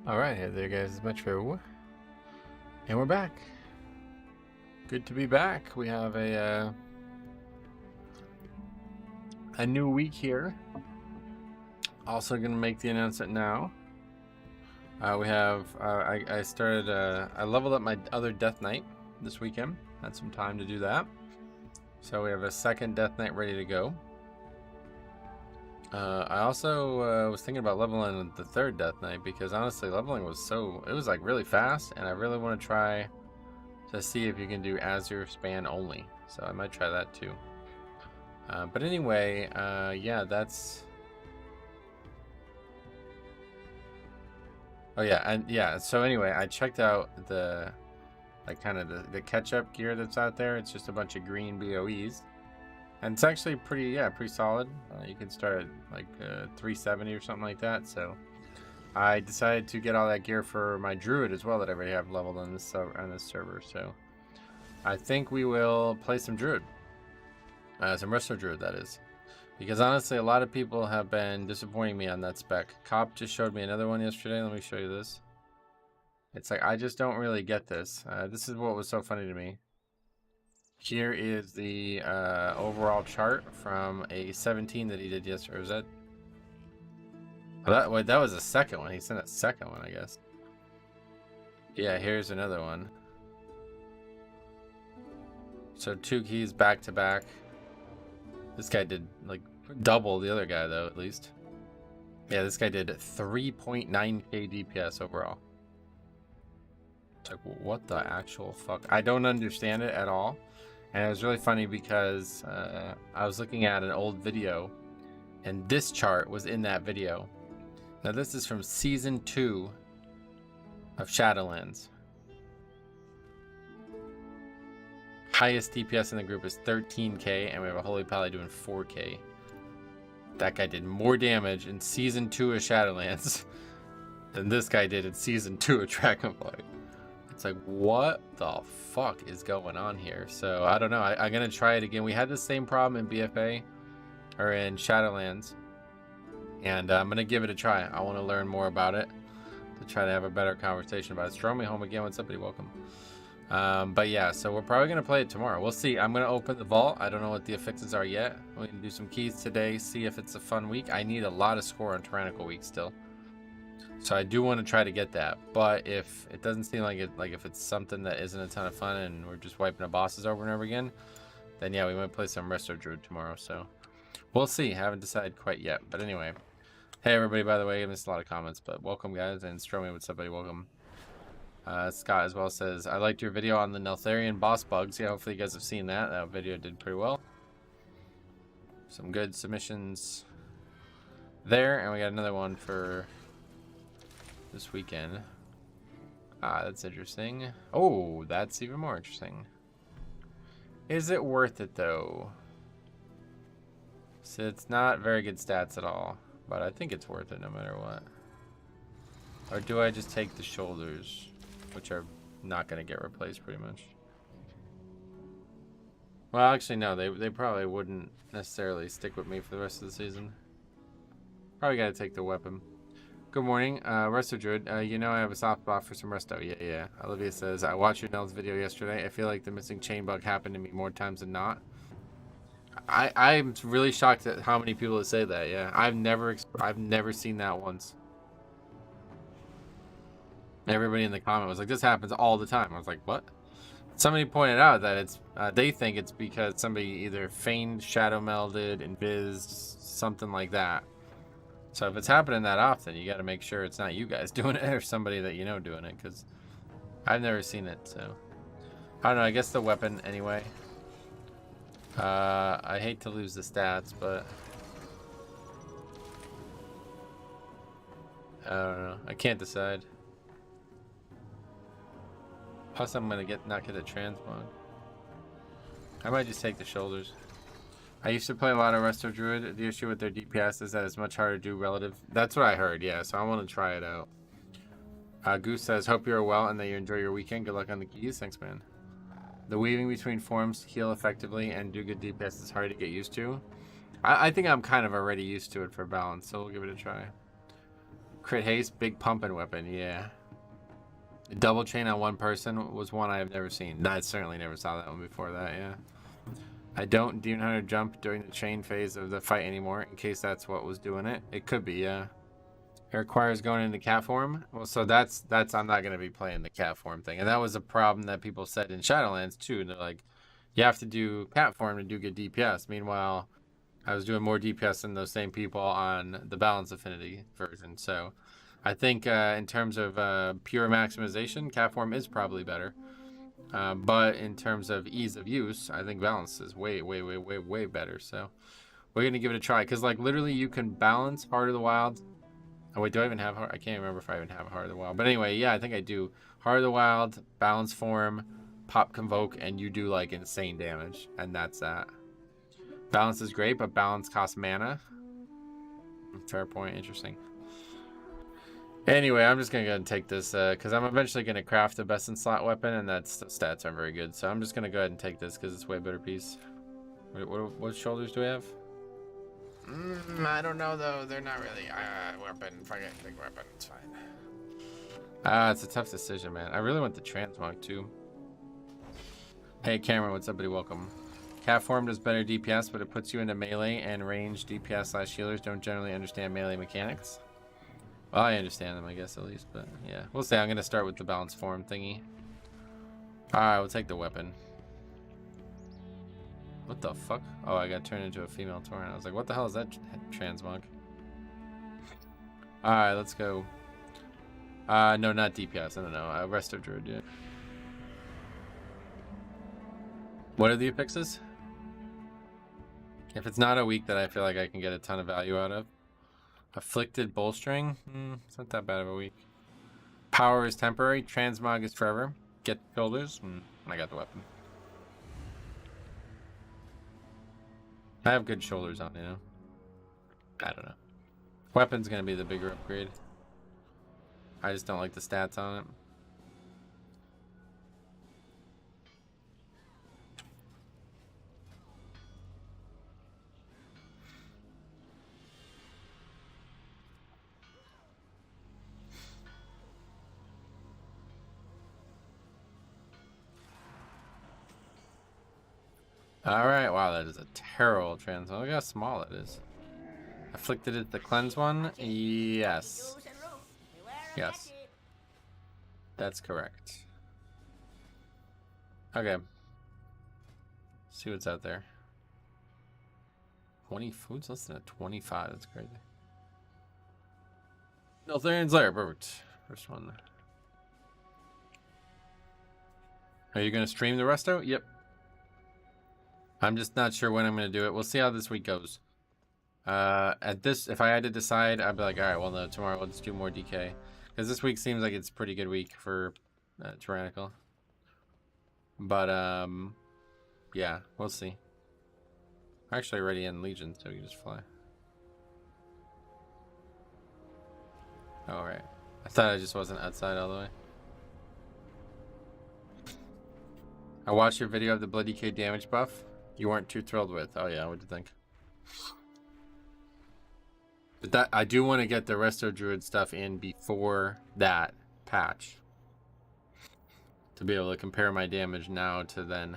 Alright, hey there guys, it's Metro, and we're back. Good to be back. We have a new week here. Also gonna make the announcement now. We have, I started, I leveled up my other Death Knight this weekend. Had some time to do that. So we have a second Death Knight ready to go. I also was thinking about leveling the third Death Knight because honestly leveling was it was like really fast, and I really want to try to see if you can do Azure span only. So I might try that too. But anyway, yeah, that's... Oh yeah, and yeah, so anyway, I checked out the kind of the catch-up gear that's out there. It's just a bunch of green BOEs. And it's actually pretty solid. You can start at like 370 or something like that. So I decided to get all that gear for my druid as well that I already have leveled on this server. So I think we will play some druid, some resto druid that is, because honestly a lot of people have been disappointing me on that spec. Cop just showed me another one yesterday. Let me show you this. It's like I just don't really get this. This is what was so funny to me. Here is the overall chart from a 17 that he did yesterday. Or was that? Oh, that was the second one. He sent a second one, I guess. Yeah, here's another one. So 2 keys back to back. This guy did like double the other guy though, at least. Yeah, this guy did 3.9k DPS overall. It's like, what the actual fuck? I don't understand it at all. And it was really funny because I was looking at an old video and this chart was in that video. Now this is from season 2 of Shadowlands. Highest DPS in the group is 13k, and we have a Holy Pally doing 4k. That guy did more damage in season 2 of Shadowlands than this guy did in season 2 of Dragonflight. It's like, what the fuck is going on here? So I don't know. I'm gonna try it again. We had the same problem in BFA or in Shadowlands, and I'm gonna give it a try. I want to learn more about it to try to have a better conversation about it. Throw me home again. What's up, buddy? Welcome. But yeah, so we're probably gonna play it tomorrow. We'll see. I'm gonna open the vault. I don't know what the affixes are yet. We're gonna do some keys today. See if it's a fun week. I need a lot of score on Tyrannical Week still. So I do want to try to get that, but if it doesn't seem like it, like if it's something that isn't a ton of fun and we're just wiping the bosses over and over again, then yeah, we might play some Resto Druid tomorrow. So we'll see. Haven't decided quite yet. But anyway, hey everybody, by the way, I missed a lot of comments, but welcome guys. And Stromy, what's up, buddy? Welcome. Scott as well says, I liked your video on the Neltharion boss bugs. Yeah, hopefully you guys have seen that. That video did pretty well. Some good submissions there, and we got another one for this weekend. That's interesting. Oh, that's even more interesting. Is it worth it though? So it's not very good stats at all, but I think it's worth it no matter what. Or do I just take the shoulders, which are not going to get replaced pretty much? Well, actually no, they probably wouldn't necessarily stick with me for the rest of the season. Probably got to take the weapon. Good morning, Resto Druid. You know I have a soft spot for some Resto. Yeah. Olivia says, I watched your Nels video yesterday. I feel like the missing chain bug happened to me more times than not. I'm really shocked at how many people say that. Yeah, I've never seen that once. Everybody in the comment was like, this happens all the time. I was like, what? Somebody pointed out that it's they think it's because somebody either feigned shadow melded, invised, something like that. So if it's happening that often, you got to make sure it's not you guys doing it or somebody that you know doing it, because I've never seen it. So I don't know. I guess the weapon anyway. I hate to lose the stats, but I don't know. I can't decide. Plus, I'm gonna not get a transmog. I might just take the shoulders. I used to play a lot of Resto Druid. The issue with their DPS is that it's much harder to do relative. That's what I heard, yeah, so I want to try it out. Goose says, hope you're well and that you enjoy your weekend. Good luck on the keys. Thanks, man. The weaving between forms to heal effectively and do good DPS is hard to get used to. I think I'm kind of already used to it for balance, so we'll give it a try. Crit haste, big pumping weapon, yeah. Double chain on one person was one I have never seen. I certainly never saw that one before that, yeah. I don't Demon Hunter jump during the chain phase of the fight anymore, in case that's what was doing it. It could be, yeah. It requires going into cat form. Well, so that's I'm not gonna be playing the cat form thing. And that was a problem that people said in Shadowlands too. They're like, you have to do cat form to do good DPS. Meanwhile, I was doing more DPS than those same people on the Balance Affinity version. So I think in terms of pure maximization, cat form is probably better. But in terms of ease of use, I think balance is way better. So we're gonna give it a try, because like literally you can balance Heart of the Wild. Oh wait, do I even have Heart? I can't remember if I even have Heart of the Wild. But anyway, yeah, I think I do. Heart of the Wild, balance form, pop convoke, and you do like insane damage, and that's that. Balance is great, but balance costs mana. Fair point. Interesting. Anyway, I'm just gonna go ahead and take this because I'm eventually gonna craft a best in slot weapon, and that's the stats aren't very good. So I'm just gonna go ahead and take this because it's way better piece. What shoulders do we have? I don't know though. They're not really weapon. Fuck it, big weapon. It's fine. It's a tough decision, man. I really want the transmog too. Hey Cameron, what's up, buddy? Welcome. Cat form does better DPS, but it puts you into melee and range. DPS / healers don't generally understand melee mechanics. Well, I understand them, I guess, at least, but yeah. We'll see. I'm going to start with the balance form thingy. Alright, we'll take the weapon. What the fuck? Oh, I got turned into a female Tauren. I was like, what the hell is that transmog? Alright, let's go. No, not DPS. I don't know. Resto Druid, yeah. What are the affixes? If it's not a week that I feel like I can get a ton of value out of. Afflicted Bowstring? It's not that bad of a week. Power is temporary. Transmog is forever. Get shoulders. I got the weapon. I have good shoulders on, you know? I don't know. Weapon's gonna be the bigger upgrade. I just don't like the stats on it. Alright, wow, that is a terrible transmog. Look how small it is. Afflicted it the cleanse one? Yes. Yes. That's correct. Okay. See what's out there. 20 foods? Less than a 25. That's crazy. Niltharian's Lair. Perfect. First one. Are you going to stream the resto? Yep. I'm just not sure when I'm going to do it. We'll see how this week goes. If I had to decide, I'd be like, all right, well, no, tomorrow we'll just do more DK. Because this week seems like it's a pretty good week for Tyrannical. But, yeah, we'll see. I'm actually already in Legion, so we can just fly. All right. I thought I just wasn't outside all the way. I watched your video of the Blood DK damage buff. You weren't too thrilled with. Oh yeah, what'd you think? But that I do want to get the Resto Druid stuff in before that patch. To be able to compare my damage now to then.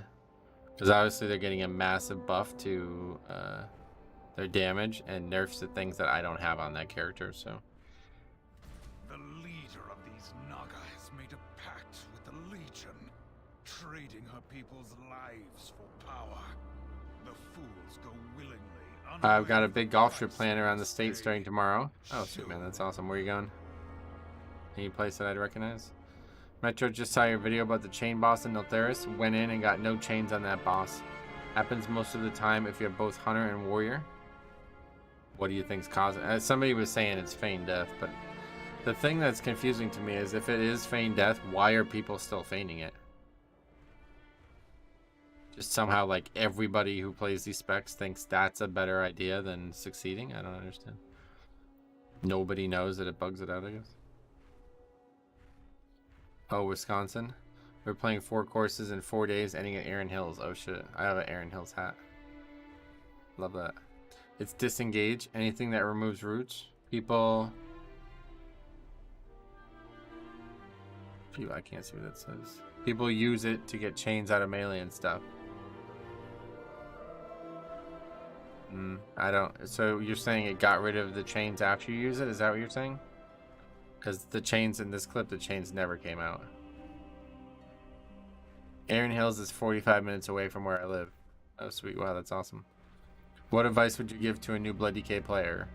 Because obviously they're getting a massive buff to their damage and nerfs to things that I don't have on that character, so. The leader of these Naga has made a pact with the Legion, trading her people's lives for power. The fools go willingly. I've got a big golf trip planned around the state starting tomorrow. Oh, sweet, man. That's awesome. Where are you going? Any place that I'd recognize? Metro just saw your video about the chain boss in Niltharis. Went in and got no chains on that boss. Happens most of the time if you have both Hunter and Warrior. What do you think's causing? As somebody was saying, it's feigned death, but the thing that's confusing to me is if it is feigned death, why are people still feigning it? Just somehow, like, everybody who plays these specs thinks that's a better idea than succeeding? I don't understand. Nobody knows that it bugs it out, I guess. Oh, Wisconsin. We're playing 4 courses in 4 days, ending at Erin Hills. Oh shit, I have an Erin Hills hat. Love that. It's disengage. Anything that removes roots. People People, I can't see what that says. People use it to get chains out of melee and stuff. I don't. So you're saying it got rid of the chains after you use it? Is that what you're saying? Because the chains in this clip, the chains never came out. Aaron Hills is 45 minutes away from where I live. Oh, sweet. Wow, that's awesome. What advice would you give to a new Blood DK player?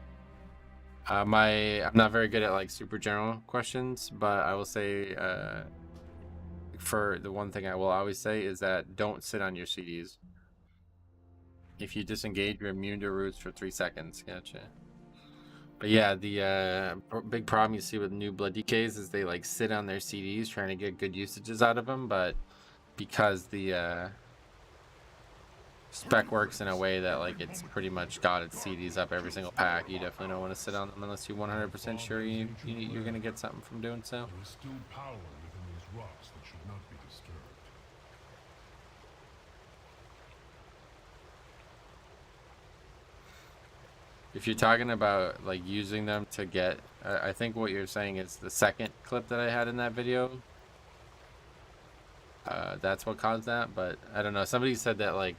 I'm not very good at like super general questions, but I will say, for the one thing I will always say is that don't sit on your CDs. If you disengage, you're immune to roots for 3 seconds. Gotcha. But yeah, the big problem you see with new Blood DKs is they like sit on their CDs trying to get good usages out of them, but because the spec works in a way that like it's pretty much got its CDs up every single pack, you definitely don't want to sit on them unless you're 100% sure you're going to get something from doing so. There is still power within these rocks that should not be disturbed. If you're talking about like using them to get, I think what you're saying is the second clip that I had in that video. That's what caused that, but I don't know. Somebody said that like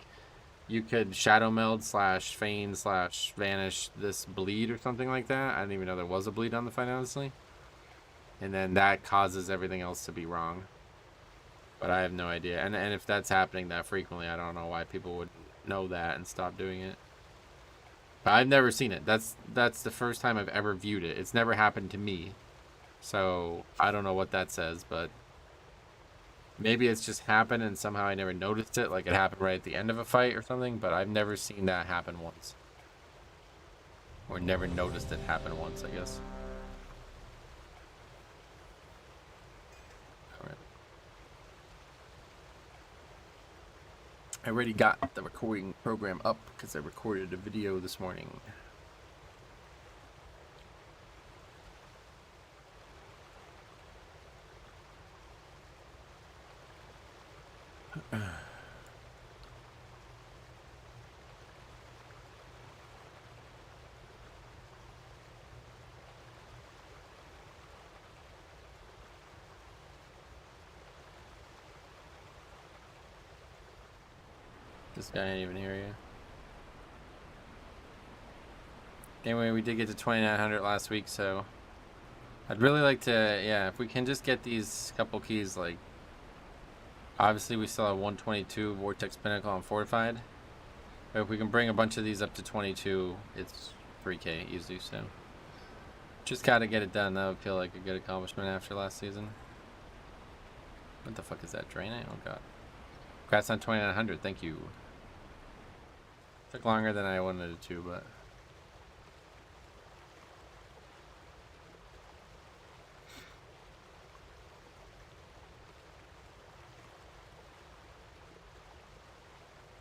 you could shadow meld / feign / vanish this bleed or something like that. I didn't even know there was a bleed on the fight, honestly. And then that causes everything else to be wrong. But I have no idea. And if that's happening that frequently, I don't know why people would know that and stop doing it. But I've never seen it. That's the first time I've ever viewed it. It's never happened to me. So I don't know what that says, but maybe it's just happened and somehow I never noticed it, like it happened right at the end of a fight or something, but I've never seen that happen once. Or never noticed it happen once, I guess. Alright. I already got the recording program up because I recorded a video this morning. This guy didn't even hear you. Anyway, we did get to 2,900 last week, so I'd really like to, yeah, if we can just get these couple keys, like, obviously we still have 122 Vortex Pinnacle on Fortified, but if we can bring a bunch of these up to 22, it's 3K easy, so just gotta get it done. That would feel like a good accomplishment after last season. What the fuck is that, draining? Oh god. Congrats on 2,900, thank you. Took longer than I wanted it to, but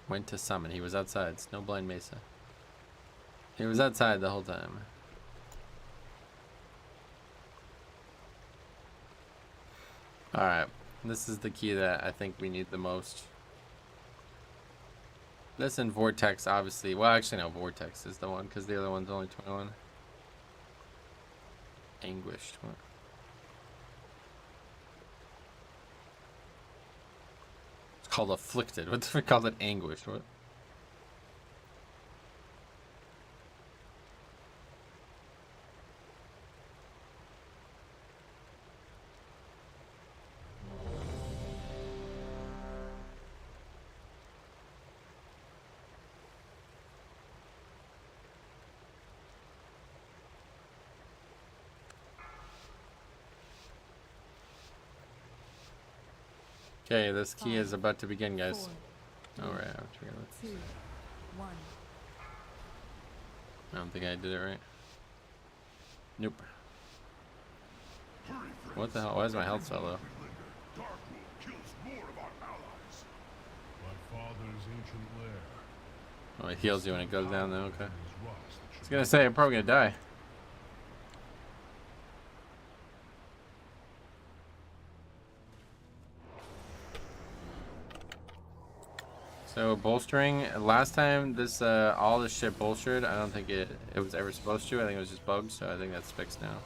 went to summon. He was outside. Snowblind Mesa. He was outside the whole time. Alright. This is the key that I think we need the most. This and Vortex, obviously. Well, actually, no. Vortex is the one, because the other one's only 21. Anguished. What? It's called Afflicted. What the fuck called it? Anguished. What? Okay, this key is about to begin, guys. Alright, I don't think I did it right. Nope. What the hell? Why is my health so low? Oh, it heals you when it goes down though, okay. I was gonna say, I'm probably gonna die. So bolstering, last time this all this shit bolstered, I don't think it was ever supposed to. I think it was just bugs, so I think that's fixed now.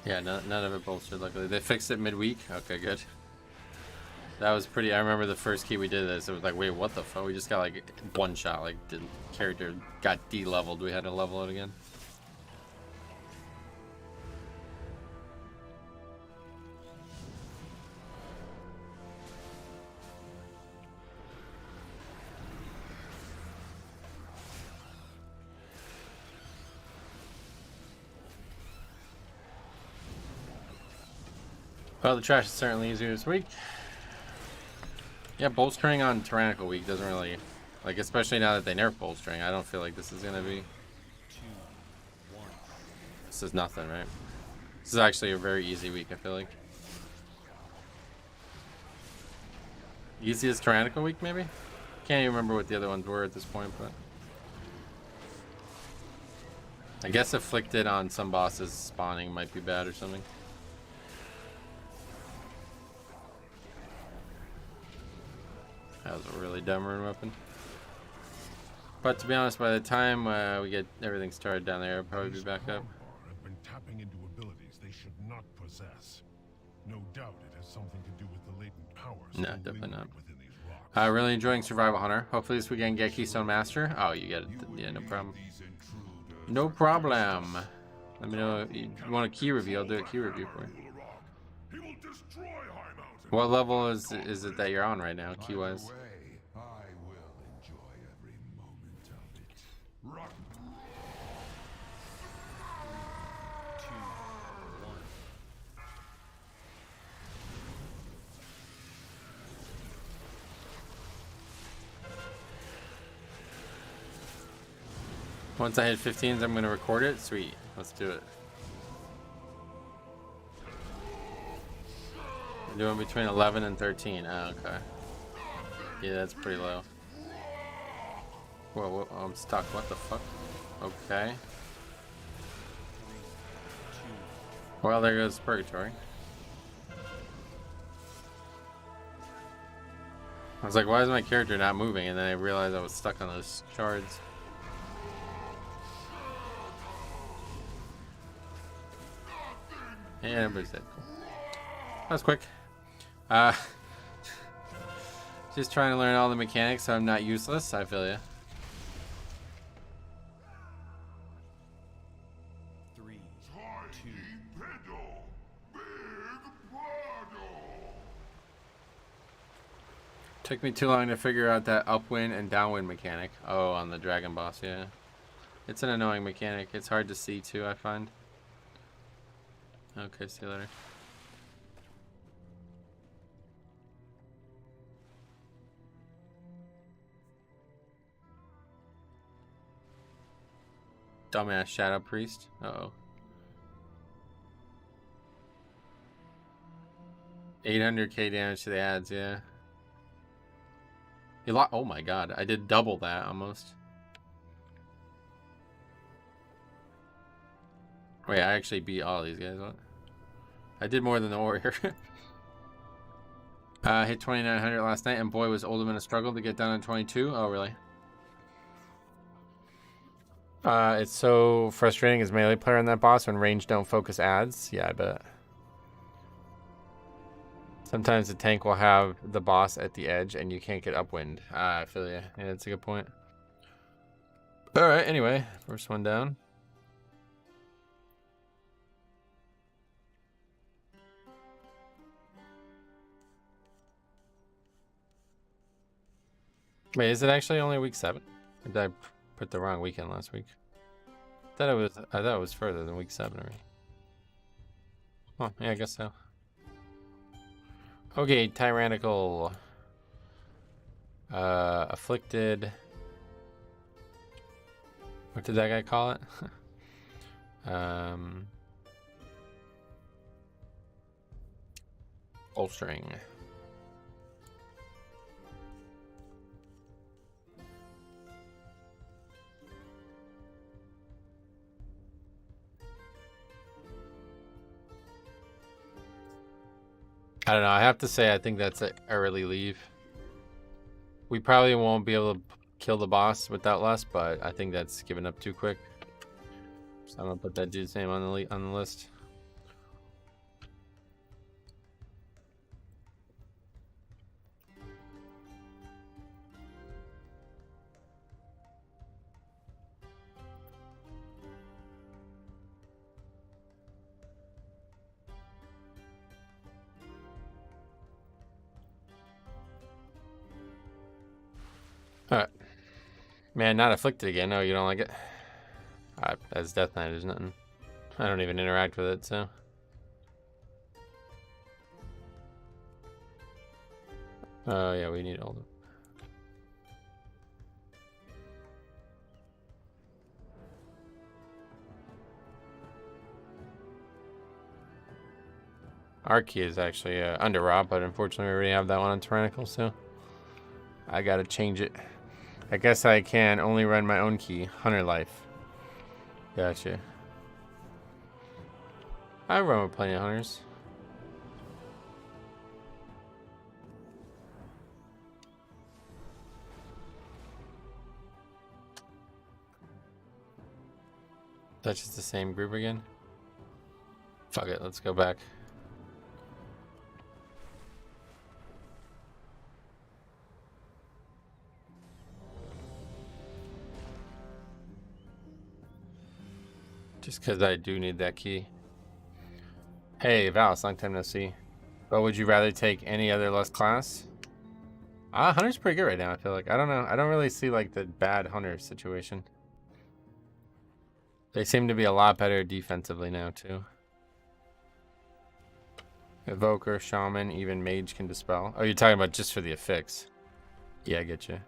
Yeah, none of it bolstered, luckily. They fixed it midweek? Okay, good. That was pretty... I remember the first key we did this, it was like, wait, what the fuck? We just got, like, one shot. Like, the character got de-leveled. We had to level it again. Well, the trash is certainly easier this week. Yeah, bolstering on Tyrannical week doesn't really, like, especially now that they nerf bolstering, I don't feel like this is gonna be. This is nothing, right? This is actually a very easy week, I feel like. Easiest Tyrannical week, maybe? Can't even remember what the other ones were at this point, but. I guess Afflicted on some bosses spawning might be bad or something. That was a really dumb rune weapon. But to be honest, by the time we get everything started down there, I'll probably be back up. Have been tapping into abilities they should not possess. No doubt it has something to do with the latent powers. No, definitely not. Within these rocks. Really enjoying Survival Hunter. Hopefully this weekend get Keystone Master. Oh, you get it. Yeah, no problem. No problem. Let me know if you want a key review. I'll do a key review for you. What level is it that you're on right now, key wise? I will enjoy every moment of it. Run. 3, 2, 1. Once I hit 15s, I'm gonna record it. Sweet. Let's do it. I'm doing between 11 and 13. Oh, okay. Yeah, that's pretty low. Whoa, I'm stuck. What the fuck? Okay. Well, there goes Purgatory. I was like, why is my character not moving? And then I realized I was stuck on those shards. Yeah, everybody's dead. Cool. That was quick. Just trying to learn all the mechanics so I'm not useless. I feel ya. 3, 2. Took me too long to figure out that upwind and downwind mechanic. Oh, on the dragon boss, yeah. It's an annoying mechanic. It's hard to see too, I find. Okay, see you later. Dumbass Shadow Priest. Uh-oh. 800k damage to the ads, yeah. Oh my god, I did double that almost. Wait, I actually beat all these guys. What? I did more than the warrior. Hit 2900 last night, and boy was Oldham a struggle to get down on 22. Oh, really? It's so frustrating as melee player on that boss when range don't focus ads. Yeah, I bet. Sometimes the tank will have the boss at the edge and you can't get upwind. I feel ya. Yeah, that's a good point. Alright, anyway. First one down. Wait, is it actually only week 7? Or did I put the wrong weekend last week? I thought it was further than week 7 already. Oh, yeah, I guess so. Okay, Tyrannical. Afflicted. What did that guy call it? Bolstering. I don't know. I have to say, I think that's an early leave. We probably won't be able to kill the boss without less, but I think that's given up too quick. So I'm gonna put that dude's name on the list. Alright. Man, not afflicted again. No, you don't like it? As Death Knight, there's nothing. I don't even interact with it, so. Oh, yeah, we need all of them. Our key is actually under Rob, but unfortunately we already have that one on Tyrannical, so I gotta change it. I guess I can only run my own key. Hunter Life. Gotcha. I run with plenty of hunters. That's just the same group again? Fuck it, let's go back. Just because I do need that key. Hey, Valis, long time no see. But would you rather take any other less class? Hunter's pretty good right now, I feel like. I don't know. I don't really see, like, the bad Hunter situation. They seem to be a lot better defensively now, too. Evoker, Shaman, even Mage can dispel. Oh, you're talking about just for the affix. Yeah, I get you.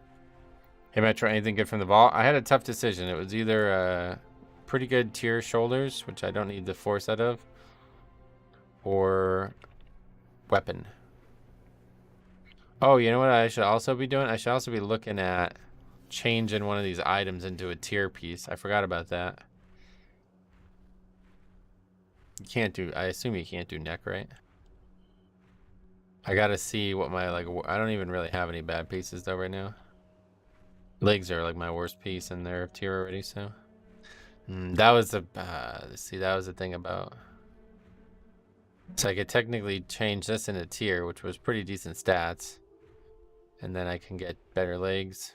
Hey, Metro, anything good from the vault? I had a tough decision. It was either pretty good tier shoulders, which I don't need the force out of, or weapon. Oh, you know what I should also be doing? I should also be looking at changing one of these items into a tier piece. I forgot about that. You can't do, I assume you can't do neck, right? I gotta see what my, like, I don't even really have any bad pieces though right now. Legs are like my worst piece and they're tier already, so. That was the, see, that was the thing about. So I could technically change this into tier, which was pretty decent stats. And then I can get better legs.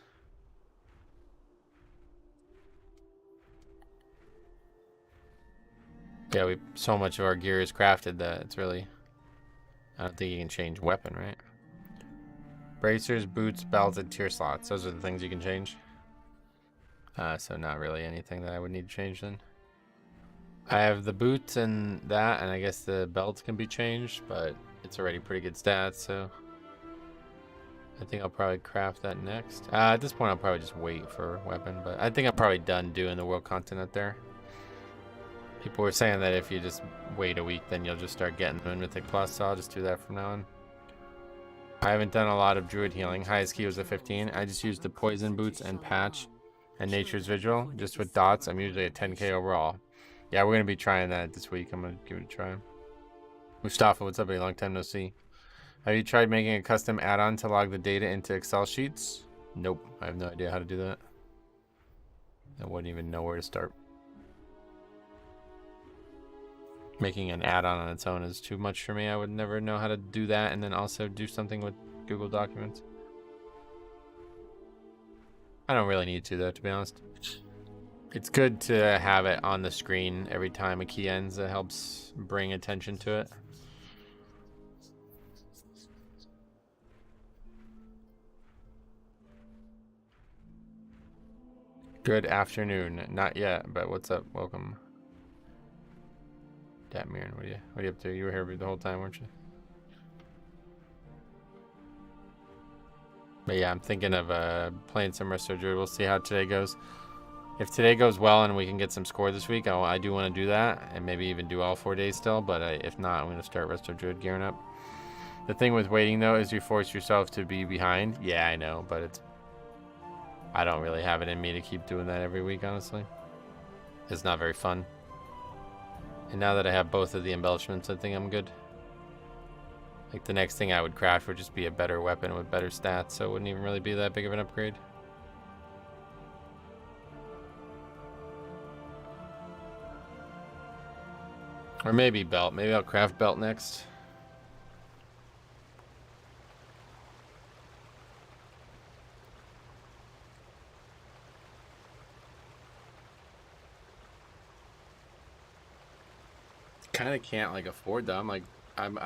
Yeah, so much of our gear is crafted that it's really, I don't think you can change weapon, right? Bracers, boots, belts, and tier slots. Those are the things you can change. So not really anything that I would need to change then. I have the boots and that, and I guess the belts can be changed, but it's already pretty good stats, so I think I'll probably craft that next. At this point, I'll probably just wait for a weapon, but I think I'm probably done doing the world content out there. People were saying that if you just wait a week, then you'll just start getting them in Mythic Plus, so I'll just do that from now on. I haven't done a lot of Druid healing. Highest key was a 15. I just used the Poison Boots and Patch and Nature's Vigil. Just with dots, I'm usually at 10k overall. Yeah, we're going to be trying that this week. I'm going to give it a try. Mustafa, what's up, buddy? Long time no see. Have you tried making a custom add-on to log the data into Excel sheets? Nope. I have no idea how to do that. I wouldn't even know where to start. Making an add-on on its own is too much for me. I would never know how to do that and then also do something with Google Documents. I don't really need to, though, to be honest. It's good to have it on the screen every time a key ends. It helps bring attention to it. Good afternoon. Not yet, but what's up? Welcome. Datmiran, what are you up to? You were here the whole time, weren't you? But yeah, I'm thinking of playing some Resto Druid. We'll see how today goes. If today goes well and we can get some score this week, I do want to do that and maybe even do all 4 days still. But if not, I'm going to start Resto Druid gearing up. The thing with waiting though is you force yourself to be behind. Yeah, I know, but I don't really have it in me to keep doing that every week, honestly. It's not very fun. And now that I have both of the embellishments, I think I'm good. Like, the next thing I would craft would just be a better weapon with better stats, so it wouldn't even really be that big of an upgrade. Or maybe belt. Maybe I'll craft belt next. Kind of can't like afford them. Like I'm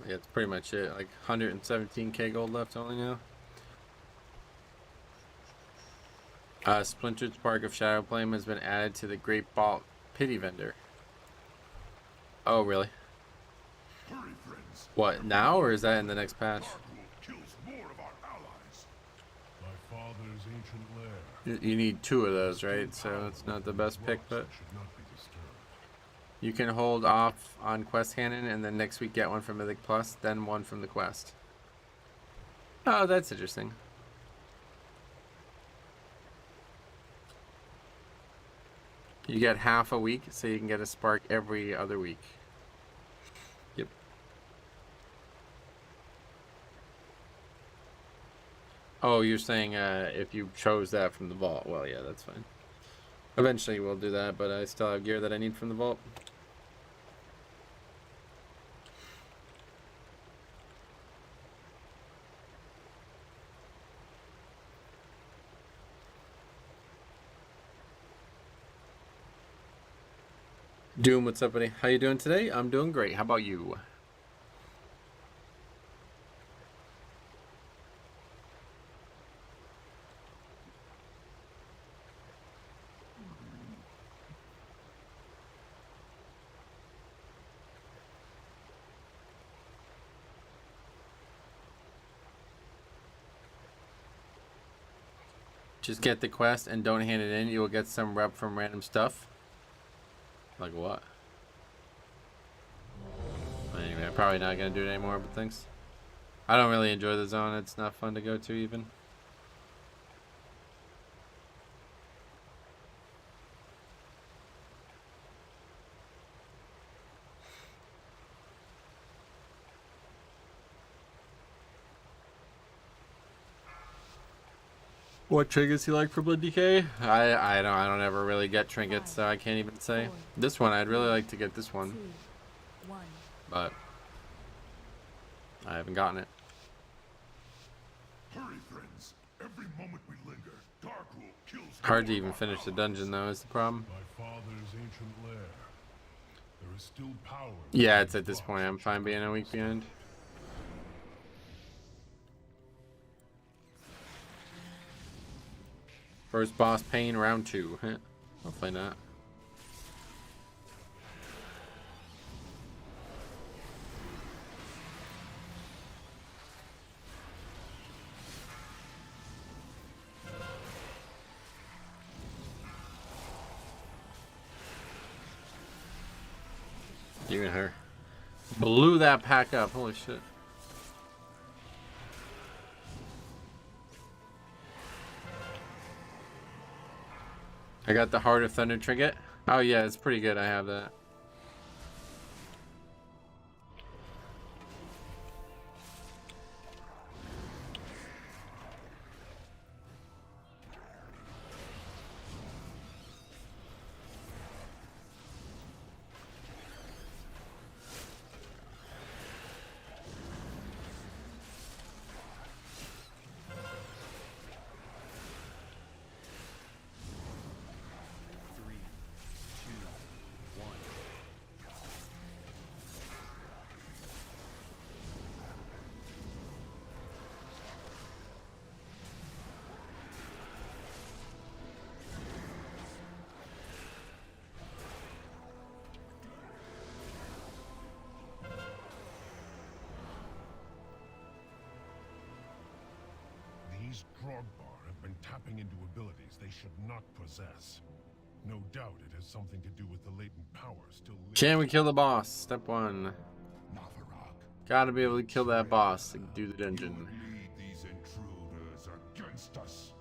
yeah, that's pretty much it. Like 117k gold left only now. Splintered Spark of Shadow Flame has been added to the Great Ball Pity Vendor. Oh, really? Hurry, friends. What, now, or is that in the next patch? Dark Rule kills more of our allies. My father's ancient lair. You need 2 of those, right? So it's not the best pick, but Should not be disturbed. you can hold off on Quest Cannon and then next week get one from Mythic Plus, then one from the quest. Oh, that's interesting. You get half a week, so you can get a spark every other week. Yep. Oh, you're saying if you chose that from the vault. Well, yeah, that's fine. Eventually we'll do that, but I still have gear that I need from the vault. Doom, what's up, buddy? How you doing today? I'm doing great. How about you? Just get the quest and don't hand it in. You will get some rep from random stuff. Like what? Anyway, I'm probably not going to do it anymore, but thanks. I don't really enjoy the zone. It's not fun to go to even. What trinkets you like for Blood DK? I don't ever really get trinkets, so I can't even say. This one, I'd really like to get this one, but I haven't gotten it. Hurry, friends. Every moment we linger, Dark Rule kills. Hard to even finish the dungeon though is the problem. My father's ancient lair. There is still power. Yeah, it's at this point. I'm fine being a week behind. First boss pain, round 2. Hopefully not. You and her. Blew that pack up. Holy shit. I got the Heart of Thunder trinket. Oh yeah, it's pretty good. I have that. These Drogbar have been tapping into abilities they should not possess. No doubt it has something to do with the latent power still living. Can we kill the boss? Step 1. Gotta be able to kill that boss to do the dungeon. Lead these intruders against us.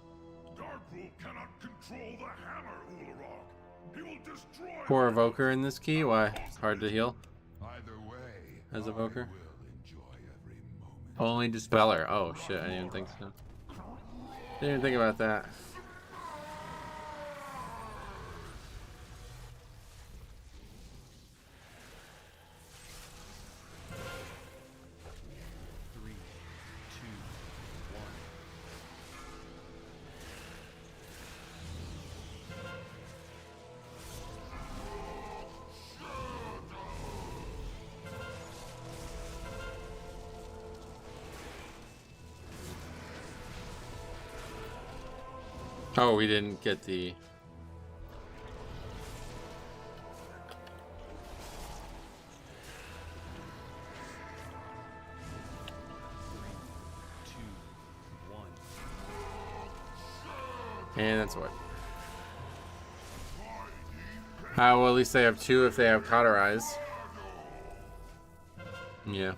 Dark Rule cannot control the hammer, Ularog. He will destroy. Poor evoker in this key. Why? It's hard to heal Either way, as evoker. I will enjoy every moment. Only dispeller. Oh shit! I didn't even think so. Didn't even think about that. Oh, we didn't get the... And that's what. Well, at least they have 2 if they have Cauterize. Yeah.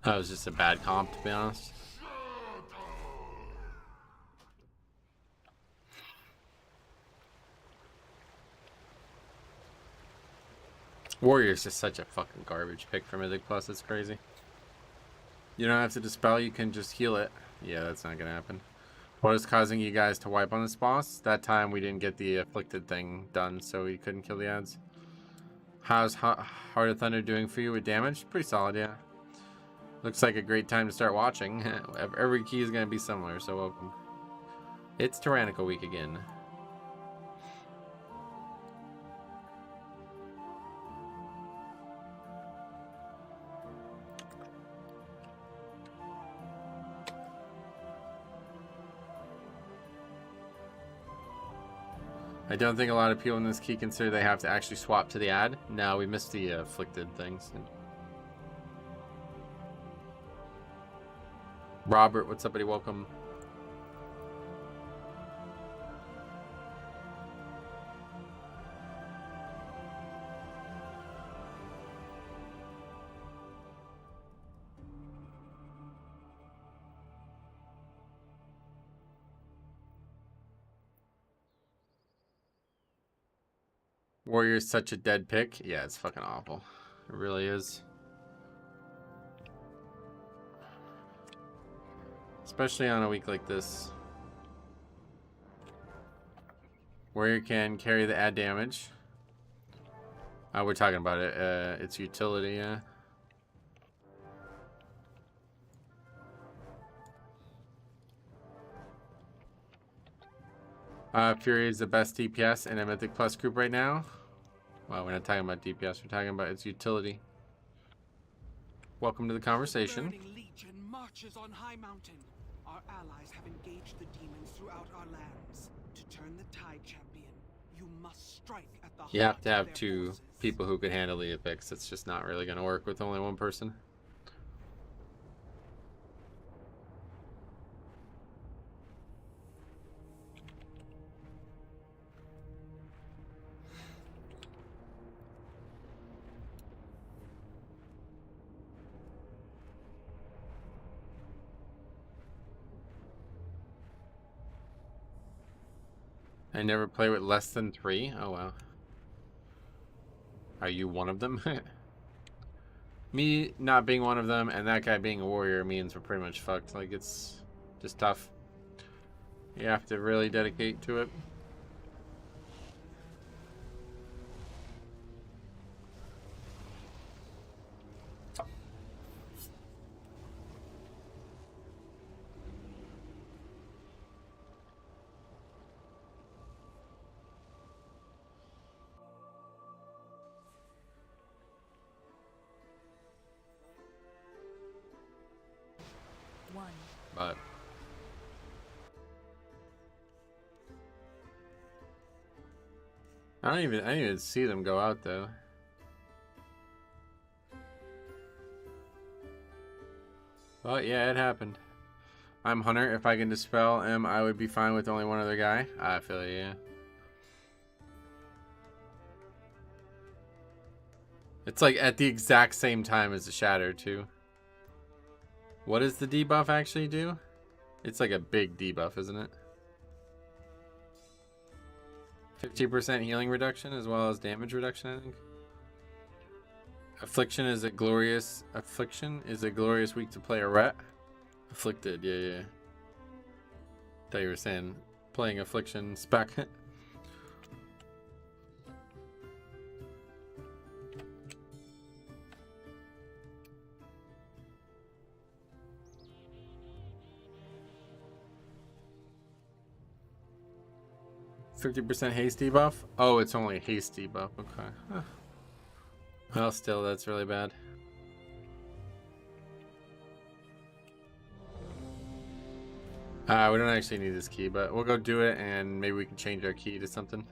That was just a bad comp, to be honest. Warrior's just such a fucking garbage pick for Mythic Plus. It's crazy. You don't have to dispel, you can just heal it. Yeah, that's not gonna happen. What is causing you guys to wipe on this boss? That time we didn't get the afflicted thing done, so we couldn't kill the ads. How's Heart of Thunder doing for you with damage? Pretty solid, yeah. Looks like a great time to start watching. Every key is gonna be similar, so welcome. It's Tyrannical Week again. I don't think a lot of people in this key consider they have to actually swap to the ad. No, we missed the afflicted things. Robert, what's up, buddy? Welcome. Warrior's such a dead pick. Yeah, it's fucking awful. It really is. Especially on a week like this. Warrior can carry the ad damage. We're talking about it. Its utility, yeah. Fury is the best DPS in a Mythic Plus group right now. Well, we're not talking about DPS, we're talking about its utility. Welcome to the conversation. The Legion marches on High Mountain. Our allies have engaged the demons throughout our lands. To turn the tide, champion, you must strike at the heart. You have to have 2 people who can handle the effects. It's just not really going to work with only 1 person. I never play with less than 3. Oh, wow. Are you one of them? Me not being one of them and that guy being a warrior means we're pretty much fucked. Like, it's just tough. You have to really dedicate to it. But I didn't even see them go out though. But yeah, it happened. I'm Hunter. If I can dispel him, I would be fine with only one other guy. I feel you, yeah. It's like at the exact same time as the Shatter too. What does the debuff actually do? It's like a big debuff, isn't it? 50% healing reduction as well as damage reduction, I think. Affliction is a glorious week to play a ret. Afflicted, yeah. Thought you were saying playing Affliction spec. 50% haste debuff? Oh, it's only a haste debuff. Okay. Huh. Well, still, that's really bad. We don't actually need this key, but we'll go do it, and maybe we can change our key to something.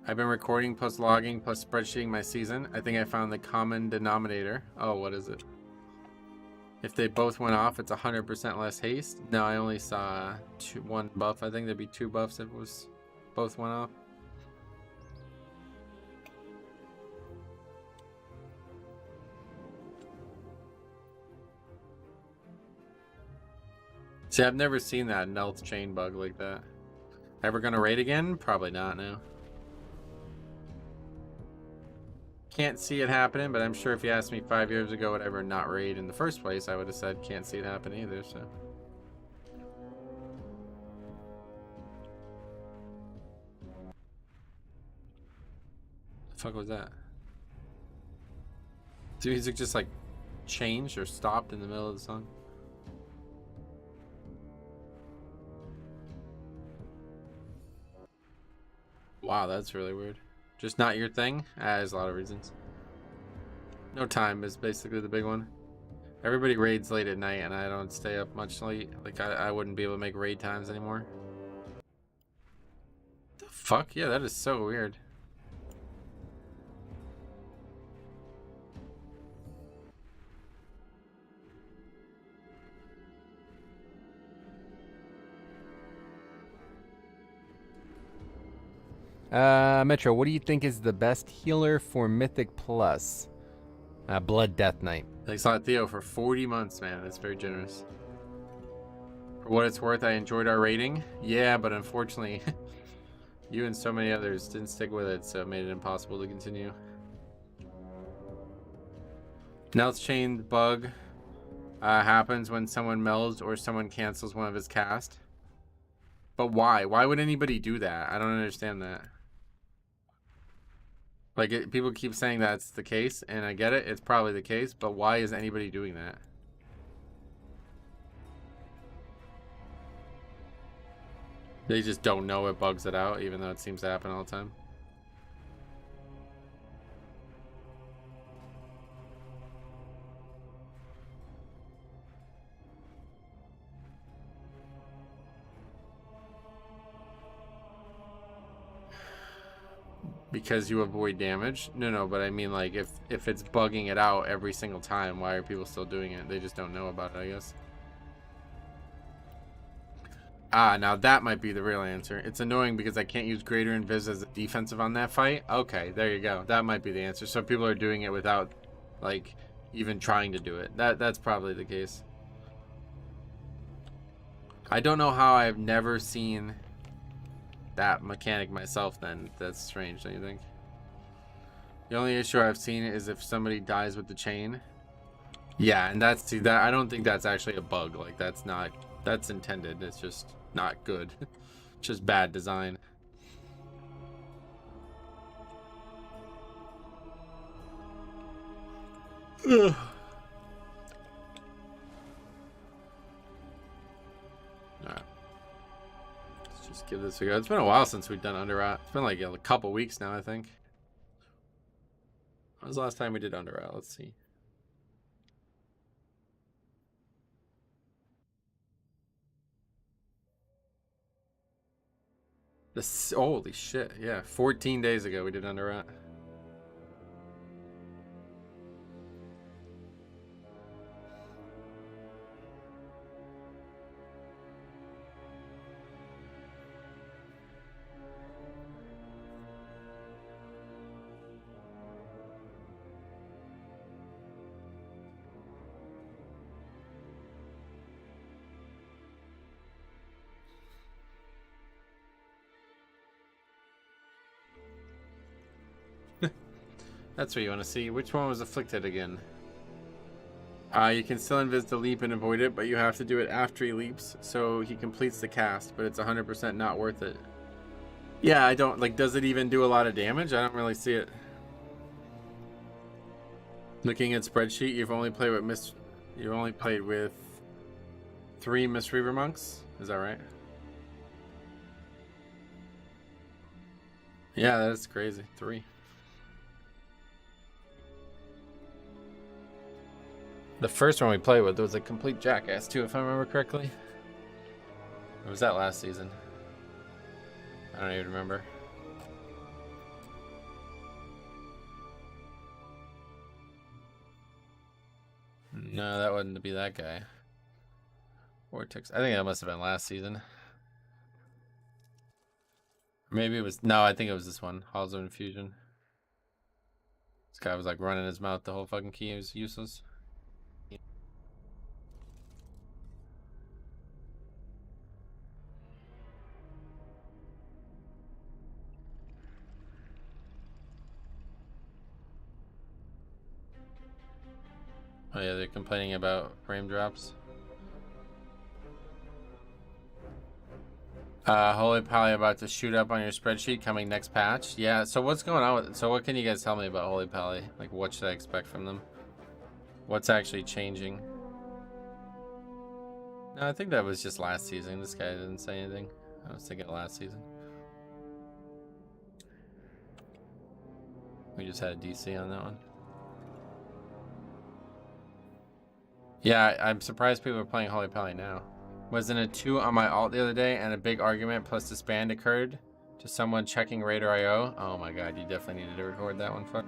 I've been recording plus logging plus spreadsheeting my season. I think I found the common denominator. Oh, what is it? If they both went off, it's 100% less haste. No, I only saw one buff. I think there'd be 2 buffs if it was both went off. See, I've never seen that Nelth chain bug like that. Ever gonna raid again? Probably not now. Can't see it happening, but I'm sure if you asked me 5 years ago would ever not raid in the first place, I would have said can't see it happen either, so. The fuck was that? The music just like changed or stopped in the middle of the song? Wow, that's really weird. Just not your thing? There's a lot of reasons. No time is basically the big one. Everybody raids late at night and I don't stay up much late. Like I wouldn't be able to make raid times anymore. The fuck? Yeah, that is so weird. Metro, what do you think is the best healer for Mythic Plus? Blood Death Knight. Thanks a lot, Theo, for 40 months, man. That's very generous. For what it's worth, I enjoyed our rating. Yeah, but unfortunately, you and so many others didn't stick with it, so it made it impossible to continue. Nelth chain bug happens when someone melds or someone cancels one of his cast. But why? Why would anybody do that? I don't understand that. Like, people keep saying that's the case, and I get it. It's probably the case, but why is anybody doing that? They just don't know it bugs it out, even though it seems to happen all the time. Because you avoid damage? No, but I mean, like, if it's bugging it out every single time, why are people still doing it? They just don't know about it, I guess. Now that might be the real answer. It's annoying because I can't use Greater Invis as a defensive on that fight. Okay, there you go. That might be the answer. So people are doing it without, like, even trying to do it. That's probably the case. I don't know how I've never seen that mechanic myself then. That's strange, don't you think? The only issue I've seen is if somebody dies with the chain. Yeah, and that's, see, that I don't think that's actually a bug. Like, that's intended. It's just not good. Just bad design. Ugh. Alright. Let's just give this a go. It's been a while since we've done Underrat. It's been like a couple weeks now, I think. When was the last time we did Underrat? Let's see. Holy shit, yeah. 14 days ago we did Underrat. That's what you want to see. Which one was afflicted again? You can still invis the leap and avoid it, but you have to do it after he leaps, so he completes the cast, but it's 100% not worth it. Yeah, I don't, like, does it even do a lot of damage? I don't really see it. Looking at spreadsheet, you've only played with 3 Mistweaver monks? Is that right? Yeah, that's crazy. 3. The first one we played with was a complete jackass too, if I remember correctly. Or was that last season? I don't even remember. No, that wouldn't be that guy. Vortex. I think that must have been last season. Maybe it was. No, I think it was this one. Halls of Infusion. This guy was like running his mouth the whole fucking key. He was useless. Oh yeah, they're complaining about frame drops. Holy Pally about to shoot up on your spreadsheet coming next patch. Yeah, so what's going on with it? So what can you guys tell me about Holy Pally? Like, what should I expect from them? What's actually changing? No, I think that was just last season. This guy didn't say anything. I was thinking last season. We just had a DC on that one. Yeah, I'm surprised people are playing Holy Pally now. Was in a 2 on my alt the other day, and a big argument plus disband occurred to someone checking Raider IO. Oh my god, you definitely needed to record that one, fuck.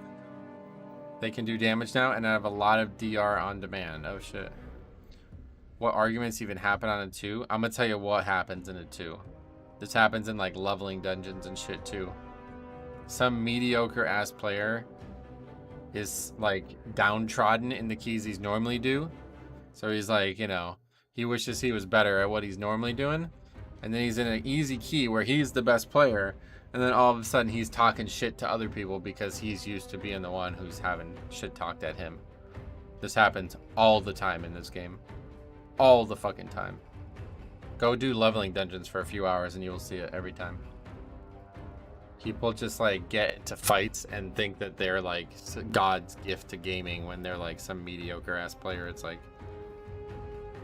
They can do damage now, and I have a lot of DR on demand. Oh shit. What arguments even happen on a 2? I'm gonna tell you what happens in a 2. This happens in like leveling dungeons and shit too. Some mediocre ass player is like downtrodden in the keys he's normally do. So he's like, you know, he wishes he was better at what he's normally doing. And then he's in an easy key where he's the best player. And then all of a sudden he's talking shit to other people because he's used to being the one who's having shit talked at him. This happens all the time in this game. All the fucking time. Go do leveling dungeons for a few hours and you will see it every time. People just like get to fights and think that they're like God's gift to gaming when they're like some mediocre ass player. It's like,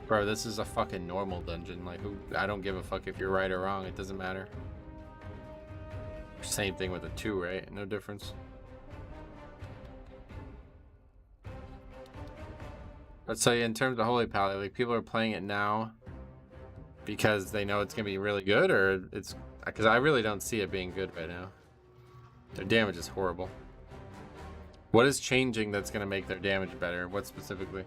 bro, this is a fucking normal dungeon. Like, I don't give a fuck if you're right or wrong. It doesn't matter. Same thing with a 2, right? No difference. Let's say in terms of Holy Pally, like people are playing it now because they know it's gonna be really good, or it's because I really don't see it being good right now. Their damage is horrible. What is changing that's gonna make their damage better? What specifically?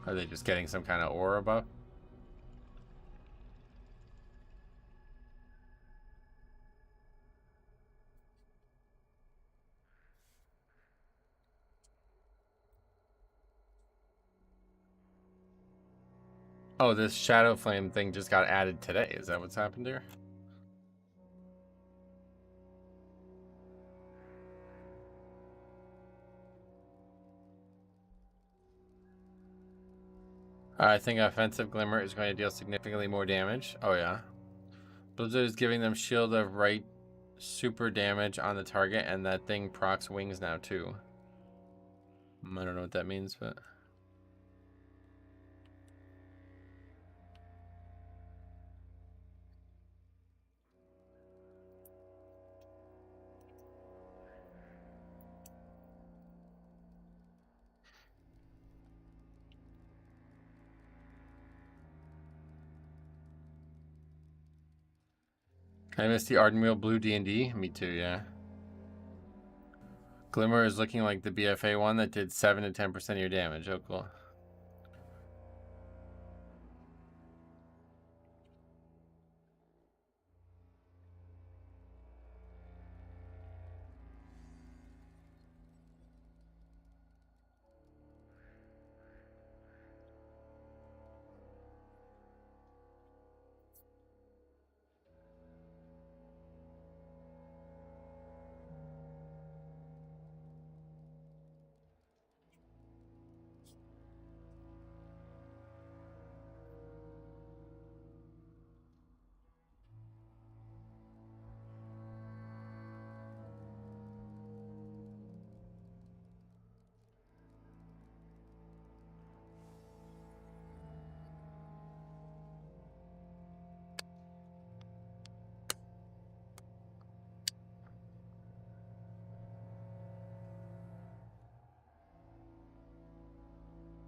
Are they just getting some kind of aura buff? Oh, this Shadow Flame thing just got added today. Is that what's happened here? I think Offensive Glimmer is going to deal significantly more damage. Oh, yeah. Blizzard is giving them Shield of Right super damage on the target, and that thing procs wings now, too. I don't know what that means, but... I missed the Ardenmeal Blue D&D. Me too, yeah. Glimmer is looking like the BFA one that did 7 to 10% of your damage. Oh, cool.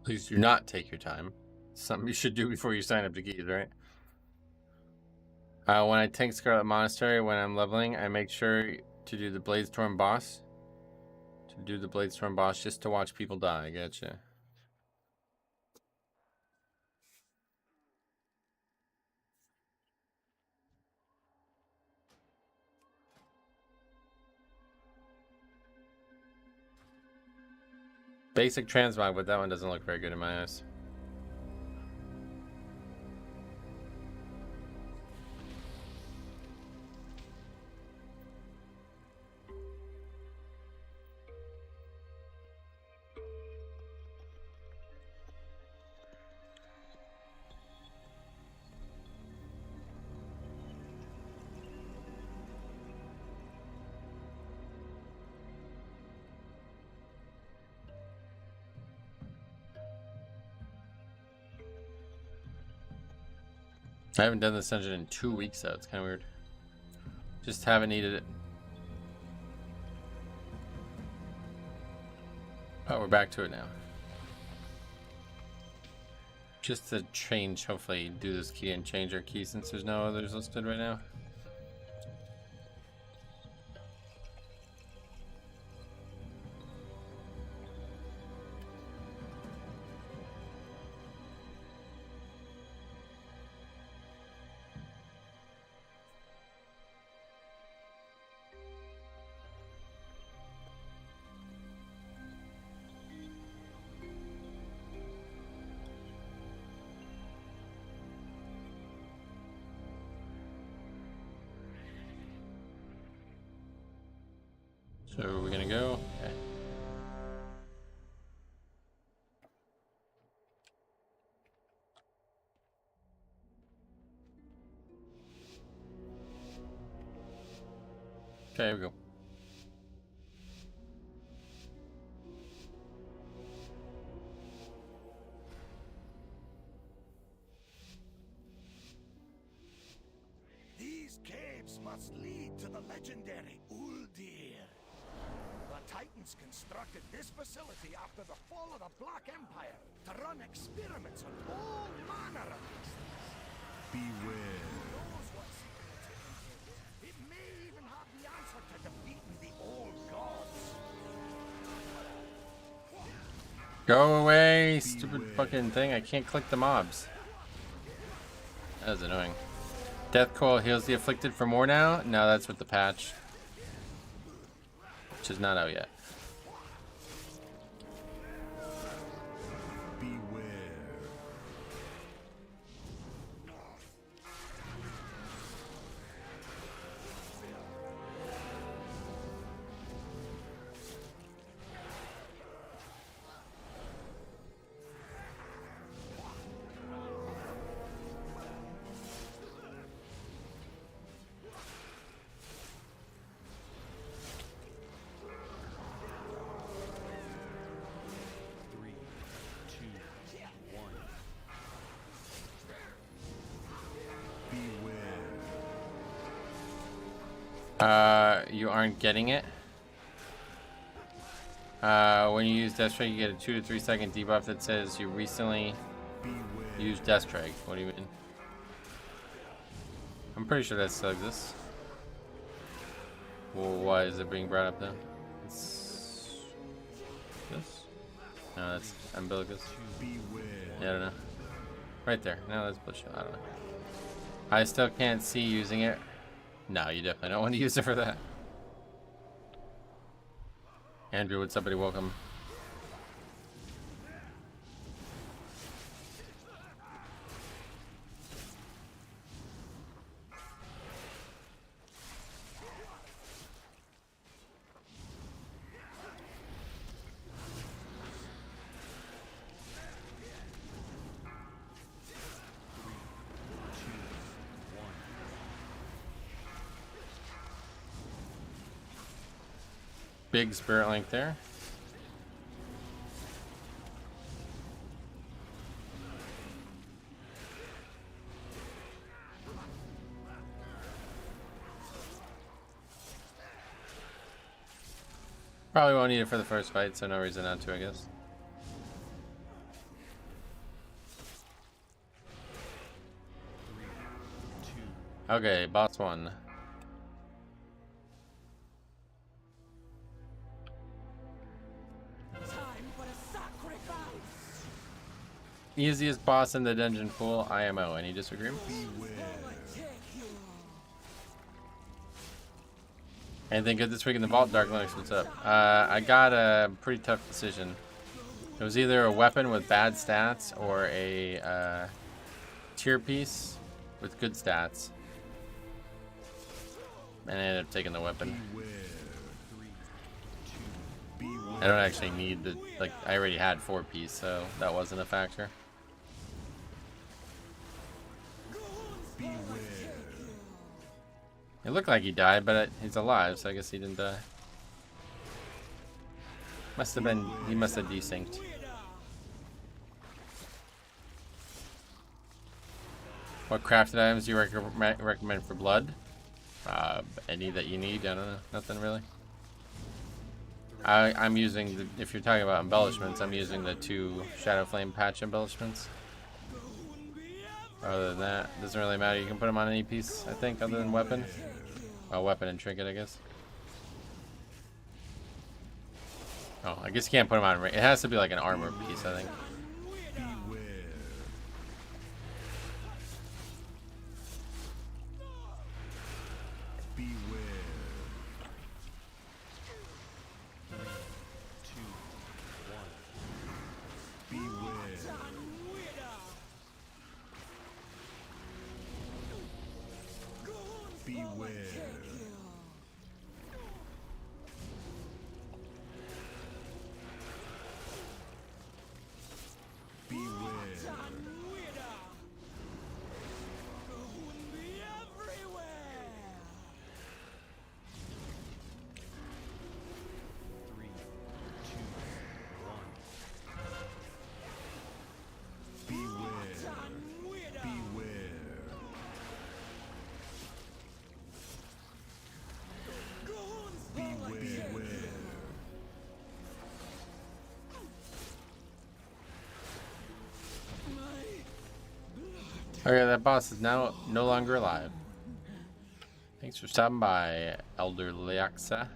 Please do not take your time. Something you should do before you sign up to keys, right? When I tank Scarlet Monastery, when I'm leveling, I make sure to do the Bladestorm boss. Just to watch people die. I gotcha. Basic transmog, but that one doesn't look very good in my eyes. I haven't done this dungeon in 2 weeks though, it's kind of weird. Just haven't needed it. Oh, we're back to it now. Just to change, hopefully do this key and change our key since there's no others listed right now. So we're gonna go. Okay. Okay, here we go. These caves must lead to the legendary Uldir. The Titans constructed this facility after the fall of the Black Empire to run experiments on all manner of beasts. Beware. Who knows what's taking place? It may even have the answer to defeating the old gods. Go away, stupid fucking thing. I can't click the mobs. That was annoying. Death Coil heals the afflicted for more now? No, that's with the patch. Which is not out yet. Beware. You aren't getting it. When you use Death Strike, you get a 2 to 3 second debuff that says you recently used Death Strike. What do you mean? I'm pretty sure that still exists. Well, why is it being brought up then? It's this? No, that's umbilicus. Yeah, I don't know. Right there. No, that's bullshit. I don't know. I still can't see using it. No, you definitely don't want to use it for that. Andrew, what's up, buddy? Welcome. Big spirit link there. Probably won't need it for the first fight, so no reason not to, I guess. Okay, boss one. Time for a sacrifice. Easiest boss in the dungeon pool, IMO. Any disagreements? Anything good this week in the vault? Dark Linux, what's up? I got a pretty tough decision. It was either a weapon with bad stats or a tier piece with good stats. And I ended up taking the weapon. I don't actually need the, like, I already had 4 piece, so that wasn't a factor. It looked like he died, but he's alive, so I guess he didn't die. Must have been, he must have desynced. What crafted items do you recommend for blood? Any that you need, I don't know, nothing really. I'm using, the, if you're talking about embellishments, I'm using the 2 Shadow Flame patch embellishments. Other than that, doesn't really matter. You can put them on any piece, I think, other than weapon. Well, weapon and trinket, I guess. Oh, I guess you can't put them on. It has to be like an armor piece, I think. Okay, that boss is now no longer alive. Thanks for stopping by, Elder Leaxa.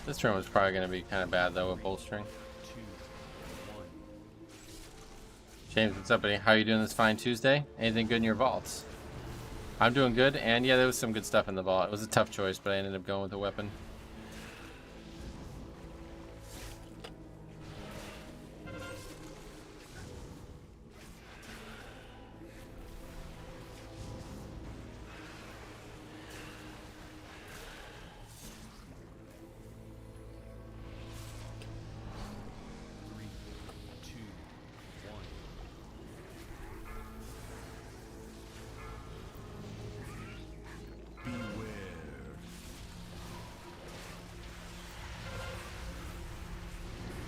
This room is probably going to be kind of bad though with bolstering. James, what's up, buddy? How are you doing this fine Tuesday? Anything good in your vaults? I'm doing good, and yeah, there was some good stuff in the vault. It was a tough choice, but I ended up going with a weapon.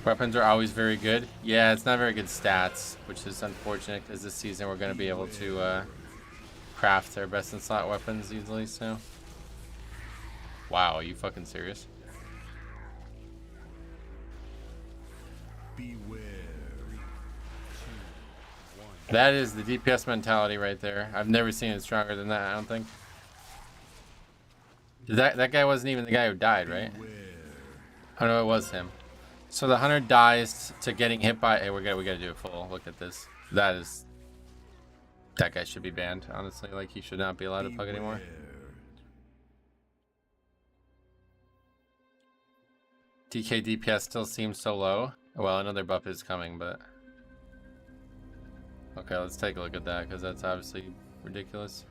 Weapons are always very good. Yeah, it's not very good stats, which is unfortunate because this season we're going to be able to craft our best in slot weapons easily, so. Wow, are you fucking serious? That is the DPS mentality right there. I've never seen it stronger than that, I don't think. That guy wasn't even the guy who died, right? Oh no, it was him. So the hunter dies to getting hit by. Hey, we gotta do a full look at this. That guy should be banned. Honestly, like he should not be allowed to plug anymore. DK DPS still seems so low. Well, another buff is coming, but okay, let's take a look at that because that's obviously ridiculous.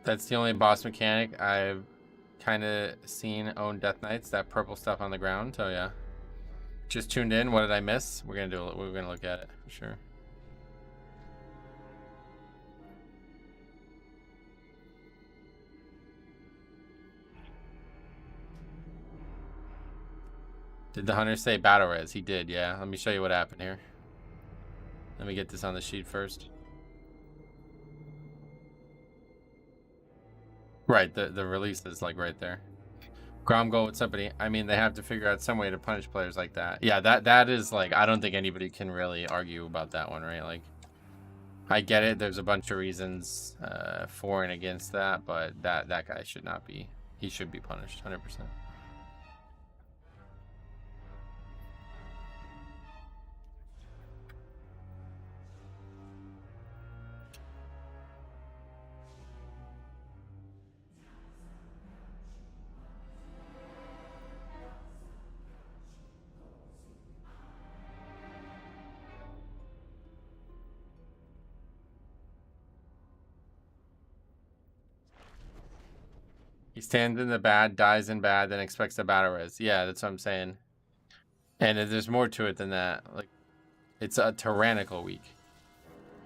That's the only boss mechanic I've kind of seen own Death Knights. That purple stuff on the ground. Oh yeah. Just tuned in. What did I miss? We're gonna look at it for sure. Did the hunter say battle res? He did. Yeah. Let me show you what happened here. Let me get this on the sheet first. Right, the release is like right there. Gromgo, what's up, buddy? I mean, they have to figure out some way to punish players like that. Yeah, that is like, I don't think anybody can really argue about that one, right? Like, I get it. There's a bunch of reasons for and against that, but that guy should not be. He should be punished, 100%. He stands in the bad, dies in bad, then expects a battle res. Yeah, that's what I'm saying. And there's more to it than that. Like, it's a tyrannical week.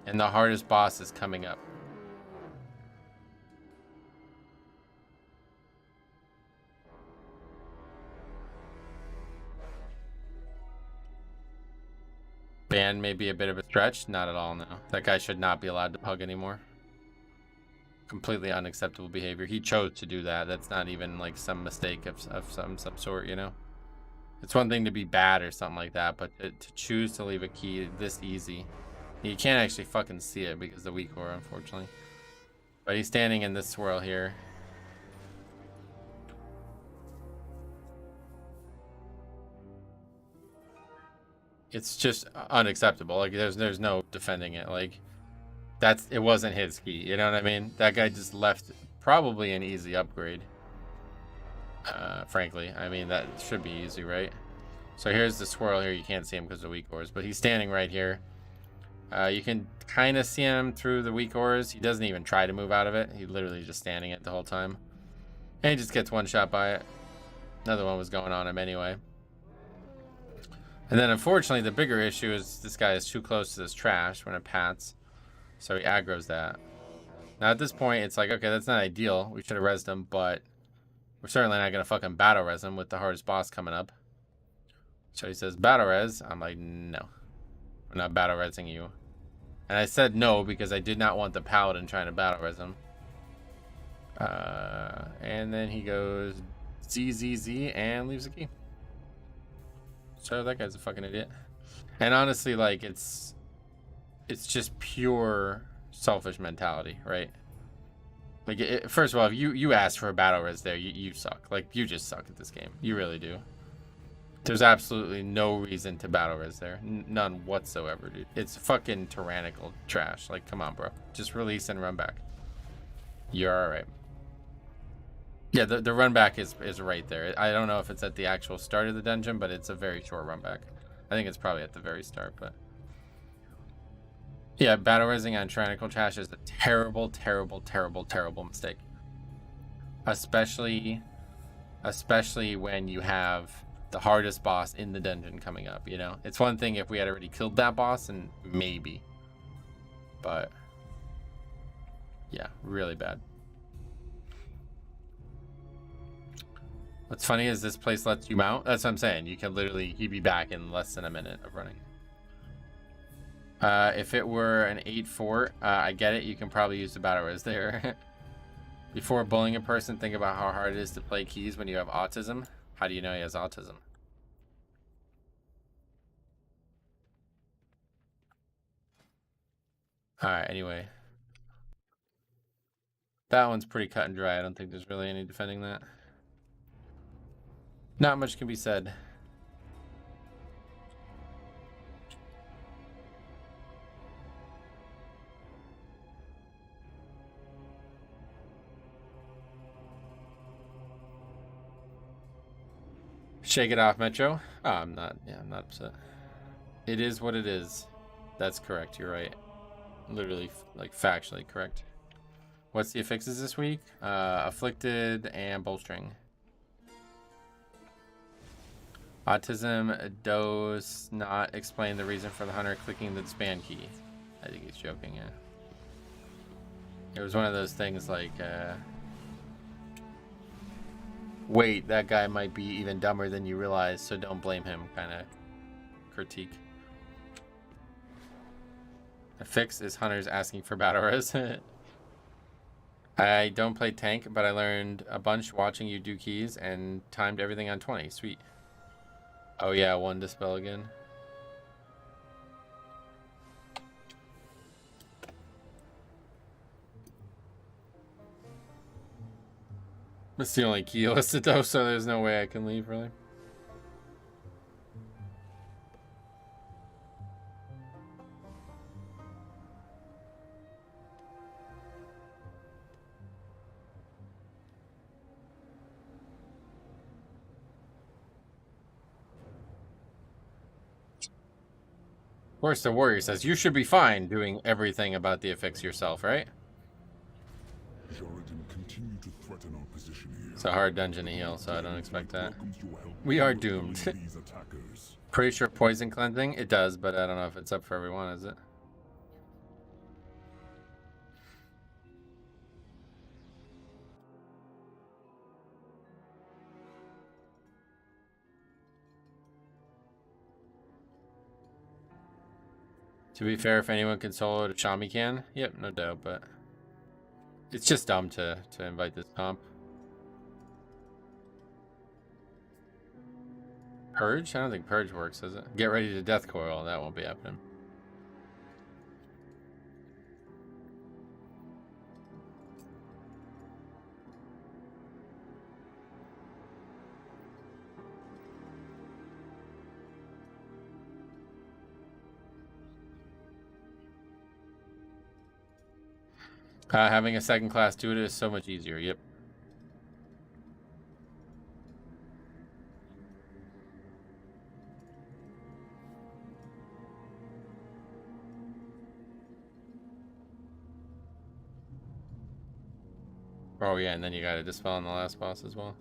And the hardest boss is coming up. Ban may be a bit of a stretch. Not at all, no. That guy should not be allowed to hug anymore. Completely unacceptable behavior. He chose to do that. That's not even like some mistake of some sort, you know? It's one thing to be bad or something like that, but to choose to leave a key this easy. You can't actually fucking see it because of the weak aura, unfortunately. But he's standing in this swirl here. It's just unacceptable. Like there's no defending it. Like it wasn't his key, you know what I mean? That guy just left probably an easy upgrade. Frankly, I mean, that should be easy, right? So here's the swirl here. You can't see him because of the weak auras, but he's standing right here. You can kind of see him through the weak auras. He doesn't even try to move out of it. He's literally just standing it the whole time. And he just gets one shot by it. Another one was going on him anyway. And then unfortunately, the bigger issue is this guy is too close to this trash when it pats. So he aggroes that. Now at this point, it's like, okay, that's not ideal. We should have rezzed him, but we're certainly not going to fucking battle res him with the hardest boss coming up. So he says, battle res. I'm like, no. We're not battle resing you. And I said no because I did not want the paladin trying to battle res him. And then he goes ZZZ and leaves the key. So that guy's a fucking idiot. And honestly, like, it's just pure selfish mentality, right? Like, first of all, if you ask for a battle res there, you suck. Like, you just suck at this game. You really do. There's absolutely no reason to battle res there. None whatsoever, dude. It's fucking tyrannical trash. Like, come on, bro. Just release and run back. You're alright. Yeah, the run back is right there. I don't know if it's at the actual start of the dungeon, but it's a very short run back. I think it's probably at the very start, but... Yeah, battle resing on tyrannical trash is a terrible, terrible, terrible, terrible mistake. Especially when you have the hardest boss in the dungeon coming up, you know? It's one thing if we had already killed that boss, and maybe. But, yeah, really bad. What's funny is this place lets you mount. That's what I'm saying. You can literally, he'd be back in less than a minute of running. If it were an 8-4, I get it. You can probably use the battle res there. Before bullying a person, think about how hard it is to play keys when you have autism. How do you know he has autism? Alright, anyway. That one's pretty cut and dry. I don't think there's really any defending that. Not much can be said. Shake it off, Metro. Oh, I'm not upset. It is what it is. That's correct. You're right. Literally, like, factually correct. What's the affixes this week? Afflicted and Bolstring. Autism does not explain the reason for the hunter clicking the disband key. I think he's joking, yeah. It was one of those things like, wait, that guy might be even dumber than you realize, so don't blame him kind of critique. A fix is hunters asking for battle res. I don't play tank, but I learned a bunch watching you do keys and timed everything on 20. Sweet. Oh yeah, one dispel again. That's the only key listed though, so there's no way I can leave really. Of course, the warrior says you should be fine doing everything about the effects yourself, right? Jordan, continue to threaten our position here. It's a hard dungeon to heal, so I don't expect that. We are doomed. Pretty sure poison cleansing, it does, but I don't know if it's up for everyone, is it? To be fair, if anyone can solo it, Shami can. Yep, no doubt, but it's just dumb to invite this comp. Purge? I don't think Purge works, does it? Get ready to death coil. That won't be happening. Having a second class do it is so much easier. Yep. Oh yeah, and then you gotta dispel on the last boss as well.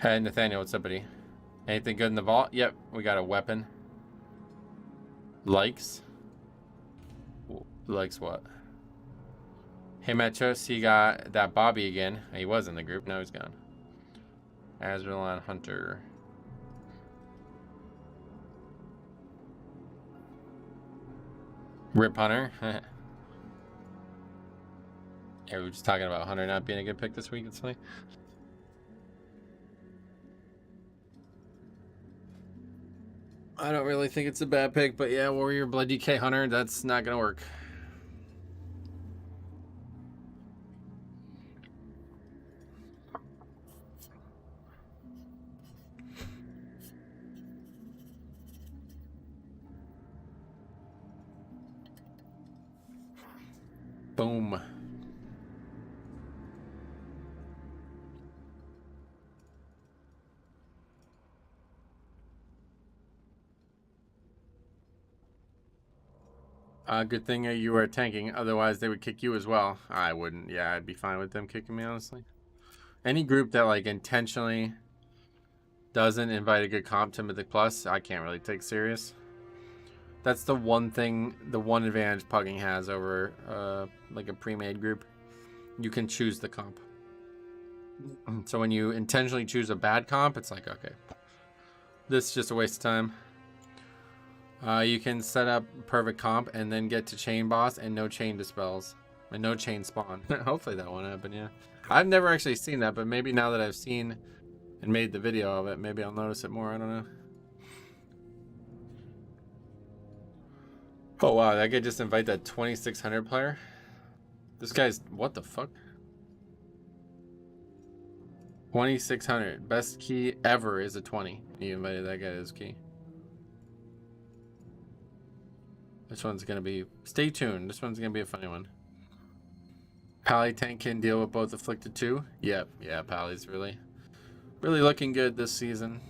Hey Nathaniel, what's up, buddy? Anything good in the vault? Yep, we got a weapon. Likes? Likes what? Hey Metros, he got that Bobby again. He was in the group, now he's gone. Azralan Hunter. Rip Hunter. Yeah, we were just talking about Hunter not being a good pick this week. It's funny. I don't really think it's a bad pick, but yeah, Warrior Blood DK Hunter, that's not gonna work. Boom. Good thing you are tanking, otherwise they would kick you as well. I wouldn't. Yeah, I'd be fine with them kicking me, honestly. Any group that like intentionally doesn't invite a good comp to Mythic Plus, I can't really take serious. That's the one thing, the one advantage pugging has over like a pre-made group. You can choose the comp. So when you intentionally choose a bad comp, it's like, okay, this is just a waste of time. You can set up perfect comp and then get to chain boss and no chain dispels and no chain spawn. Hopefully that won't happen. Yeah, I've never actually seen that, but maybe now that I've seen and made the video of it, maybe I'll notice it more. I don't know. Oh wow, that guy just invite that 2600 player. This guy's what the fuck? 2600 best key ever is a 20. He invited that guy to his key. This one's gonna be, stay tuned. This one's gonna be a funny one. Pally tank can deal with both afflicted too. Yep, yeah, Pally's really looking good this season.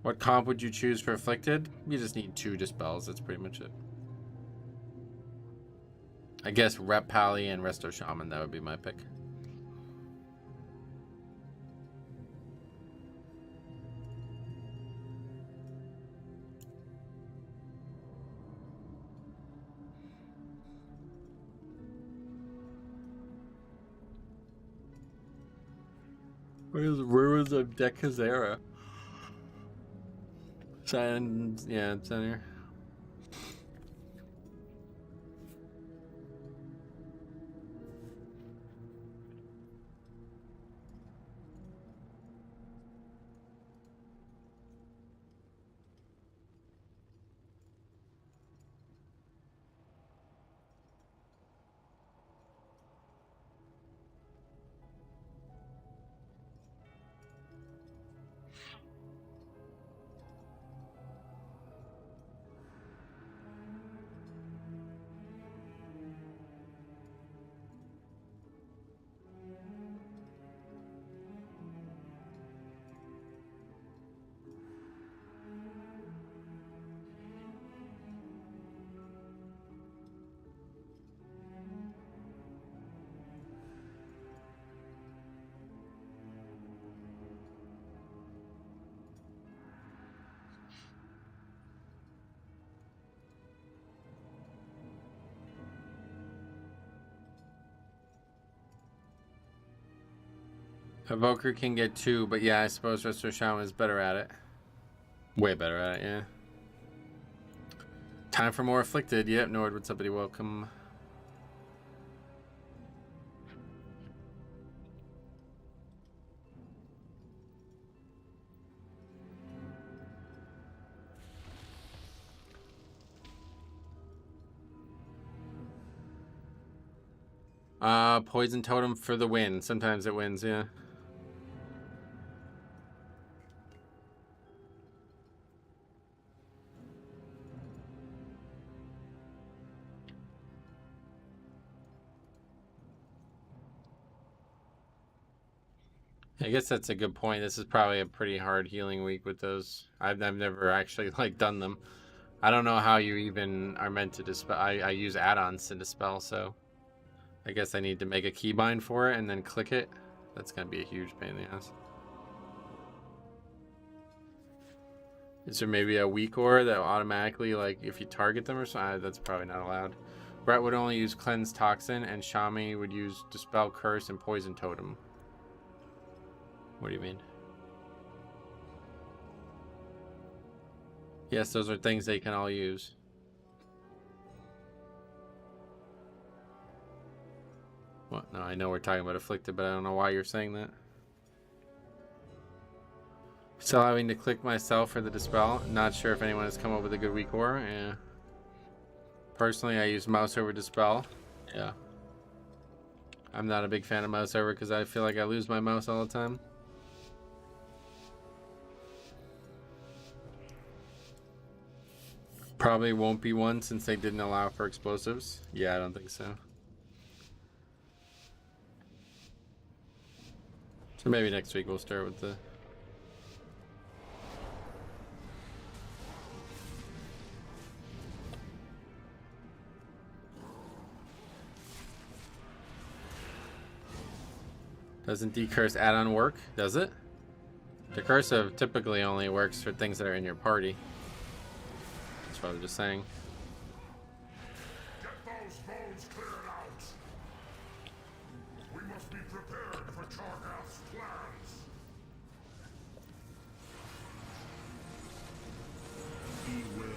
What comp would you choose for afflicted? You just need 2 dispels. That's pretty much it. I guess Rep Pally and Resto Shaman, that would be my pick. Where's Ruins of Decazera? Yeah, it's down here. Evoker can get 2, but yeah, I suppose Restoration Shaman is better at it. Way better at it, yeah. Time for more Afflicted. Yep, Nord, what's up, buddy? Welcome. Poison Totem for the win. Sometimes it wins, yeah. I guess that's a good point. This is probably a pretty hard healing week with those. I've never actually like done them. I don't know how you even are meant to dispel. I use add-ons to dispel, so I guess I need to make a keybind for it and then click it. That's gonna be a huge pain in the ass. Is there maybe a weak aura that automatically, like, if you target them or something? That's probably not allowed. Brett would only use Cleanse Toxin, and Shami would use Dispel Curse and Poison Totem. What do you mean? Yes, those are things they can all use. What? No, I know we're talking about Afflicted, but I don't know why you're saying that. Still having to click myself for the Dispel. Not sure if anyone has come up with a good weak aura. Yeah. Personally, I use mouse over Dispel. Yeah. I'm not a big fan of mouse over because I feel like I lose my mouse all the time. Probably won't be one since they didn't allow for explosives. Yeah, I don't think so. So maybe next week we'll start with the... Doesn't decurse add-on work? Does it? Decursive typically only works for things that are in your party. That's what I was just saying. Get those bones cleared out. We must be prepared for Targath's plans. Beware.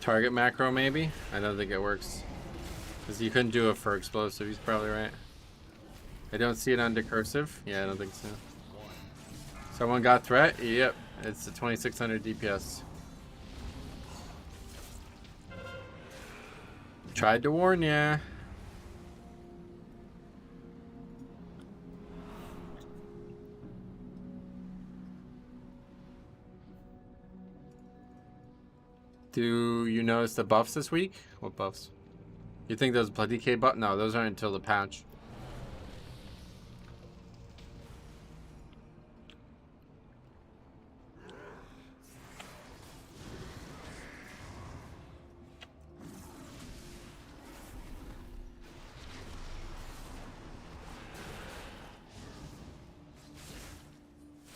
Target macro, maybe? I don't think it works. Because you couldn't do it for explosive, he's probably right. I don't see it on decursive. Yeah, I don't think so. Someone got threat? Yep, it's the 2600 DPS. Tried to warn ya. Do you notice the buffs this week? What buffs? You think those blood decay buffs? No, those aren't until the patch.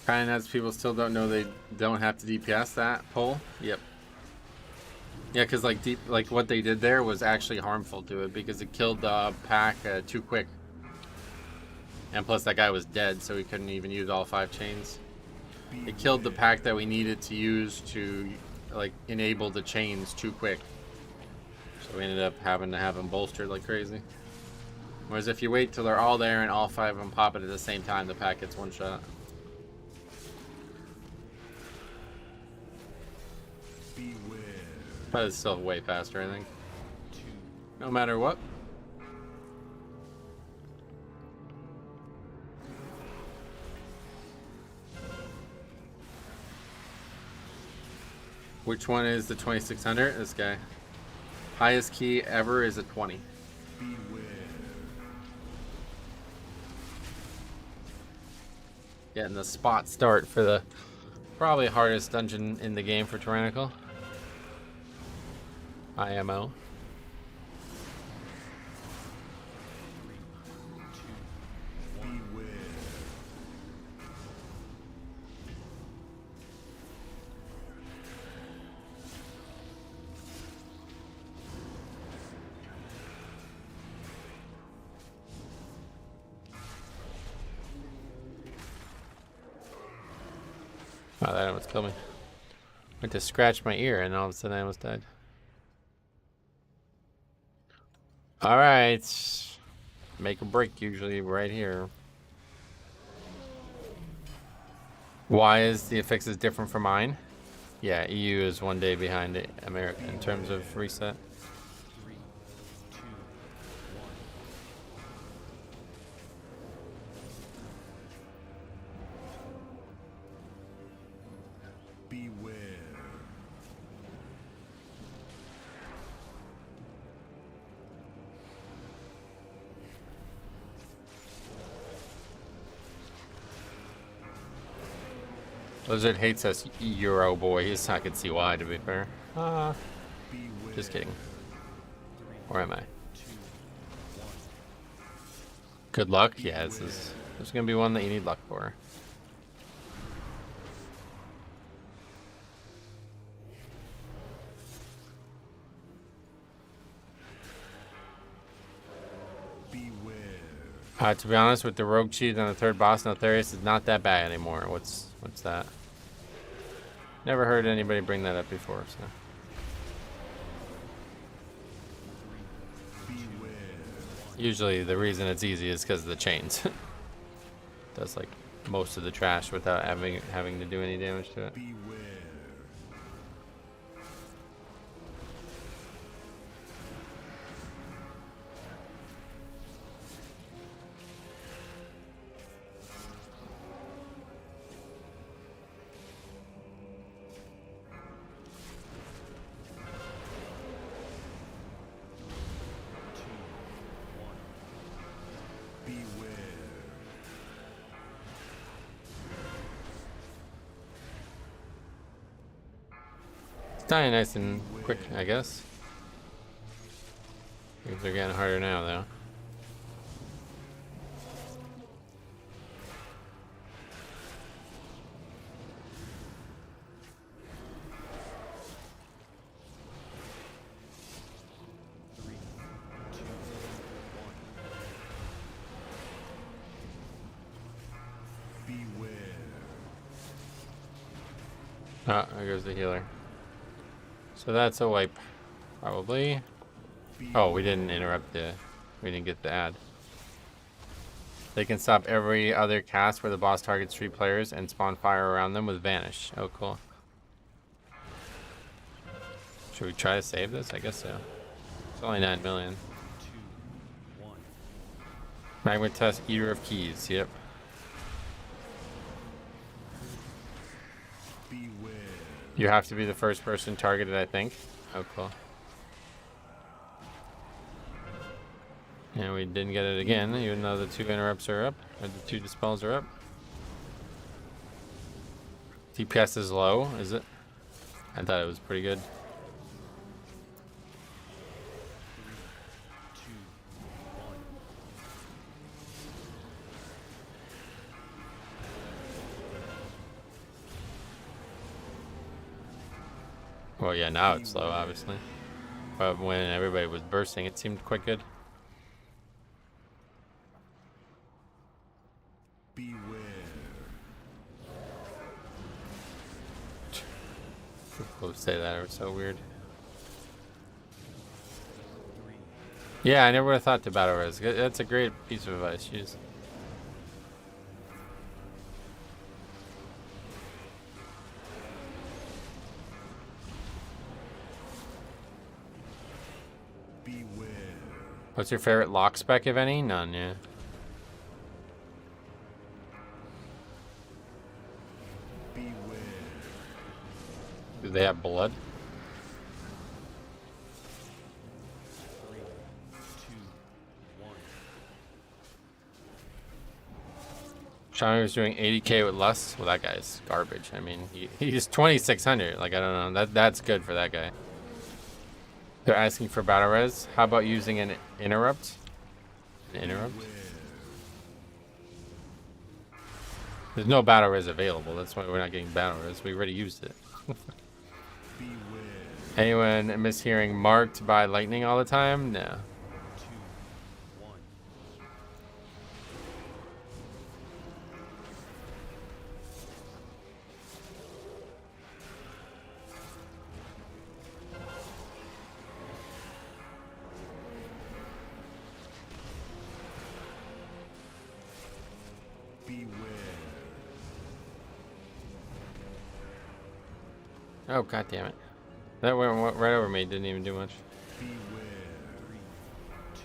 Kind of nuts. People still don't know they don't have to DPS that pull. Yep. Yeah, because like what they did there was actually harmful to it because it killed the pack too quick. And plus that guy was dead, so he couldn't even use all 5 chains. It killed the pack that we needed to use to like enable the chains too quick. So we ended up having to have them bolstered like crazy. Whereas if you wait till they're all there and all 5 of them pop it at the same time, the pack gets one shot. But it's still way faster, I think. No matter what. Which one is the 2600? This guy. Highest key ever is a 20. Getting the spot start for the probably hardest dungeon in the game for Tyrannical. IMO. Oh, that almost killed me. Went to scratch my ear and all of a sudden I almost died. Alright. Make a break usually right here. Why is the affixes different from mine? Yeah, EU is 1 day behind America in terms of reset. Blizzard hates us Euro boys. I could see why, to be fair. Just kidding. Or am I? Good luck? Yeah, this is gonna be one that you need luck for. To be honest, with the rogue cheat on the 3rd boss, Notharius is not that bad anymore. What's that? Never heard anybody bring that up before, so. Usually the reason it's easy is because of the chains. Does like most of the trash without having to do any damage to it. Dying nice and quick, I guess. Things are getting harder now, though. Ah, there goes the healer. So that's a wipe, probably. Oh, we didn't we didn't get the ad. They can stop every other cast where the boss targets 3 players and spawn fire around them with Vanish. Oh, cool. Should we try to save this? I guess so. It's only 9 million. Magmatest, Eater of Keys, yep. You have to be the first person targeted, I think. Oh, cool. And we didn't get it again, even though the 2 interrupts are up, or the 2 dispels are up. DPS is low, is it? I thought it was pretty good. Well, yeah, now it's slow, obviously. But when everybody was bursting, it seemed quite good. Beware. People say that are so weird. Yeah, I never would have thought to battle res. That's a great piece of advice. Use. Beware. What's your favorite lock spec, if any? None, yeah. Beware. Do they have blood? 3, 2, 1. Shawnee was doing 80k with Lust. Well, that guy's garbage. I mean, he's 2600. Like, I don't know. That's good for that guy. They're asking for battle res. How about using an interrupt? An interrupt? There's no battle res available. That's why we're not getting battle res. We already used it. Beware. Anyone mishearing marked by lightning all the time? No. 2, 1. Beware. Oh, god damn it. That went right over me. Didn't even do much. Beware. 3, 2.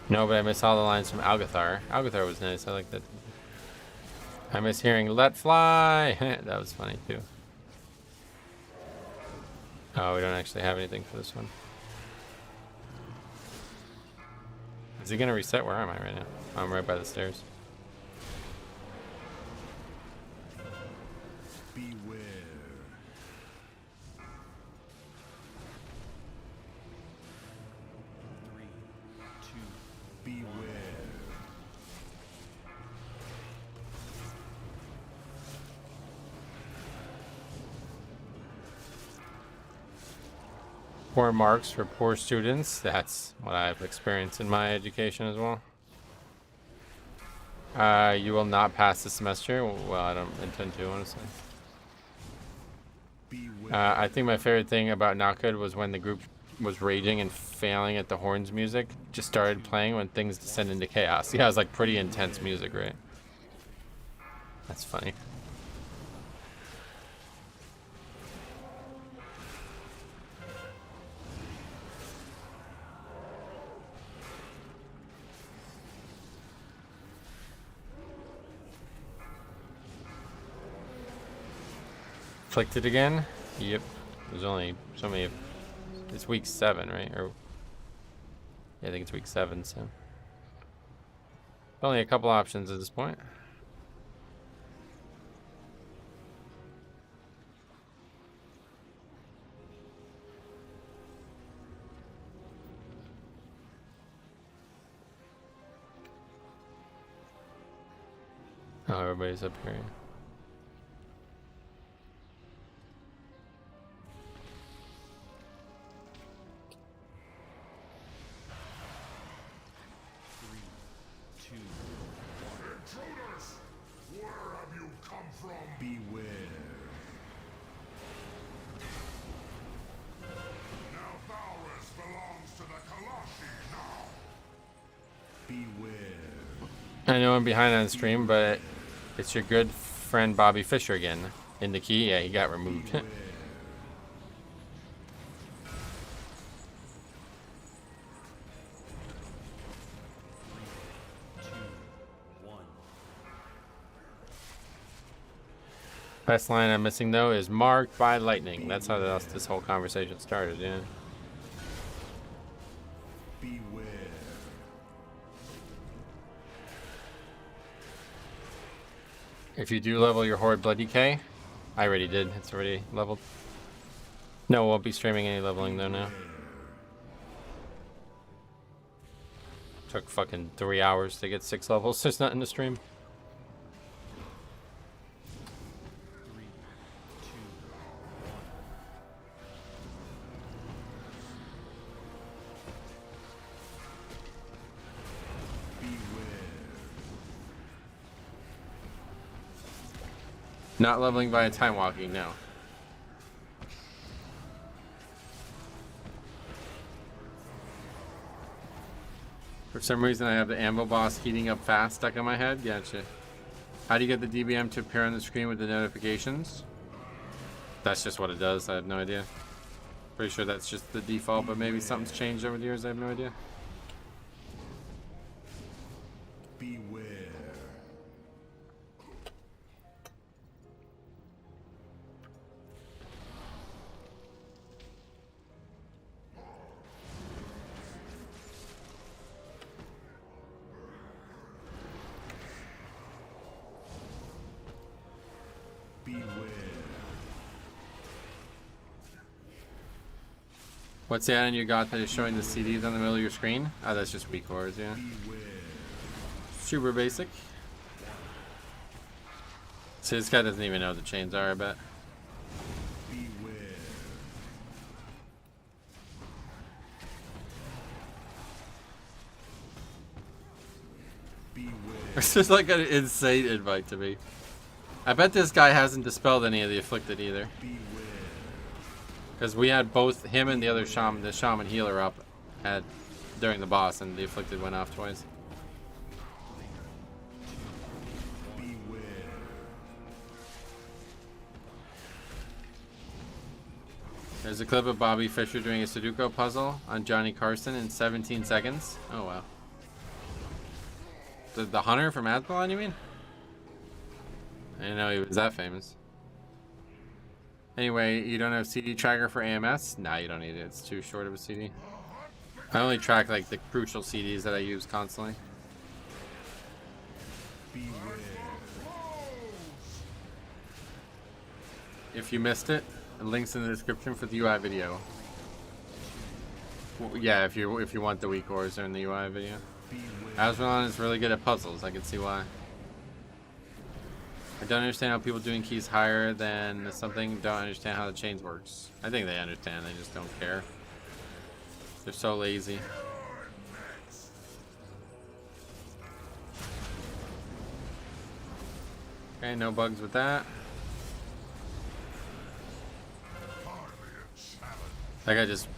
No, but I missed all the lines from Algathar. Algathar was nice. I like that. I miss hearing "Let Fly." That was funny too. Oh, we don't actually have anything for this one. Is he gonna reset? Where am I right now? I'm right by the stairs. Beware. 3, 2. Beware. Poor marks for poor students. That's what I've experienced in my education as well. You will not pass the semester. Well, I don't intend to, honestly. Beware. I think my favorite thing about Not Good was when the group was raging and failing at the horns music. Just started playing when things descend into chaos. Yeah, it was like pretty intense music, right? That's funny. Clicked it again? Yep. There's only so many. It's week 7, right? Or yeah, I think it's week 7. So only a couple options at this point. Oh, everybody's up here. Intruders! Where have you come from? Beware. Now Valrus belongs to the Kalashi now. Beware. I know I'm behind on stream, but it's your good friend Bobby Fischer again. In the key? Yeah, he got removed. Beware. 2, 1. Best line I'm missing though is marked by lightning. That's how this whole conversation started, yeah. Beware. If you do level your Horde Bloody K, I already did. It's already leveled. No, won't be streaming any leveling though now. Took fucking 3 hours to get 6 levels. There's nothing to stream. 3, 2, Not leveling via time walking, no. For some reason, I have the ammo boss heating up fast stuck in my head. Gotcha. How do you get the DBM to appear on the screen with the notifications? That's just what it does. I have no idea. Pretty sure that's just the default, but maybe something's changed over the years. I have no idea. Beware. What's the add-on you got that is showing the CDs on the middle of your screen? Oh, that's just weak cores, yeah. Super basic. So this guy doesn't even know what the chains are, I bet. This is like an insane invite to me. I bet this guy hasn't dispelled any of the afflicted either. Because we had both him and the other shaman, the shaman healer up during the boss, and the afflicted went off twice. There's a clip of Bobby Fischer doing a Sudoku puzzle on Johnny Carson in 17 seconds. Oh wow. The hunter from Athlon, you mean? I didn't know he was that famous. Anyway, you don't have CD tracker for AMS? Nah, you don't need it. It's too short of a CD. I only track like the crucial CDs that I use constantly. If you missed it, links in the description for the UI video. Well, yeah, if you want the weak cores, they're in the UI video. Asrelon is really good at puzzles. I can see why. I don't understand how people doing keys higher than something don't understand how the chains works. I think they understand, they just don't care. They're so lazy. Okay, no bugs with that. That guy just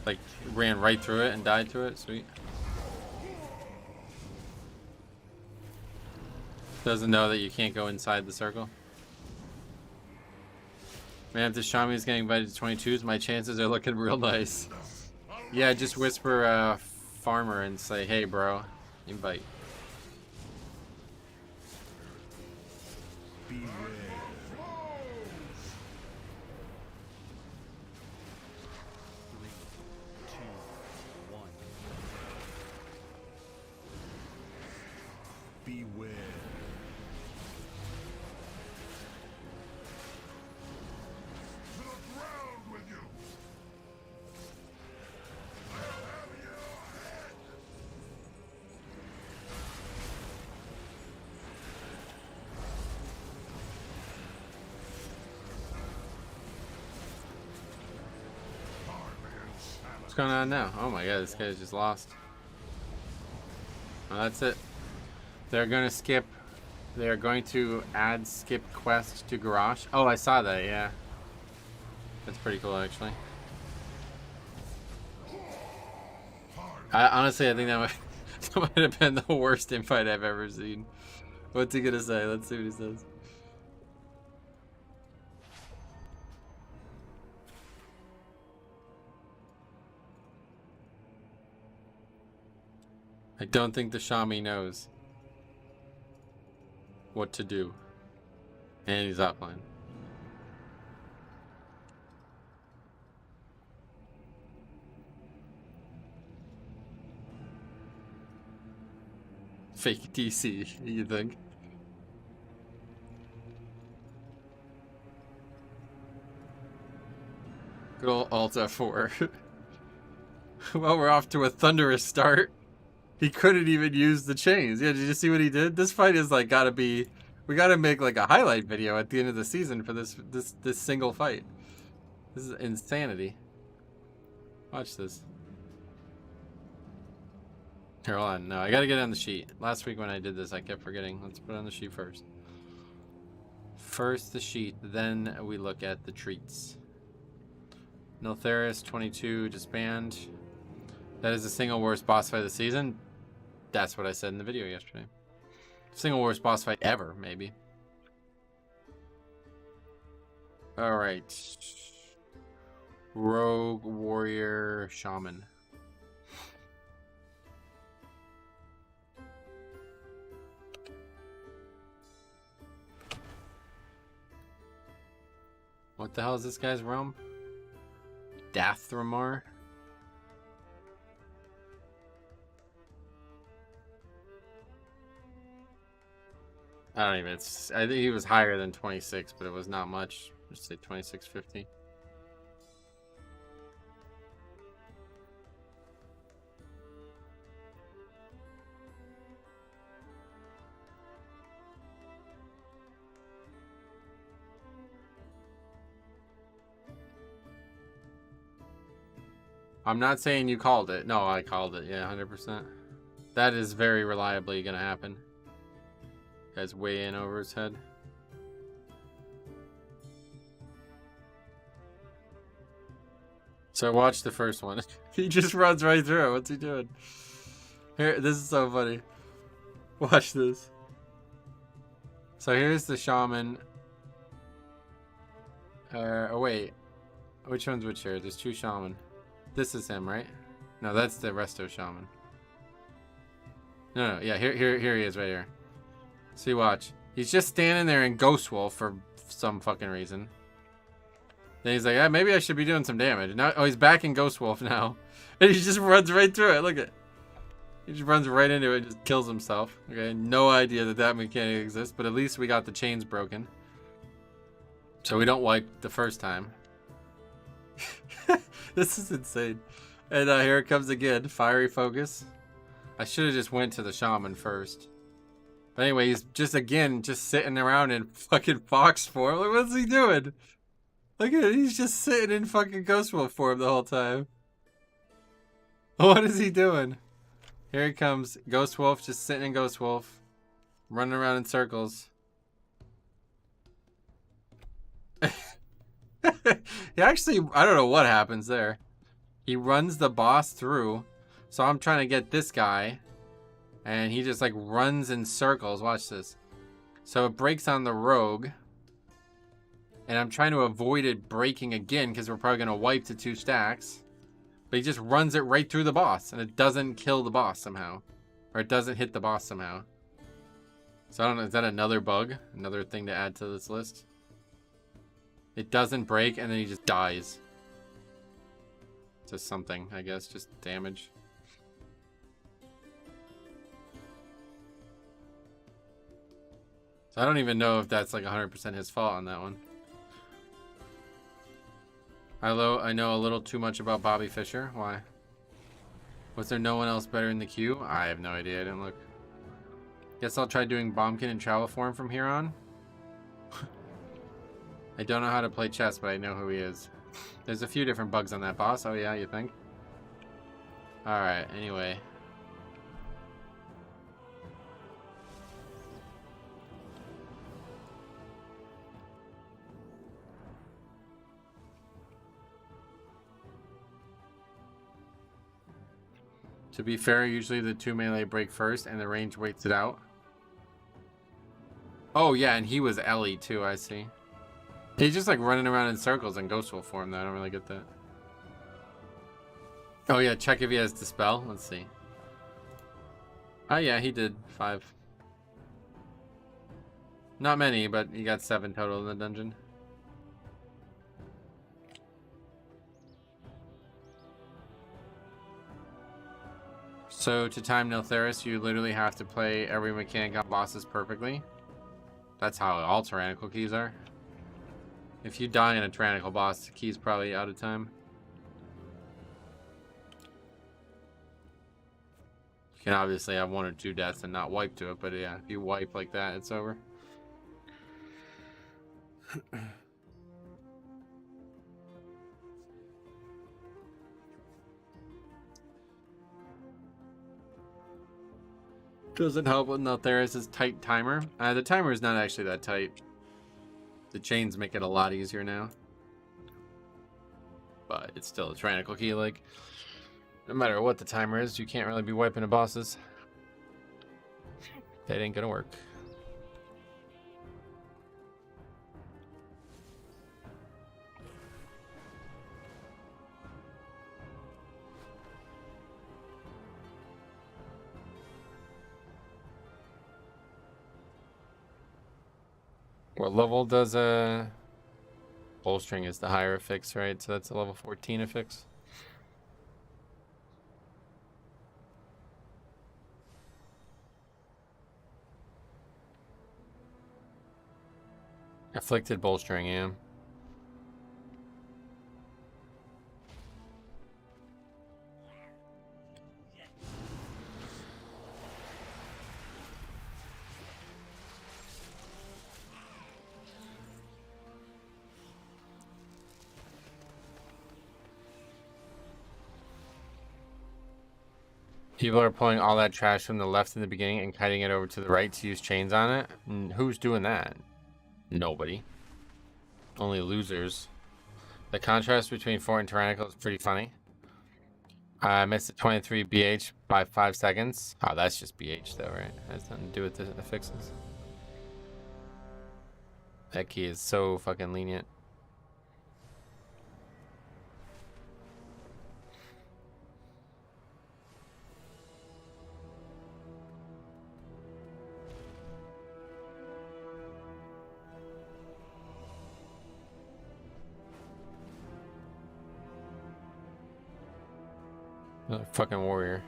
like ran right through it and died to it. Sweet. Doesn't know that you can't go inside the circle. Man, if this Shami is getting invited to 22s, my chances are looking real nice. Yeah, just whisper Farmer and say, hey bro, invite. What's going on now? Oh my god, this guy's just lost. Well, that's it. They're going to add skip quest to Garage. Oh, I saw that, yeah. That's pretty cool, actually. Honestly, I think that might have been the worst invite I've ever seen. What's he gonna say? Let's see what he says. I don't think the Shami knows what to do. And he's offline. Fake DC, you think? Good old Alt F4. Well, we're off to a thunderous start. He couldn't even use the chains. Yeah, did you see what he did? This fight is like gotta be. We gotta make like a highlight video at the end of the season for this single fight. This is insanity. Watch this. Here, hold on. No, I gotta get it on the sheet. Last week when I did this, I kept forgetting. Let's put it on the sheet first. First the sheet, then we look at the treats. Niltheris 22 disband. That is the single worst boss fight of the season. That's what I said in the video yesterday. Single worst boss fight ever, maybe. Alright. Rogue, warrior, shaman. What the hell is this guy's realm? Dathramar? I don't even, I think he was higher than 26, but it was not much. Just say 2650. I'm not saying you called it. No, I called it. Yeah, 100%. That is very reliably going to happen. Guy's way in over his head. So watch the first one. He just runs right through it. What's he doing? Here, this is so funny. Watch this. So here's the shaman. Oh wait. Which one's which here? There's two shaman. This is him, right? No, that's the resto shaman. No, yeah, here he is right here. See, watch. He's just standing there in Ghost Wolf for some fucking reason. Then he's like, maybe I should be doing some damage. Now, oh, he's back in Ghost Wolf now. And he just runs right through it. Look at. He just runs right into it and just kills himself. Okay, no idea that mechanic exists, but at least we got the chains broken. So we don't wipe the first time. This is insane. And here it comes again. Fiery focus. I should have just went to the shaman first. But anyway, he's just sitting around in fucking fox form. Like, what's he doing? Look at it. He's just sitting in fucking Ghost Wolf form the whole time. What is he doing? Here he comes. Ghost Wolf just sitting in Ghost Wolf. Running around in circles. He actually, I don't know what happens there. He runs the boss through. So I'm trying to get this guy. And he just like runs in circles. Watch this. So it breaks on the rogue. And I'm trying to avoid it breaking again because we're probably going to wipe to 2 stacks. But he just runs it right through the boss. And it doesn't kill the boss somehow. Or it doesn't hit the boss somehow. So I don't know. Is that another bug? Another thing to add to this list? It doesn't break and then he just dies. Just something, I guess. Just damage. So I don't even know if that's like 100% his fault on that one. I know a little too much about Bobby Fischer. Why? Was there no one else better in the queue? I have no idea. I didn't look. Guess I'll try doing Bombkin in travel form from here on. I don't know how to play chess, but I know who he is. There's a few different bugs on that boss. Oh yeah, you think? Alright, anyway. To be fair, usually the 2 melee break first and the range waits it out. Oh yeah, and he was Ellie too, I see. He's just like running around in circles in Ghost Wolf form though. I don't really get that. Oh yeah, check if he has Dispel. Let's see. Oh yeah, he did 5. Not many, but he got 7 total in the dungeon. So to time Niltheris, you literally have to play every mechanic on bosses perfectly. That's how all tyrannical keys are. If you die in a tyrannical boss, the key's probably out of time. You can obviously have 1 or 2 deaths and not wipe to it, but yeah, if you wipe like that, it's over. Doesn't help with Niltheris' tight timer. The timer is not actually that tight. The chains make it a lot easier now. But it's still a tyrannical key, like, no matter what the timer is, you can't really be wiping the bosses. That ain't gonna work. What level does a bowstring is the higher affix, right? So that's a level 14 affix. Afflicted bowstring, yeah. People are pulling all that trash from the left in the beginning and kiting it over to the right to use chains on it. And who's doing that? Nobody. Only losers. The contrast between Fort and Tyrannical is pretty funny. I missed a 23 BH by 5 seconds. Oh, that's just BH though, right? Has nothing to do with the affixes. That key is so fucking lenient. Another fucking warrior.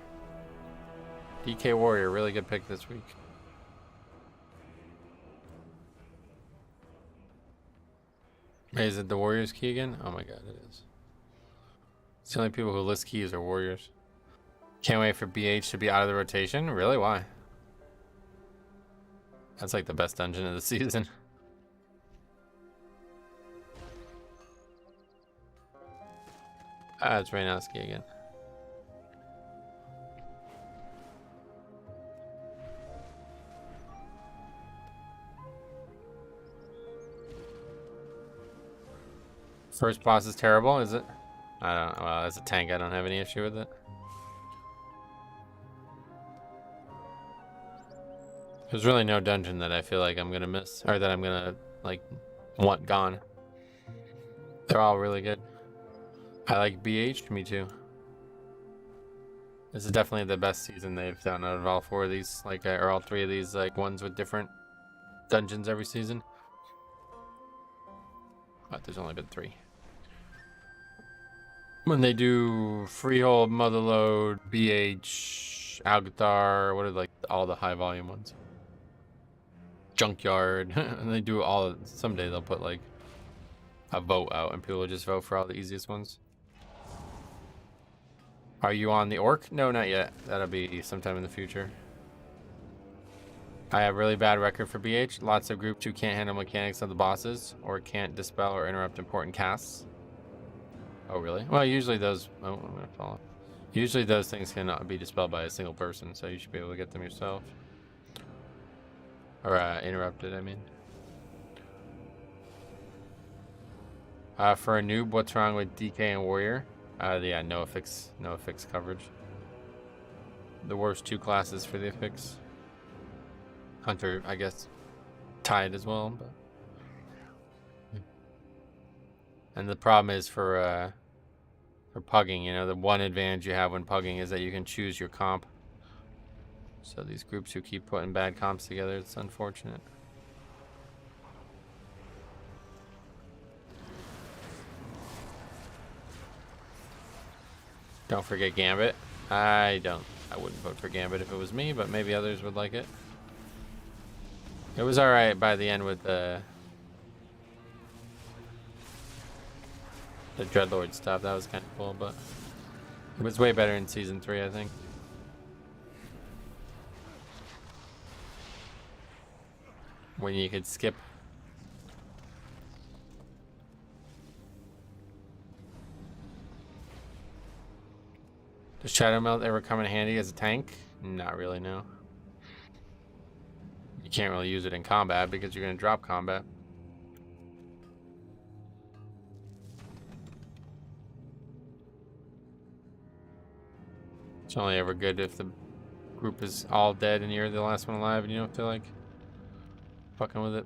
DK warrior, really good pick this week. Hey, is it the warrior's key again? Oh my god, it is. It's the only people who list keys are warriors. Can't wait for BH to be out of the rotation. Really? Why? That's like the best dungeon of the season. Ah, it's Rainowski again. First boss is terrible, is it? I don't know. Well, as a tank, I don't have any issue with it. There's really no dungeon that I feel like I'm gonna miss, or that I'm gonna, like, want gone. They're all really good. I like BH, me too. This is definitely the best season they've done out of all 4 of these, like, or all 3 of these, like, ones with different dungeons every season. But there's only been 3. When they do Freehold, Motherlode, BH, Algathar, what are like all the high volume ones? Junkyard, and they do all. Someday they'll put like a vote out, and people will just vote for all the easiest ones. Are you on the Orc? No, not yet. That'll be sometime in the future. I have really bad record for BH. Lots of groups who can't handle mechanics of the bosses, or can't dispel or interrupt important casts. Oh, really? Well, usually those... Oh, I'm gonna fall off. Usually those things cannot be dispelled by a single person, so you should be able to get them yourself. Or, interrupted, I mean. For a noob, what's wrong with DK and Warrior? Yeah, no affix coverage. The worst 2 classes for the affix. Hunter, I guess, tied as well, but... And the problem is for pugging, you know, the one advantage you have when pugging is that you can choose your comp. So these groups who keep putting bad comps together, it's unfortunate. Don't forget Gambit. I wouldn't vote for Gambit if it was me, but maybe others would like it. It was alright by the end with the Dreadlord stuff. That was kind of cool, but it was way better in season 3, I think. When you could skip. Does Shadow Melt ever come in handy as a tank? Not really, no. You can't really use it in combat because you're going to drop combat. It's only ever good if the group is all dead and you're the last one alive and you don't feel like fucking with it.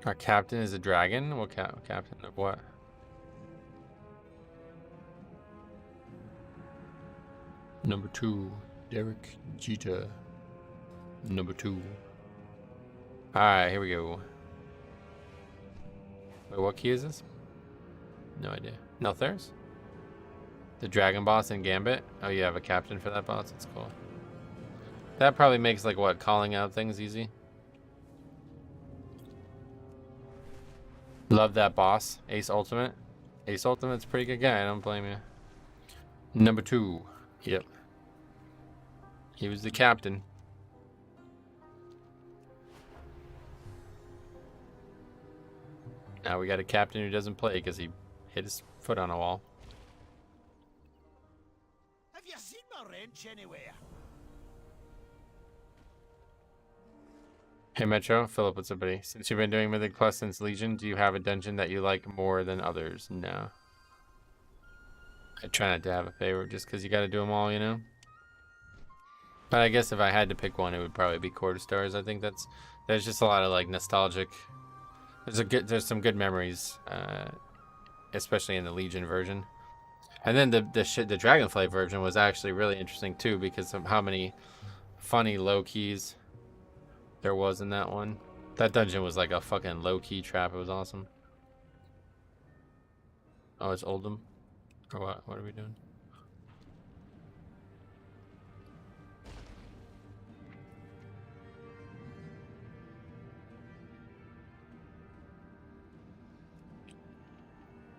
Our captain is a dragon? What captain of what? Number 2, Derek Jeter. Number 2. Alright, here we go. Wait, what key is this? No idea. Nelthers? The dragon boss in Gambit? Oh, you have a captain for that boss? That's cool. That probably makes, like, what, calling out things easy? Love that boss. Ace Ultimate. Ace Ultimate's a pretty good guy, I don't blame you. Number 2. Yep. He was the captain. Now we got a captain who doesn't play because he hit his foot on a wall. Have you seen my wrench anywhere? Hey Metro, Philip, what's up, buddy? Since you've been doing Mythic Plus since Legion, do you have a dungeon that you like more than others? No. I try not to have a favorite just because you got to do them all, you know? But I guess if I had to pick one, it would probably be Quarter Stars. I think there's just a lot of like nostalgic. There's some good memories, especially in the Legion version. And then the Dragonflight version was actually really interesting too because of how many funny low keys there was in that one. That dungeon was like a fucking low key trap. It was awesome. Oh, it's Oldham. Or what? What are we doing?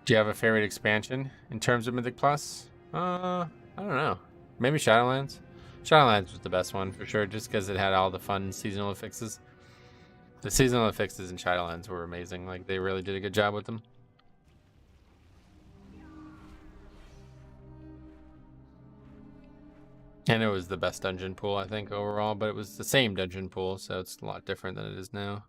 Do you have a favorite expansion in terms of Mythic Plus? I don't know. Maybe Shadowlands. Shadowlands was the best one for sure, just because it had all the fun seasonal fixes. The seasonal fixes in Shadowlands were amazing. Like they really did a good job with them. And it was the best dungeon pool, I think, overall. But it was the same dungeon pool, so it's a lot different than it is now.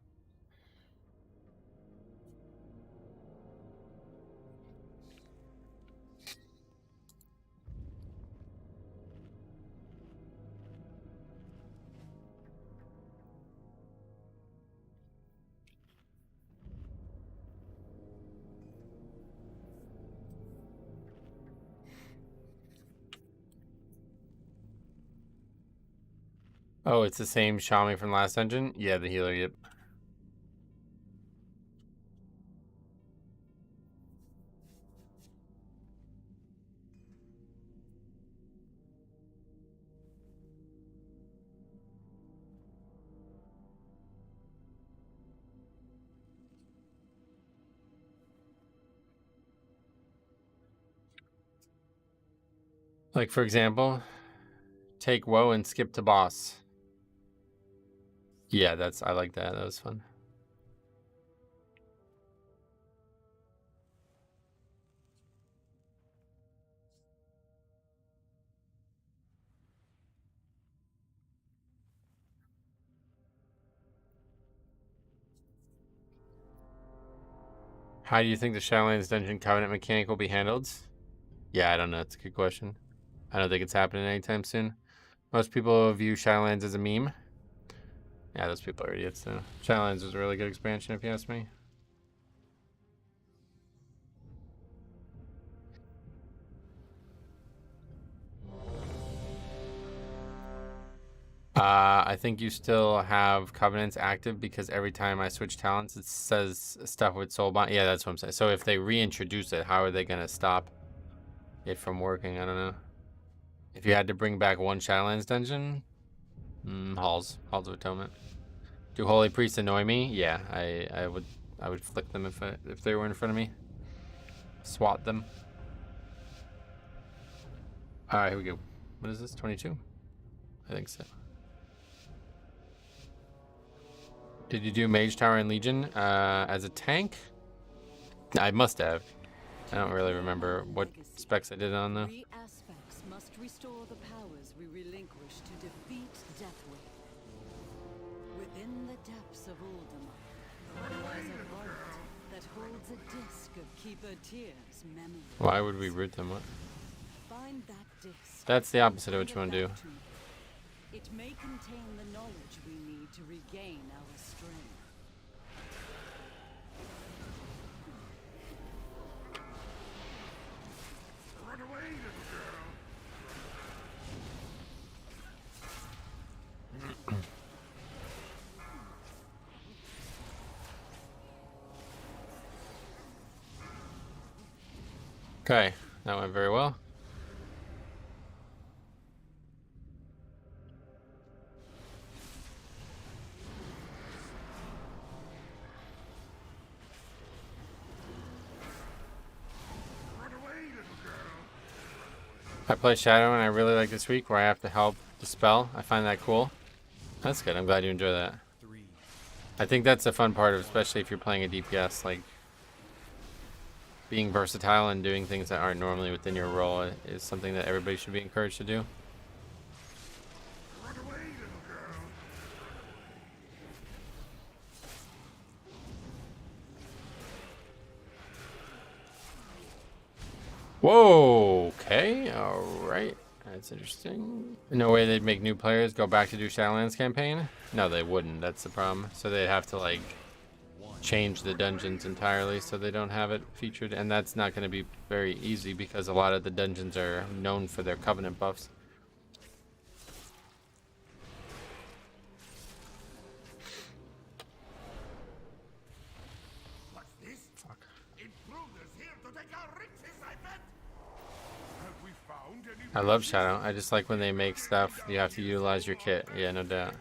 Oh, it's the same Xiaomi from last dungeon? Yeah, the healer, yep. Like, for example, take Woe and skip to boss. Yeah, I like that. That was fun. How do you think the Shadowlands Dungeon Covenant mechanic will be handled? Yeah, I don't know. It's a good question. I don't think it's happening anytime soon. Most people view Shadowlands as a meme. Yeah, those people are idiots, though. Shadowlands was a really good expansion, if you ask me. I think you still have Covenants active because every time I switch talents, it says stuff with Soulbind. Yeah, that's what I'm saying. So if they reintroduce it, how are they going to stop it from working? I don't know. If you had to bring back one Shadowlands dungeon, Halls of Atonement. Do Holy Priests annoy me? Yeah, I would flick them if they were in front of me. Swat them. All right, here we go. What is this? 22? I think so. Did you do Mage Tower and Legion as a tank? I must have. I don't really remember what specs I did on though. Three aspects must restore the powers we relinquished to defeat Deathwing. Within the depths of Ultima lies a vault that holds a disc of Keeper Tyr's memory. Why would we root them? What? Find that disc. That's the opposite of what you want to do. It may contain the knowledge we need to regain our strength. Run away, little girl. Okay, that went very well. Run away, little girl. I play Shadow and I really like this week where I have to help dispel. I find that cool. That's good. I'm glad you enjoy that. I think that's the fun part of, especially if you're playing a DPS, like being versatile and doing things that aren't normally within your role is something that everybody should be encouraged to do. Run away, little girl. Whoa, okay, alright. That's interesting. No way they'd make new players go back to do Shadowlands campaign? No, they wouldn't, that's the problem. So they'd have to like change the dungeons entirely so they don't have it featured, and that's not going to be very easy because a lot of the dungeons are known for their Covenant buffs. What's this? Fuck. Intruders here to take our riches, I bet! Have we found any I love Shadow. I just like when they make stuff you have to utilize your kit. Yeah, no doubt.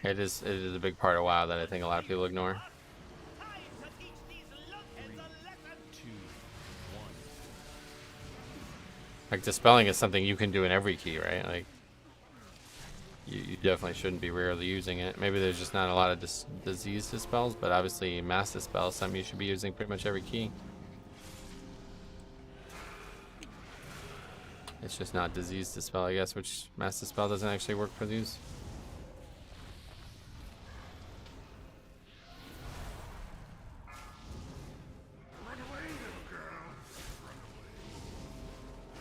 It is a big part of WoW that I think a lot of people ignore. Like dispelling is something you can do in every key, right? Like you definitely shouldn't be rarely using it. Maybe there's just not a lot of disease dispels, but obviously mass dispel is something you should be using pretty much every key. It's just not disease dispel, I guess, which mass dispel doesn't actually work for these. Run away, little girl.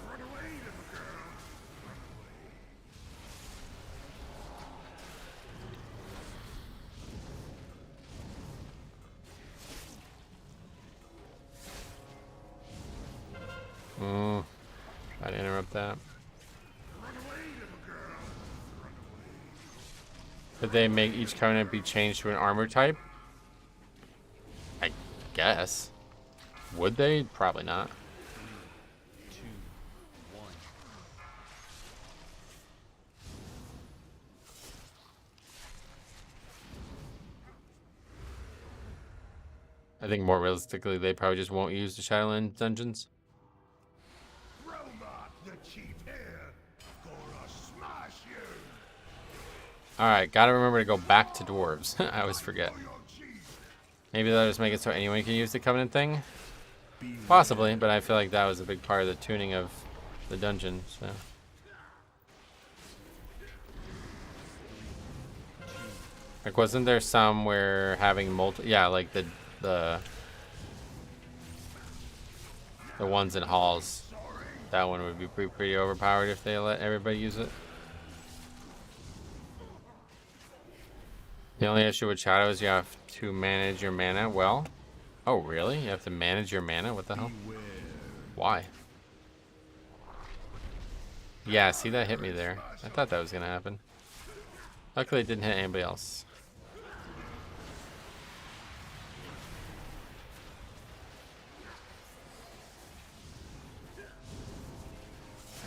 Run away, little girl. Try to interrupt that. Run away, little girl. Could they make each covenant be changed to an armor type? I guess. Would they? Probably not. I think more realistically, they probably just won't use the Shadowlands dungeons. The chief here. Gonna smash you. Alright, gotta remember to go back to dwarves. I always forget. Maybe they'll just make it so anyone can use the covenant thing? Possibly, but I feel like that was a big part of the tuning of the dungeon, so. Like, wasn't there some where having yeah, like the ones in halls, that one would be pretty overpowered if they let everybody use it. The only issue with Shadow is you have to manage your mana. Well, oh really? You have to manage your mana? What the hell? Why? Yeah, see, that hit me there. I thought that was gonna happen. Luckily it didn't hit anybody else.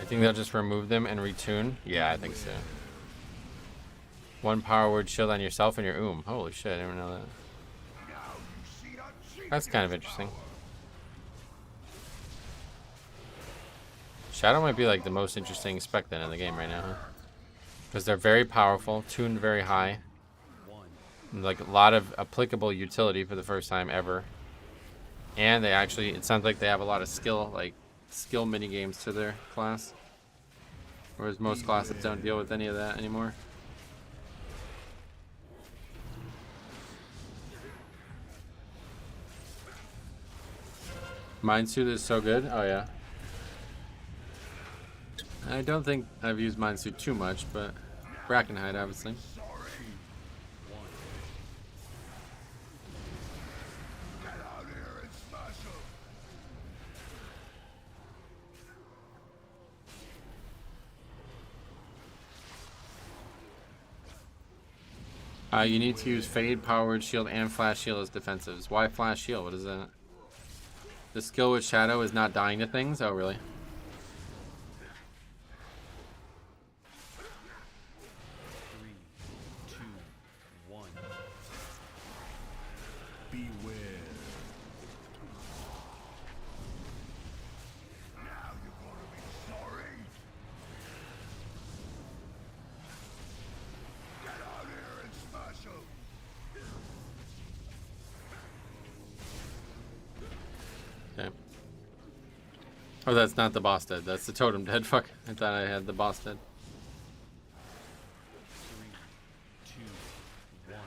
I think they'll just remove them and retune. Yeah, I think so. One power word shield on yourself and your Holy shit, I didn't know that. That's kind of interesting. Shadow might be like the most interesting spec then in the game right now, huh? Because they're very powerful, tuned very high. And like a lot of applicable utility for the first time ever. And they actually, it sounds like they have a lot of skill, like skill mini games to their class. Whereas most classes don't deal with any of that anymore. Mindsuit is so good. Oh yeah. I don't think I've used Mindsuit too much, but Brackenhide obviously. You need to use Fade, Powered Shield, and Flash Shield as defensives. Why Flash Shield? What is that? The skill with Shadow is not dying to things? Oh, really? Okay. Oh, that's not the boss dead. That's the totem dead. Fuck. I thought I had the boss dead. 3, 2, 1.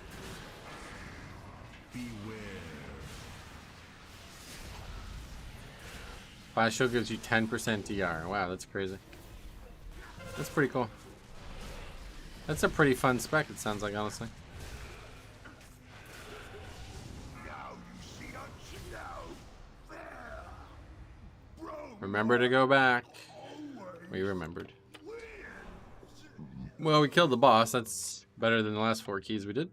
Beware. Flash Shield gives you 10% DR. Wow, that's crazy. That's pretty cool. That's a pretty fun spec, it sounds like, honestly. Remember to go back. We remembered. Well, we killed the boss. That's better than the last 4 keys we did.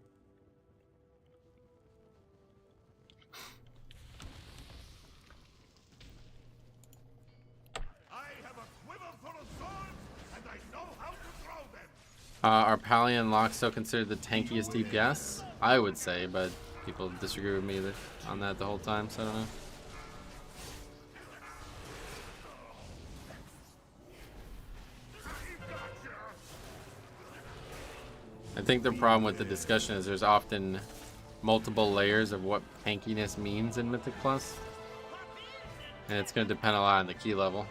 I have a quiver full of swords, and I know how to throw them. Are Palion locks still considered the tankiest DPS? I would say, but people disagree with me on that the whole time, so I don't know. I think the problem with the discussion is there's often multiple layers of what tankiness means in Mythic Plus. And it's going to depend a lot on the key level.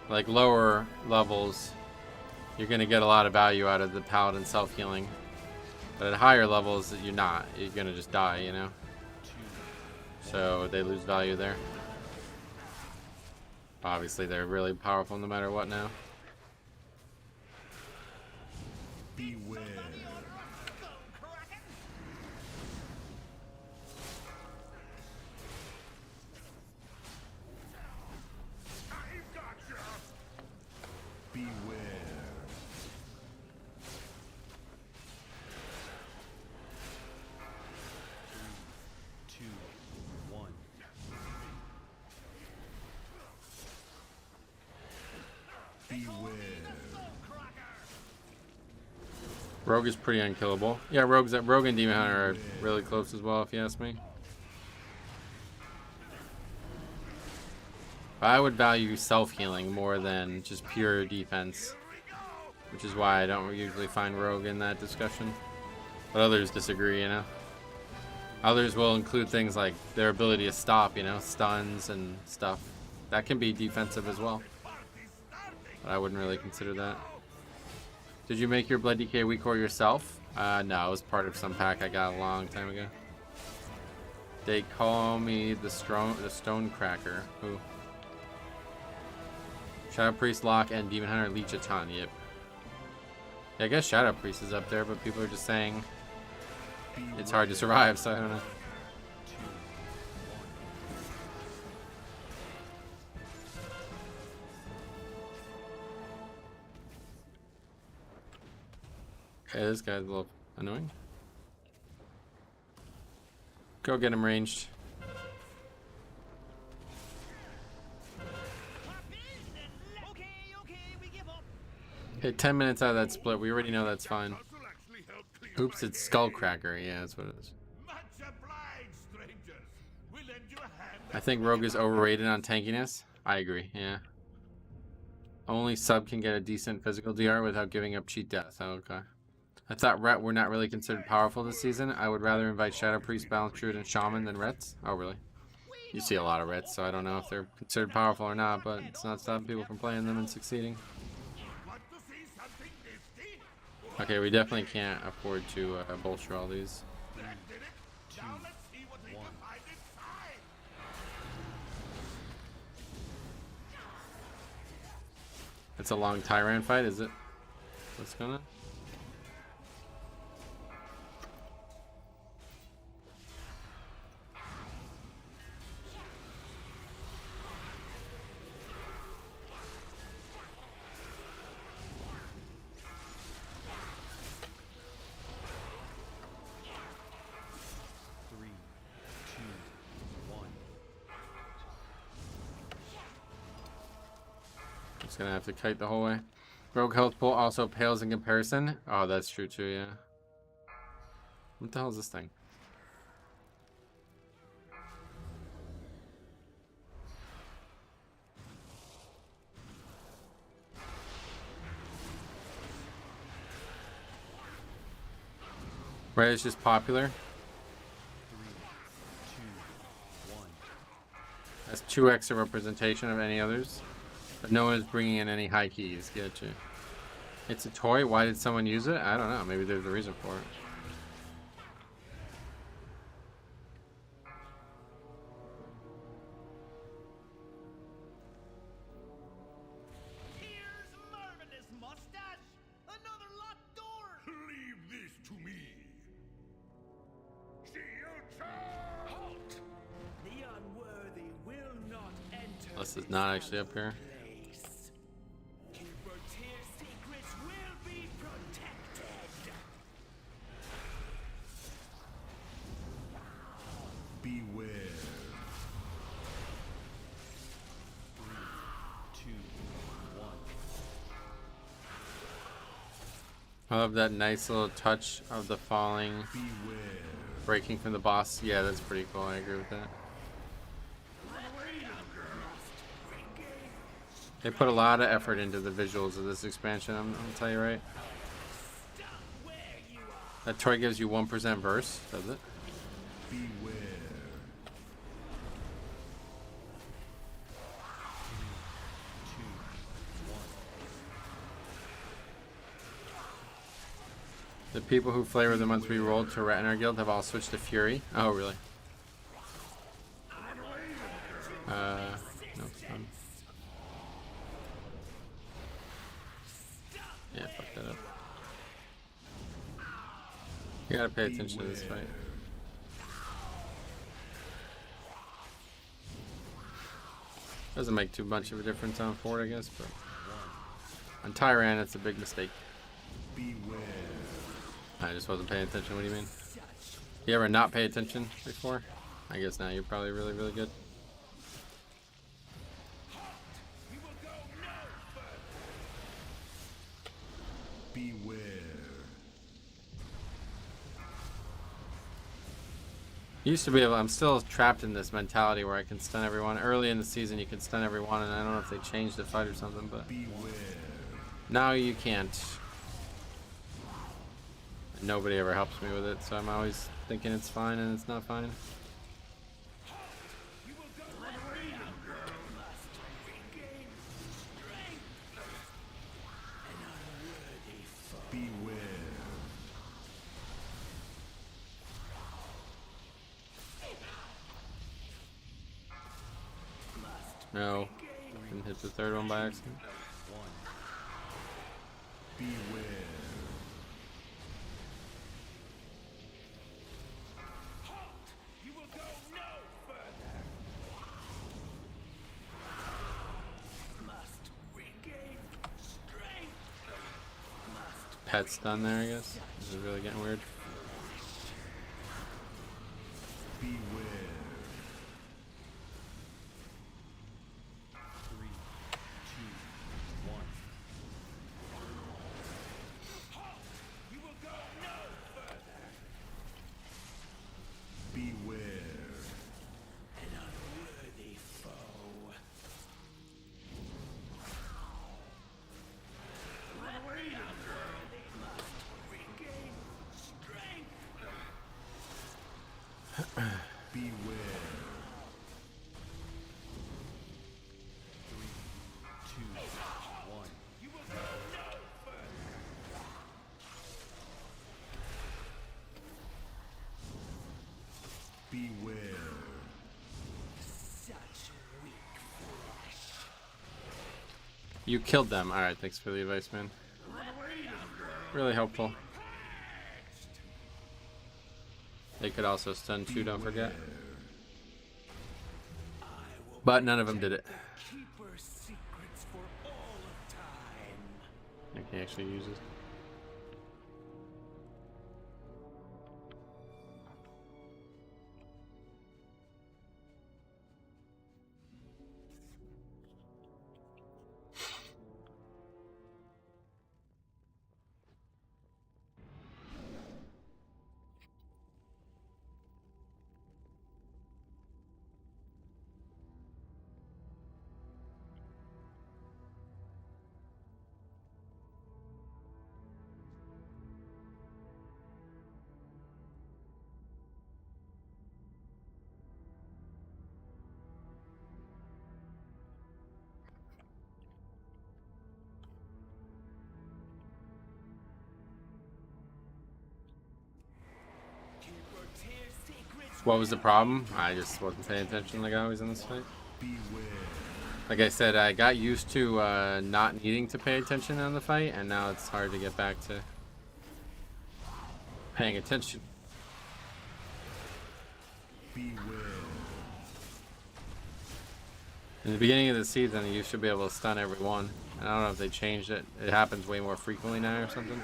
Like lower levels, you're going to get a lot of value out of the Paladin self-healing. But at higher levels, you're not. You're going to just die, you know? So they lose value there. Obviously, they're really powerful no matter what now. Beware. I've got you. Beware. 3, 2, 1. Beware. Rogue is pretty unkillable. Yeah, Rogue and Demon Hunter are really close as well, if you ask me. But I would value self-healing more than just pure defense, which is why I don't usually find Rogue in that discussion. But others disagree, you know. Others will include things like their ability to stop, you know, stuns and stuff. That can be defensive as well. But I wouldn't really consider that. Did you make your Blood DK weak core yourself? No, it was part of some pack I got a long time ago. They call me the Stone Cracker. Who? Shadow Priest, Lock, and Demon Hunter leech a ton. Yep. Yeah, I guess Shadow Priest is up there, but people are just saying it's hard to survive, so I don't know. Okay, this guy's a little annoying. Go get him ranged. Okay, 10 minutes out of that split. We already know that's fine. Oops, it's Skullcracker. Yeah, that's what it is. I think Rogue is overrated on tankiness. I agree, yeah. Only sub can get a decent physical DR without giving up cheat death. Oh, okay. I thought Ret were not really considered powerful this season. I would rather invite Shadow Priest, Balance Druid, and Shaman than Rets. Oh, really? You see a lot of Rets, so I don't know if they're considered powerful or not, but it's not stopping people from playing them and succeeding. Okay, we definitely can't afford to bolster all these. 3, 2, 1. It's a long Tyrant fight, is it? What's going on? Just gonna have to kite the whole way. Rogue health pool also pales in comparison. Oh, that's true too, yeah. What the hell is this thing? Right, it's just popular. That's 2 extra representation of any others. But no one is bringing in any high keys. Get you. It's a toy. Why did someone use it? I don't know. Maybe there's a reason for it. Here's marvelous mustache! Another locked door! Leave this to me. Halt! The unworthy will not enter. This is not actually up here. Place. Keeper Tier secrets will be protected. Beware. 3, 2, 1. I love that nice little touch of the falling, Beware. breaking from the boss. Yeah, that's pretty cool. I agree with that. They put a lot of effort into the visuals of this expansion, I'm gonna tell you right. That toy gives you 1% verse, does it? Beware. The people who flavor the months we rolled to Rat in our guild have all switched to Fury. Oh, really? No fun. Yeah, fuck that up. You gotta pay attention to this fight. Doesn't make too much of a difference on Ford, I guess, but on Tyrant, it's a big mistake. Beware. I just wasn't paying attention. What do you mean? You ever not pay attention before? I guess now you're probably really, really good. Beware. Used to be able. I'm still trapped in this mentality where I can stun everyone. Early in the season, you could stun everyone, and I don't know if they changed the fight or something, but Beware. now you can't. Nobody ever helps me with it, so I'm always thinking it's fine and it's not fine. Beware. No, didn't hit the third one by accident. Beware. Pet stun there, I guess. This is really getting weird. Beware. 3, 2, 1. Beware. An unworthy foe. Run away, young girl. They must regain strength. You killed them. Alright, thanks for the advice, man. Really helpful. They could also stun too, don't forget. But none of them did it. I can actually use it. What was the problem? I just wasn't paying attention like I always in this fight. Like I said, I got used to not needing to pay attention on the fight, and now it's hard to get back to paying attention. In the beginning of the season, you should be able to stun everyone. I don't know if they changed it. It happens way more frequently now or something.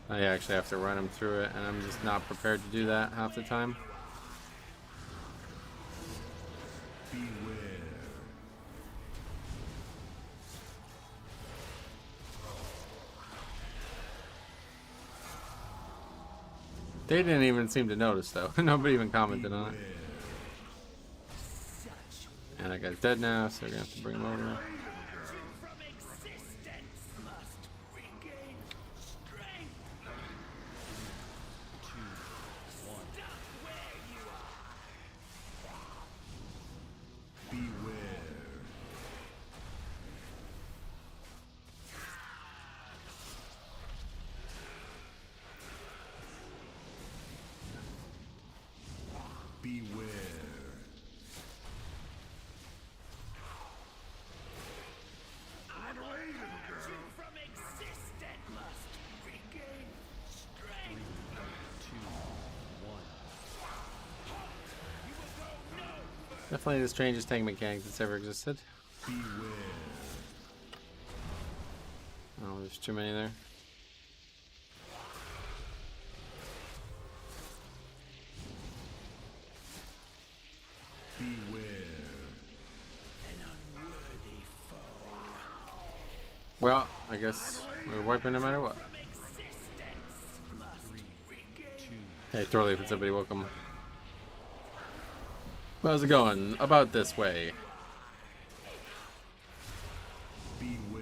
I actually have to run him through it, and I'm just not prepared to do that half the time. They didn't even seem to notice, though. Nobody even commented on it. And that guy's dead now, so we're gonna have to bring him over. Definitely the strangest tank mechanic that's ever existed. Oh, there's too many there. Well, I guess we're wiping no matter what. Hey, Thorley, if somebody welcome. How's it going? About this way. Beware.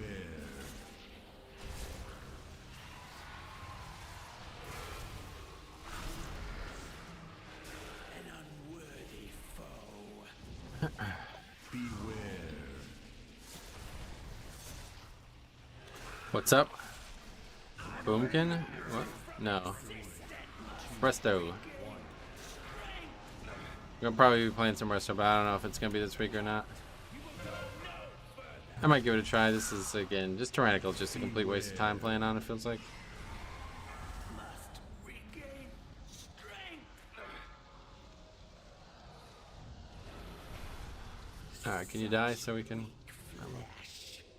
An unworthy foe. Beware. What's up? Boomkin? What? No. Presto. We'll probably be playing some Resto, but I don't know if it's going to be this week or not. I might give it a try. This is, again, just tyrannical, just a complete waste of time playing on, it feels like. Alright, can you die so we can...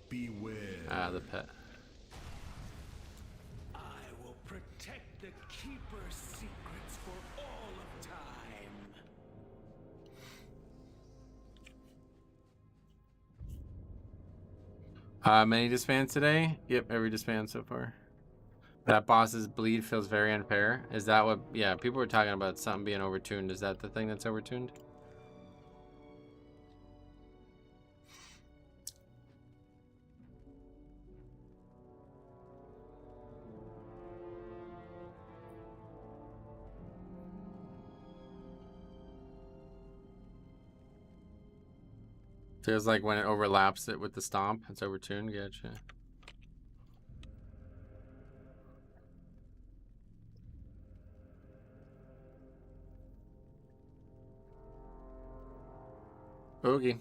Beware. Ah, the pet. I will protect the Keeper's secrets for all of time. Many disbands today? Yep, every disband so far. That boss's bleed feels very unfair. Is that what... Yeah, people were talking about something being overtuned. Is that the thing that's overtuned? Feels like when it overlaps it with the stomp, it's overtuned. Gotcha. Okay.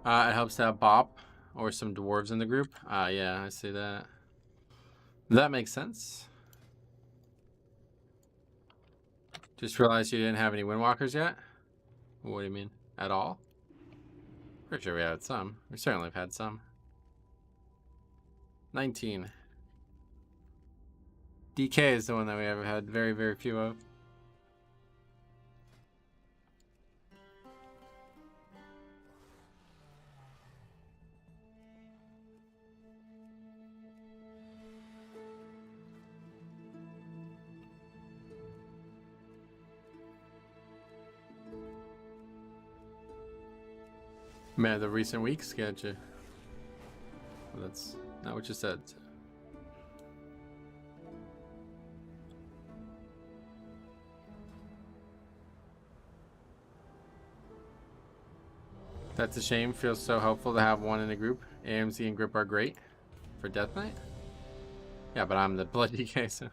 It helps to have Bop or some dwarves in the group. Yeah, I see that. That makes sense. Just realized you didn't have any Windwalkers yet. What do you mean? At all? Pretty sure we had some. We certainly have had some. 19. DK is the one that we ever had very, very few of. Man, the recent weeks, gotcha. Well, that's not what you said. That's a shame. Feels so helpful to have one in the group. AMC and Grip are great for Death Knight. Yeah, but I'm the Blood DK, so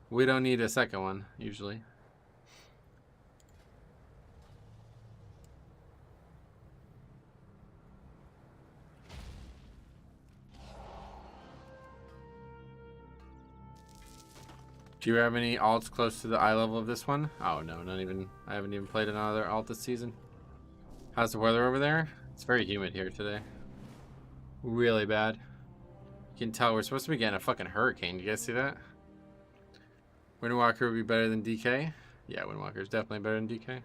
we don't need a second one, usually. Do you have any alts close to the eye level of this one? Oh no, not even. I haven't even played another alt this season. How's the weather over there? It's very humid here today. Really bad. You can tell we're supposed to be getting a fucking hurricane. You guys see that? Windwalker would be better than DK. Yeah, Windwalker is definitely better than DK.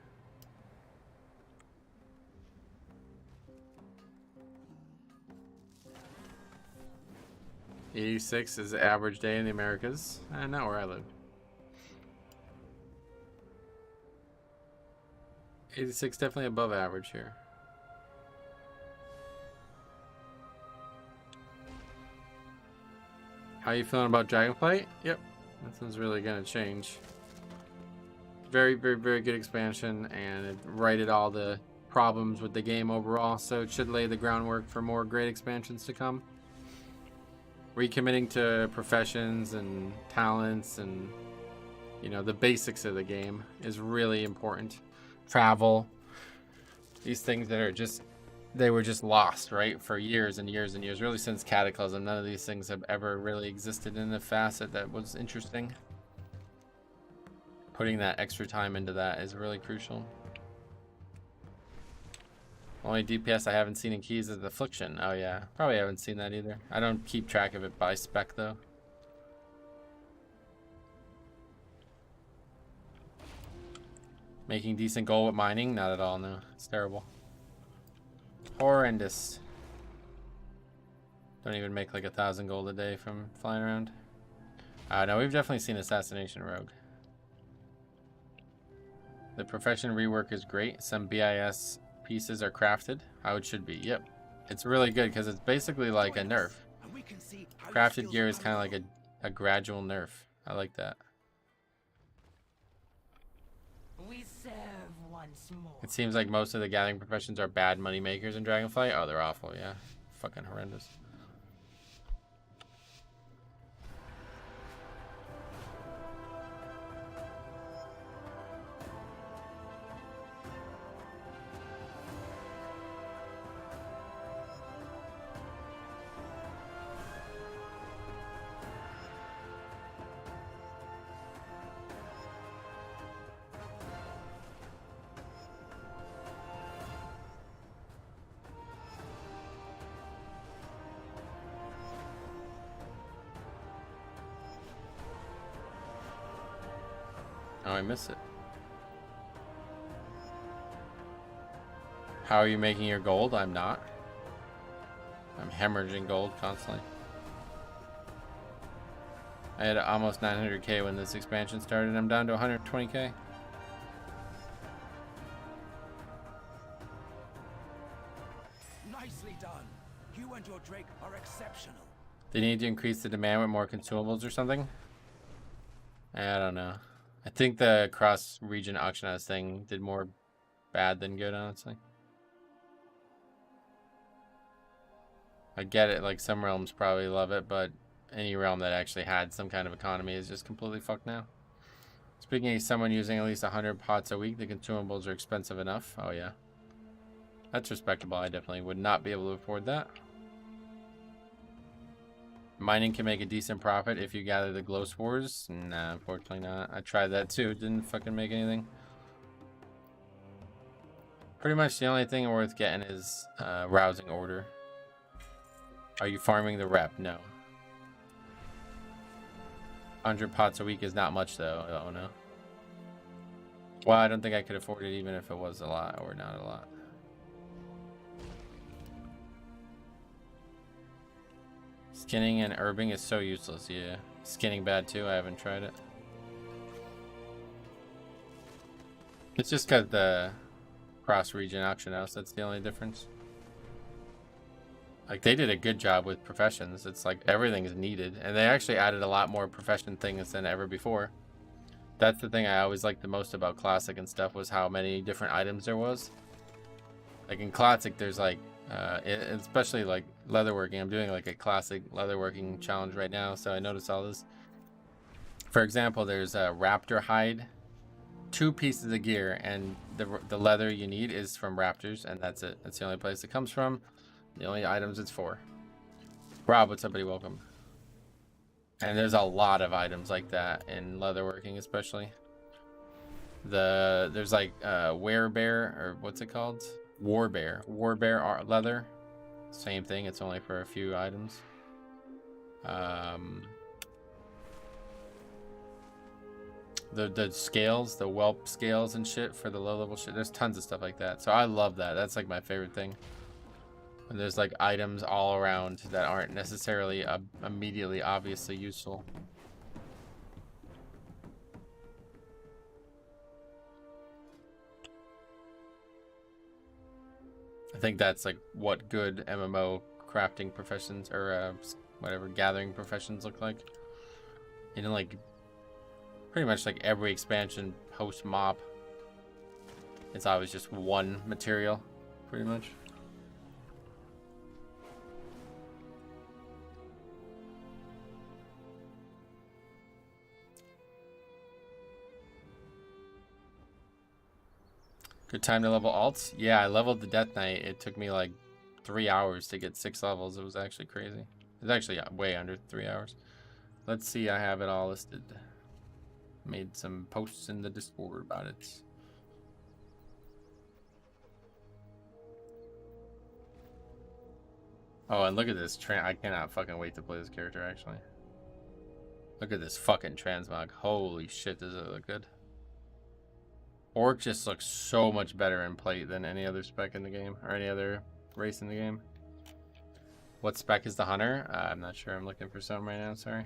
'86 is the average day in the Americas. Not where I live. 86 definitely above average here. How you feeling about Dragonflight? Yep, nothing's really gonna change. Very, very, very good expansion, and it righted all the problems with the game overall, so it should lay the groundwork for more great expansions to come. Recommitting to professions and talents and, you know, the basics of the game is really important. Travel, these things that are just, they were just lost, right, for years and years and years. Really, since Cataclysm, none of these things have ever really existed in a facet that was interesting. Putting that extra time into that is really crucial. Only DPS I haven't seen in keys is Affliction. Oh yeah, probably haven't seen that either. I don't keep track of it by spec though. Making decent gold with mining? Not at all, no. It's terrible. Horrendous. Don't even make like 1,000 gold a day from flying around. No, we've definitely seen Assassination Rogue. The profession rework is great. Some BIS pieces are crafted how it should be. Yep, it's really good because it's basically like a nerf. Crafted gear is kind of like a gradual nerf. I like that. We serve once more. It seems like most of the gathering professions are bad money makers in Dragonflight. Oh, they're awful. Yeah, fucking horrendous. Oh, I miss it. How are you making your gold? I'm not. I'm hemorrhaging gold constantly. I had almost 900k when this expansion started, and I'm down to 120k. Nicely done. You and your Drake are exceptional. They need to increase the demand with more consumables or something. I don't know. I think the cross-region auction house thing did more bad than good, honestly. I get it, like some realms probably love it, but any realm that actually had some kind of economy is just completely fucked now. Speaking of someone using at least 100 pots a week, the consumables are expensive enough. Oh yeah. That's respectable. I definitely would not be able to afford that. Mining can make a decent profit if you gather the glow spores. Nah, unfortunately not. I tried that too. It didn't fucking make anything. Pretty much the only thing worth getting is rousing order. Are you farming the rep? No. 100 pots a week is not much though. Oh no. Well, I don't think I could afford it even if it was a lot or not a lot. Skinning and herbing is so useless, yeah. Skinning bad too, I haven't tried it. It's just got the cross-region auction house, that's the only difference. Like, they did a good job with professions. It's like everything is needed, and they actually added a lot more profession things than ever before. That's the thing I always liked the most about Classic and stuff, was how many different items there was. Like in Classic, there's like, especially like leatherworking. I'm doing like a Classic leatherworking challenge right now, so I noticed all this. For example, there's a raptor hide, 2 pieces of gear, and the leather you need is from raptors, and that's it. That's the only place it comes from. The only items it's for. Rob, what's up, buddy? Welcome. And there's a lot of items like that in leatherworking, especially. There's like werebear, or what's it called? Warbear leather. Same thing. It's only for a few items. The scales, the whelp scales and shit for the low level shit. There's tons of stuff like that. So I love that. That's like my favorite thing. And there's like items all around that aren't necessarily immediately obviously useful. I think that's like what good MMO crafting professions or whatever gathering professions look like. You know, like pretty much like every expansion post mop, it's always just one material, pretty much. Good time to level alts? Yeah, I leveled the Death Knight. It took me like 3 hours to get 6 levels. It was actually crazy. It's actually way under 3 hours. Let's see, I have it all listed. Made some posts in the Discord about it. Oh, and look at this. I cannot fucking wait to play this character, actually. Look at this fucking transmog. Holy shit, does it look good. Orc just looks so much better in plate than any other spec in the game, or any other race in the game. What spec is the hunter? I'm not sure. I'm looking for some right now, sorry.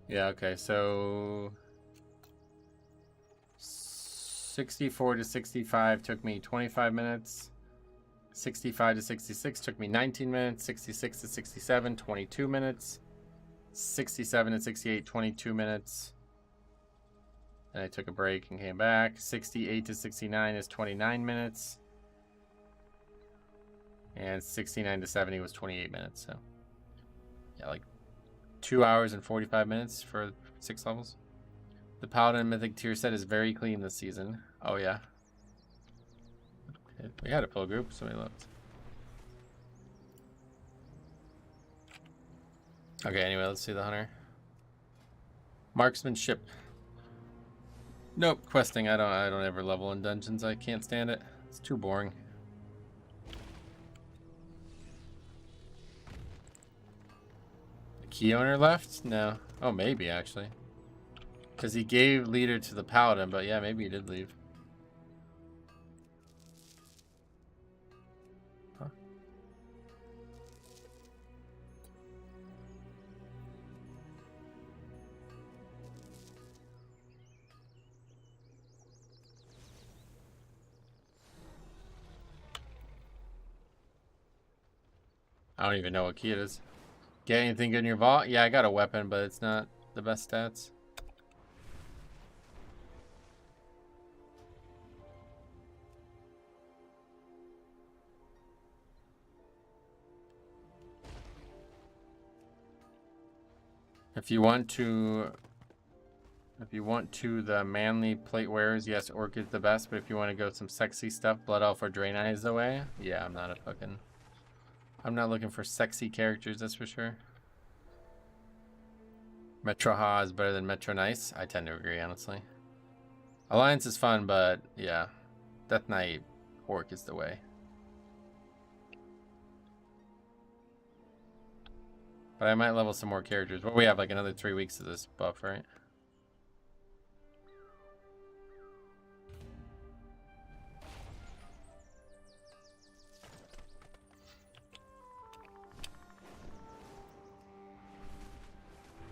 Yeah, okay, so 64 to 65 took me 25 minutes. 65 to 66 took me 19 minutes. 66 to 67, 22 minutes. 67 to 68, 22 minutes. And I took a break and came back. 68 to 69 is 29 minutes. And 69 to 70 was 28 minutes. So, yeah, like 2 hours and 45 minutes for 6 levels. The Paladin Mythic tier set is very clean this season. Oh, yeah. Okay. We had a pull group. Somebody left. Okay, anyway, let's see the hunter. Marksmanship. Nope, questing. I don't ever level in dungeons. I can't stand it. It's too boring. The key owner left? No. Oh, maybe actually. Because he gave leader to the paladin, but yeah, maybe he did leave. Huh. I don't even know what key it is. Get anything good in your vault? Yeah, I got a weapon, but it's not the best stats. If you want to the manly plate wearers, yes, Orchid's the best, but if you want to go some sexy stuff, Blood Elf or Draenei is the way. Yeah, I'm not looking for sexy characters, that's for sure. Metro Ha is better than Metro Nice. I tend to agree, honestly. Alliance is fun, but yeah. Death Knight Orc is the way. But I might level some more characters. Well, we have like another 3 weeks of this buff, right?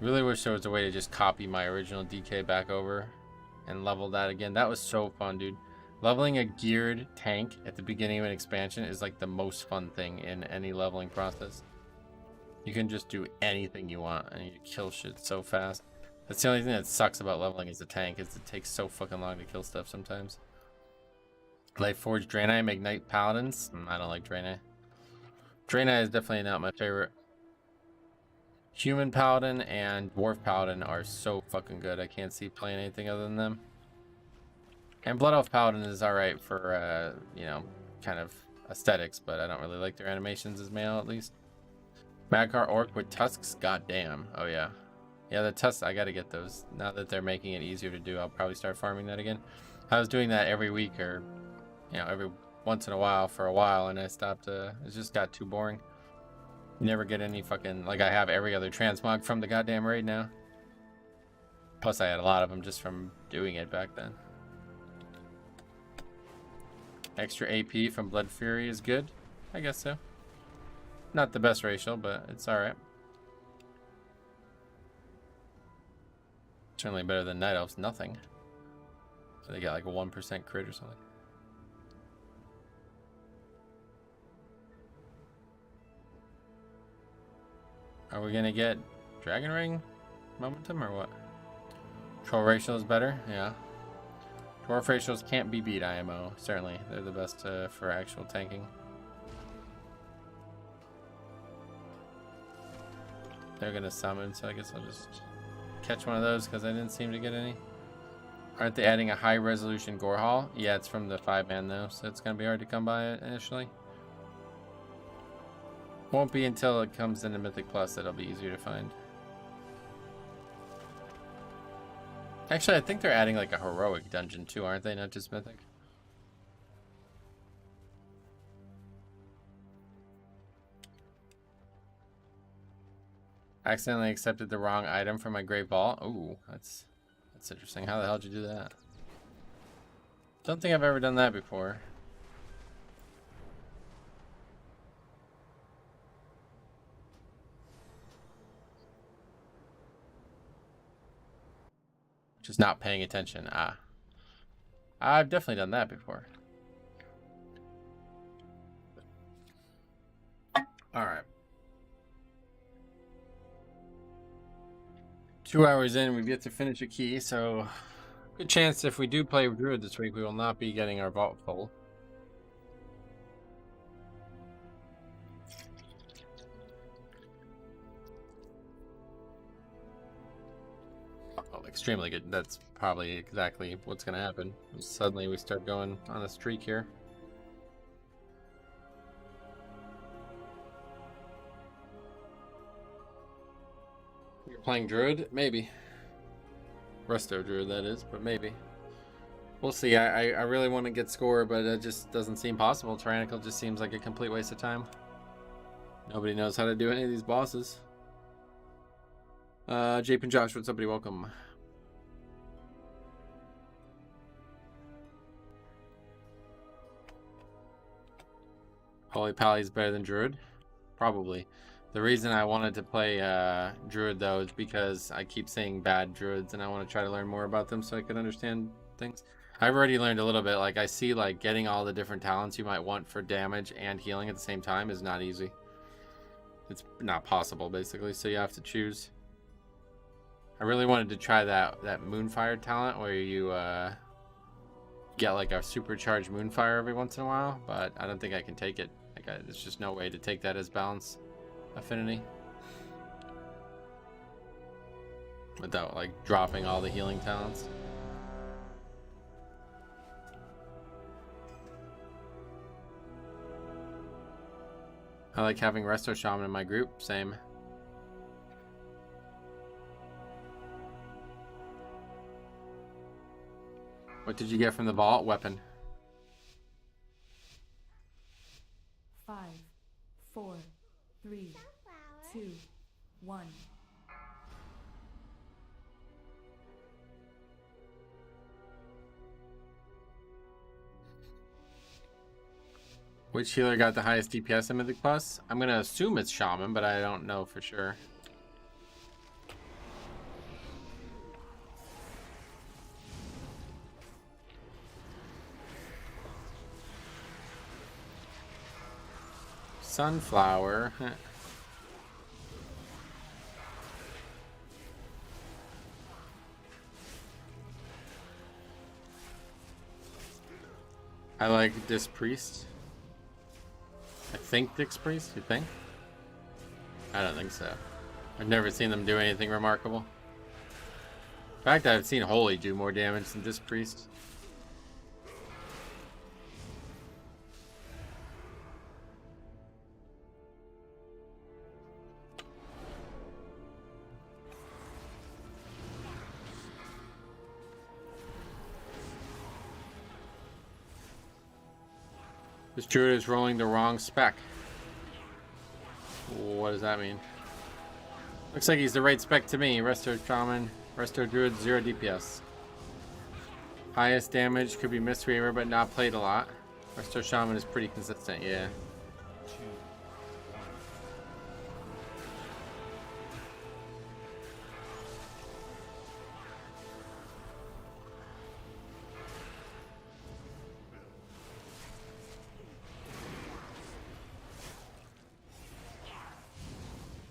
Really wish there was a way to just copy my original DK back over and level that again. That was so fun, dude. Leveling a geared tank at the beginning of an expansion is like the most fun thing in any leveling process. You can just do anything you want and you kill shit so fast. That's the only thing that sucks about leveling as a tank, is it takes so fucking long to kill stuff sometimes. Lightforged Draenei make Knight Paladins. I don't like Draenei. Draenei is definitely not my favorite. Human Paladin and Dwarf Paladin are so fucking good. I can't see playing anything other than them. And Blood Elf Paladin is alright for, you know, kind of aesthetics, but I don't really like their animations as male, at least. Magcar Orc with tusks? Goddamn. Oh, yeah. Yeah, the tusks, I gotta get those. Now that they're making it easier to do, I'll probably start farming that again. I was doing that every week or, you know, every once in a while for a while, and I stopped. It just got too boring. You never get any fucking, like, I have every other transmog from the goddamn raid now. Plus I had a lot of them just from doing it back then. Extra AP from Blood Fury is good. I guess so. Not the best racial, but it's alright. Certainly better than Night Elves, nothing. So they got like a 1% crit or something. Are we gonna get Dragon Ring momentum or what? Troll racial is better, yeah. Dwarf racials can't be beat IMO, certainly. They're the best for actual tanking. They're gonna summon, so I guess I'll just catch one of those because I didn't seem to get any. Aren't they adding a high resolution gore hall? Yeah, it's from the 5-man though, so it's gonna be hard to come by it initially. Won't be until it comes into Mythic Plus that it'll be easier to find. Actually, I think they're adding like a heroic dungeon too, aren't they? Not just Mythic. Accidentally accepted the wrong item for my Great Vault. Ooh, that's interesting. How the hell did you do that? Don't think I've ever done that before. Just not paying attention. Ah. I've definitely done that before. Alright. 2 hours in, we've yet to finish a key, so good chance if we do play Druid this week, we will not be getting our vault full. Oh, extremely good. That's probably exactly what's going to happen. Suddenly we start going on a streak here. Playing Druid? Maybe. Resto Druid, that is, but maybe. We'll see. I really want to get score, but it just doesn't seem possible. Tyrannical just seems like a complete waste of time. Nobody knows how to do any of these bosses. Jape and Josh, what's up, buddy? Welcome. Holy Pally is better than Druid? Probably. The reason I wanted to play Druid, though, is because I keep seeing bad Druids, and I want to try to learn more about them so I can understand things. I've already learned a little bit. Like, I see, like, getting all the different talents you might want for damage and healing at the same time is not easy. it's not possible basically. So you have to choose. I really wanted to try that Moonfire talent where you get like a supercharged Moonfire every once in a while, but I don't think I can take it. Like there's just no way to take that as balance affinity without like dropping all the healing talents. I like having Resto Shaman in my group. Same. What did you get from the vault? Weapon. 5, 4, 3, 2, 1. Which healer got the highest DPS in Mythic Plus? I'm gonna assume it's Shaman, but I don't know for sure. Sunflower. I like this priest. I think Dick's Priest, you think? I don't think so. I've never seen them do anything remarkable. In fact, I've seen Holy do more damage than this Priest. This druid is rolling the wrong spec. What does that mean? Looks like he's the right spec to me. Resto Shaman, Resto Druid, 0 DPS. Highest damage could be Mistweaver, but not played a lot. Resto Shaman is pretty consistent, yeah.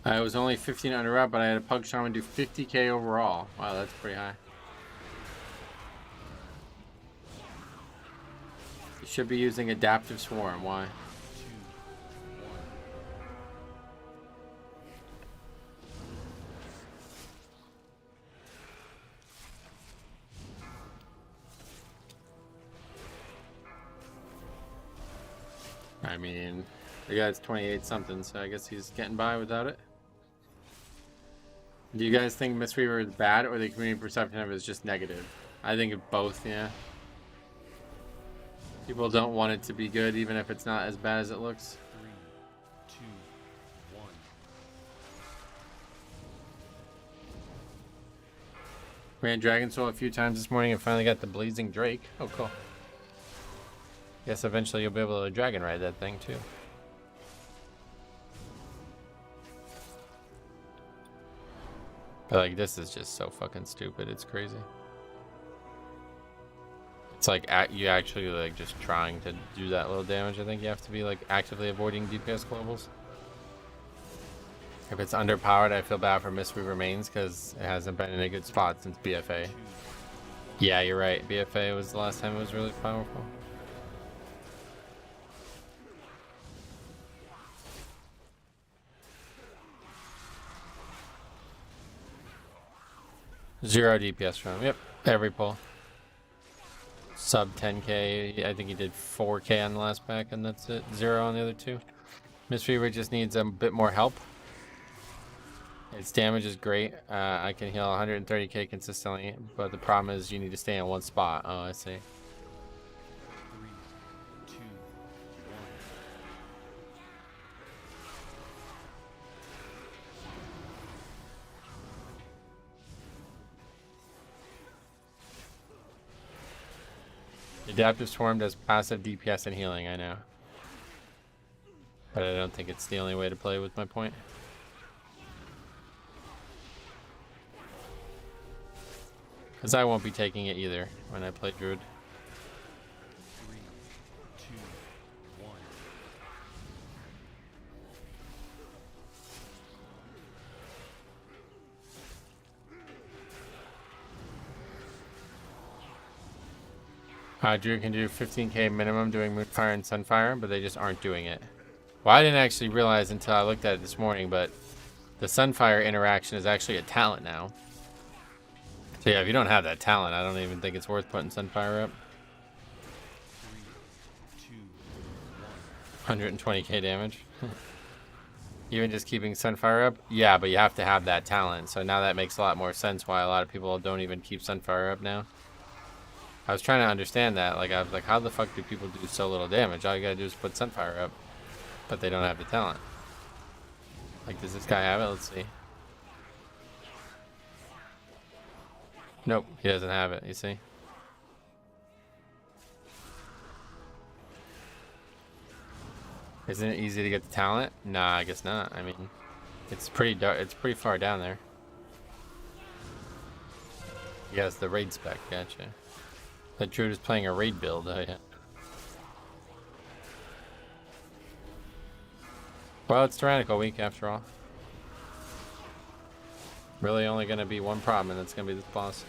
I was only 15 under up, but I had a Pug Shaman do 50k overall. Wow, that's pretty high. You should be using Adaptive Swarm. Why? I mean, the guy's 28 something, so I guess he's getting by without it. Do you guys think Mistweaver is bad, or the community perception of it is just negative? I think of both, yeah. People don't want it to be good, even if it's not as bad as it looks. 3, 2, 1. Ran Dragon Soul a few times this morning and finally got the Blazing Drake. Oh, cool. Guess eventually you'll be able to dragon ride that thing too. But like, this is just so fucking stupid. It's crazy. It's like you actually like just trying to do that little damage. I think you have to be like actively avoiding DPS globals. If it's underpowered, I feel bad for Mistweaver mains because it hasn't been in a good spot since BFA. Yeah, you're right. BFA was the last time it was really powerful. Zero DPS from him. Yep, every pull. Sub 10k. I think he did 4k on the last pack, and that's it. 0 on the other two. Mistweaver just needs a bit more help. Its damage is great. I can heal 130k consistently, but the problem is you need to stay in one spot. Oh, I see. 3, 2, 1. Adaptive Swarm does passive DPS and healing, I know. But I don't think it's the only way to play with my point. Because I won't be taking it either when I play Druid. 3, 2, 1. Drew can do 15k minimum doing Moonfire and Sunfire, but they just aren't doing it. Well, I didn't actually realize until I looked at it this morning, but the Sunfire interaction is actually a talent now. So yeah, if you don't have that talent, I don't even think it's worth putting Sunfire up. 120k damage. Even just keeping Sunfire up? Yeah, but you have to have that talent. So now that makes a lot more sense why a lot of people don't even keep Sunfire up now. I was trying to understand that. Like, I was like, how the fuck do people do so little damage? All you gotta do is put Sunfire up. But they don't have the talent. Like, does this guy have it? Let's see. Nope, he doesn't have it, you see? Isn't it easy to get the talent? Nah, I guess not. I mean, it's pretty dark. It's pretty far down there. Yes, the raid spec. Gotcha. That Druid is playing a raid build. Oh yeah. Well, it's Tyrannical week after all. Really, only gonna be one problem, and that's gonna be this boss.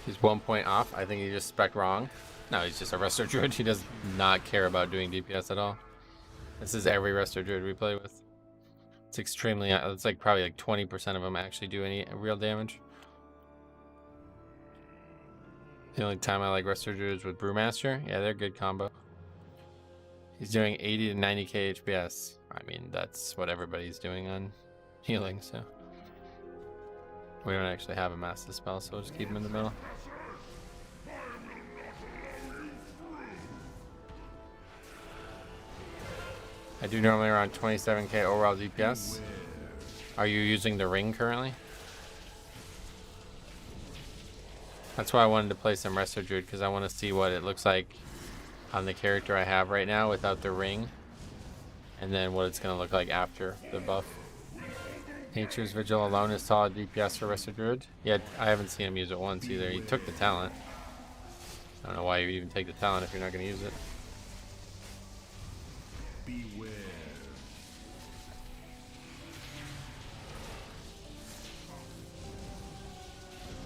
He's 1 point off. I think he just spec wrong. No, he's just a Resto Druid. He does not care about doing DPS at all. This is every Resto Druid we play with. It's extremely, it's like probably like 20% of them actually do any real damage. The only time I like Resto Druids with Brewmaster, yeah, they're a good combo. He's doing 80 to 90k HPS. I mean, that's what everybody's doing on healing, so. We don't actually have a master spell, so we'll just keep him in the middle. I do normally around 27k overall DPS. Are you using the ring currently? That's why I wanted to play some Resto Druid, because I want to see what it looks like on the character I have right now without the ring. And then what it's going to look like after the buff. Nature's Vigil alone is solid DPS for Resto Druid. Yeah, I haven't seen him use it once either. He took the talent. I don't know why you would even take the talent if you're not going to use it. Beware.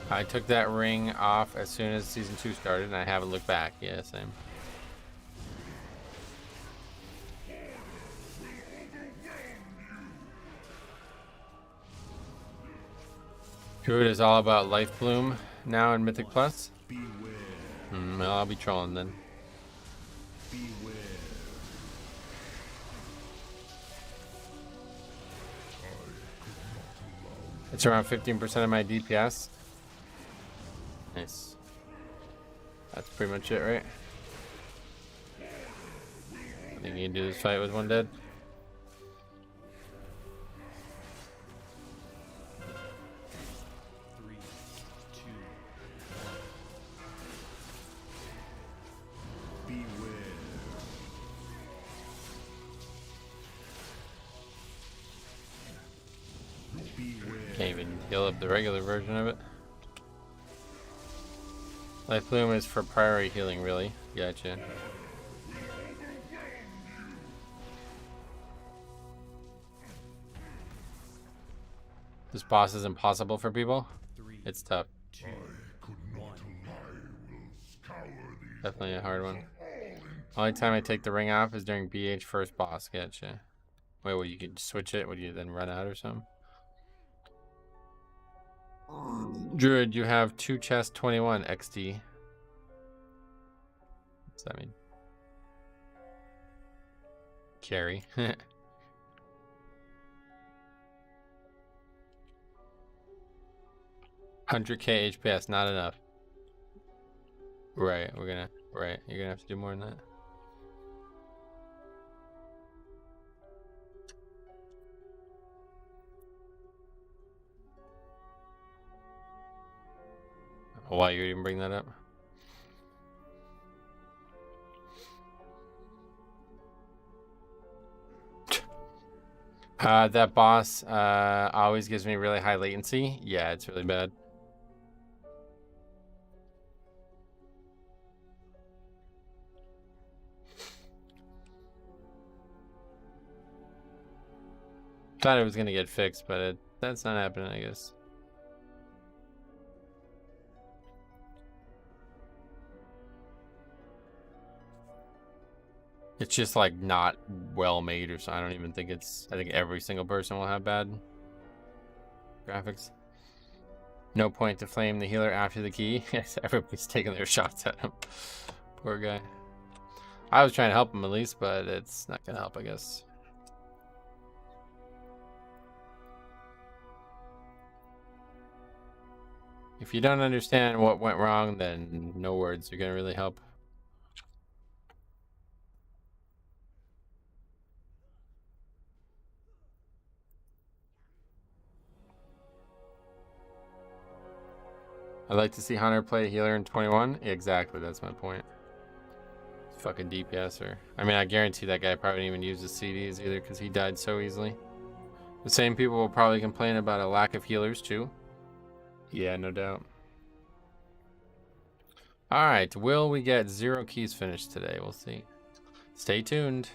I took that ring off as soon as season 2 started, and I haven't looked back. Yeah, same. Druid is all about Life Bloom now in Mythic Plus. Well, I'll be trolling then. It's around 15% of my DPS. Nice. That's pretty much it, right? I think you can do this fight with one dead. Can't even heal up the regular version of it. Life Bloom is for priority healing, really. Gotcha. This boss is impossible for people. It's tough. Definitely a hard one. Only time I take the ring off is during BH first boss. Gotcha. Wait, well, you could switch it? Would you then run out or something? Druid, you have 2 chest 21 XD. What's that mean? Carry. 100k HPS, not enough. Right, you're gonna have to do more than that. Why you even bring that up? That boss always gives me really high latency. Yeah, it's really bad. Thought it was gonna get fixed, but that's not happening, I guess. It's just like not well made or something. I don't even think it's, I think every single person will have bad graphics. No point to flame the healer after the key. Yes, everybody's taking their shots at him. Poor guy. I was trying to help him at least, but it's not gonna help, I guess. If you don't understand what went wrong, then no words are gonna really help. I'd like to see Hunter play healer in 21. Exactly, that's my point. Fucking DPSer. I mean, I guarantee that guy probably didn't even use the CDs either because he died so easily. The same people will probably complain about a lack of healers too. Yeah, no doubt. Alright, will we get 0 keys finished today? We'll see. Stay tuned.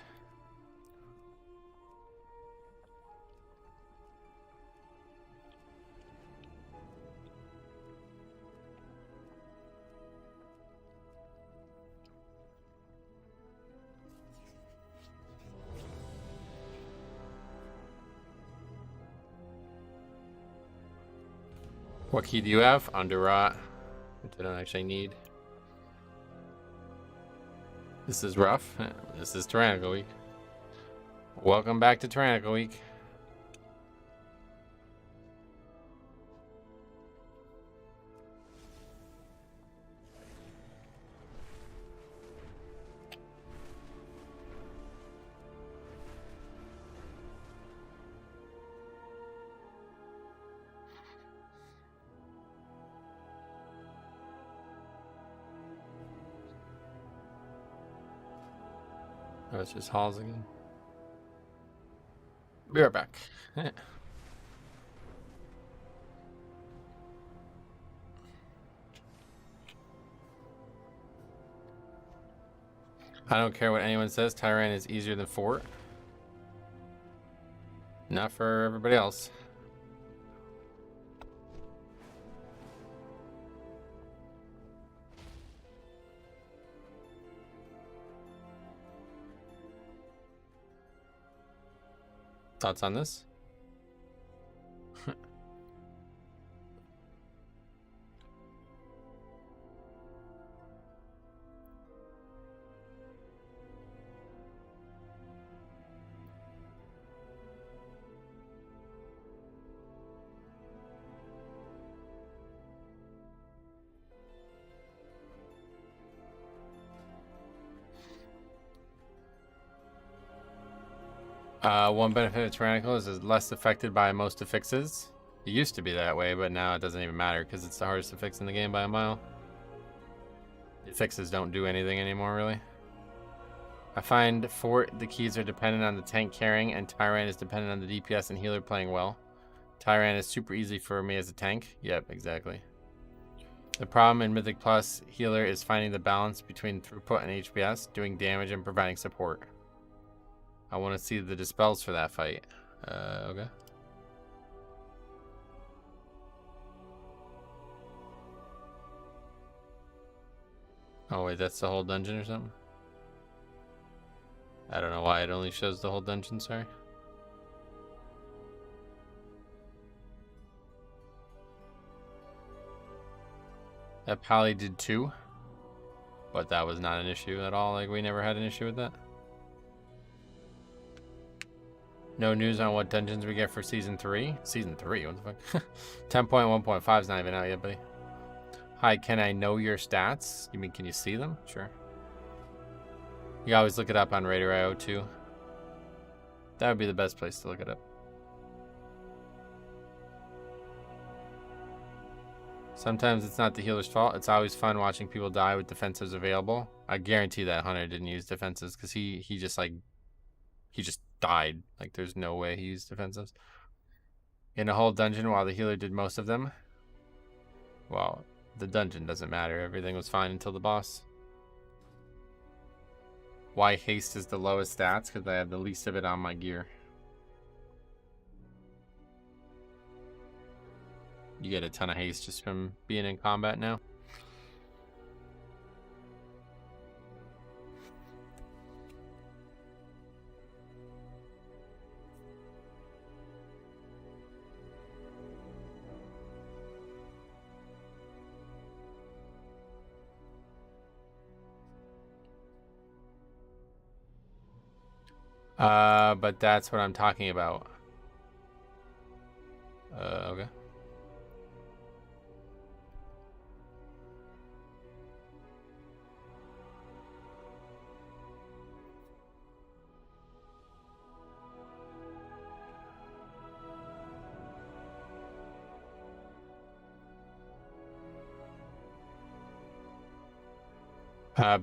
What key do you have? Underrot. Which I don't actually need. This is rough. This is Tyrannical Week. Welcome back to Tyrannical Week. Oh, it's just Halls again. Be right back. I don't care what anyone says. Tyran is easier than Fort. Not for everybody else. Thoughts on this? One benefit of Tyrannical is it's less affected by most affixes. It used to be that way, but now it doesn't even matter because it's the hardest affix in the game by a mile. The affixes don't do anything anymore, really. I find Fort, the keys are dependent on the tank carrying, and Tyran is dependent on the DPS and healer playing well. Tyran is super easy for me as a tank. Yep, exactly. The problem in Mythic Plus healer is finding the balance between throughput and HPS, doing damage and providing support. I want to see the dispels for that fight. Okay. Oh wait, that's the whole dungeon or something? I don't know why it only shows the whole dungeon, sorry. That Pally did too, but that was not an issue at all. Like, we never had an issue with that. No news on what dungeons we get for Season 3. Season 3? What the fuck? 10.1.5 is not even out yet, buddy. Hi, can I know your stats? You mean, can you see them? Sure. You always look it up on Raider.io too. That would be the best place to look it up. Sometimes it's not the healer's fault. It's always fun watching people die with defensives available. I guarantee that Hunter didn't use defensives because he just died. Like, there's no way he used defensives. In a whole dungeon while the healer did most of them. Well, the dungeon doesn't matter. Everything was fine until the boss. Why haste is the lowest stats? Because I have the least of it on my gear. You get a ton of haste just from being in combat now. But that's what I'm talking about. Okay.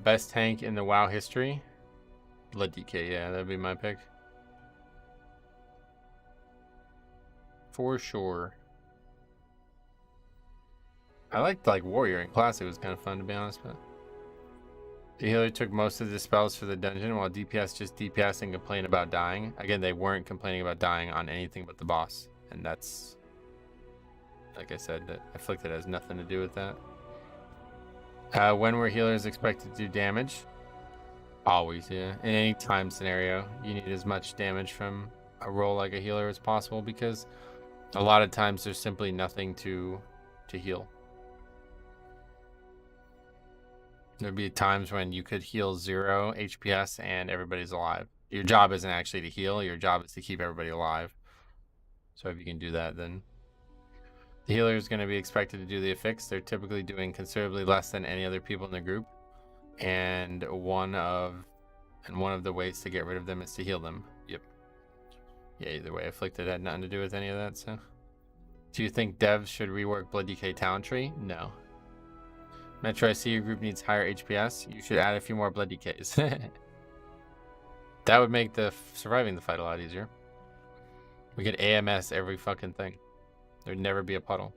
Best tank in the WoW history? Blood DK, yeah, that'd be my pick. For sure. I liked like Warrior in Classic, it was kind of fun to be honest, but the healer took most of the spells for the dungeon while DPS just DPS and complained about dying. Again, they weren't complaining about dying on anything but the boss. And that's, like I said, that Afflicted has nothing to do with that. When were healers expected to do damage? Always, yeah. In any time scenario, you need as much damage from a role like a healer as possible because a lot of times there's simply nothing to heal. There'd be times when you could heal 0 HPS and everybody's alive. Your job isn't actually to heal, your job is to keep everybody alive. So if you can do that, then the healer is going to be expected to do the affix. They're typically doing considerably less than any other people in the group. And one of the ways to get rid of them is to heal them. Yep. Yeah, either way, Afflicted had nothing to do with any of that, so. Do you think devs should rework Blood DK talent tree? No. Metro, I see your group needs higher HPS. You should add a few more Blood DKs. That would make the surviving the fight a lot easier. We could AMS every fucking thing. There'd never be a puddle.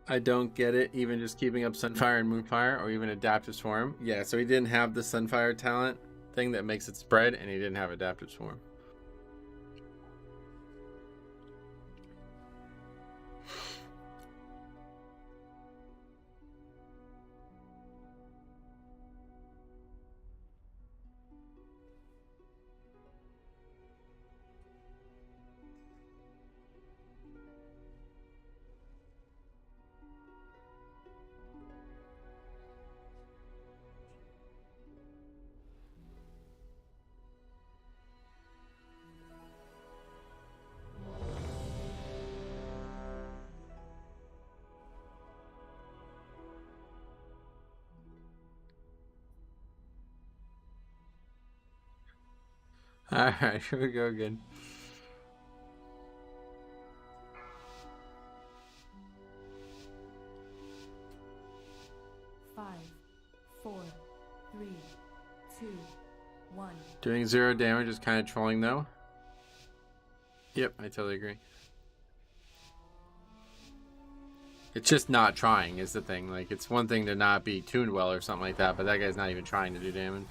I don't get it, even just keeping up Sunfire and Moonfire, or even Adaptive Swarm. Yeah, so he didn't have the Sunfire talent thing that makes it spread, and he didn't have Adaptive Swarm. Alright, here we go again. Five, 4, 3, 2, 1. Doing 0 damage is kind of trolling though. Yep, I totally agree. It's just not trying is the thing. Like, it's one thing to not be tuned well or something like that, but that guy's not even trying to do damage.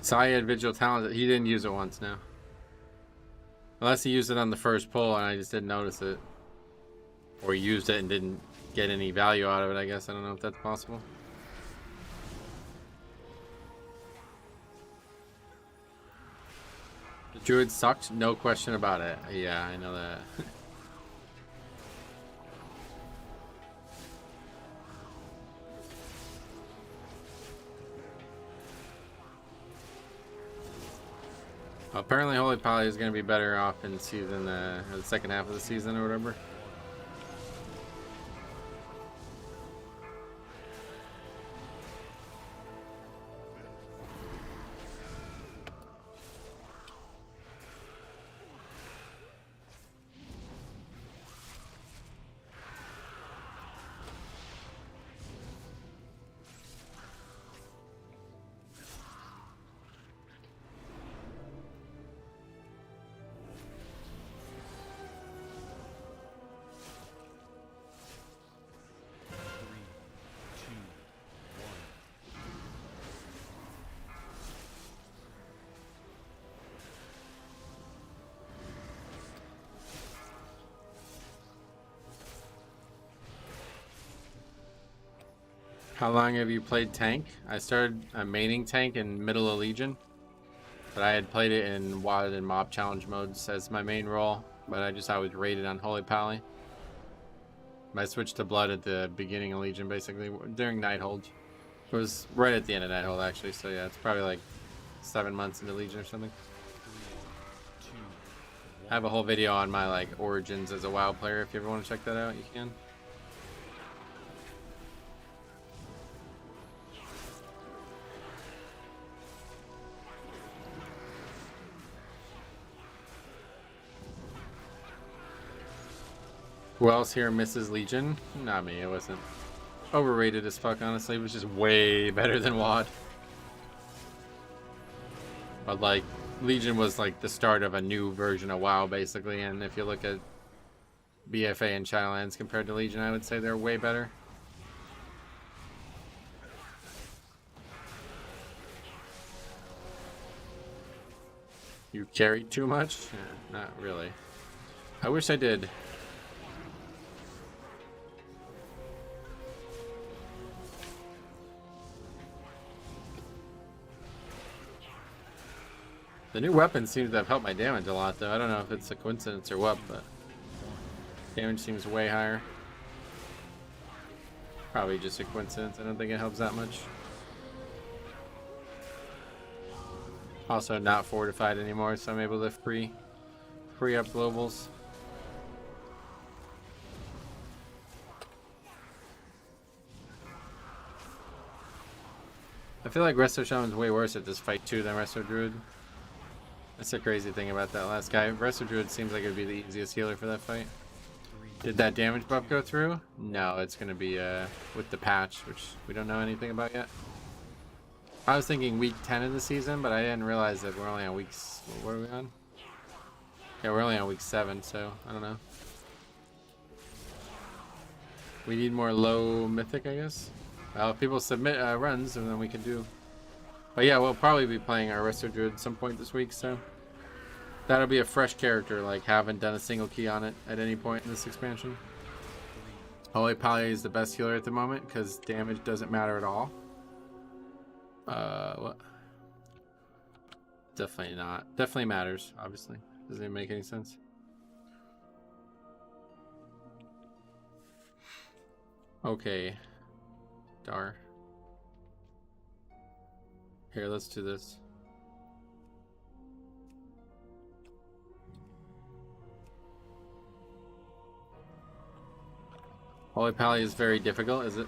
So he had Vigil Talent. He didn't use it once now. Unless he used it on the first pull and I just didn't notice it. Or he used it and didn't get any value out of it, I guess. I don't know if that's possible. The Druid sucked, no question about it. Yeah, I know that. Apparently Holy Poly is going to be better off in season, the second half of the season or whatever. How long have you played tank? I started maining tank in middle of Legion, but I had played it in WOD and mob challenge modes as my main role, but I just always raided on Holy Pally. I switched to Blood at the beginning of Legion, basically, during Nighthold. It was right at the end of Nighthold, actually, so yeah, it's probably like 7 months into Legion or something. 3, 2, 1. I have a whole video on my like origins as a WoW player. If you ever want to check that out, you can. Who else here misses Legion? Not me. It wasn't overrated as fuck, honestly. It was just way better than WoD. But like, Legion was like the start of a new version of WoW, basically. And if you look at BFA and Shadowlands compared to Legion, I would say they're way better. You carried too much? Yeah, not really. I wish I did. The new weapon seems to have helped my damage a lot, though. I don't know if it's a coincidence or what, but damage seems way higher. Probably just a coincidence. I don't think it helps that much. Also not fortified anymore, so I'm able to free up globals. I feel like Resto Shaman's way worse at this fight too than Resto Druid. That's the crazy thing about that last guy. Resto Druid seems like it would be the easiest healer for that fight. Did that damage buff go through? No, it's going to be with the patch, which we don't know anything about yet. I was thinking week 10 of the season, but I didn't realize that we're only on weeks... What are we on? Yeah, we're only on week 7, so I don't know. We need more low mythic, I guess. Well, if people submit runs, and then we can do... But yeah, we'll probably be playing our Resto Druid at some point this week, so... That'll be a fresh character, like haven't done a single key on it at any point in this expansion. Holy Pally is the best healer at the moment, because damage doesn't matter at all. What? Definitely not. Definitely matters, obviously. Doesn't even make any sense. Okay. Dar. Here, let's do this. Holy Pally is very difficult, is it?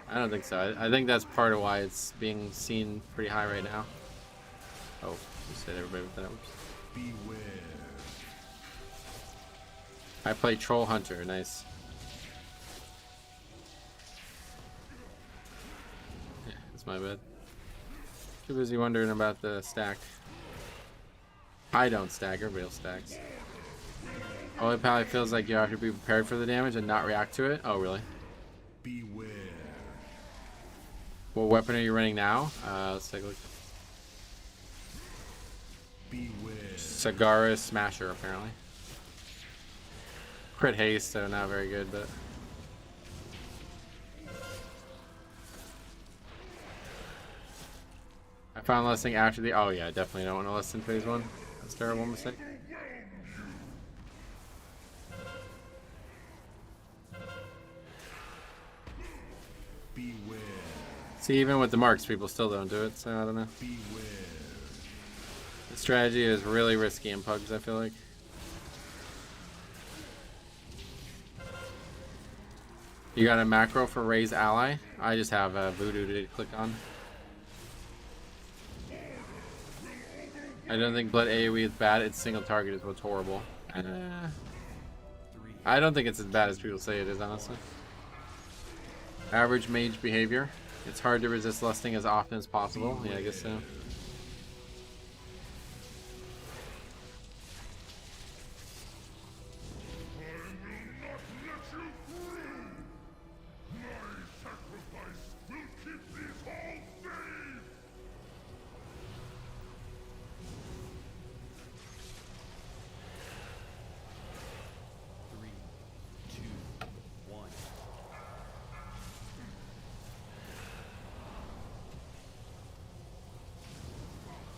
I don't think so. I think that's part of why it's being seen pretty high right now. Oh, just hit everybody with that. Oops. Beware. I play Troll Hunter. Nice. Yeah, that's my bad. Too busy wondering about the stack. I don't stack. Everybody else stacks. Holy Pally feels like you have to be prepared for the damage and not react to it. Oh, really? Beware. What weapon are you running now? Let's take a look. Beware. Sagara Smasher, apparently. Crit haste, so not very good, but... I found listing after the... Oh yeah, definitely don't want to list in phase 1. That's a terrible mistake. Beware. See, even with the marks, people still don't do it, so I don't know. Beware. The strategy is really risky in pugs, I feel like. You got a macro for raise ally? I just have a voodoo to click on. I don't think blood AoE is bad, its single target is what's horrible. I don't think it's as bad as people say it is, honestly. Average mage behavior. It's hard to resist lusting as often as possible. Yeah, I guess so.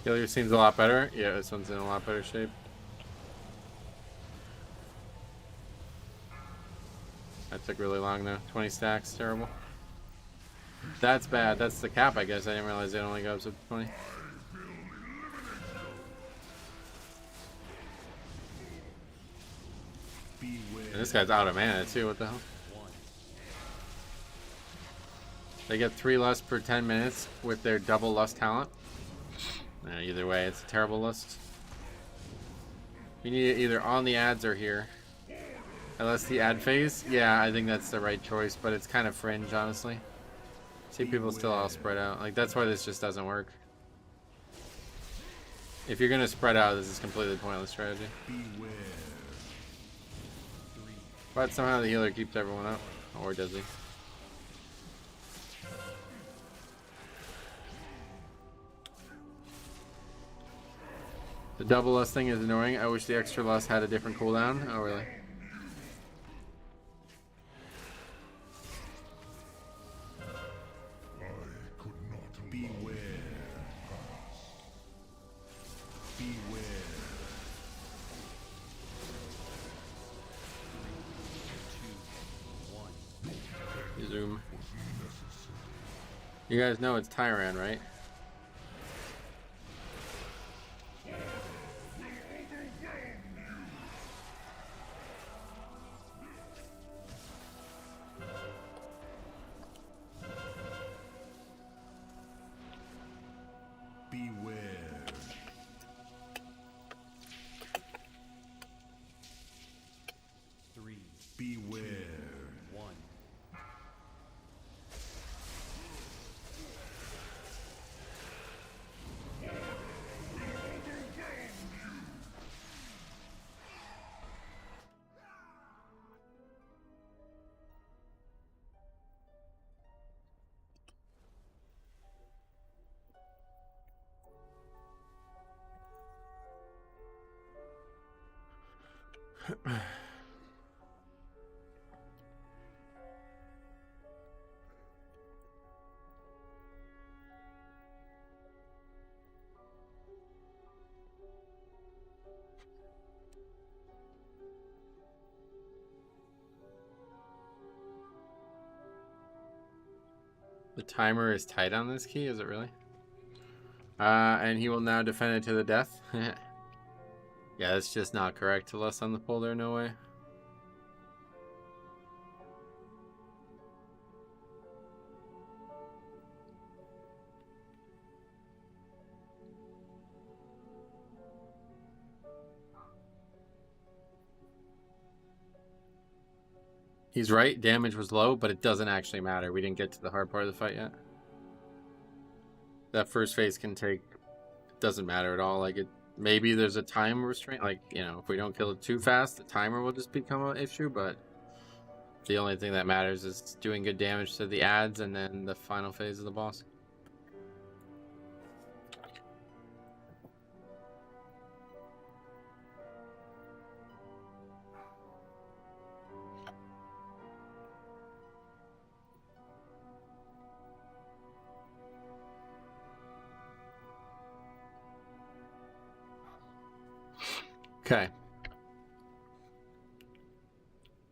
Healer seems a lot better. Yeah, this one's in a lot better shape. That took really long though. 20 stacks, terrible. That's bad. That's the cap, I guess. I didn't realize it only goes up to 20. And this guy's out of mana too. What the hell? They get 3 lust per 10 minutes with their double lust talent. Either way, it's a terrible list. You need it either on the ads or here. Unless the ad phase. Yeah, I think that's the right choice, but it's kind of fringe, honestly. See, people still all spread out. Like, that's why this just doesn't work. If you're gonna spread out, this is completely pointless strategy. But somehow the healer keeps everyone up. Or does he? The double lust thing is annoying. I wish the extra lust had a different cooldown. Oh, really? Zoom. You guys know it's Tyran, right? The timer is tight on this key, is it really? And he will now defend it to the death. Yeah, that's just not correct to lust on the pull there, no way. He's right, damage was low, but it doesn't actually matter. We didn't get to the hard part of the fight yet. That first phase can take, it doesn't matter at all. Like, it, maybe there's a time restraint, like, you know, if we don't kill it too fast, the timer will just become an issue, but the only thing that matters is doing good damage to the ads and then the final phase of the boss. Okay.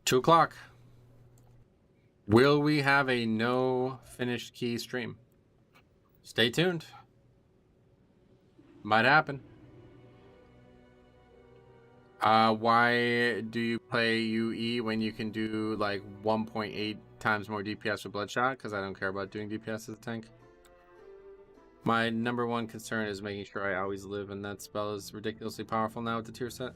2 o'clock. Will we have a no finished key stream? Stay tuned. Might happen. Why do you play UE when you can do like 1.8 times more DPS with Bloodshot? Because I don't care about doing DPS as a tank. My number one concern is making sure I always live, and that spell is ridiculously powerful now with the tier set.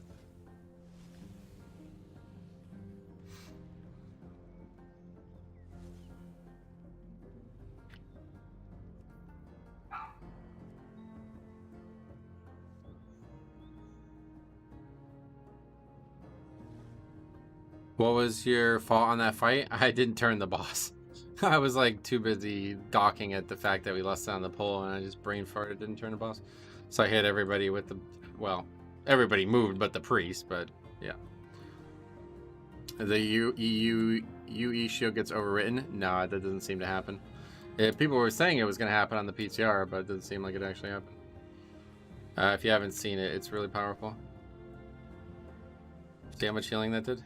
What was your fault on that fight? I didn't turn the boss. I was like too busy gawking at the fact that we lusted on the pole, and I just brain farted, didn't turn the boss. So I hit everybody with the, well, everybody moved but the priest, but yeah. The UE shield gets overwritten? No, that doesn't seem to happen. People were saying it was going to happen on the PTR, but it doesn't seem like it actually happened. If you haven't seen it, it's really powerful. See how much healing that did?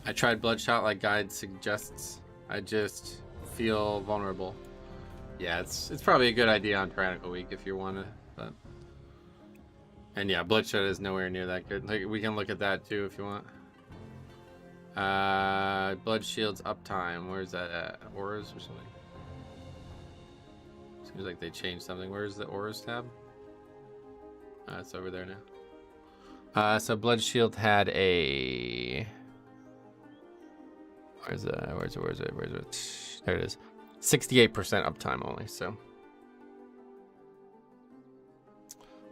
I tried Bloodshot like guide suggests. I just feel vulnerable. Yeah, it's probably a good idea on Tyrannical Week if you want to, but... And yeah, Bloodshot is nowhere near that good. Like, we can look at that too if you want. Blood Shield's uptime. Where's that at? Auras or something? Seems like they changed something. Where's the Auras tab? It's over there now. So Blood Shield had a... Where's it? There it is. 68% uptime only, so.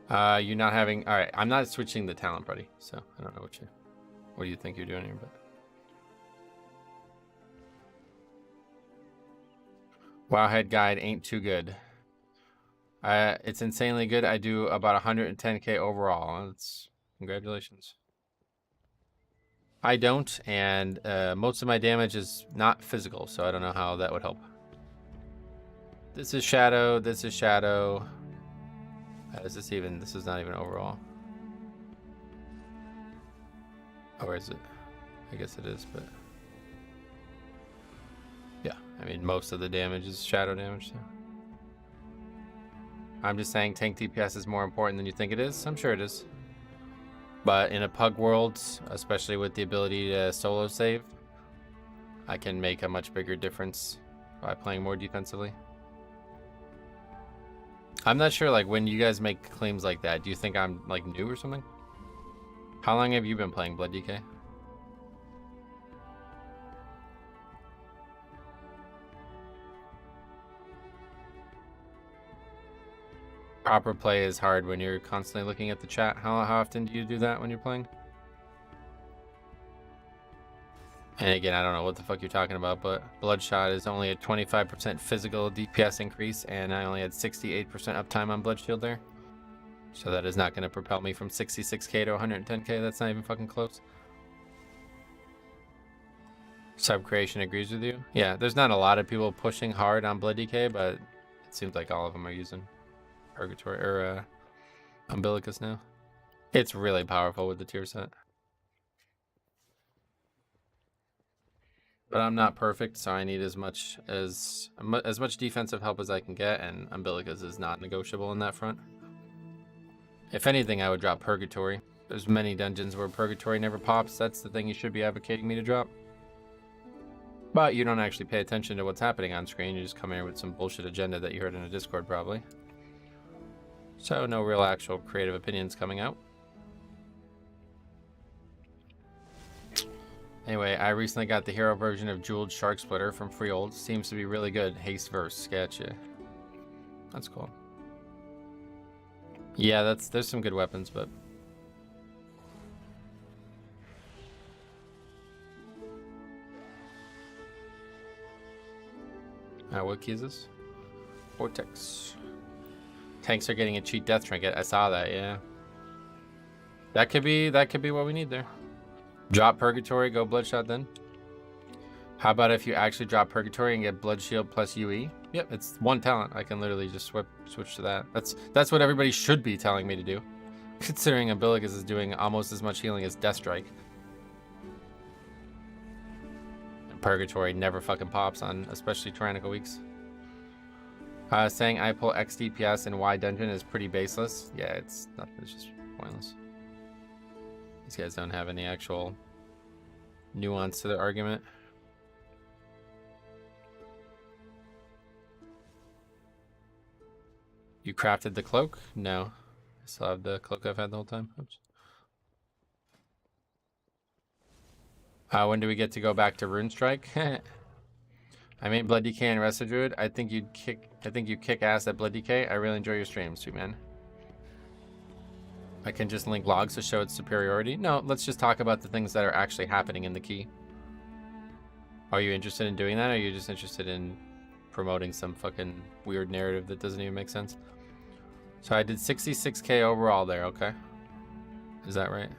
You're not having... Alright, I'm not switching the talent, buddy, so I don't know what do you think you're doing here, but... Wowhead guide ain't too good. It's insanely good. I do about 110k overall. That's congratulations. I don't, and most of my damage is not physical, so I don't know how that would help. This is Shadow. This is Shadow. Is this even? This is not even overall. Or is it? I guess it is, but yeah. I mean, most of the damage is Shadow damage. So. I'm just saying tank DPS is more important than you think it is. I'm sure it is. But in a pug world, especially with the ability to solo save, I can make a much bigger difference by playing more defensively. I'm not sure, like, when you guys make claims like that, do you think I'm, like, new or something? How long have you been playing Blood DK? Proper play is hard when you're constantly looking at the chat. How often do you do that when you're playing? And again, I don't know what the fuck you're talking about, but Bloodshot is only a 25% physical DPS increase, and I only had 68% uptime on Blood Shield there. So that is not going to propel me from 66k to 110k. That's not even fucking close. Subcreation agrees with you. Yeah, there's not a lot of people pushing hard on Blood DK, but it seems like all of them are using Purgatory or Umbilicus now. It's really powerful with the tier set. But I'm not perfect, so I need as much defensive help as I can get, and Umbilicus is not negotiable in that front. If anything, I would drop Purgatory. There's many dungeons where Purgatory never pops. That's the thing you should be advocating me to drop. But you don't actually pay attention to what's happening on screen. You just come here with some bullshit agenda that you heard in a Discord, probably. So no real actual creative opinions coming out. Anyway, I recently got the hero version of Jeweled Shark Splitter from Freehold. Seems to be really good. Haste verse. Gotcha. That's cool. Yeah, there's some good weapons, but... what key is this? Vortex. Tanks are getting a cheat death trinket. I saw that, yeah. That could be what we need there. Drop Purgatory, go Bloodshot then. How about if you actually drop Purgatory and get Blood Shield plus UE? Yep, it's one talent. I can literally just switch to that. That's what everybody should be telling me to do. Considering Umbilicus is doing almost as much healing as Death Strike. And Purgatory never fucking pops on especially Tyrannical weeks. Saying I pull X DPS in Y dungeon is pretty baseless. Yeah, it's nothing. It's just pointless. These guys don't have any actual nuance to their argument. You crafted the cloak? No. I still have the cloak I've had the whole time. Oops. When do we get to go back to Rune Strike? I made Blood DK and Resto Druid. I think you kick ass at Blood DK. I really enjoy your streams, sweet man. I can just link logs to show its superiority. No, let's just talk about the things that are actually happening in the key. Are you interested in doing that, or are you just interested in promoting some fucking weird narrative that doesn't even make sense? So I did 66k overall there, okay? Is that right?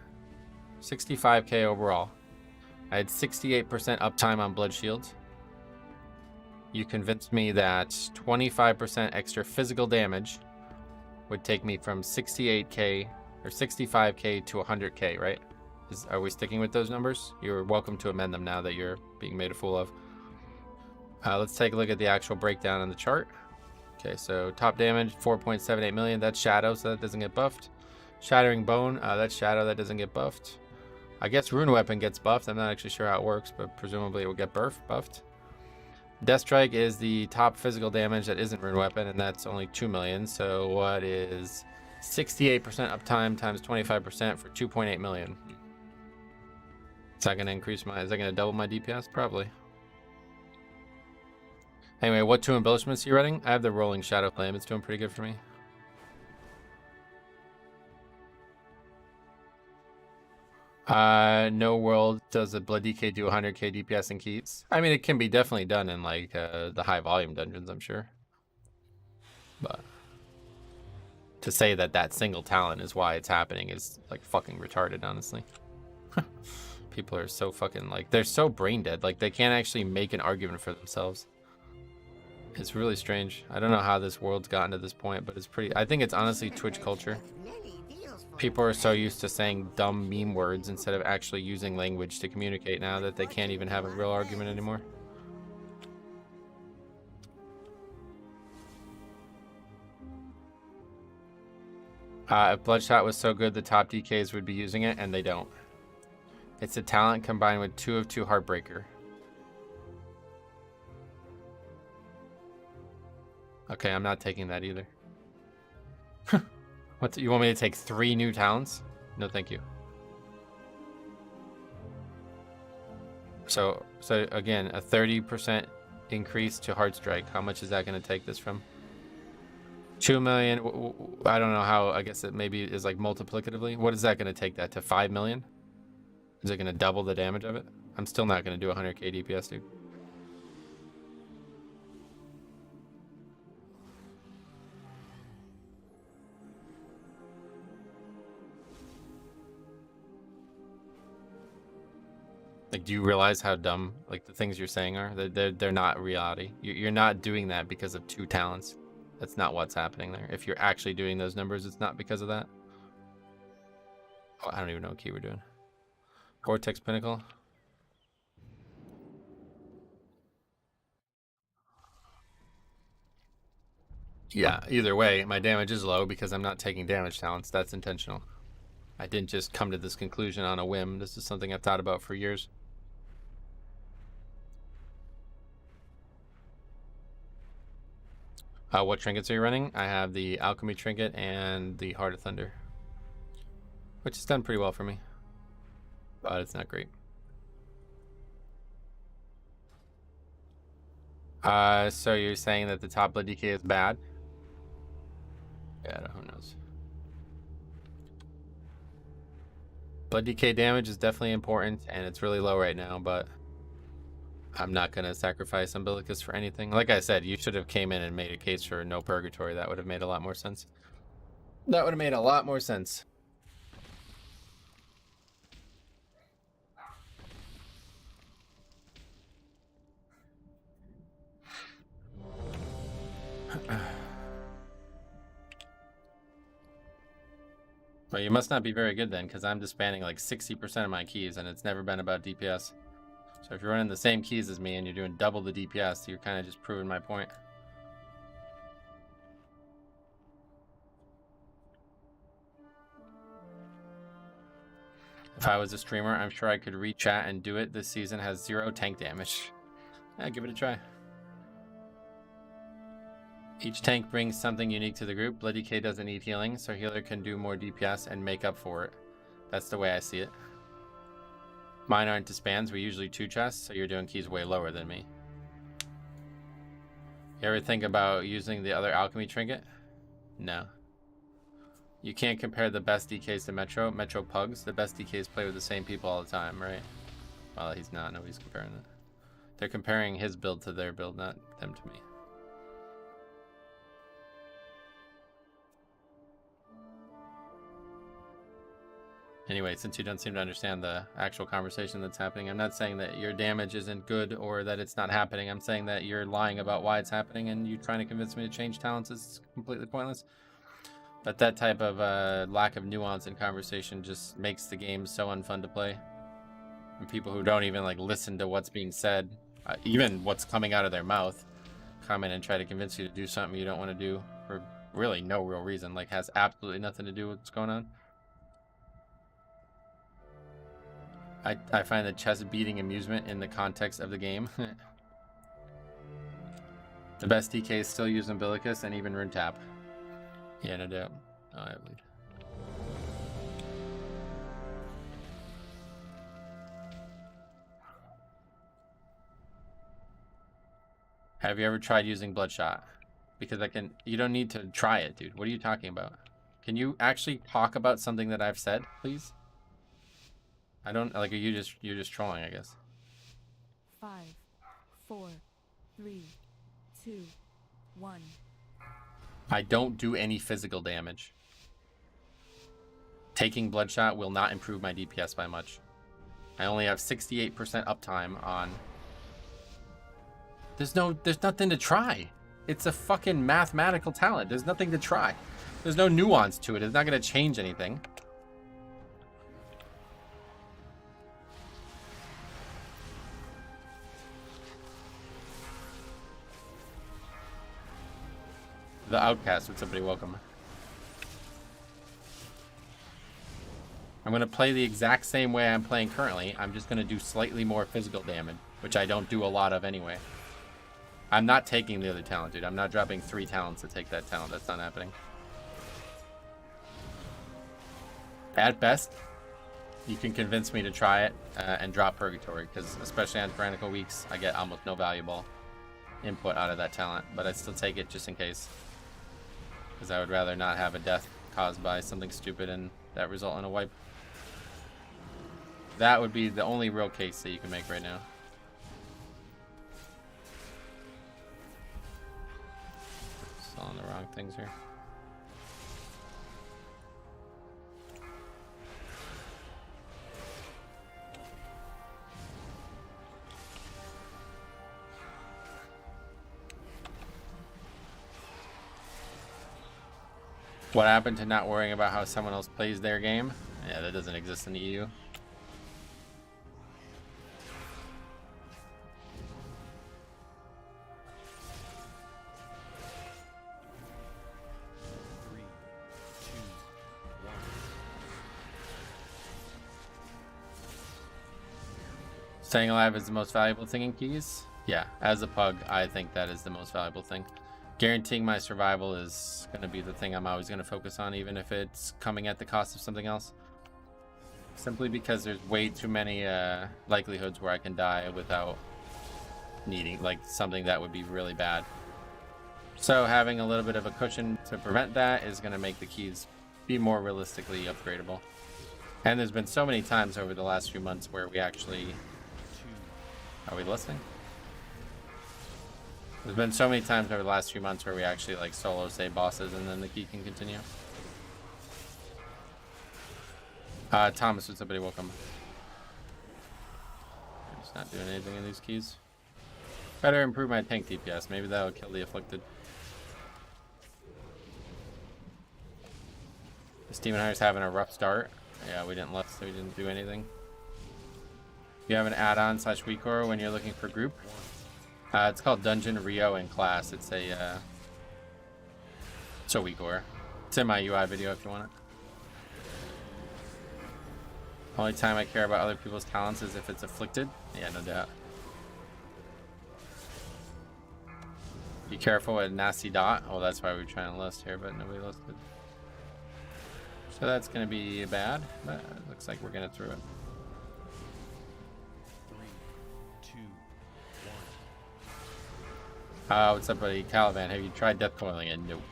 65k overall. I had 68% uptime on Blood Shield. you convinced me that 25% extra physical damage would take me from 68k or 65k to 100k, right? Are we sticking with those numbers? You're welcome to amend them now that you're being made a fool of. Let's take a look at the actual breakdown on the chart. Okay, so top damage, 4.78 million. That's Shadow, so that doesn't get buffed. Shattering Bone, that's Shadow, that doesn't get buffed. I guess Rune Weapon gets buffed. I'm not actually sure how it works, but presumably it will get buffed. Death Strike is the top physical damage that isn't Rune Weapon, and that's only 2 million. So what is 68% uptime times 25% for 2.8 million? Is that going to increase my, is that going to double my DPS? Probably. Anyway, what 2 embellishments are you running? I have the Rolling Shadow Flame. It's doing pretty good for me. No World does a Blood DK do 100k DPS in keys. I mean, it can be definitely done in like the high volume dungeons, I'm sure. But to say that that single talent is why it's happening is like fucking retarded, honestly. People are so fucking like, they're so brain dead. Like they can't actually make an argument for themselves. It's really strange. I don't know how this world's gotten to this point, but it's pretty, I think it's honestly Twitch culture. People are so used to saying dumb meme words instead of actually using language to communicate now that they can't even have a real argument anymore. If Bloodshot was so good, the top DKs would be using it, and they don't. It's a talent combined with 2 of 2 Heartbreaker. Okay, I'm not taking that either. What, you want me to take 3 new talents? No, thank you. So again, a 30% increase to Heartstrike. How much is that going to take this from? 2 million. I don't know how. I guess it maybe is like multiplicatively. What is that going to take that to? 5 million? Is it going to double the damage of it? I'm still not going to do 100k DPS, dude. Like, do you realize how dumb like the things you're saying are? They're not reality. You're not doing that because of 2 talents. That's not what's happening there. If you're actually doing those numbers, it's not because of that. Oh, I don't even know what key we're doing. Vortex Pinnacle. Yeah, either way, my damage is low because I'm not taking damage talents. That's intentional. I didn't just come to this conclusion on a whim. This is something I've thought about for years. What trinkets are you running? I have the Alchemy Trinket and the Heart of Thunder, which has done pretty well for me, but it's not great. So you're saying that the top blood DK is bad? Yeah, who knows. Blood DK damage is definitely important, and it's really low right now, but I'm not going to sacrifice Umbilicus for anything. Like I said, you should have came in and made a case for no Purgatory. That would have made a lot more sense. That would have made a lot more sense. Well, you must not be very good then, because I'm disbanding like 60% of my keys, and it's never been about DPS. So if you're running the same keys as me and you're doing double the DPS, you're kind of just proving my point. If I was a streamer, I'm sure I could re-chat and do it. This season has 0 tank damage. Yeah, give it a try. Each tank brings something unique to the group. Blood DK doesn't need healing, so healer can do more DPS and make up for it. That's the way I see it. Mine aren't disbands. We usually 2 chests, so you're doing keys way lower than me. You ever think about using the other alchemy trinket? No. You can't compare the best DKs to Metro pugs. The best DKs play with the same people all the time, right? Well, he's not. Nobody's comparing that. They're comparing his build to their build, not them to me. Anyway, since you don't seem to understand the actual conversation that's happening, I'm not saying that your damage isn't good or that it's not happening. I'm saying that you're lying about why it's happening, and you trying to convince me to change talents is completely pointless. But that type of lack of nuance in conversation just makes the game so unfun to play. And people who don't even like listen to what's being said, even what's coming out of their mouth, come in and try to convince you to do something you don't want to do for really no real reason, like has absolutely nothing to do with what's going on. I find the chest beating amusement in the context of the game. The best DKs still use Umbilicus and even Rune Tap. Yeah, no doubt. Oh, I have lead. Have you ever tried using Bloodshot? Because you don't need to try it, dude. What are you talking about? Can you actually talk about something that I've said, please? I don't, like, you're just trolling, I guess. 5, 4, 3, 2, 1. I don't do any physical damage. Taking Bloodshot will not improve my DPS by much. I only have 68% uptime on... There's nothing to try. It's a fucking mathematical talent. There's nothing to try. There's no nuance to it. It's not going to change anything. The Outcast, would somebody welcome? I'm going to play the exact same way I'm playing currently. I'm just going to do slightly more physical damage, which I don't do a lot of anyway. I'm not taking the other talent, dude. I'm not dropping 3 talents to take that talent. That's not happening. At best, you can convince me to try it and drop Purgatory, because especially on Tyrannical Weeks, I get almost no valuable input out of that talent, but I still take it just in case. Because I would rather not have a death caused by something stupid and that result in a wipe. That would be the only real case that you can make right now. Still on the wrong things here. What happened to not worrying about how someone else plays their game? Yeah, that doesn't exist in the EU. Staying alive is the most valuable thing in keys? Yeah, as a pug, I think that is the most valuable thing. Guaranteeing my survival is going to be the thing I'm always going to focus on, even if it's coming at the cost of something else. Simply because there's way too many likelihoods where I can die without needing, like, something that would be really bad. So having a little bit of a cushion to prevent that is going to make the keys be more realistically upgradable. And there's been so many times over the last few months where we actually... Are we listening? There's been so many times over the last few months where we actually like solo save bosses and then the key can continue. Thomas, would somebody welcome? I'm just not doing anything in these keys. Better improve my tank DPS. Maybe that'll kill the afflicted. This Demon Hunter's having a rough start. Yeah, we didn't left, so we didn't do anything. You have an add-on / WeCore when you're looking for group? It's called Dungeon Rio in class. It's a WeCore. It's in my UI video if you want it. Only time I care about other people's talents is if it's afflicted. Yeah, no doubt. Be careful with nasty dot. Oh, that's why we're trying to list here, but nobody listed. So that's going to be bad, but it looks like we're getting through it. 3, 2, 1. What's up, buddy? Caliban, have you tried death coiling it? Nope.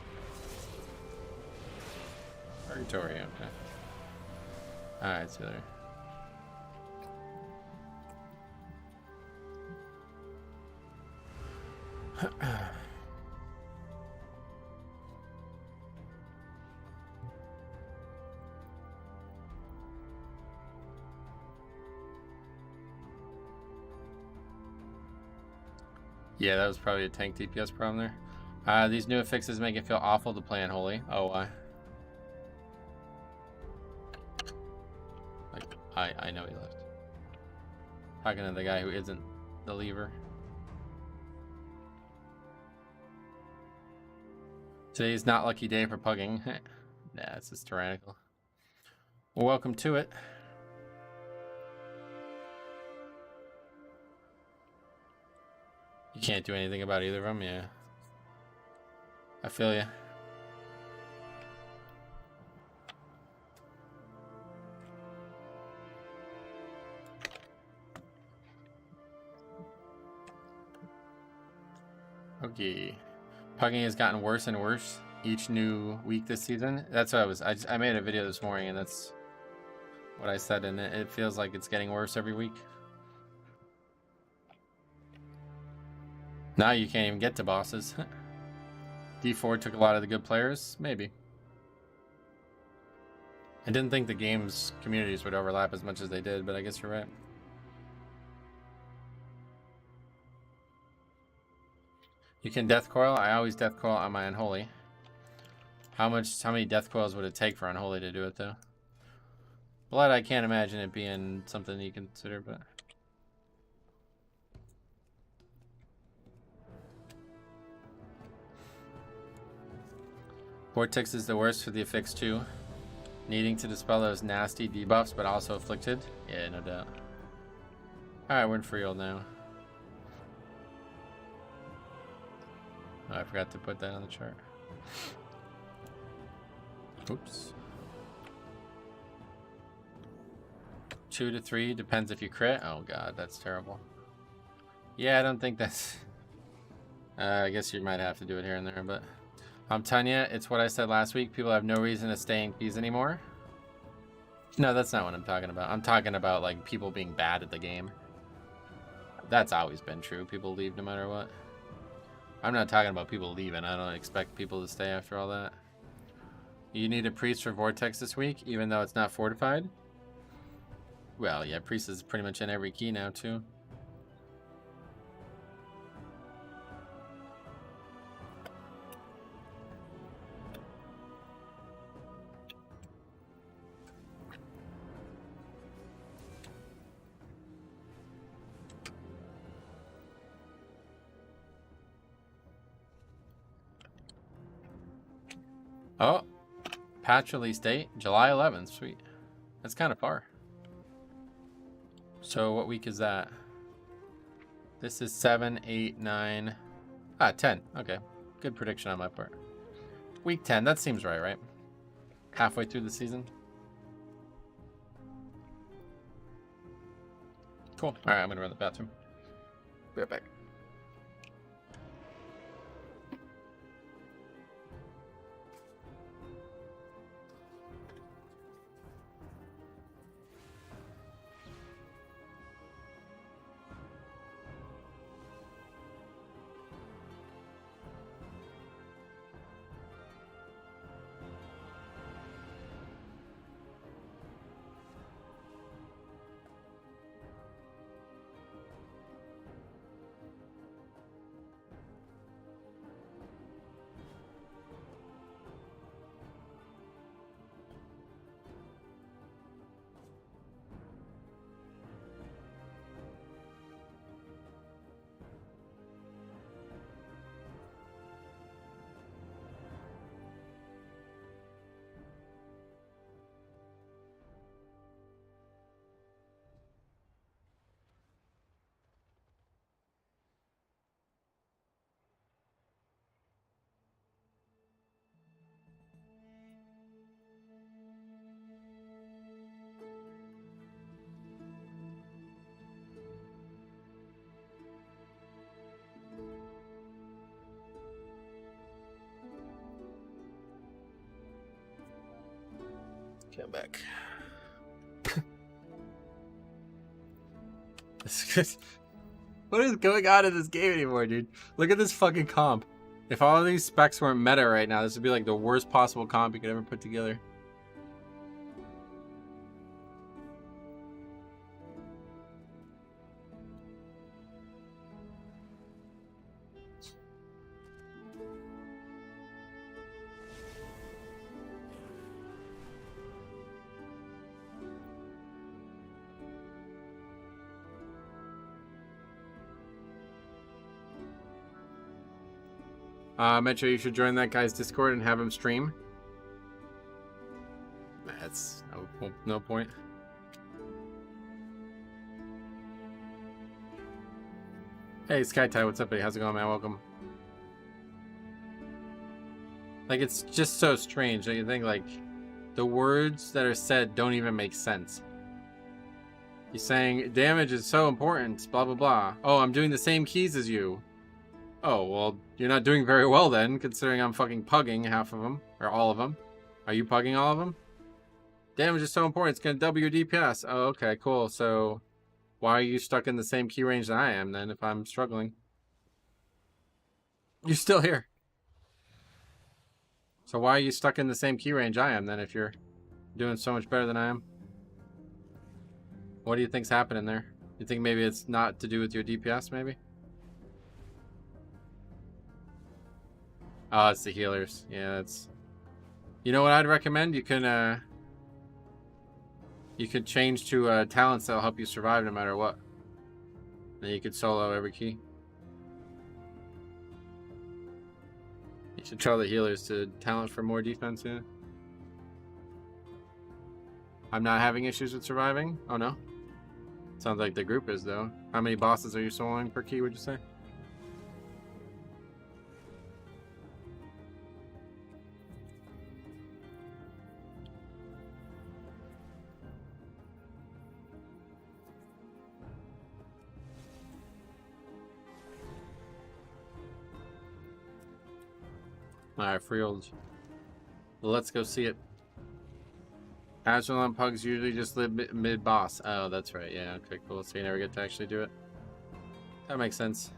Purgatory, okay. Alright, see you later. Yeah, that was probably a tank DPS problem there. These new fixes make it feel awful to play Unholy. Oh, why? Like, I know he left. Talking to the guy who isn't the lever. Today's not lucky day for pugging. Nah, it's just tyrannical. Well, welcome to it. You can't do anything about either of them, yeah. I feel ya. Okay. Pugging has gotten worse and worse each new week this season. That's what I made a video this morning, and that's what I said in it. It feels like it's getting worse every week. Now you can't even get to bosses. D4 took a lot of the good players? Maybe. I didn't think the game's communities would overlap as much as they did, but I guess you're right. You can death coil? I always death coil on my Unholy. How many death coils would it take for Unholy to do it, though? Blood, I can't imagine it being something you consider, but... Vortex is the worst for the affix too. Needing to dispel those nasty debuffs, but also afflicted. Yeah, no doubt. Alright, we're in Freehold now. Oh, I forgot to put that on the chart. Oops. 2 to 3, depends if you crit. Oh god, that's terrible. Yeah, I don't think that's... I guess you might have to do it here and there, but... I'm telling you, it's what I said last week. People have no reason to stay in keys anymore. No, that's not what I'm talking about. I'm talking about, like, people being bad at the game. That's always been true. People leave no matter what. I'm not talking about people leaving. I don't expect people to stay after all that. You need a priest for Vortex this week, even though it's not fortified? Well, yeah, priest is pretty much in every key now, too. Oh, patch release date, July 11th. Sweet. That's kind of far. So what week is that? This is 7, 8, 9. 10. Okay. Good prediction on my part. Week 10. That seems right? Halfway through the season. Cool. All right, I'm going to run the bathroom. Be right back. Come back. What is going on in this game anymore, dude? Look at this fucking comp. If all of these specs weren't meta right now, this would be like the worst possible comp you could ever put together. Metro, you should join that guy's Discord and have him stream. That's no point. Hey, SkyTie, what's up, buddy? How's it going, man? Welcome. Like, it's just so strange that you think, like, the words that are said don't even make sense. He's saying, damage is so important, blah, blah, blah. Oh, I'm doing the same keys as you. Oh, well, you're not doing very well then, considering I'm fucking pugging half of them, or all of them. Are you pugging all of them? Damage is so important, it's gonna double your DPS. Oh, okay, cool. So, why are you stuck in the same key range that I am then, if I'm struggling? You're still here. So why are you stuck in the same key range I am then, if you're doing so much better than I am? What do you think's happening there? You think maybe it's not to do with your DPS, maybe? Oh, it's the healers. Yeah, it's... You know what I'd recommend? You could change to talents that'll help you survive no matter what. Then you could solo every key. You should tell the healers to talent for more defense, yeah. I'm not having issues with surviving? Oh no? Sounds like the group is though. How many bosses are you soloing per key, would you say? Alright, Freeld. Let's go see it. Agilon pugs usually just live mid-boss. Oh, that's right. Yeah, okay, cool. So you never get to actually do it. That makes sense.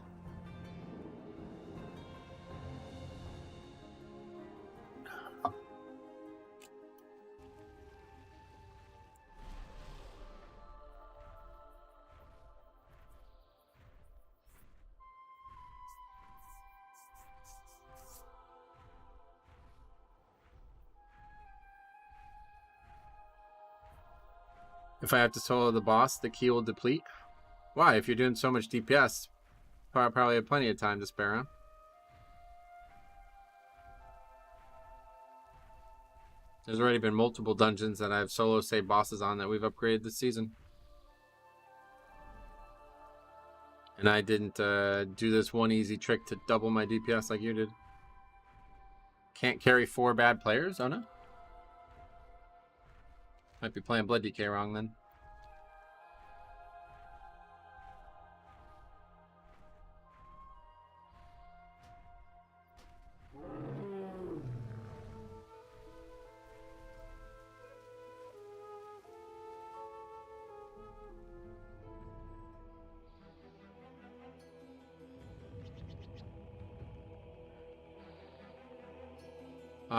If I have to solo the boss, the key will deplete. Why? If you're doing so much DPS, probably have plenty of time to spare, huh? There's already been multiple dungeons that I've solo saved bosses on that we've upgraded this season. And I didn't do this one easy trick to double my DPS like you did. Can't carry 4 bad players? Oh no? Might be playing Blood DK wrong then.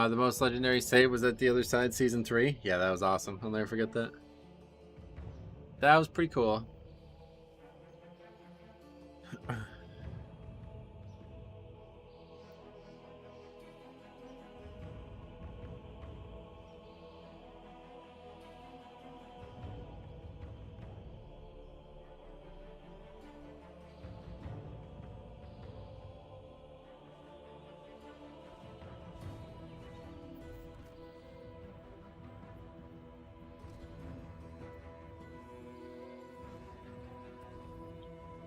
The most legendary save was at the other side, season 3. Yeah, that was awesome. I'll never forget that. That was pretty cool.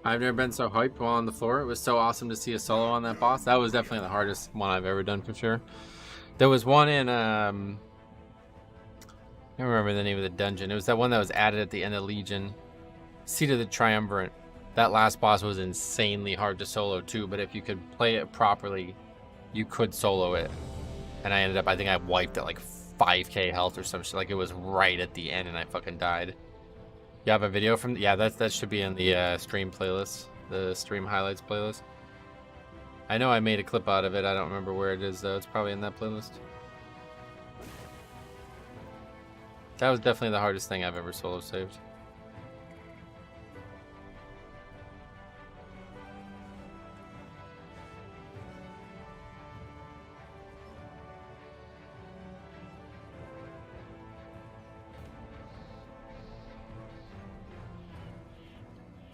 I've never been so hyped while on the floor. It was so awesome to see a solo on that boss. That was definitely the hardest one I've ever done for sure. There was one in, I don't remember the name of the dungeon. It was that one that was added at the end of Legion. Seat of the Triumvirate. That last boss was insanely hard to solo too, but if you could play it properly, you could solo it. And I ended up, I think I wiped at like 5k health or some shit. Like it was right at the end and I fucking died. You have a video from... Yeah, that should be in the stream playlist. The stream highlights playlist. I know I made a clip out of it. I don't remember where it is, though. It's probably in that playlist. That was definitely the hardest thing I've ever solo saved.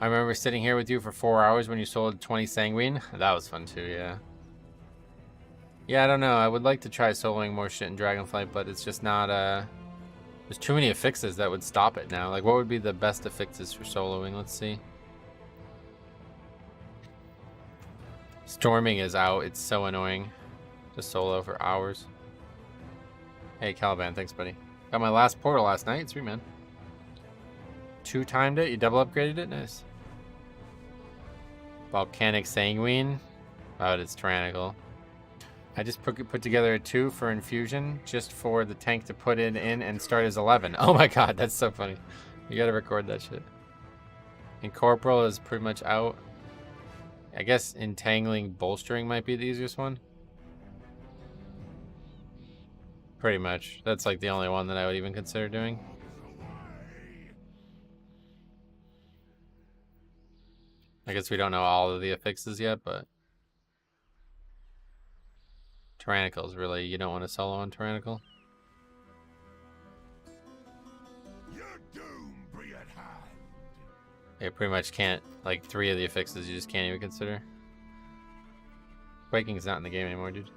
I remember sitting here with you for 4 hours when you sold 20 Sanguine. That was fun too, yeah. Yeah, I don't know. I would like to try soloing more shit in Dragonflight, but it's just not, there's too many affixes that would stop it now. Like, what would be the best affixes for soloing? Let's see. Storming is out. It's so annoying to solo for hours. Hey, Caliban, thanks, buddy. Got my last portal last night. Sweet, man. 2-timed it? You double upgraded it? Nice. Volcanic Sanguine. Oh, it's tyrannical. I just put together a 2 for infusion just for the tank to put it in and start as 11. Oh my god, that's so funny. You gotta record that shit. Incorporeal is pretty much out. I guess Entangling Bolstering might be the easiest one. Pretty much. That's like the only one that I would even consider doing. I guess we don't know all of the affixes yet, but Tyrannical is really, you don't want to solo on Tyrannical. You pretty much can't, like 3 of the affixes you just can't even consider. Quaking's not in the game anymore, dude.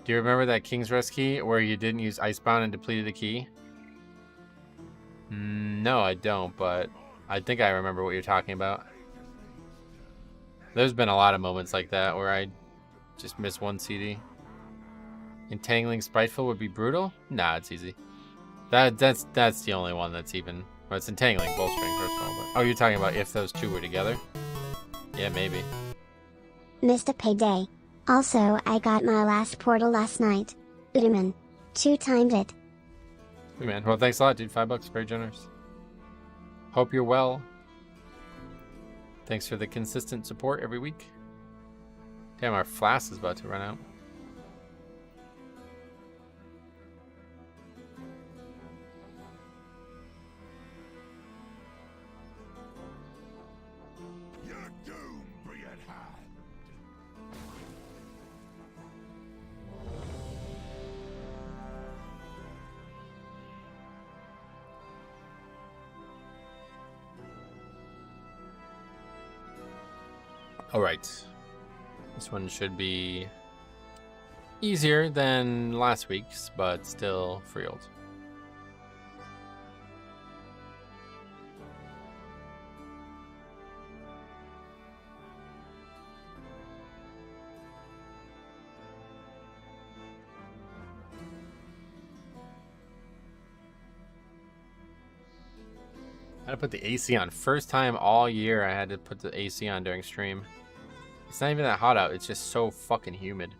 Do you remember that King's Rest key where you didn't use Icebound and depleted a key? No, I don't, but I think I remember what you're talking about. There's been a lot of moments like that where I just miss one CD. Entangling Spiteful would be brutal? Nah, it's easy. That's the only one that's even. Well, it's Entangling Bolstering first of all. But, oh, you're talking about if those 2 were together? Yeah, maybe. Mr. Payday. Also, I got my last portal last night. Udaman. 2-timed it. Hey man, well thanks a lot, dude. $5, very generous. Hope you're well. Thanks for the consistent support every week. Damn, our flask is about to run out. Alright. This one should be easier than last week's, but still Freeld. I had to put the AC on. First time all year I had to put the AC on during stream. It's not even that hot out, it's just so fucking humid.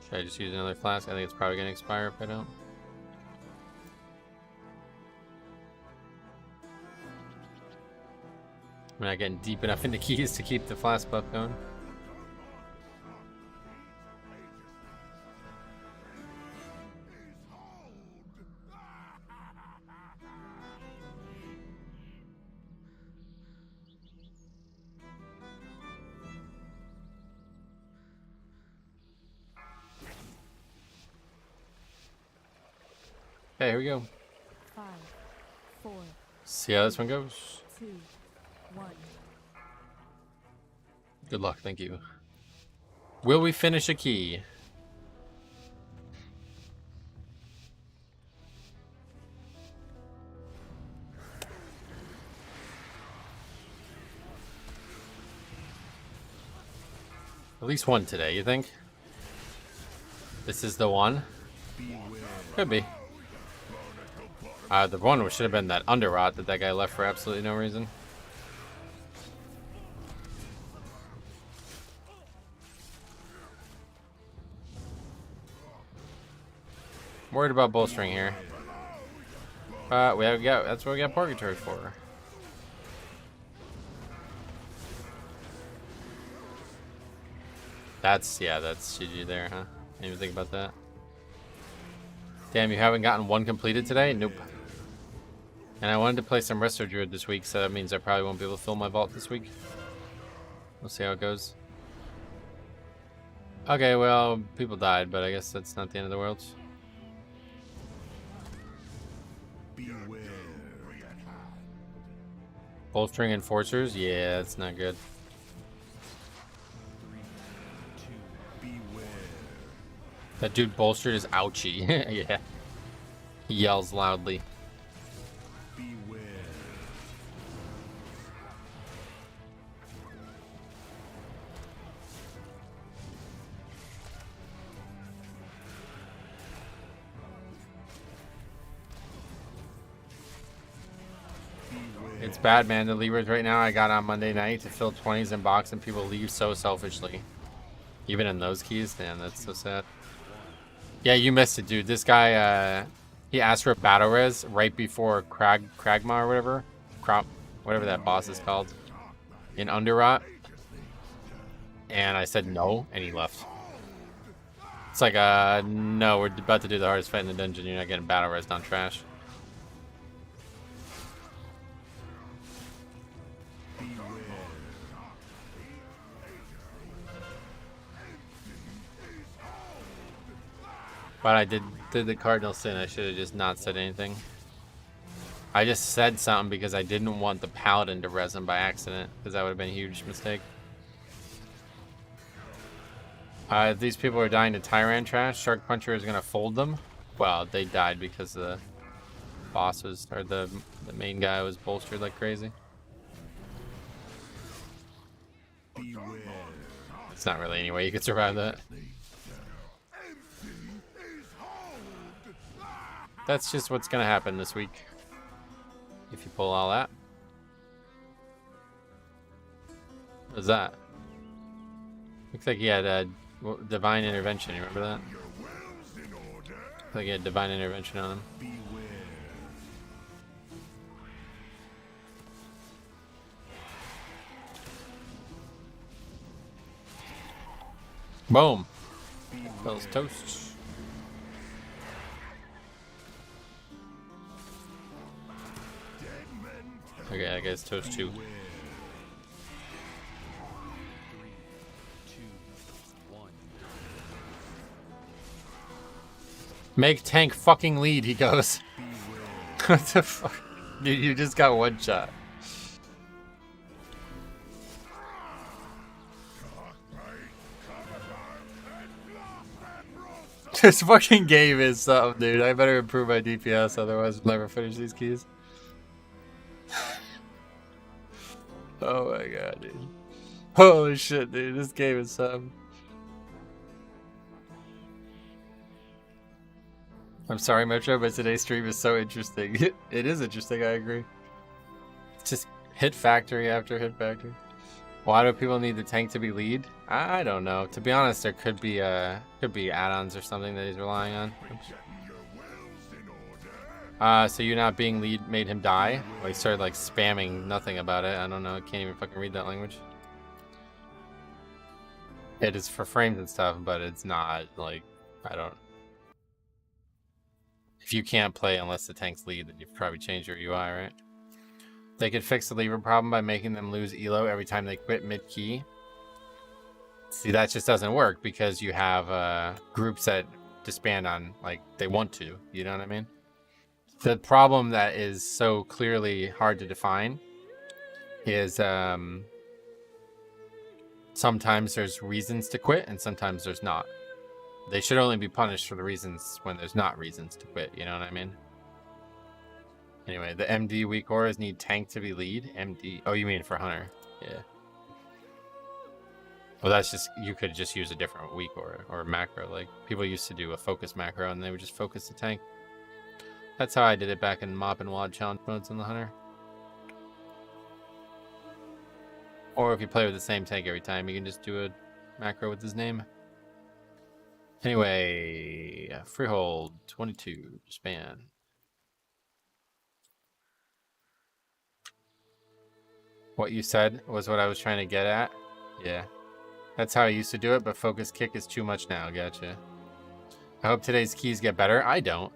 Should I just use another flask? I think it's probably gonna expire if I don't. I'm not getting deep enough into keys to keep the flask buff going. Okay, here we go. 5, 4. See how this one goes. 2, 1. Good luck, thank you. Will we finish a key? At least one today, you think? This is the one? Could be. The one should have been that Underrot that guy left for absolutely no reason. Worried about bolstering here. That's what we got Purgatory for. That's GG there, huh? Didn't even think about that. Damn, you haven't gotten one completed today? Nope. And I wanted to play some Resto Druid this week, so that means I probably won't be able to fill my vault this week. We'll see how it goes. Okay, well, people died, but I guess that's not the end of the world. Beware. Bolstering enforcers? Yeah, that's not good. 3, 2, Beware. That dude bolstered is ouchie. Yeah. He yells loudly. Beware. It's bad, man. The levers right now I got on Monday night to fill 20s in box, and people leave so selfishly. Even in those keys, damn, that's so sad. Yeah, you missed it, dude. This guy, he asked for a battle res right before Kragma or whatever, whatever that boss is called, in Underrot. And I said no, and he left. It's like, no, we're about to do the hardest fight in the dungeon. You're not getting battle res on trash. But I did the cardinal sin. I should have just not said anything. I just said something because I didn't want the paladin to res him by accident, because that would have been a huge mistake. If these people are dying to Tyrant trash, Shark Puncher is gonna fold them. Well, they died because the boss was, or the main guy was bolstered like crazy. Beware. It's not really any way you could survive that. That's just what's gonna happen this week. If you pull all that. What's that? Looks like he had divine intervention. You remember that? Looks like he had divine intervention on him. Boom. Bell's toast. Okay, I guess toast 2. 3, 2, 1. Make tank fucking lead, he goes. What the fuck? Dude, you just got one shot. This fucking game is something, dude. I better improve my DPS, otherwise I'll never finish these keys. Oh my god, dude. Holy shit, dude. This game is something. I'm sorry, Metro, but today's stream is so interesting. It is interesting, I agree. It's just hit factory after hit factory. Why do people need the tank to be lead? I don't know. To be honest, there could be add-ons or something that he's relying on. So you not being lead made him die? Well, he started like spamming nothing about it. I don't know. I can't even fucking read that language. It is for frames and stuff, but it's not like, I don't. If you can't play unless the tank's lead, then you've probably changed your UI, right? They could fix the lever problem by making them lose elo every time they quit mid-key. See, that just doesn't work because you have groups that disband on, like, they want to. You know what I mean? The problem that is so clearly hard to define is sometimes there's reasons to quit and sometimes there's not. They should only be punished for the reasons when there's not reasons to quit. You know what I mean? Anyway, the MD weak auras need tank to be lead. MD. Oh, you mean for Hunter? Yeah. Well, that's just, you could just use a different weak aura or macro. Like, people used to do a focus macro and they would just focus the tank. That's how I did it back in Mop and Wad challenge modes in the Hunter. Or if you play with the same tank every time, you can just do a macro with his name. Anyway, Freehold 22, span. What you said was what I was trying to get at. Yeah. That's how I used to do it, but focus kick is too much now. Gotcha. I hope today's keys get better. I don't.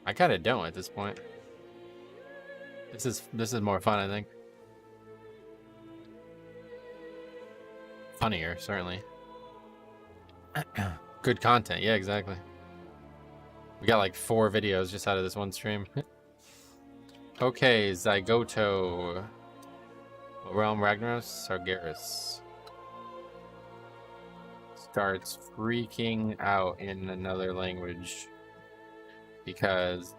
I kind of don't at this point. This is more fun, I think. Funnier, certainly. Good content, yeah, exactly. We got like 4 videos just out of this one stream. Okay, Zygoto. Realm Ragnaros Sargeras starts freaking out in another language because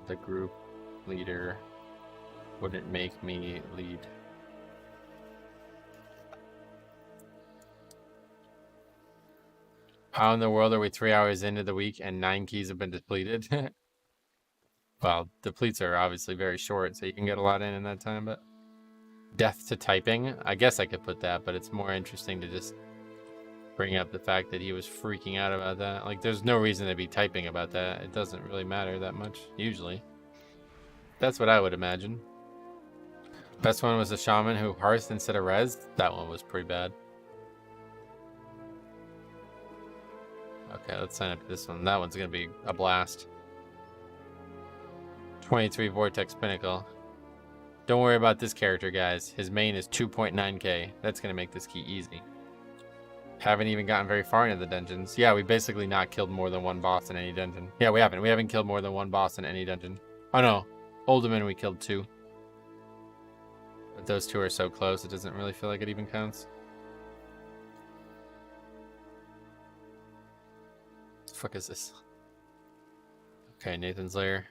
the group leader wouldn't make me lead. How in the world are we 3 hours into the week and 9 keys have been depleted? Well, depletes are obviously very short, so you can get a lot in that time, but... Death to typing? I guess I could put that, but it's more interesting to just bring up the fact that he was freaking out about that. Like, there's no reason to be typing about that. It doesn't really matter that much, usually. That's what I would imagine. Best one was the shaman who hearthed instead of res. That one was pretty bad. Okay, let's sign up to this one. That one's gonna be a blast. 23 Vortex Pinnacle. Don't worry about this character, guys. His main is 2.9k. That's gonna make this key easy. Haven't even gotten very far into the dungeons. Yeah, we basically not killed more than 1 boss in any dungeon. Yeah, we haven't. We haven't killed more than 1 boss in any dungeon. Oh no, Uldaman we killed 2. But those 2 are so close, it doesn't really feel like it even counts. What the fuck is this? Okay, Nathan's Lair.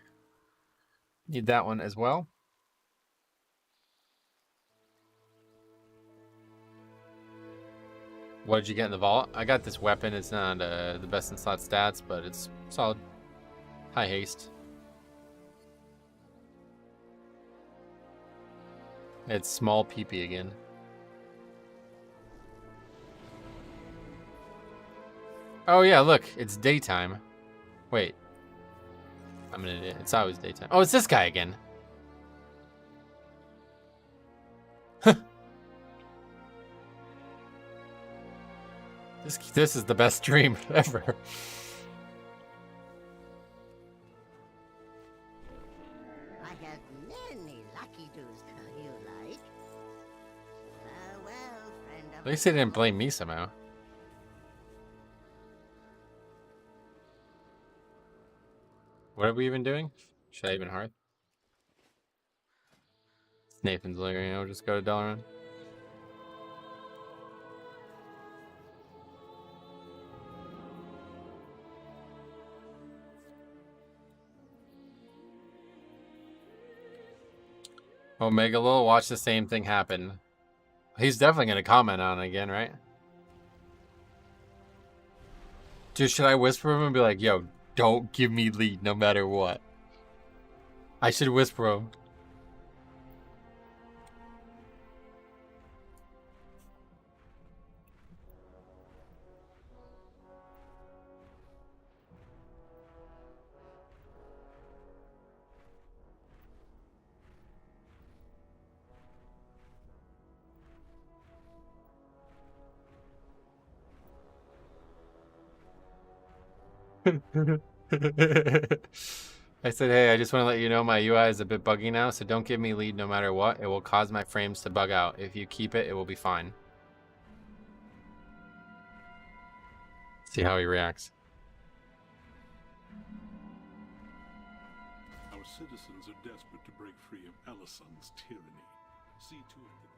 Need that one as well. What did you get in the vault? I got this weapon. It's not the best in slot stats, but it's solid. High haste. It's small peepee again. Oh yeah, look, it's daytime. Wait. I'm an idiot. It's always daytime. Oh, it's this guy again. This is the best dream ever. I have many lucky doos you like. Well, friend of... At least they didn't blame me somehow. What are we even doing? Should I even hearth? It's Nathan's Lair, you know, just go to Dalaran. Omega Lil, watch the same thing happen. He's definitely going to comment on it again, right? Dude, should I whisper him and be like, yo, don't give me lead no matter what? I should whisper him. I said, hey, I just want to let you know my UI is a bit buggy now, so don't give me lead no matter what. It will cause my frames to bug out. If you keep it, it will be fine. See how he reacts. Our citizens are desperate to break free of Elison's tyranny. See to it that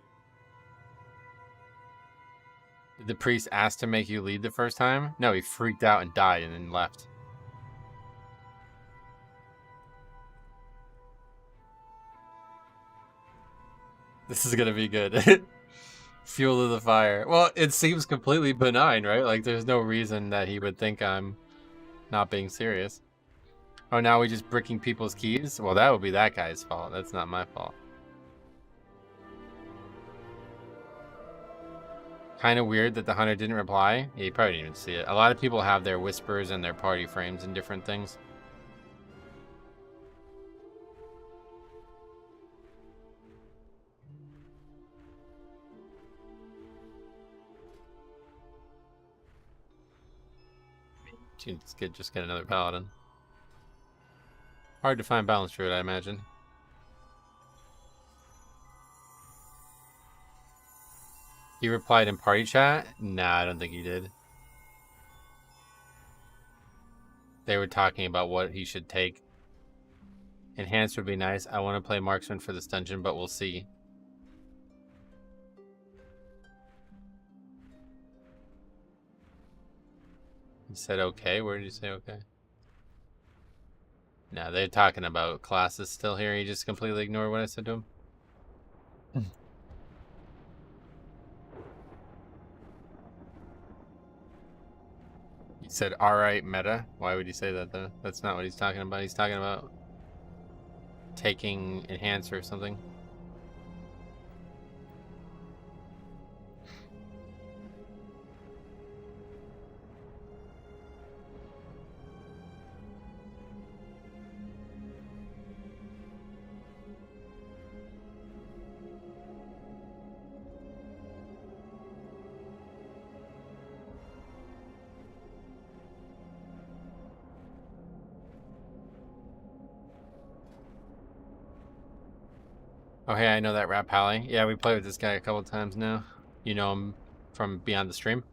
they... Did the priest ask to make you lead the first time? No, he freaked out and died and then left. This is gonna be good. Fuel to the fire. Well, it seems completely benign, right? Like, there's no reason that he would think I'm not being serious. Oh, now we just bricking people's keys? Well, that would be that guy's fault. That's not my fault. Kind of weird that the hunter didn't reply. Yeah, you probably didn't even see it. A lot of people have their whispers and their party frames and different things. Just get another paladin. Hard to find balance druid, I imagine. He replied in party chat? Nah, I don't think he did. They were talking about what he should take. Enhanced would be nice. I want to play marksman for this dungeon, but we'll see. He said okay. Where did you say okay? No, they're talking about classes still here. He just completely ignored what I said to him. He said, alright, meta. Why would he say that, though? That's not what he's talking about. He's talking about taking enhance or something. Oh, hey, I know that rap Pally. Yeah, we played with this guy a couple times now. You know him from beyond the stream.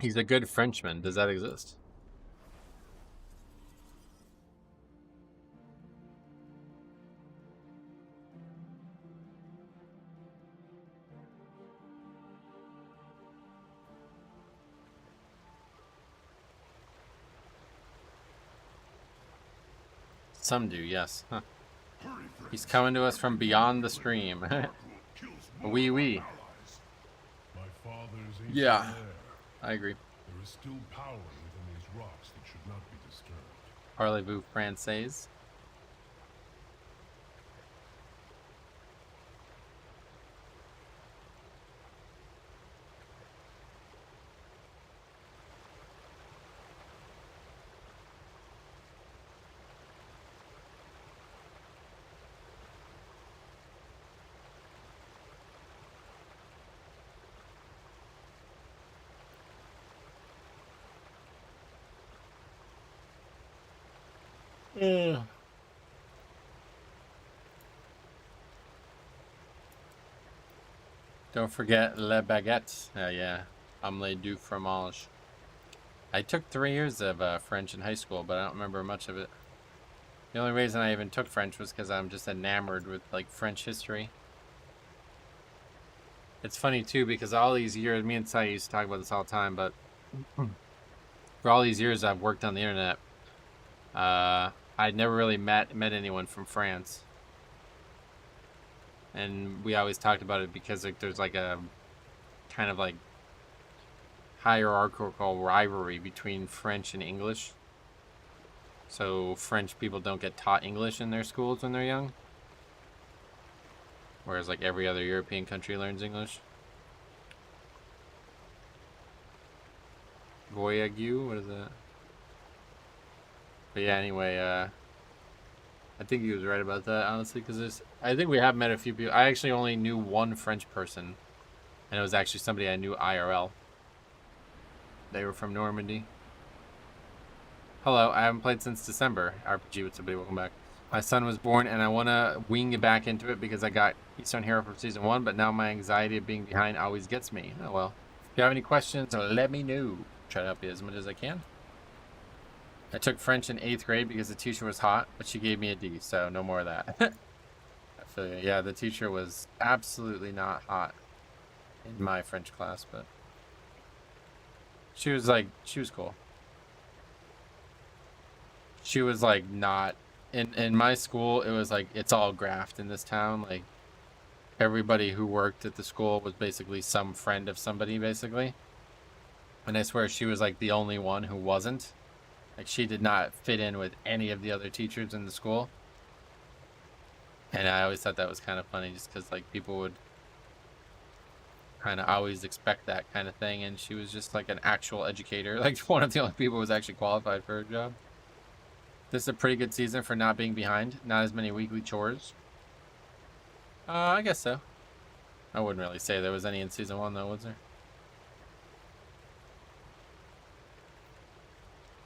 He's a good Frenchman. Does that exist? Some do, yes. Huh. He's coming to us from beyond the stream. Wee wee. Yeah, I agree. There is still power within these rocks that should not be disturbed. Parlez-vous français? Don't forget le baguette. Yeah, omelette du fromage. I took 3 years of French in high school, but I don't remember much of it. The only reason I even took French was because I'm just enamored with like French history. It's funny too because all these years, me and Sai used to talk about this all the time, but for all these years I've worked on the internet, I'd never really met anyone from France. And we always talked about it because like, there's like a kind of like hierarchical rivalry between French and English. So French people don't get taught English in their schools when they're young. Whereas like every other European country learns English. Voyague, what is that? But yeah, anyway, I think he was right about that, honestly, because I think we have met a few people. I actually only knew one French person, and it was actually somebody I knew IRL. They were from Normandy. Hello, I haven't played since December. RPG with somebody, welcome back. My son was born, and I want to wing back into it because I got Eastern Hero from Season 1, but now my anxiety of being behind always gets me. Oh well. If you have any questions, let me know. Try to help you as much as I can. I took French in 8th grade because the teacher was hot, but she gave me a D, so no more of that. I feel you. Yeah, the teacher was absolutely not hot in my French class, but she was cool. She was like not in my school. It was like it's all graft in this town. Like everybody who worked at the school was basically some friend of somebody, basically. And I swear she was like the only one who wasn't. Like she did not fit in with any of the other teachers in the school. And I always thought that was kind of funny just because like people would kind of always expect that kind of thing. And she was just like an actual educator. Like one of the only people who was actually qualified for her job. This is a pretty good season for not being behind. Not as many weekly chores. I guess so. I wouldn't really say there was any in season 1 though, was there?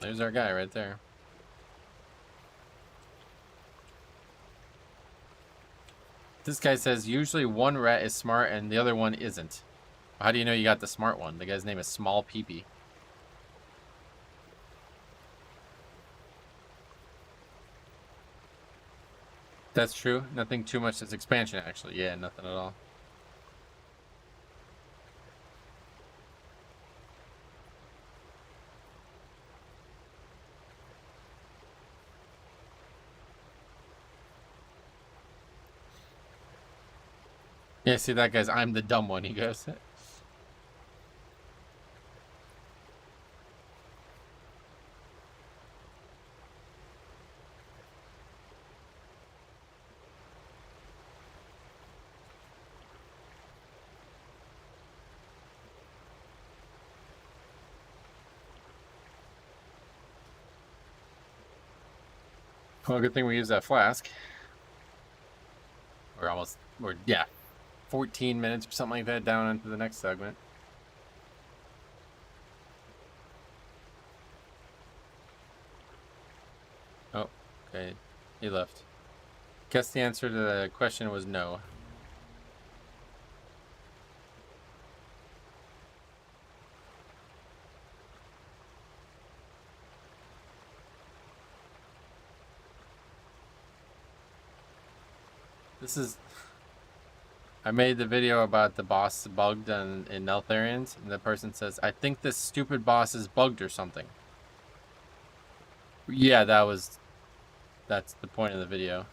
There's our guy right there. This guy says usually one rat is smart and the other one isn't. How do you know you got the smart one? The guy's name is Small Peepee. That's true. Nothing too much. This expansion, actually. Yeah, nothing at all. Yeah, see that guy's I'm the dumb one, he goes. Well, good thing we used that flask. We're 14 minutes or something like that down into the next segment. Oh, okay. He left. Guess the answer to the question was no. I made the video about the boss bugged in Neltharians, and the person says, I think this stupid boss is bugged or something. Yeah, that's the point of the video.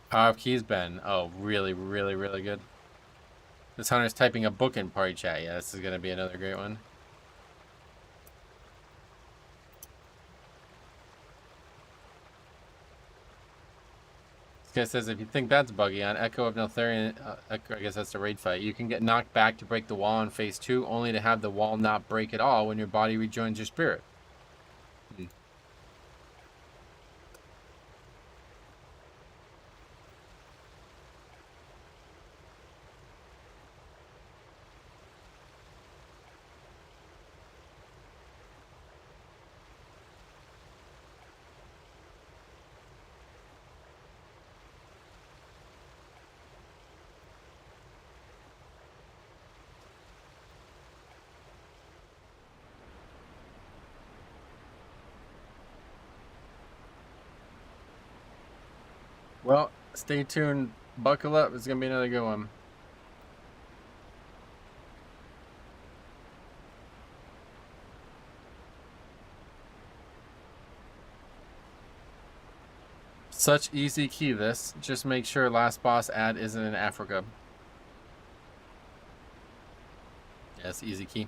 How have keys been? Oh, really, really, really good. This hunter's typing a book in party chat. Yeah, this is going to be another great one. This guy says, if you think that's buggy, on Echo of Neltharion, I guess that's the raid fight, you can get knocked back to break the wall in phase 2, only to have the wall not break at all when your body rejoins your spirit. Well, stay tuned. Buckle up. It's going to be another good one. Such easy key this. Just make sure last boss ad isn't in Africa. Yes, easy key.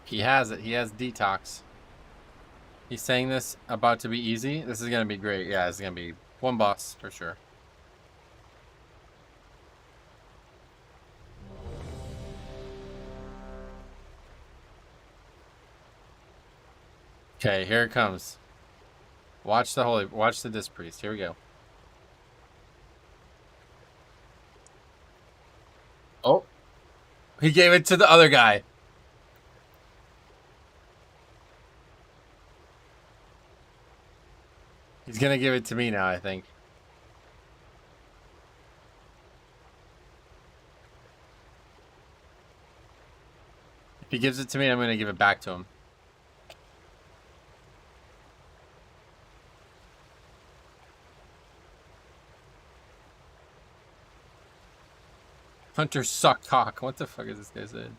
He has it. He has detox. He's saying this about to be easy. This is going to be great. Yeah, it's going to be one boss for sure. Okay, here it comes. Watch the Disc Priest. Here we go. Oh. He gave it to the other guy. He's gonna give it to me now, I think. If he gives it to me, I'm gonna give it back to him. Hunter suck cock. What the fuck is this guy saying?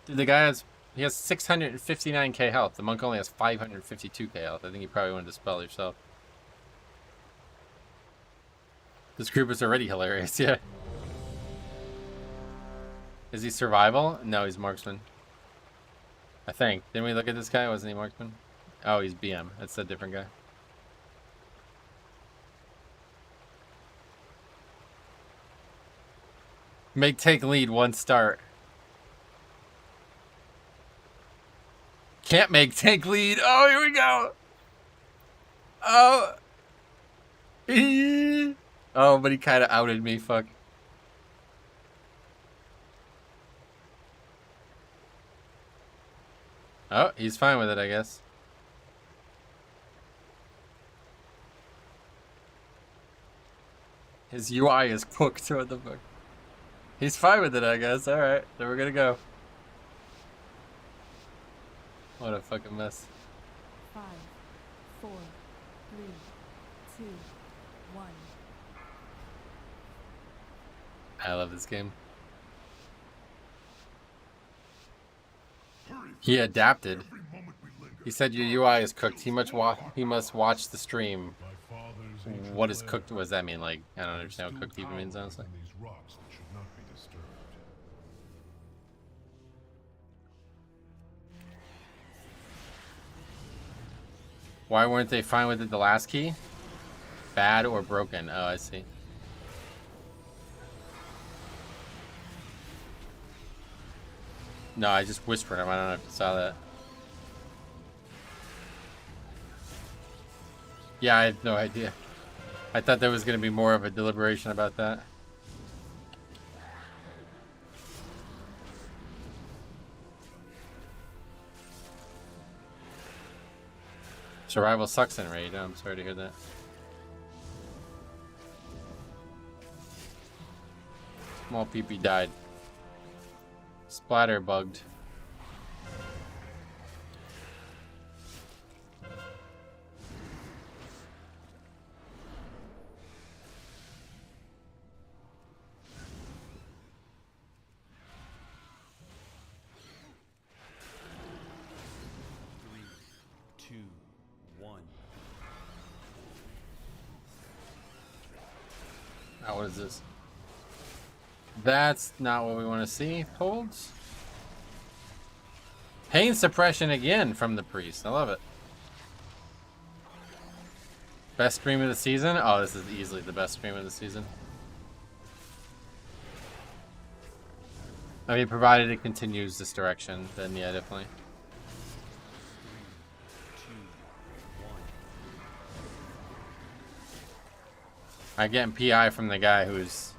Dude, the guy has 659k health. The monk only has 552k health. I think you probably want to dispel yourself. This group is already hilarious, yeah. Is he survival? No, he's marksman. I think. Didn't we look at this guy? Wasn't he marksman? Oh, he's BM. That's a different guy. Take lead, one start. Can't take lead. Oh, here we go. Oh. Oh, but he kind of outed me. Fuck. Oh, he's fine with it, I guess. His UI is cooked. What the fuck? He's fine with it, I guess. Alright, then we're gonna go. What a fucking mess. 5, 4, 3, 2, 1. I love this game. He adapted. He said your UI is cooked. He must watch the stream. What does cooked? What does that mean? Like, I don't understand what cooked even means, honestly. Why weren't they fine with it the last key? Bad or broken? Oh, I see. No, I just whispered him. I don't know if you saw that. Yeah, I had no idea. I thought there was going to be more of a deliberation about that. Survival sucks in Raid. I'm sorry to hear that. Small PP died. Splatter bugged. Oh, what is this? That's not what we want to see. Holds. Pain suppression again from the priest. I love it. Best stream of the season? Oh, this is easily the best stream of the season. I mean, provided it continues this direction, then yeah, definitely. I'm getting PI from the guy who's...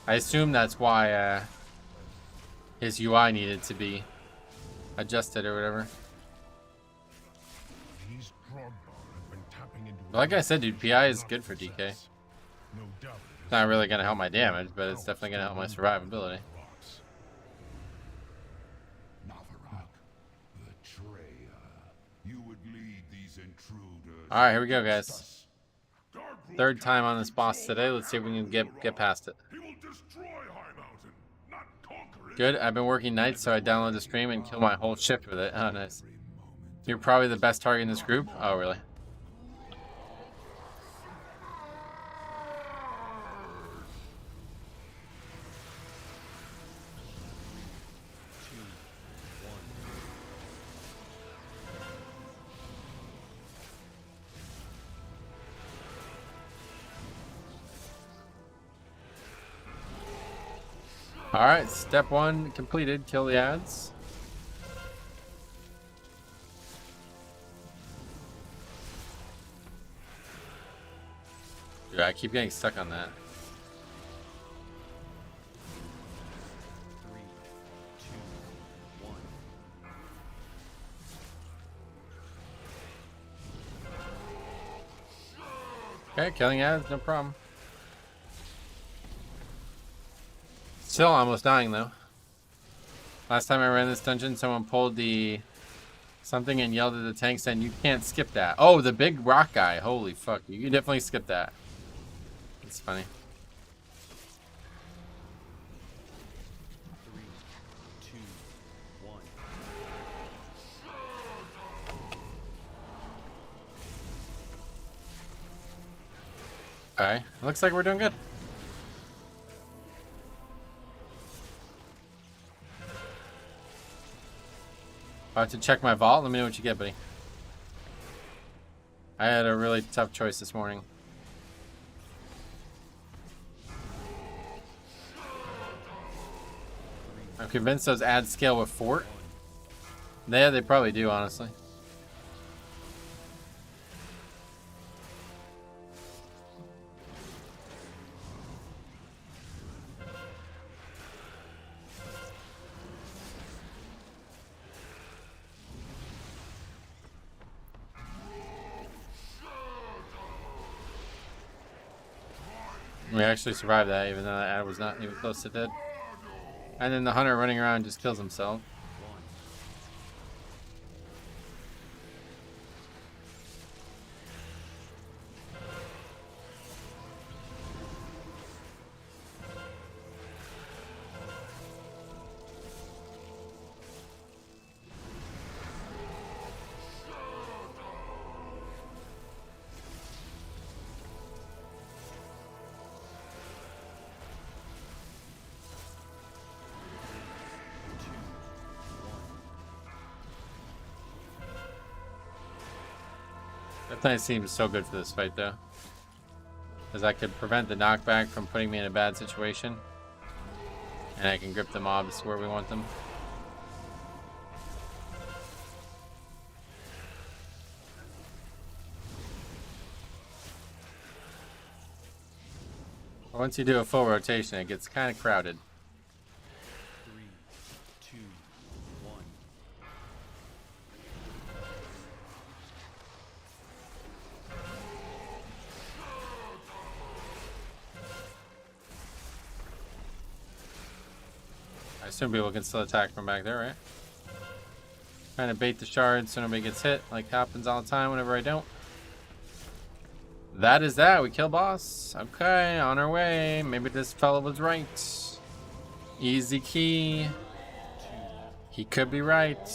I assume that's why his UI needed to be adjusted or whatever. Like I said, dude, PI is good for DK. It's not really going to help my damage, but it's definitely going to help my survivability. Alright, here we go, guys. Third time on this boss today. Let's see if we can get past it. Good. I've been working nights, so I download the stream and kill my whole shift with it. Oh, nice. You're probably the best target in this group? Oh, really? Alright, step one completed. Kill the ads. Dude, I keep getting stuck on that. 3, 2, 1. Okay, killing ads, no problem. Still almost dying though. Last time I ran this dungeon, someone pulled the something and yelled at the tank saying, "You can't skip that." Oh, the big rock guy. Holy fuck. You can definitely skip that. It's funny. 3, 2, 1. Okay, looks like we're doing good. About to check my vault. Let me know what you get, buddy. I had a really tough choice this morning. I'm convinced those ads scale with Fort. Yeah, they probably do, honestly. We actually survived that, even though that ad was not even close to dead. And then the hunter running around just kills himself. Death Knight seems so good for this fight, though. Because I could prevent the knockback from putting me in a bad situation. And I can grip the mobs where we want them. Once you do a full rotation, it gets kind of crowded. 3, 2, 1. I assume people can still attack from back there, right? Trying to bait the shards so nobody gets hit, like happens all the time whenever I don't. That is that. We kill boss. Okay, on our way. Maybe this fella was right. Easy key. He could be right. They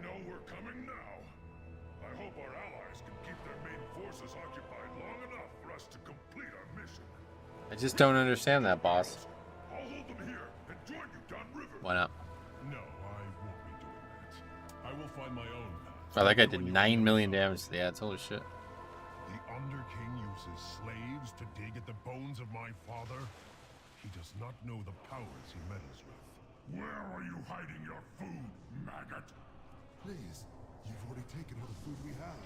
know we're coming now. I hope our allies can keep their main forces occupied long enough for us to complete our mission. I just don't understand that, boss. I'll hold them here and join you downriver. Why not? No, I won't be doing that. I will find my own path. Oh, that guy did 9 million damage to the ads. Holy shit. The Underking uses slaves to dig at the bones of my father. He does not know the powers he meddles with. Where are you hiding your food, maggot? Please, you've already taken all the food we have.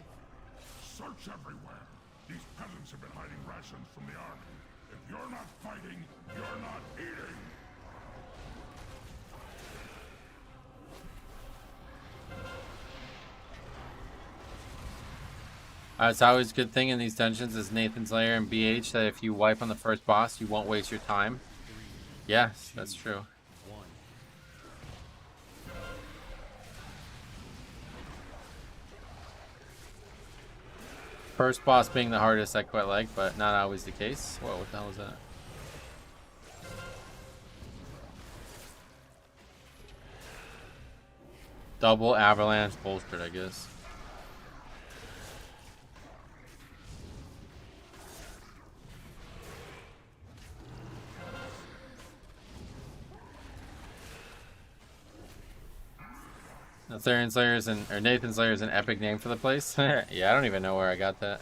Search everywhere. These peasants have been hiding rations from the army. If you're not fighting, you're not eating. It's always a good thing in these dungeons is Nathan's Lair and BH that if you wipe on the first boss, you won't waste your time. Yes, that's true. First boss being the hardest I quite like, but not always the case. Whoa, what the hell is that? Double avalanche bolstered, I guess. Nathan's Lair is an epic name for the place. Yeah, I don't even know where I got that.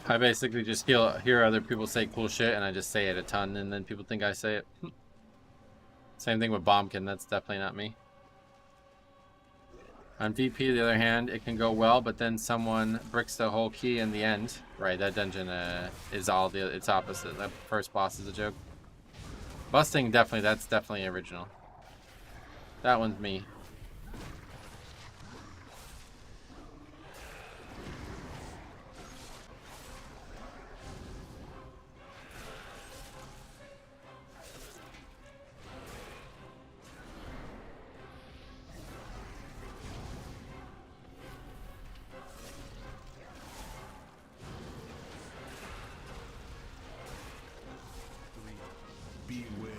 I basically just hear other people say cool shit and I just say it a ton and then people think I say it. Same thing with Bombkin, that's definitely not me. On VP, the other hand, it can go well, but then someone bricks the whole key in the end. Right, that dungeon is it's opposite. That first boss is a joke. Busting, that's definitely original. That one's me. Beware.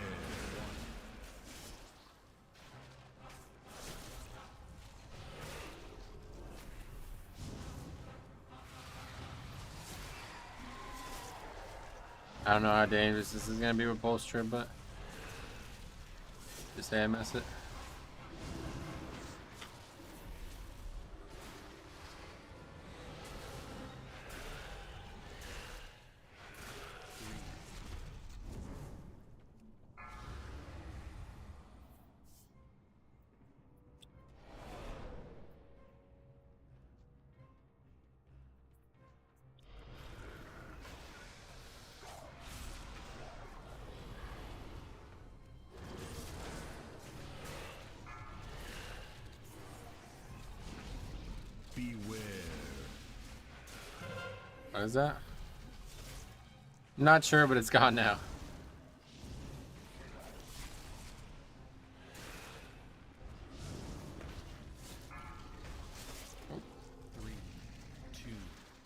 I don't know how dangerous this is gonna be with bolster, but just say I miss it. What is that? Not sure, but it's gone now.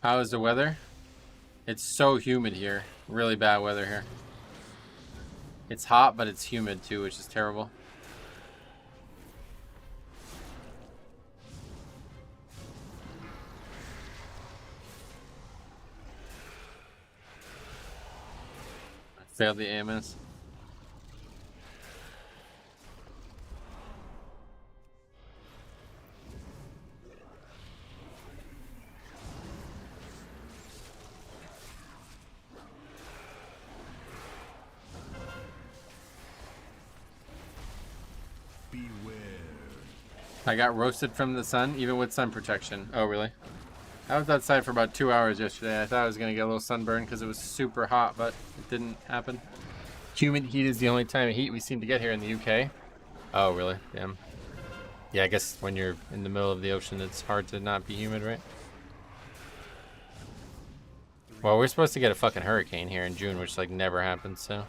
How is the weather? It's so humid here. Really bad weather here. It's hot, but it's humid too, which is terrible. I failed the AMS. I got roasted from the sun, even with sun protection. Oh, really? I was outside for about 2 hours yesterday. I thought I was going to get a little sunburn because it was super hot, but it didn't happen. Humid heat is the only time of heat we seem to get here in the UK. Oh, really? Damn. Yeah, I guess when you're in the middle of the ocean, it's hard to not be humid, right? Well, we're supposed to get a fucking hurricane here in June, which, like, never happens, so...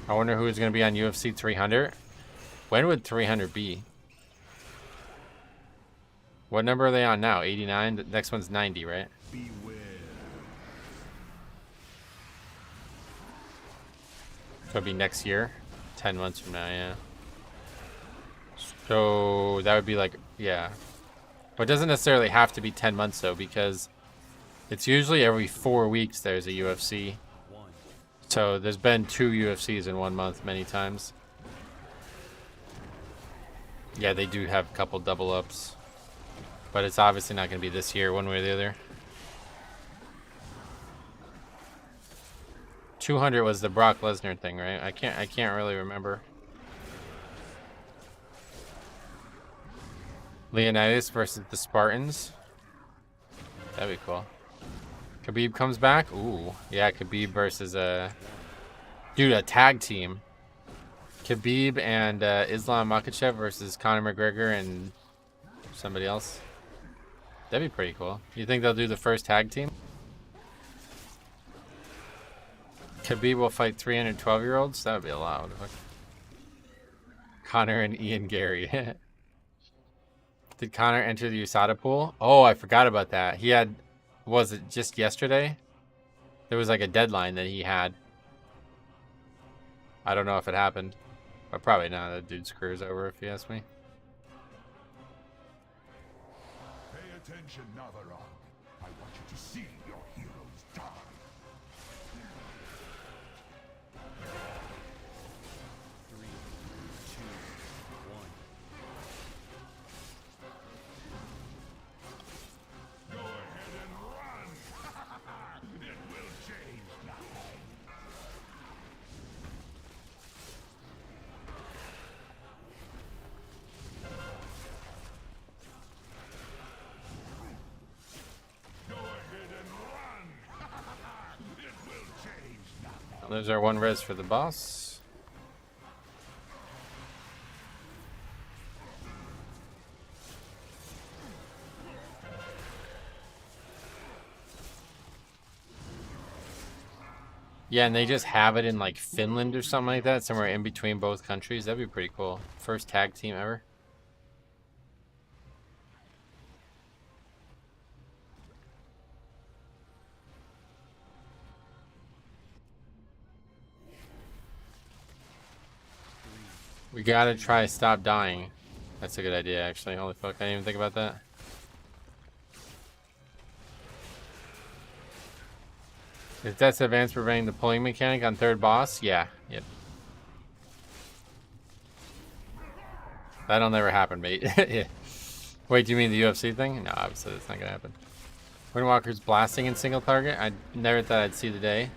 I wonder who's going to be on UFC 300. When would 300 be? What number are they on now? 89? The next one's 90, right? Beware. So it'll be next year? 10 months from now, yeah. So that would be like, yeah. But it doesn't necessarily have to be 10 months, though, because it's usually every 4 weeks there's a UFC. So there's been 2 UFCs in 1 month many times. Yeah, they do have a couple double ups. But it's obviously not going to be this year one way or the other. 200 was the Brock Lesnar thing, right? I can't really remember. Leonidas versus the Spartans. That'd be cool. Khabib comes back? Ooh. Yeah, Khabib versus dude, a tag team. Khabib and Islam Makhachev versus Conor McGregor and somebody else. That'd be pretty cool. You think they'll do the first tag team? Khabib will fight 312-year-olds? That would be a lot. Conor and Ian Gary. Did Conor enter the USADA pool? Oh, I forgot about that. He had... Was it just yesterday? There was like a deadline that he had. I don't know if it happened. But probably not. That dude screws over if you ask me. Pay attention, Navarone. I want you to see your heroes die. 3, 2, 1. Go ahead and run! It will change now. Go ahead and run! It will change now. There's our 1 res for the boss. Yeah, and they just have it in like Finland or something like that, somewhere in between both countries. That'd be pretty cool. First tag team ever. We gotta try Stop Dying. That's a good idea, actually. Holy fuck, I didn't even think about that. Is Death's Advance preventing the pulling mechanic on 3rd boss? Yeah, yep. That'll never happen, mate. Yeah. Wait, do you mean the UFC thing? No, obviously that's not gonna happen. Windwalker's blasting in single target? I never thought I'd see the day.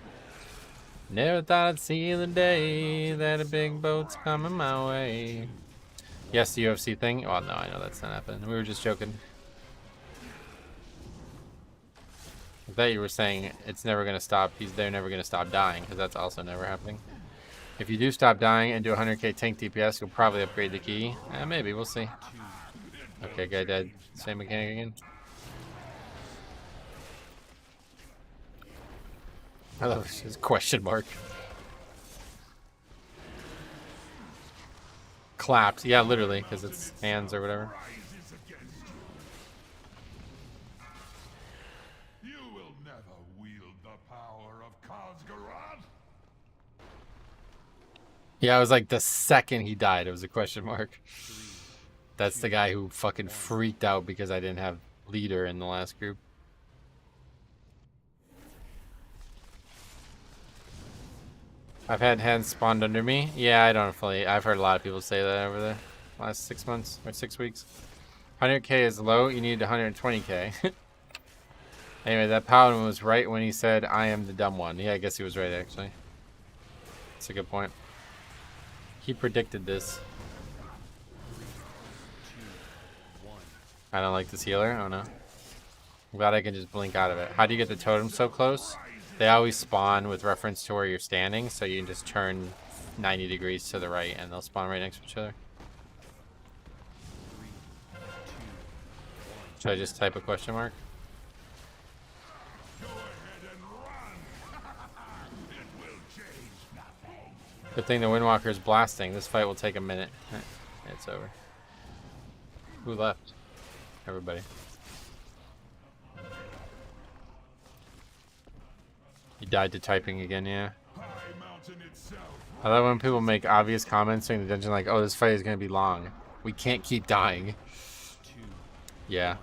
Never thought I'd see the day that a big boat's coming my way. Yes, the UFC thing? Well, no, I know that's not happening. We were just joking. I thought you were saying it's never going to stop. They're never going to stop dying, because that's also never happening. If you do stop dying and do 100k tank DPS, you'll probably upgrade the key. Maybe, we'll see. Okay, guy dead. Same mechanic again. I love his question mark. Clapped. Yeah, literally, because it's hands or whatever. You will never wield the power of Khazgarad. Yeah, it was like the second he died, it was a question mark. That's the guy who fucking freaked out because I didn't have leader in the last group. I've had hands spawned under me. Yeah, I don't fully. I've heard a lot of people say that over the last 6 months or 6 weeks. 100k is low. You need 120k. Anyway, that paladin was right when he said, "I am the dumb one." Yeah, I guess he was right actually. That's a good point. He predicted this. I don't like this healer. Oh no. I'm glad I can just blink out of it. How do you get the totem so close? They always spawn with reference to where you're standing, so you can just turn 90 degrees to the right and they'll spawn right next to each other. Should I just type a question mark? Good thing the Windwalker is blasting. This fight will take a minute. It's over. Who left? Everybody. He died to typing again, yeah. I love when people make obvious comments during the dungeon like, oh, this fight is going to be long. We can't keep dying. Yeah.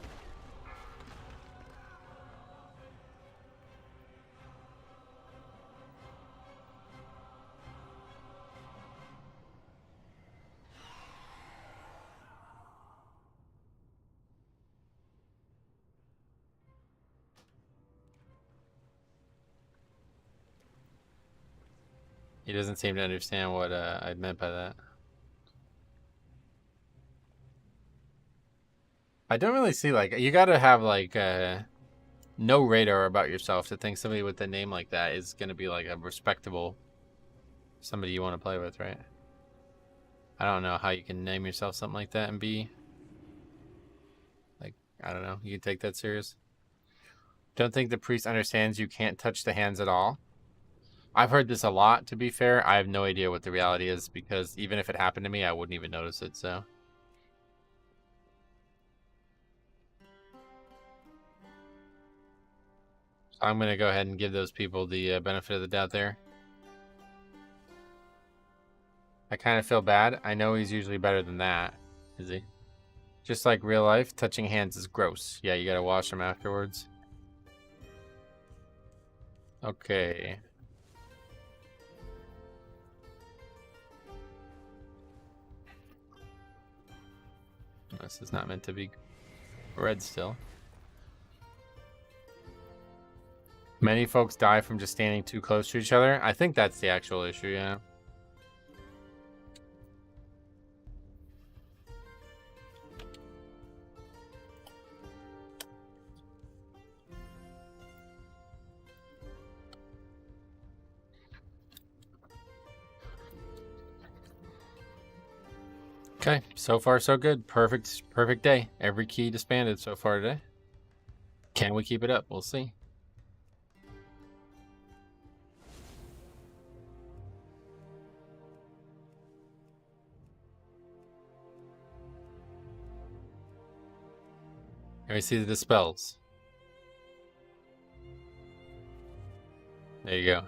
He doesn't seem to understand what I meant by that. I don't really see, like, you gotta have, like, no radar about yourself to think somebody with a name like that is gonna be, like, a respectable somebody you want to play with, right? I don't know how you can name yourself something like that and be, like, I don't know, you can take that serious. Don't think the priest understands you can't touch the hands at all. I've heard this a lot, to be fair. I have no idea what the reality is, because even if it happened to me, I wouldn't even notice it, so. I'm going to go ahead and give those people the benefit of the doubt there. I kind of feel bad. I know he's usually better than that. Is he? Just like real life, touching hands is gross. Yeah, you got to wash them afterwards. Okay. This is not meant to be red still. Many folks die from just standing too close to each other. I think that's the actual issue, yeah. Okay, so far so good. Perfect day. Every key disbanded so far today. Can we keep it up? We'll see. Let me see the dispels. There you go.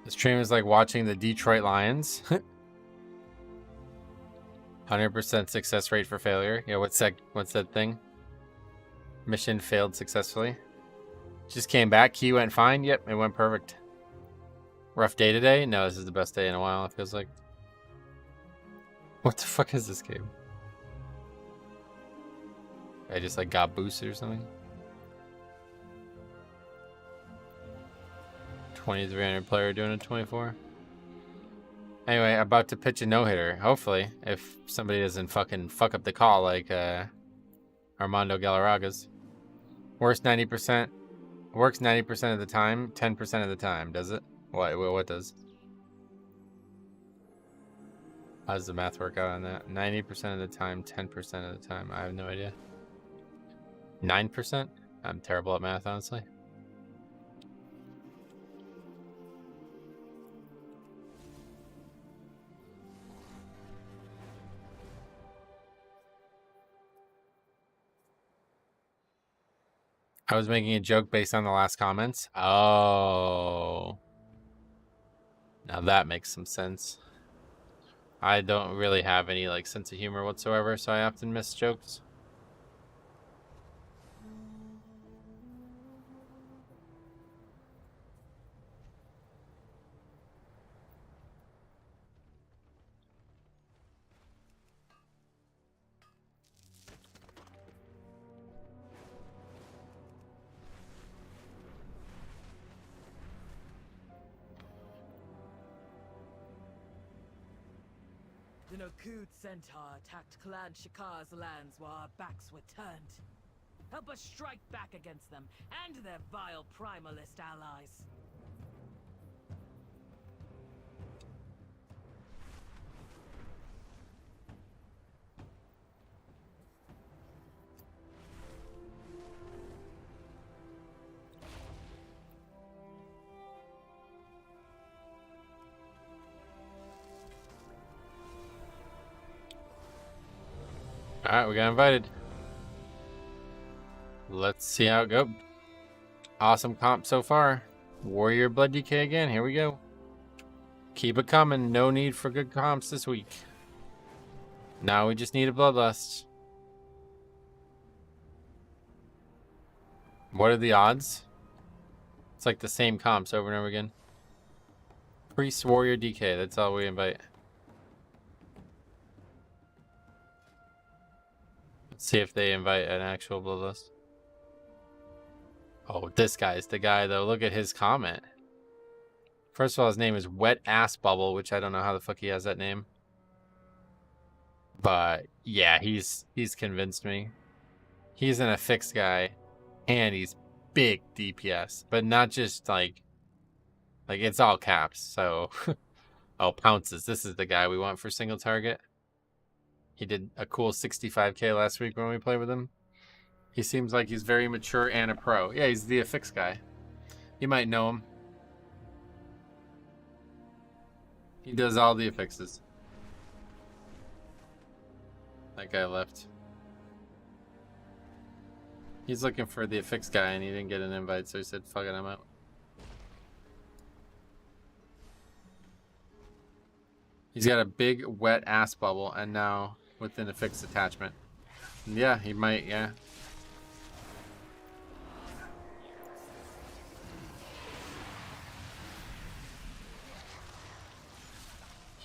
This stream is like watching the Detroit Lions. 100% success rate for failure. Yeah, what's that thing? Mission failed successfully. Just came back. Key went fine. Yep, it went perfect. Rough day today? No, this is the best day in a while, it feels like. What the fuck is this game? I just like got boosted or something. 2300 player doing a 24. Anyway, about to pitch a no-hitter. Hopefully, if somebody doesn't fucking fuck up the call like our Armando Galarraga's. Worst 90%. Works 90% of the time, 10% of the time, does it? What does? How does the math work out on that? 90% of the time, 10% of the time. I have no idea. 9%? I'm terrible at math, honestly. I was making a joke based on the last comments. Oh. Now that makes some sense. I don't really have any like sense of humor whatsoever, so I often miss jokes. The Nokud Centaur attacked Clan Shikar's lands while our backs were turned. Help us strike back against them and their vile primalist allies. Alright, we got invited. Let's see how it goes. Awesome comp so far. Warrior Blood DK again. Here we go. Keep it coming. No need for good comps this week. Now we just need a Bloodlust. What are the odds? It's like the same comps over and over again. Priest, Warrior, DK. That's all we invite. Let's see if they invite an actual Bloodlust. Oh, this guy's the guy, though. Look at his comment. First of all, his name is Wet Ass Bubble, which I don't know how the fuck he has that name. But, yeah, he's convinced me. He's an affix guy, and he's big DPS. But not just, like it's all caps, so... Oh, Pounces. This is the guy we want for single target. He did a cool 65k last week when we played with him. He seems like he's very mature and a pro. Yeah, he's the affix guy. You might know him. He does all the affixes. That guy left. He's looking for the affix guy and he didn't get an invite, so he said, fuck it, I'm out. He's got a big wet ass bubble and now with an affix attachment. Yeah, he might, yeah.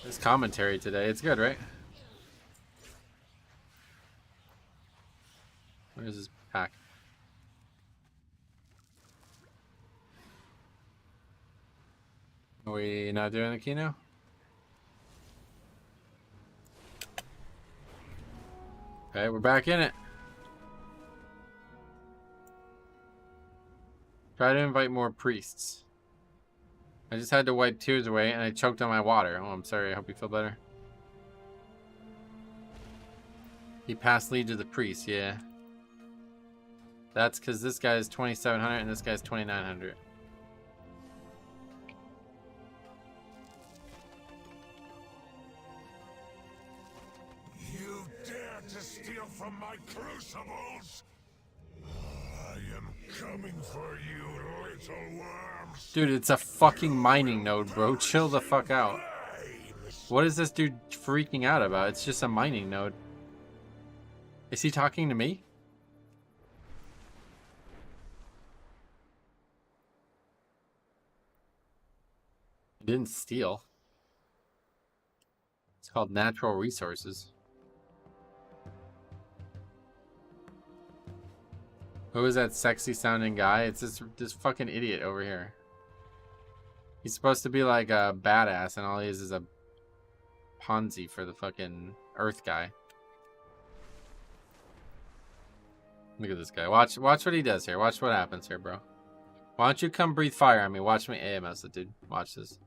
This commentary today, it's good, right? Where's his pack? Are we not doing the key now? Okay, we're back in it. Try to invite more priests. I just had to wipe tears away and I choked on my water. Oh, I'm sorry. I hope you feel better. He passed lead to the priest, yeah. That's because this guy's 2,700 and this guy's 2,900. You dare to steal from my crucibles? I am coming for you, little worms. Dude, it's a fucking mining node, bro. Chill the fuck out. What is this dude freaking out about? It's just a mining node. Is he talking to me? He didn't steal. It's called natural resources. Who is that sexy sounding guy? It's this fucking idiot over here. He's supposed to be like a badass and all he is a Ponzi for the fucking Earth guy. Look at this guy. Watch what he does here. Watch what happens here, bro. Why don't you come breathe fire on me? Watch me AMS it, dude. Watch this.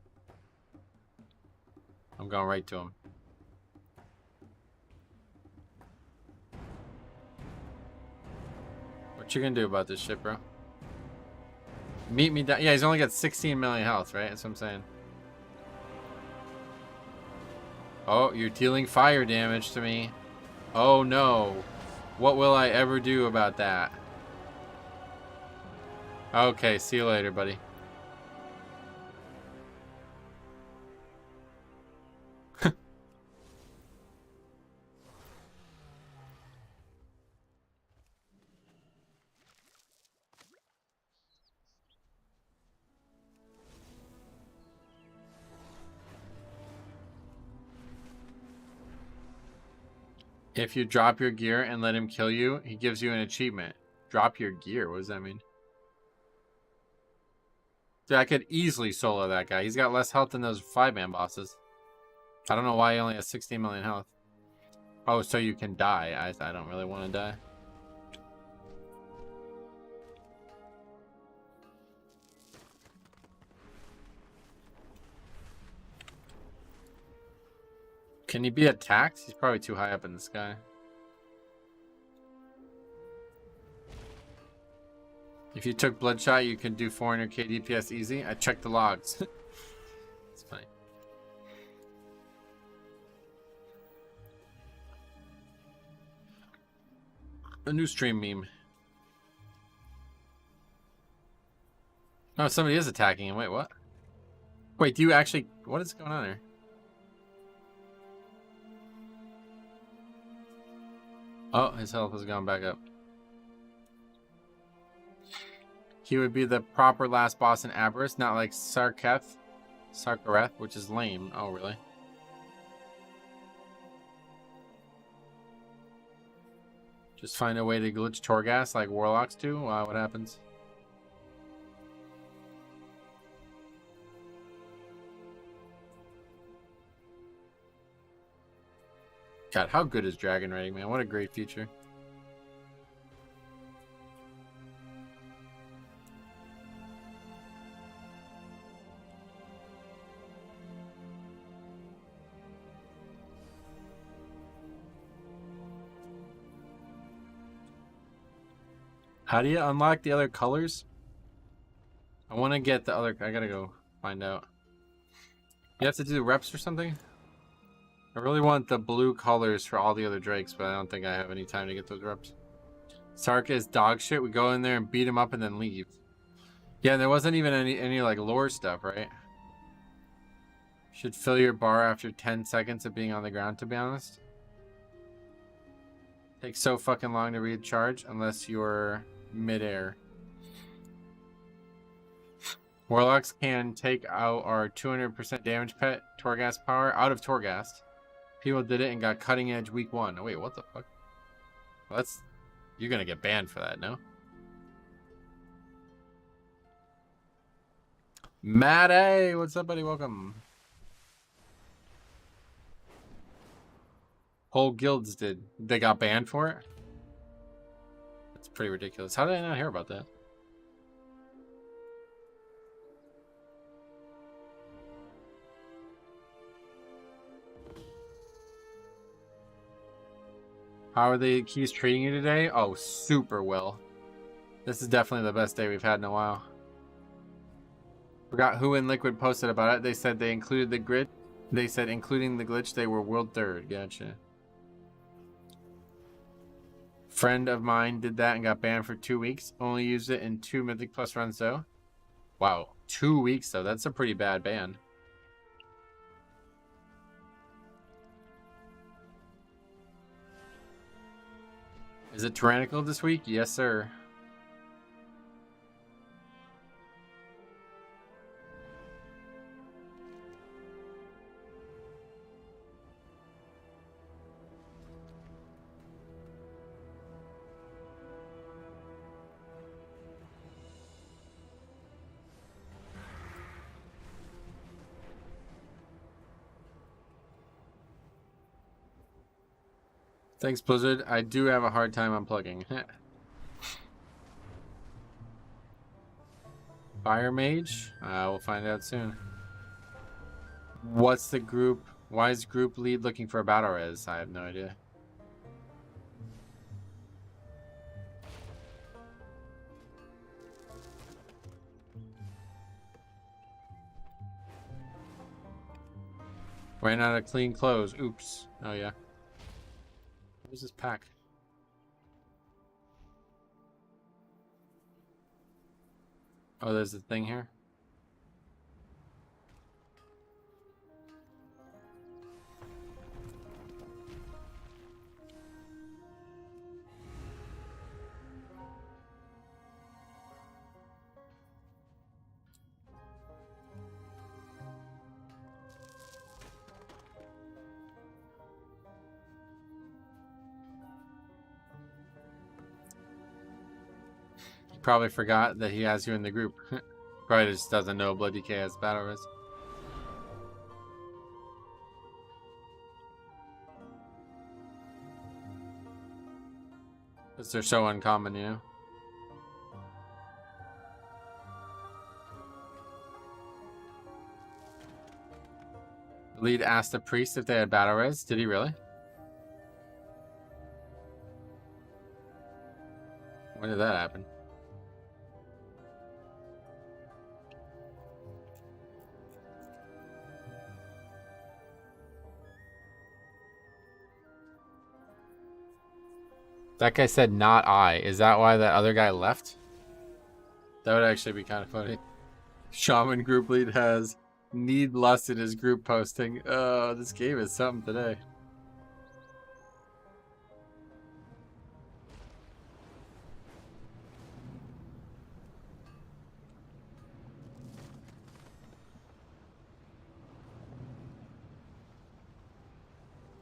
I'm going right to him. What you gonna do about this shit, bro? Meet me down. Yeah, he's only got 16 million health, right? That's what I'm saying. Oh, you're dealing fire damage to me. Oh no. What will I ever do about that? Okay, see you later, buddy. If you drop your gear and let him kill you, he gives you an achievement. Drop your gear? What does that mean? Dude, I could easily solo that guy. He's got less health than those 5-man bosses. I don't know why he only has 16 million health. Oh, so you can die. I don't really want to die. Can he be attacked? He's probably too high up in the sky. If you took Bloodshot, you could do 400k DPS easy. I checked the logs. It's funny. A new stream meme. Oh, somebody is attacking him. Wait, what? Wait, do you actually... What is going on here? Oh, his health has gone back up. He would be the proper last boss in Aberrus, not like Sarkareth, which is lame. Oh, really? Just find a way to glitch Torghast like Warlocks do? Wow, what happens? God, how good is Dragon Raiding, man? What a great feature. How do you unlock the other colors? I want to get the other... I gotta go find out. You have to do reps or something? I really want the blue colors for all the other drakes, but I don't think I have any time to get those reps. Sarka is dog shit. We go in there and beat him up and then leave. Yeah, there wasn't even any like lore stuff, right? Should fill your bar after 10 seconds of being on the ground, to be honest. Takes so fucking long to recharge unless you're midair. Warlocks can take out our 200% damage pet Torghast power out of Torghast. People did it and got cutting edge week 1. Oh, wait, what the fuck? Well, that's... You're gonna get banned for that, no? Matt A! What's up, buddy? Welcome. Whole guilds did. They got banned for it? That's pretty ridiculous. How did I not hear about that? How are the keys treating you today? Oh, super well. This is definitely the best day we've had in a while. Forgot who in Liquid posted about it. They said they included the grid. They said including the glitch, they were world third. Gotcha. Friend of mine did that and got banned for 2 weeks. Only used it in 2 Mythic Plus runs though. Wow, 2 weeks though. That's a pretty bad ban. Is it tyrannical this week? Yes, sir. Thanks, Blizzard. I do have a hard time unplugging. Fire Mage? We'll find out soon. What's the group? Why is group lead looking for a battle res? I have no idea. Ran out of clean clothes. Oops. Oh yeah. What is this pack? Oh, there's a thing here. Probably forgot that he has you in the group. Probably just doesn't know Blood DK has battle res. Because they're so uncommon, you know? Lead asked the priest if they had battle res. Did he really? When did that happen? That guy said not I. Is that why that other guy left? That would actually be kind of funny. Shaman group lead has need lust in his group posting. Oh, this game is something today.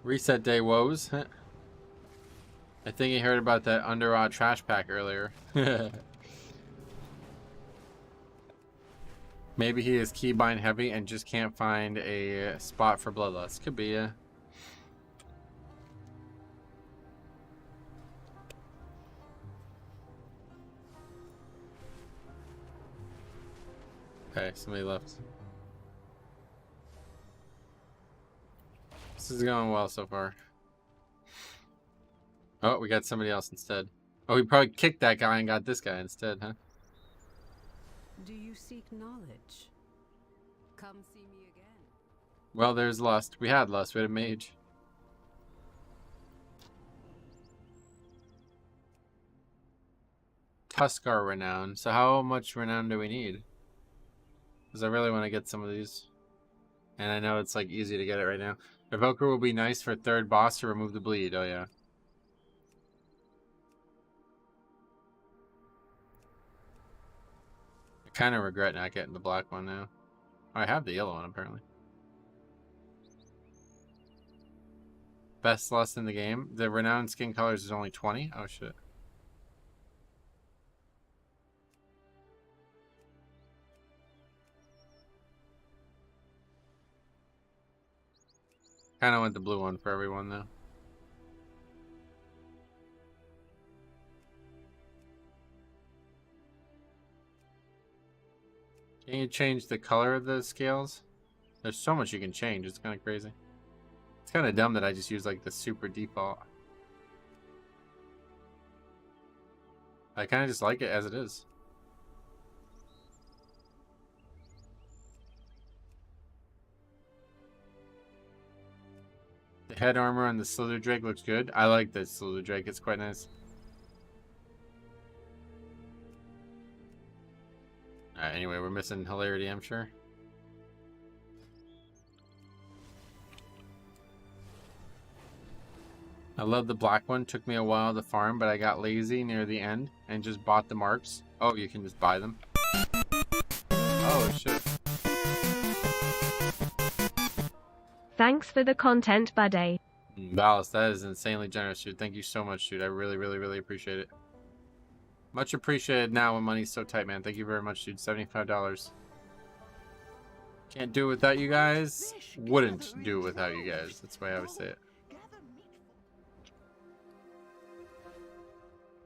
Reset day woes. I think he heard about that Under trash pack earlier. Maybe he is keybind heavy and just can't find a spot for Bloodlust. Could be, yeah. Okay, somebody left. This is going well so far. Oh, we got somebody else instead. Oh, we probably kicked that guy and got this guy instead, huh? Do you seek knowledge? Come see me again. Well, there's lust. We had lust. We had a mage. Tuskar renown. So how much renown do we need? Because I really want to get some of these. And I know it's like easy to get it right now. Evoker will be nice for third boss to remove the bleed. Oh yeah. I kind of regret not getting the black one now. I have the yellow one apparently. Best lust in the game. The renowned skin colors is only 20. Oh shit. Kind of want the blue one for everyone though. Can you change the color of the scales? There's so much you can change. It's kind of crazy. It's kind of dumb that I just use like the super default. I kind of just like it as it is. The head armor on the Slither Drake looks good. I like the Slither Drake. It's quite nice. Alright, anyway, we're missing hilarity, I'm sure. I love the black one. Took me a while to farm, but I got lazy near the end and just bought the marks. Oh, you can just buy them. Oh, shit. Thanks for the content, buddy. Valis, that is insanely generous, dude. Thank you so much, dude. I really, really, really appreciate it. Much appreciated now when money's so tight, man. Thank you very much, dude. $75. Can't do it without you guys. Wouldn't do it without you guys. That's the way I would say it.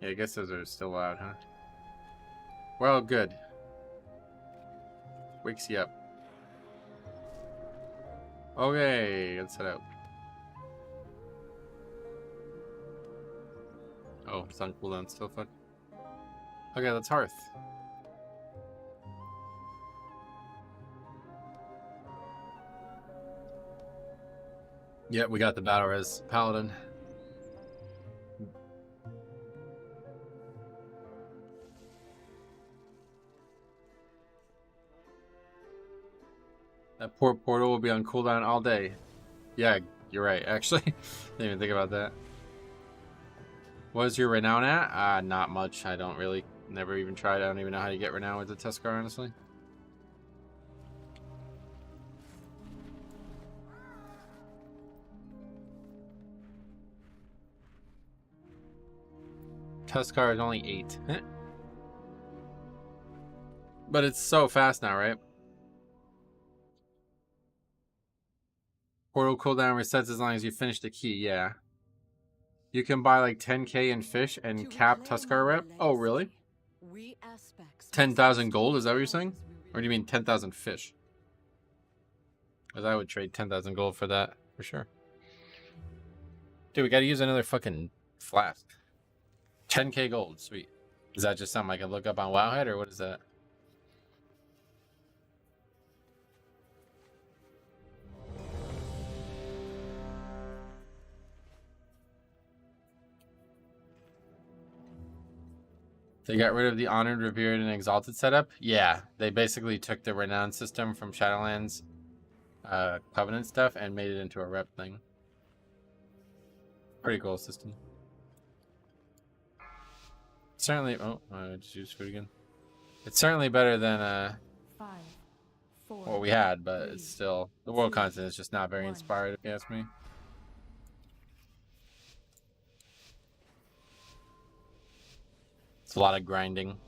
Yeah, I guess those are still loud, huh? Well, good. wakes you up. Okay, let's head out. Oh, it's on cooldown still, fuck. Okay, let's Hearth. Yeah, we got the battle res paladin. That poor portal will be on cooldown all day. Yeah, you're right, actually. Didn't even think about that. What is your renown at? Not much. I don't really, never even tried. I don't even know how to get renown with the Tuskar, honestly. Tuskar is only 8. But it's so fast now, right? Portal cooldown resets as long as you finish the key, yeah. You can buy like 10k in fish and cap Tuskar rep? Oh, really? 10,000 gold, is that what you're saying? Or do you mean 10,000 fish? Because I would trade 10,000 gold for that, for sure. Dude, we gotta use another fucking flask. 10k gold, sweet. Is that just something I can look up on Wowhead, or what is that? They got rid of the Honored, Revered, and Exalted setup? Yeah, they basically took the Renown system from Shadowlands Covenant stuff and made it into a rep thing. Pretty cool system. Certainly, oh, I just used food again. It's certainly better than what we had, but it's still, the world content is just not very inspired, if you ask me. It's a lot of grinding.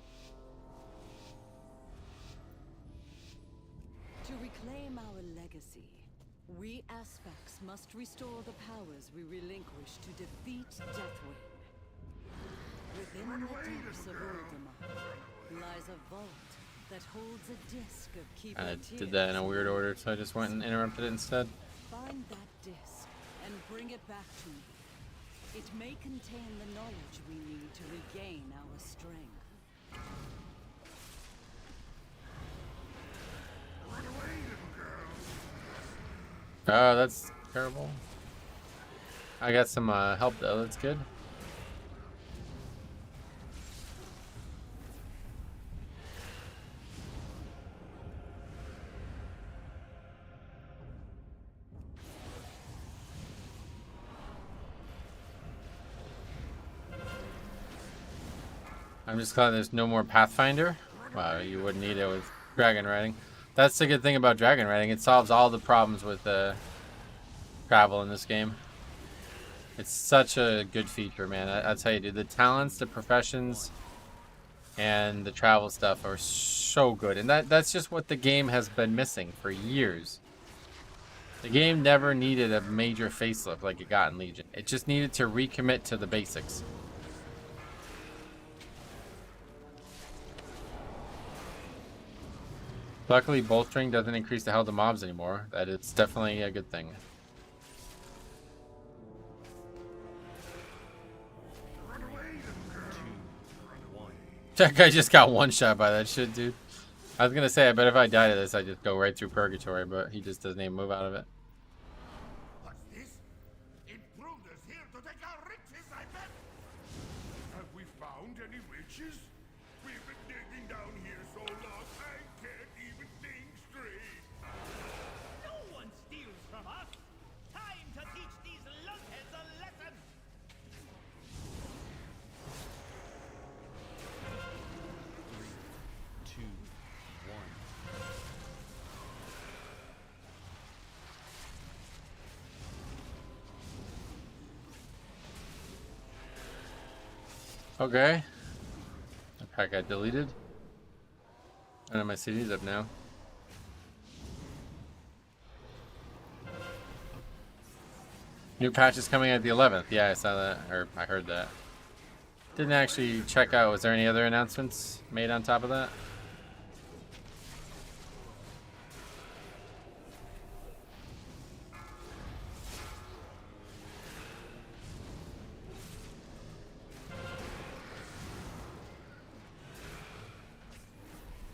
To reclaim our legacy, we Aspects must restore the powers we relinquished to defeat Deathwing. Within the depths of Ultima lies a vault that holds a disc of keeping. I did that in a weird order, so I just went and interrupted it instead. Find that disc and bring it back to me. It may contain the knowledge we need to regain our strength. Oh, that's terrible. I got some help though, that's good. I'm just glad there's no more Pathfinder. Wow, you wouldn't need it with dragon riding. That's the good thing about dragon riding. It solves all the problems with travel in this game. It's such a good feature, man. I'll tell you, dude. The talents, the professions, and the travel stuff are so good. And that's just what the game has been missing for years. The game never needed a major facelift like it got in Legion. It just needed to recommit to the basics. Luckily, bolstering doesn't increase the health of mobs anymore. That is definitely a good thing. That guy just got one shot by that shit, dude. I was gonna say, I bet if I die to this, I just go right through purgatory, but he just doesn't even move out of it. What's this? Intruders here to take our riches, I bet. Have we found any riches? We've been digging down here so long, I can't even think straight. No one steals from us. Time to teach these lunkheads a lesson. 3, 2, 1. Okay. The pack got deleted. I know my CD's up now. New patch is coming at the 11th. Yeah, I saw that, or I heard that. Didn't actually check out. Was there any other announcements made on top of that?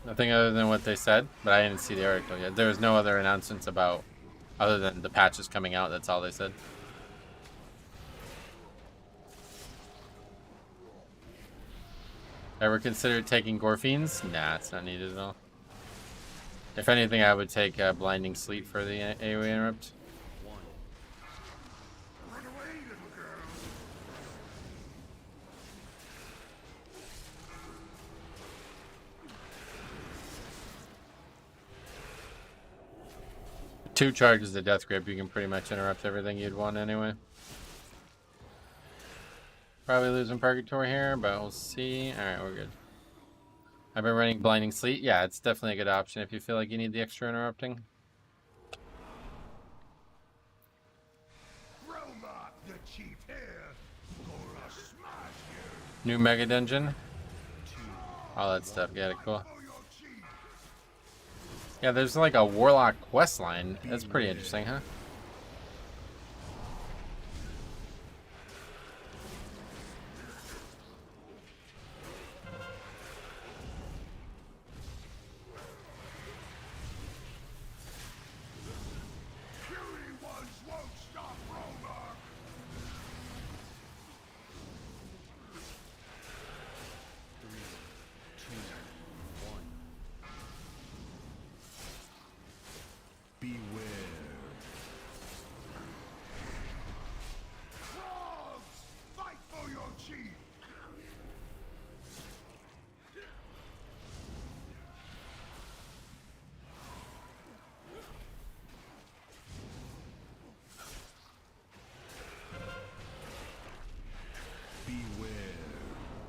Nothing other than what they said, but I didn't see the article yet. There was no other announcements about, other than the patches coming out. That's all they said. Ever considered taking Gorfines? Nah, it's not needed at all. If anything, I would take Blinding Sleep for the AoE interrupt. Two charges of Death Grip, you can pretty much interrupt everything you'd want anyway. Probably losing Purgatory here, but we'll see. Alright, we're good. I've been running Blinding Sleep. Yeah, it's definitely a good option if you feel like you need the extra interrupting. New Mega Dungeon. All that stuff. Got it, cool. Yeah, there's like a Warlock quest line. That's pretty interesting, huh?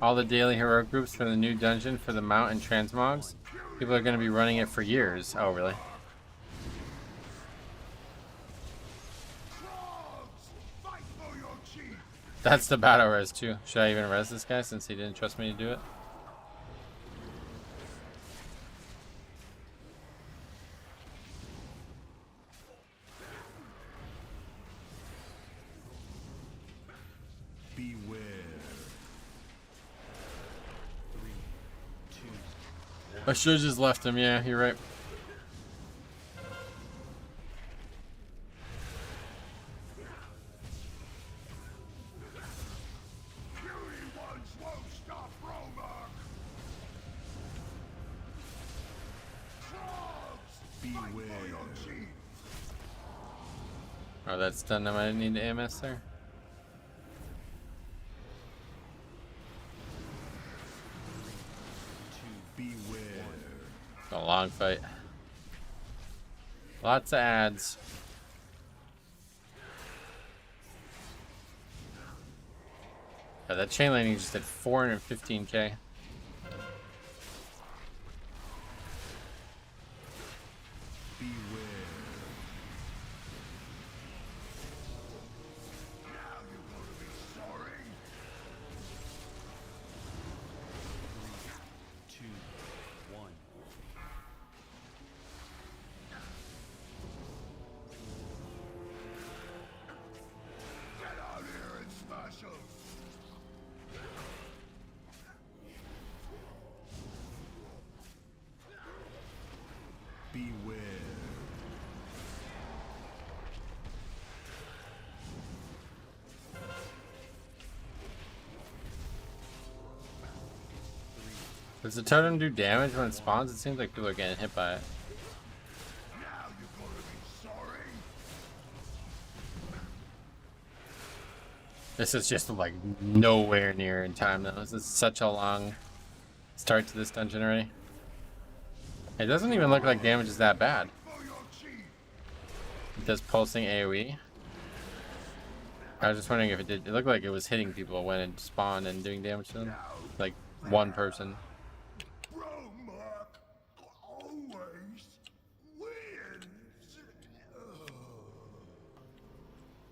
All the daily heroic groups for the new dungeon for the mount and transmogs. People are going to be running it for years. Oh, really? That's the battle res too. Should I even res this guy since he didn't trust me to do it? I should have just left him. Yeah, you're right. Oh, that's done. I didn't need the AMS there. It's a long fight. Lots of ads. Yeah, that chain lightning just did 415k. Does the totem do damage when it spawns? It seems like people are getting hit by it. This is just like nowhere near in time though. This is such a long start to this dungeon already. It doesn't even look like damage is that bad. It does pulsing AoE. I was just wondering if it did. It looked like it was hitting people when it spawned and doing damage to them. Like one person.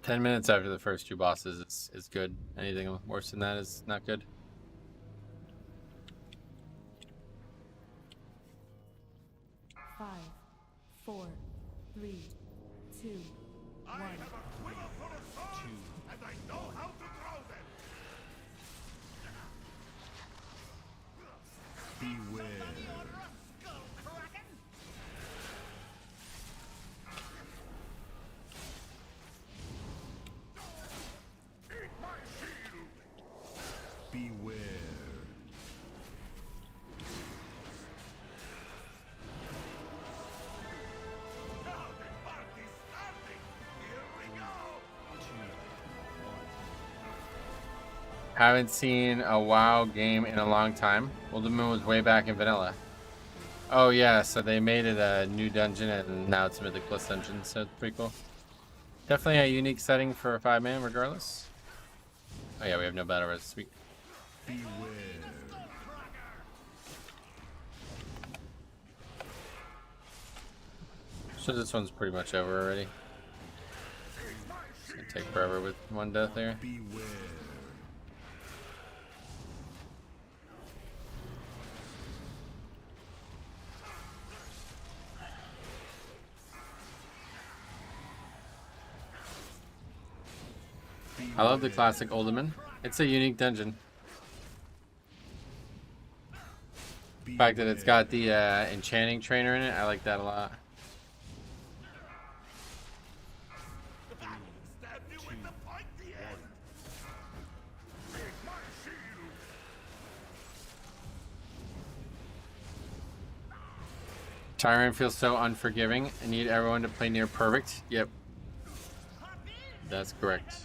10 minutes after the first two bosses is good. Anything worse than that is not good. Five, 4, 3, 2, 1. Haven't seen a WoW game in a long time. Ultimate was way back in vanilla. Oh yeah, so they made it a new dungeon and now it's a Mythic Plus dungeon, so it's pretty cool. Definitely a unique setting for a 5-man regardless. Oh yeah, we have no battle res, sweet. So this one's pretty much over already. It's gonna take forever with one death there. I love the classic Uldaman. It's a unique dungeon. The fact that it's got the enchanting trainer in it, I like that a lot. Tyrant feels so unforgiving. I need everyone to play near perfect. Yep. That's correct.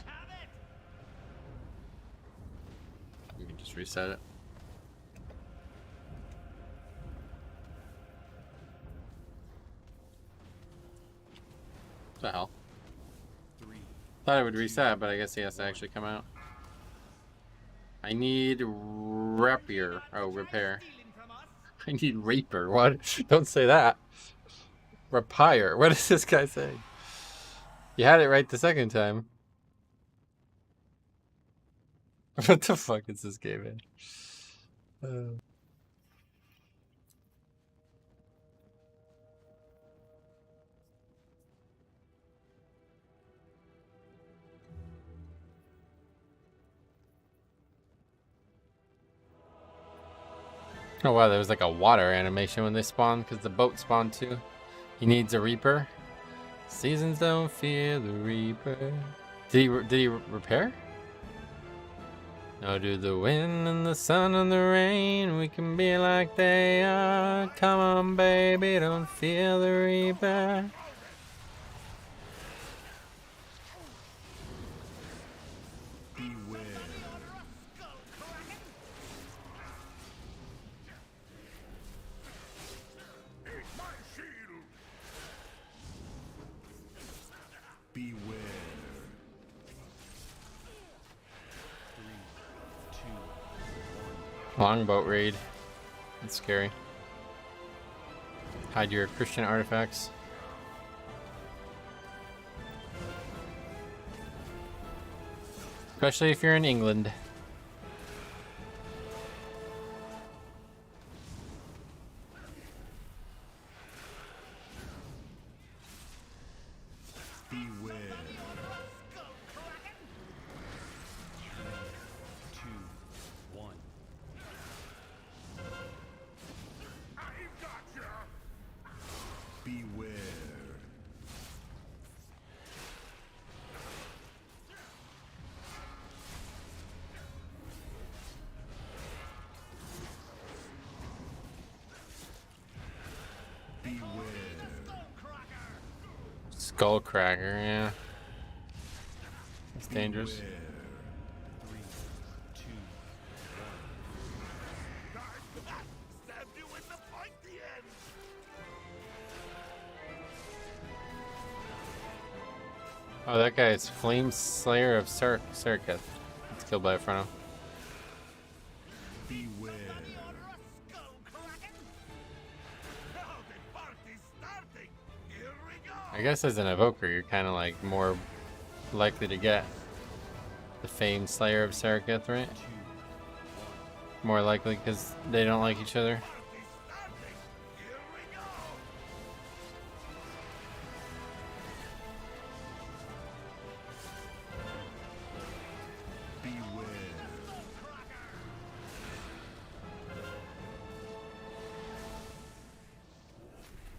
We can just reset it. What the hell? Thought it would reset, but I guess he has to actually come out. I need rapier. Oh, repair. I need raper. What? Don't say that. Rapier. What is this guy saying? You had it right the second time. What the fuck is this game in? Oh wow, there was like a water animation when they spawned because the boat spawned too. He needs a reaper. Seasons don't fear the reaper. Did he repair? No, do the wind and the sun and the rain, we can be like they are. Come on, baby, don't fear the reaper. Longboat raid. That's scary. Hide your Christian artifacts. Especially if you're in England. Skullcracker, yeah. It's dangerous. Oh, that guy is Flame Slayer of Serketh. It's killed by a Frono. I guess as an evoker, you're kind of like more likely to get the famed Slayer of Serketh, right? More likely because they don't like each other.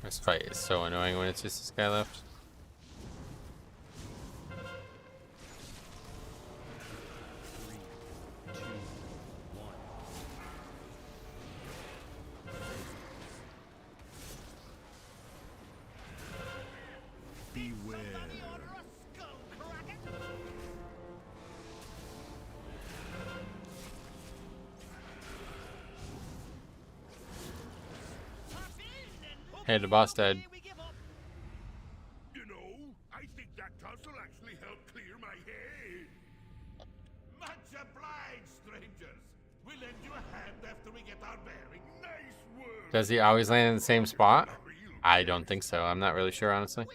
This fight is so annoying when it's just this guy left. Hey, the boss died. You know, I think that tussle actually helped clear my head. Much obliged, strangers. We'll lend you a hand after we get our bearing. Nice work. Does he always land in the same spot? I don't think so. I'm not really sure, honestly.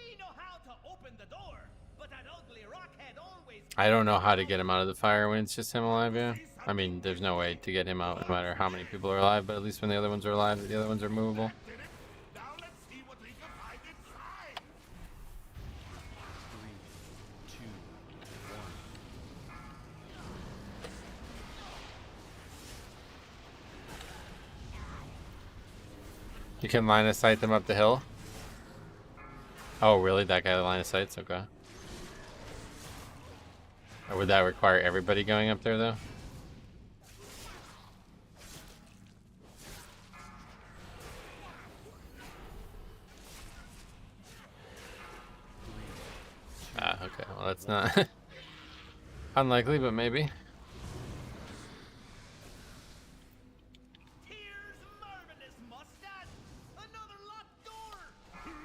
I don't know how to get him out of the fire when it's just him alive, yeah. I mean, there's no way to get him out no matter how many people are alive, but at least when the other ones are alive, the other ones are movable. Now let's see what we can find inside. 3, 2, 1. You can line of sight them up the hill? Oh, really? That guy line of sights? Okay. Or would that require everybody going up there, though? Ah, okay. Well, that's not unlikely, but maybe.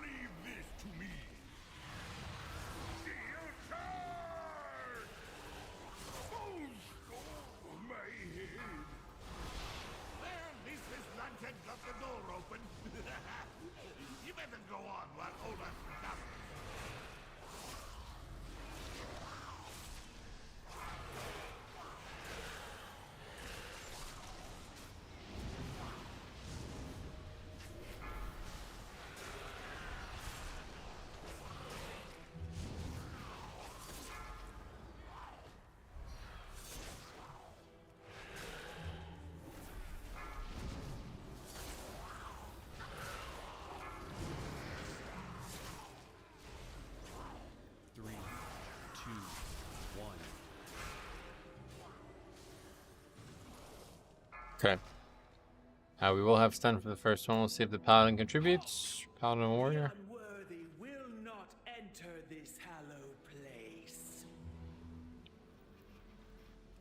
Leave this to me. Shield charge! Oh, my head. Well, at least this lantern got the door open. You better go on while Olaf recovers. Three, two, one. Okay. We will have stun for the first one. We'll see if the paladin contributes. Paladin and warrior. Unworthy will not enter this hallowed place.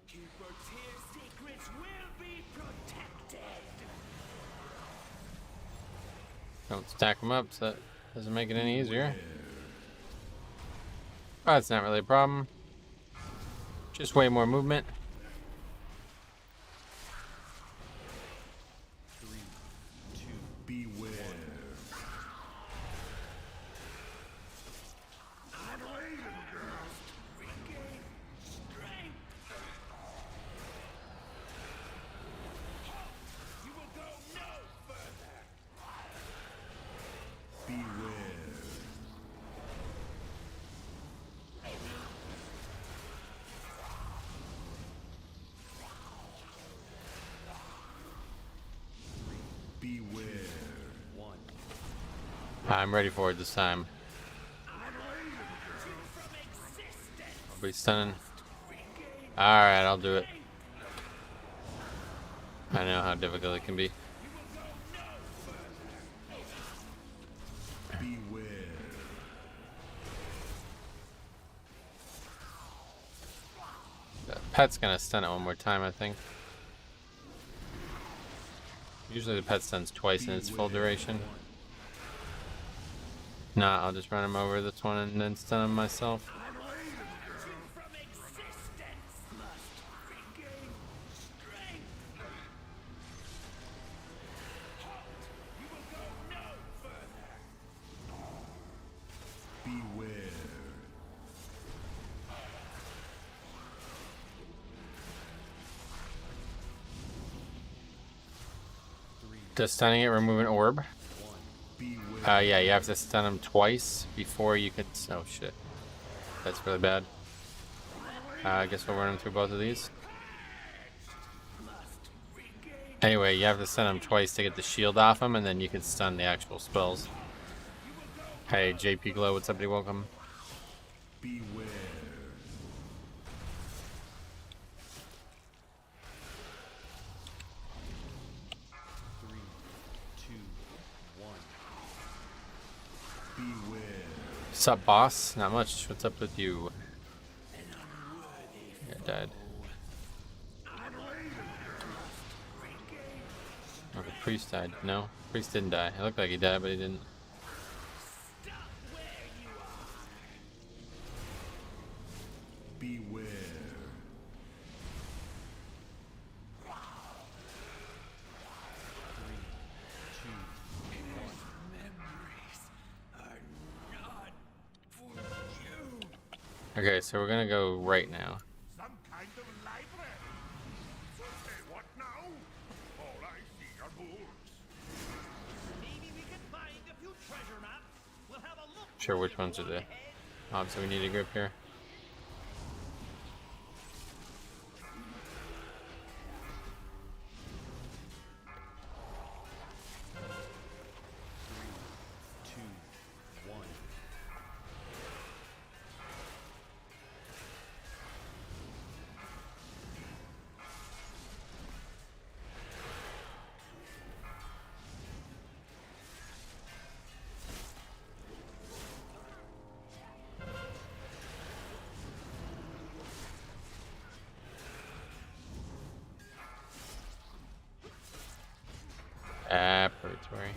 Keeper Tyr's secrets will be protected. Don't stack them up, so that doesn't make it any easier. Oh, that's not really a problem. Just way more movement. 3, 2, Beware. Run away, little girl. Regain strength. You will go no further. Beware. Beware. 1. I'm ready for it this time. I'll be stunning. Alright, I'll do it. I know how difficult it can be. Beware. The pet's gonna stun it one more time, I think. Usually the pet stuns twice in its full duration. Nah, I'll just run him over this one and then stun him myself. Beware. Does stunning it remove an orb? Beware. Yeah, you have to stun him twice before you can. Oh shit. That's really bad. I guess we'll run him through both of these. Anyway, you have to stun him twice to get the shield off him, and then you can stun the actual spells. Hey, JP Glow, what's up, buddy? Welcome. Beware. Three, two, one. Beware. What's up, boss? Not much. What's up with you? Yeah, died. Oh, the priest died. No, priest didn't die. It looked like he died, but he didn't. Beware. Okay, so we're gonna go right now. Some kind of library. Okay, what now? All I see are books. Maybe we can find a few treasure maps. We'll have a look. Sure, which ones are the mobs that we need to grip here? Laboratory.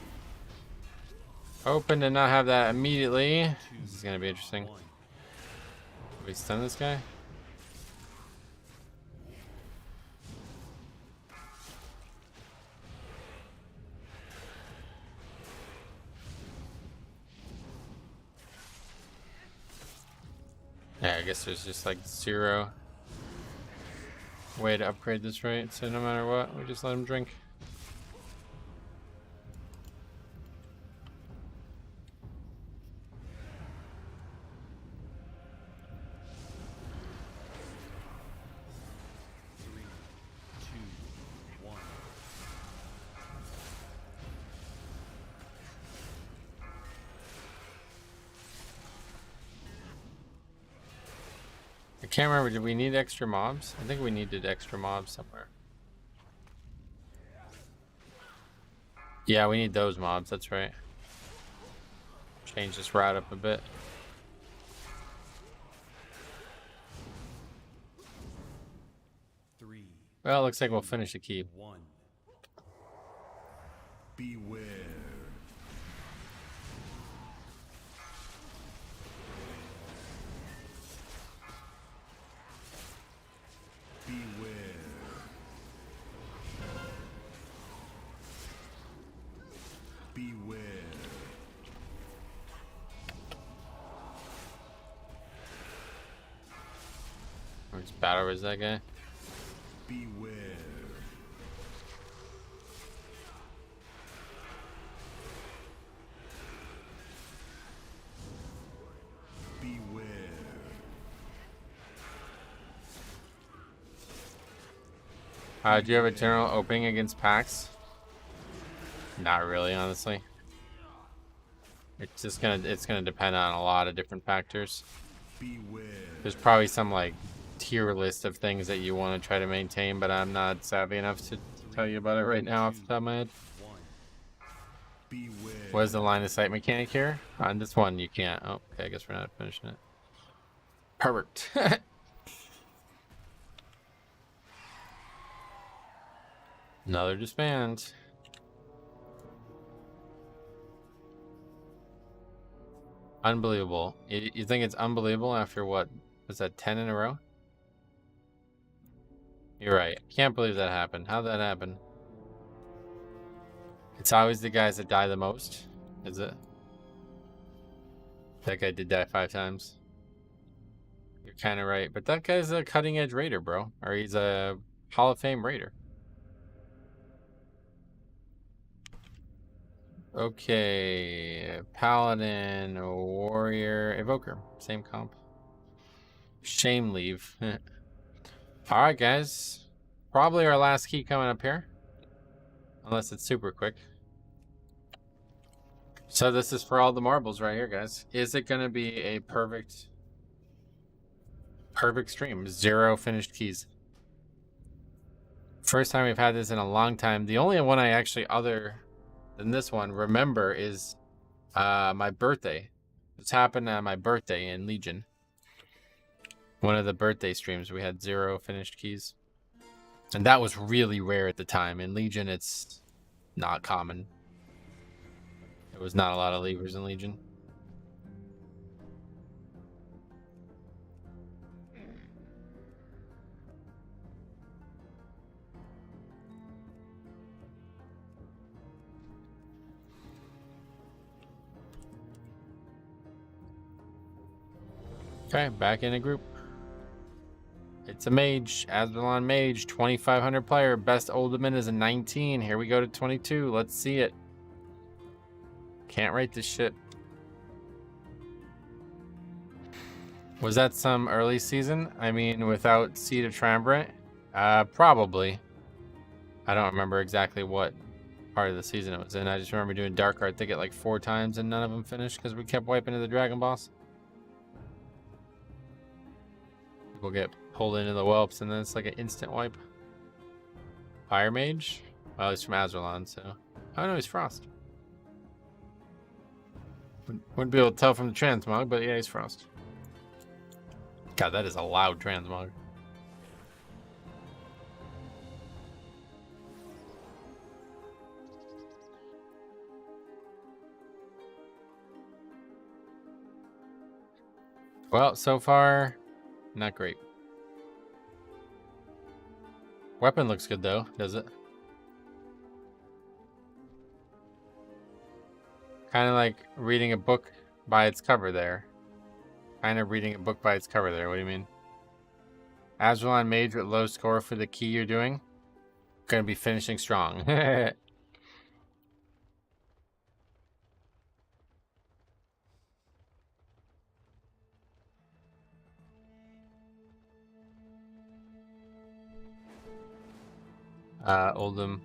Hoping to not have that immediately. This is gonna be interesting. Can we stun this guy? Yeah, I guess there's just like 0 way to upgrade this, right? So no matter what, we just let him drink. I can't remember, did we need extra mobs? I think we needed extra mobs somewhere. Yeah, we need those mobs, that's right. Change this route up a bit. Well, it looks like we'll finish the keep. Beware. Beware. Beware. Which battle is that guy? Beware. Beware. Do you have a general opening against packs? Not really, honestly. It's gonna depend on a lot of different factors. Beware. There's probably some like tier list of things that you want to try to maintain, but I'm not savvy enough to tell you about it right now off the top of my head. Beware. What is the line of sight mechanic here? On this one, you can't. Oh, okay, I guess we're not finishing it. Perfect. Another disband. Unbelievable. You think it's unbelievable after what? Was that 10 in a row? You're right. Can't believe that happened. How'd that happen? It's always the guys that die the most, is it? That guy did die 5 times. You're kind of right. But that guy's a cutting edge raider, bro. Or he's a Hall of Fame raider. Okay. Paladin, warrior, evoker. Same comp. Shame leave. Alright, guys. Probably our last key coming up here. Unless it's super quick. So this is for all the marbles right here, guys. Is it going to be a perfect stream? 0 finished keys. First time we've had this in a long time. The only one I actually, other than this one, remember is my birthday. This happened on my birthday in Legion. One of the birthday streams, we had 0 finished keys. And that was really rare at the time. In Legion, it's not common. There was not a lot of levers in Legion. Okay, back in a group. It's a mage, Asbelon mage, 2,500 player. Best Ultimate is a 19. Here we go to 22. Let's see it. Can't write this shit. Was that some early season? I mean, without Seed of Triumvirate? Probably. I don't remember exactly what part of the season it was in. I just remember doing Dark Art Thicket like 4 times and none of them finished because we kept wiping into the Dragon Boss. We'll get pulled into the whelps and then it's like an instant wipe. Fire Mage? Well, he's from Azerlon, so... Oh no, he's Frost. Wouldn't be able to tell from the transmog, but yeah, he's Frost. God, that is a loud transmog. Well, so far, not great. Weapon looks good though, does it? Kind of like reading a book by its cover there. Kind of reading a book by its cover there. What do you mean? Azerlon Mage with low score for the key you're doing. Gonna be finishing strong. Oldham.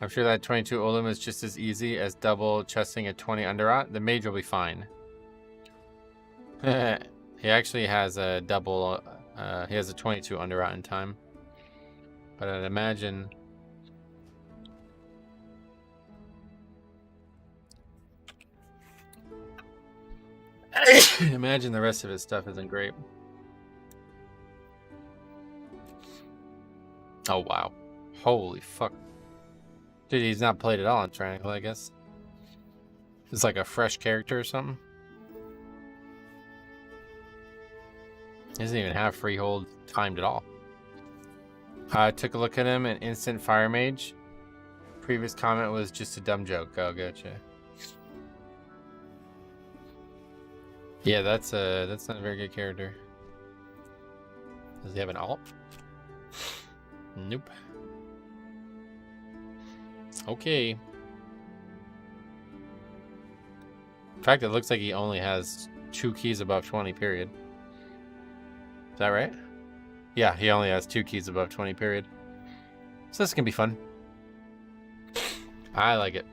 I'm sure that 22 Oldham is just as easy as double chesting a 20 Underrot. The mage will be fine. He actually has a double, he has a 22 Underrot in time. But I'd imagine... imagine the rest of his stuff isn't great. Oh, wow. Holy fuck. Dude, he's not played at all in Tyrannical, I guess. It's like a fresh character or something. He doesn't even have freehold timed at all. I took a look at him, an instant fire mage. Previous comment was just a dumb joke. Oh, gotcha. Yeah, that's not a very good character. Does he have an alt? Nope. Okay. In fact, it looks like he only has 2 keys above 20, period. Is that right? Yeah, he only has 2 keys above 20, period. So this can be fun. I like it.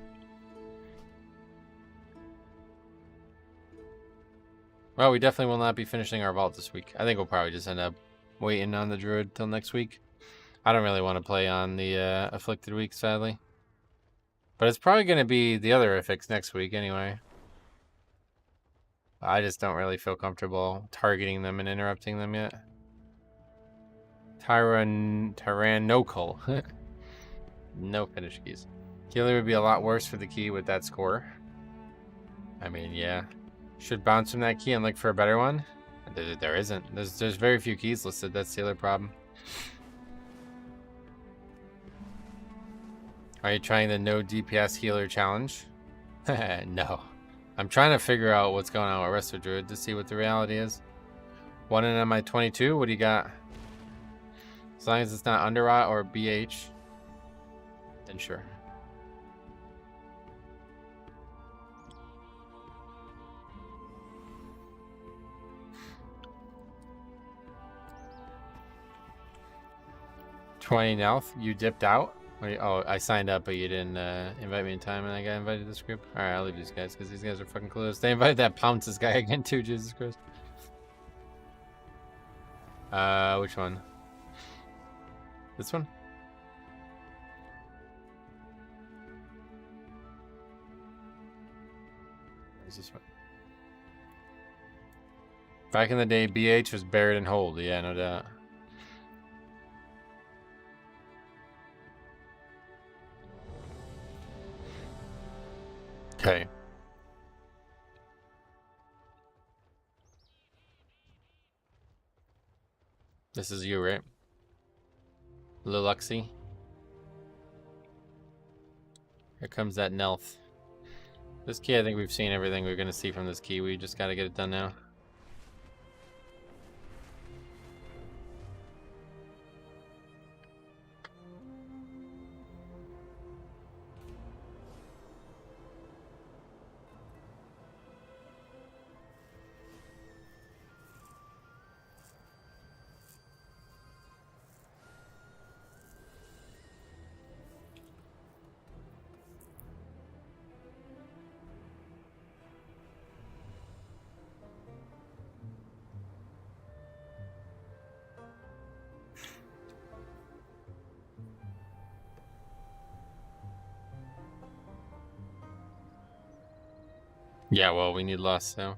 Well, we definitely will not be finishing our vault this week. I think we'll probably just end up waiting on the druid till next week. I don't really want to play on the afflicted week, sadly. But it's probably going to be the other affix next week anyway. I just don't really feel comfortable targeting them and interrupting them yet. Tyrannocal. No finish keys. Healer would be a lot worse for the key with that score. I mean, yeah. Should bounce from that key and look for a better one? There isn't. There's very few keys listed. That's the other problem. Are you trying the no DPS healer challenge? No. I'm trying to figure out what's going on with Resto Druid to see what the reality is. 1 in on my 22. What do you got? As long as it's not Underrot or BH, then sure. Nelth, you dipped out? Wait, oh, I signed up, but you didn't invite me in time, and I got invited to this group? Alright, I'll leave these guys, because these guys are fucking clueless. They invited that Pounces guy again, too, Jesus Christ. Which one? This one? Where's this one? Back in the day, BH was buried in hold. Yeah, no doubt. Okay. This is you, right? Liluxy. Here comes that Nelth. This key, I think we've seen everything we're going to see from this key. We just got to get it done now. Yeah, well, we need less, so.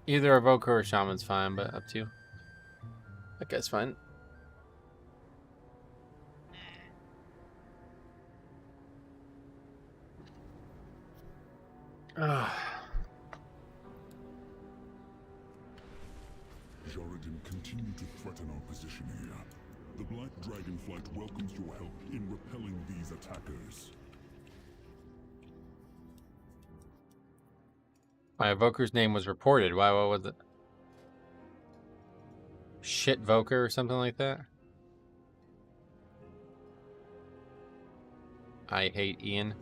Either Evoker or Shaman's fine, but up to you. That guy's fine. Joradin continue to threaten our position here. The Black Dragonflight welcomes your help in repelling these attackers. My Evoker's name was reported. Why? What was it? Shit Voker or something like that? I hate Ian.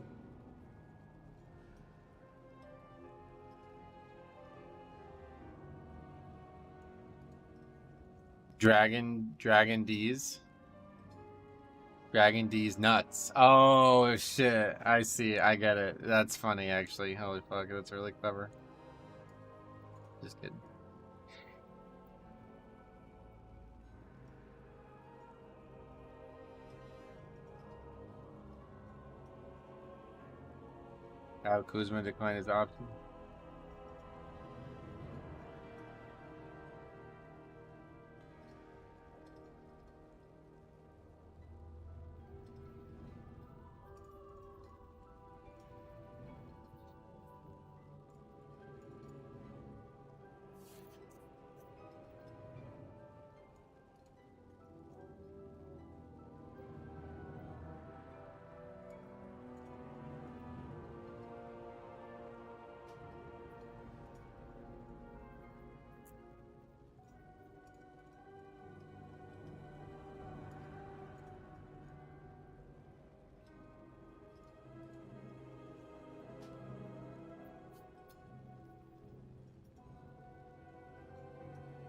Dragon D's. Dragon D's nuts. Oh shit. I see. I get it. That's funny actually. Holy fuck, that's really clever. Just kidding. Kyle Kuzma declined his option.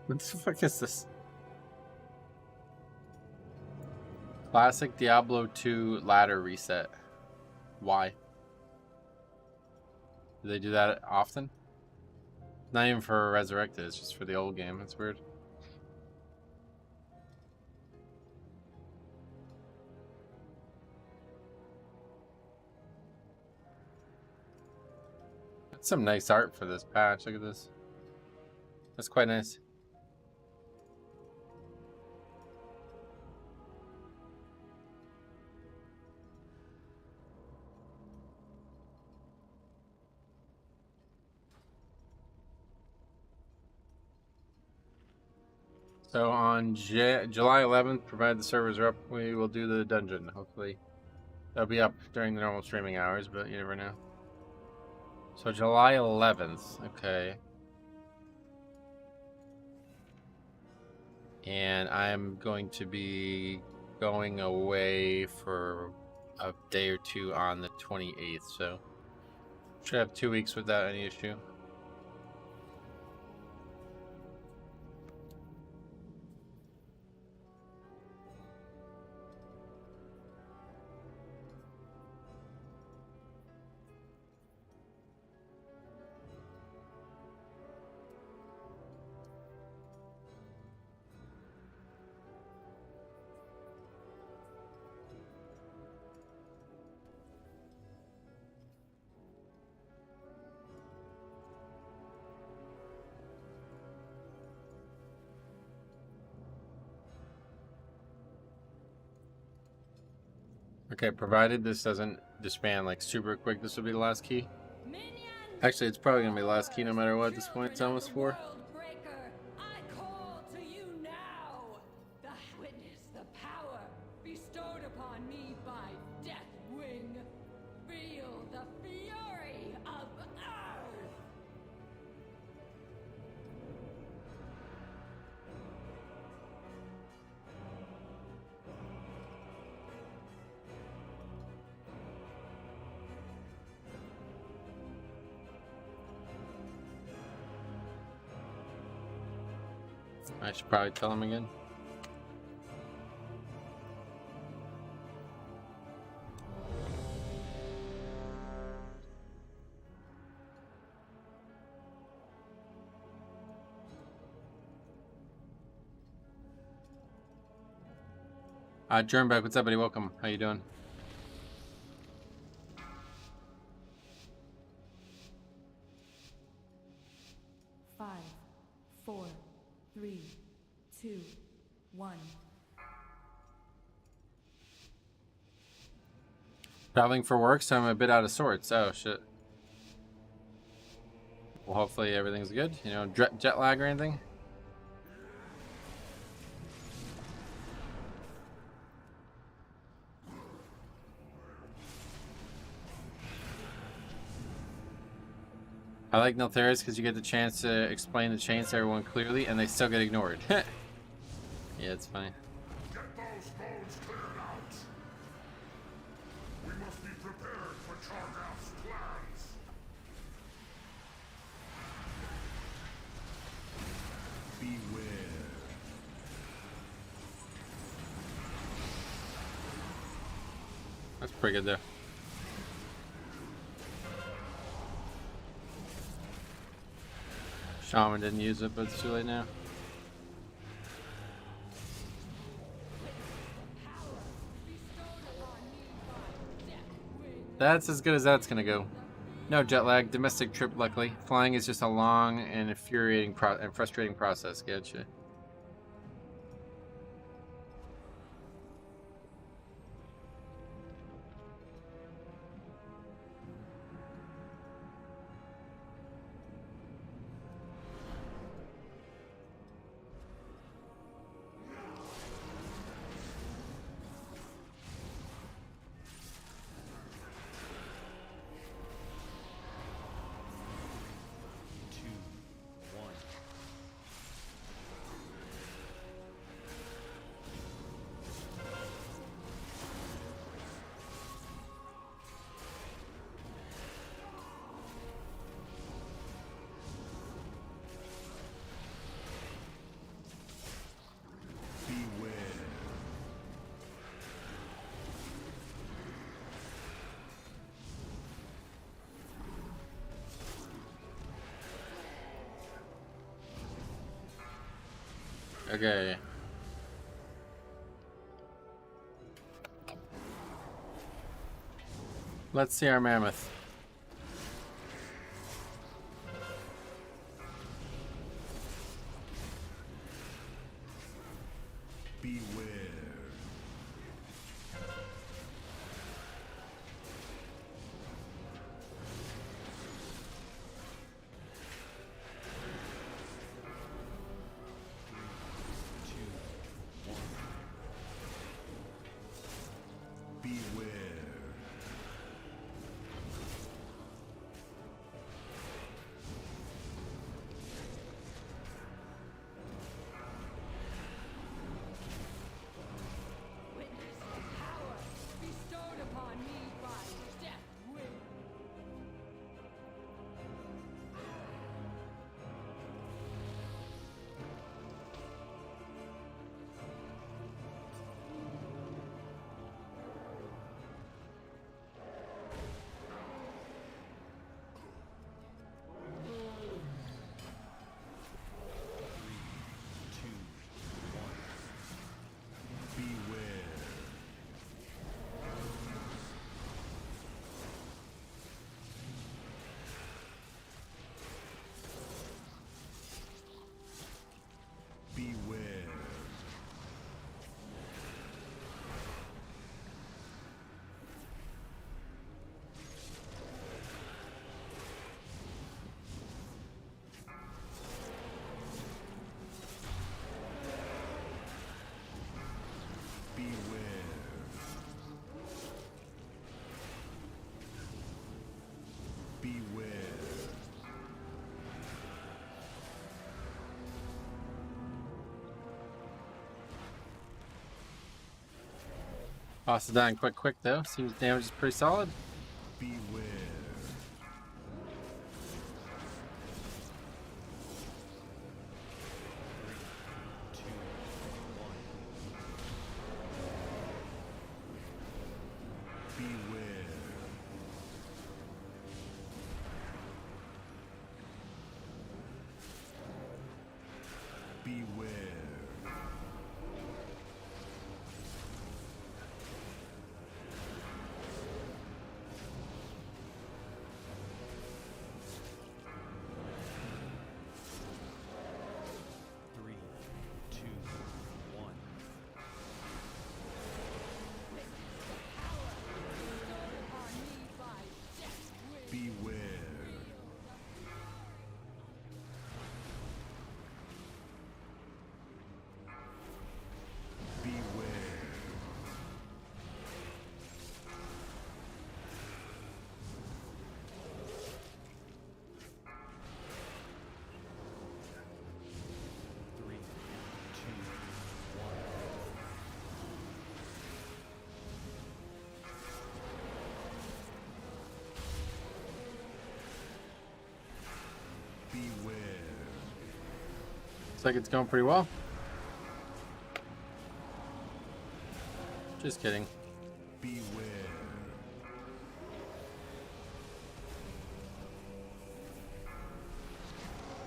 What the fuck is this? Classic Diablo 2 ladder reset. Why? Do they do that often? Not even for Resurrected, it's just for the old game. That's weird. That's some nice art for this patch. Look at this. That's quite nice. So on July 11th, provided the servers are up, we will do the dungeon. Hopefully, they'll be up during the normal streaming hours, but you never know. So July 11th, okay. And I'm going to be going away for a day or two on the 28th, so should have 2 weeks without any issue. Okay, provided this doesn't disband like super quick, this will be the last key. Actually, it's probably gonna be the last key no matter what at this point. It's almost 4. I call to you now. Witness the power bestowed upon me by Deathwing. Feel the fury of Earth. I should probably tell him again. Jernbeck, what's up, buddy? Welcome. How you doing? 3, 2, 1. Traveling for work, so I'm a bit out of sorts. Oh, shit. Well, hopefully everything's good. You know, jet lag or anything? I like Neltharius because you get the chance to explain the chains to everyone clearly, and they still get ignored. Yeah, it's funny. Get those bones cleared out. We must be prepared for Chargaff's plans. Beware. That's pretty good, though. Shaman didn't use it, but it's too late now. That's as good as that's gonna go. No jet lag, domestic trip luckily. Flying is just a long and infuriating and frustrating process. Getcha. Okay. Let's see our mammoth. Beware. Boss is dying quick though. Seems damage is pretty solid. Beware. Looks like it's going pretty well. Just kidding. Beware.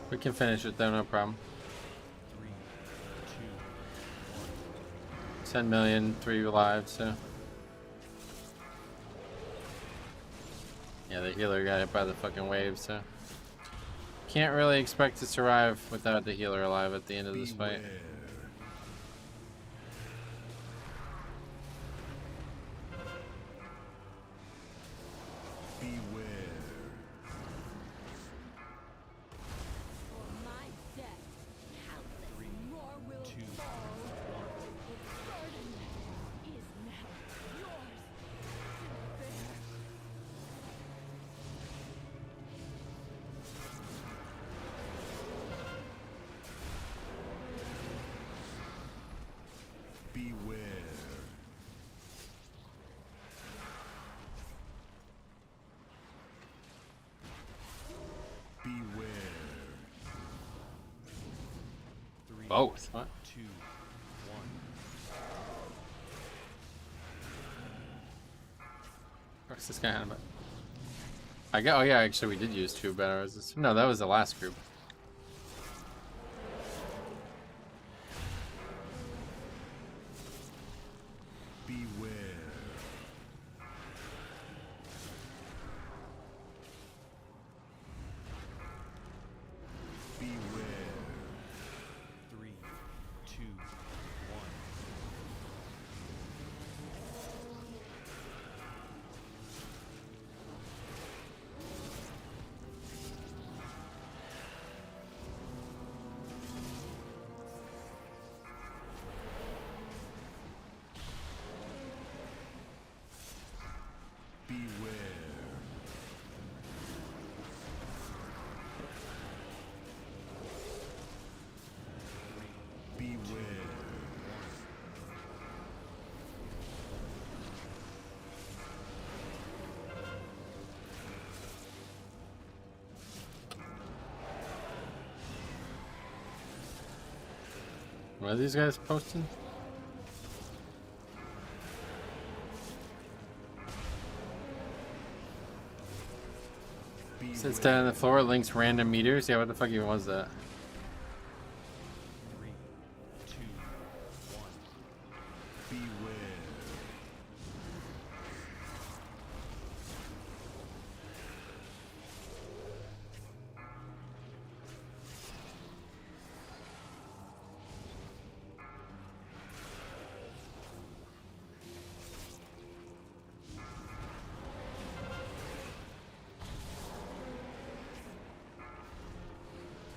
We can finish it though, no problem. 3, 2, 10 million, 3 lives, so. Yeah, the healer got hit by the fucking wave, so. Can't really expect to survive without the healer alive at the end of this fight. Both. What? 2, 1. What's this guy on about? I got. Oh yeah, actually we did use 2 better. No, that was the last group. Beware. Beware. 3, 2, 1. Beware. Beware. What are these guys posting? Sits down on the floor, links random meters. Yeah, what the fuck even was that? 3, 2, 1. Beware.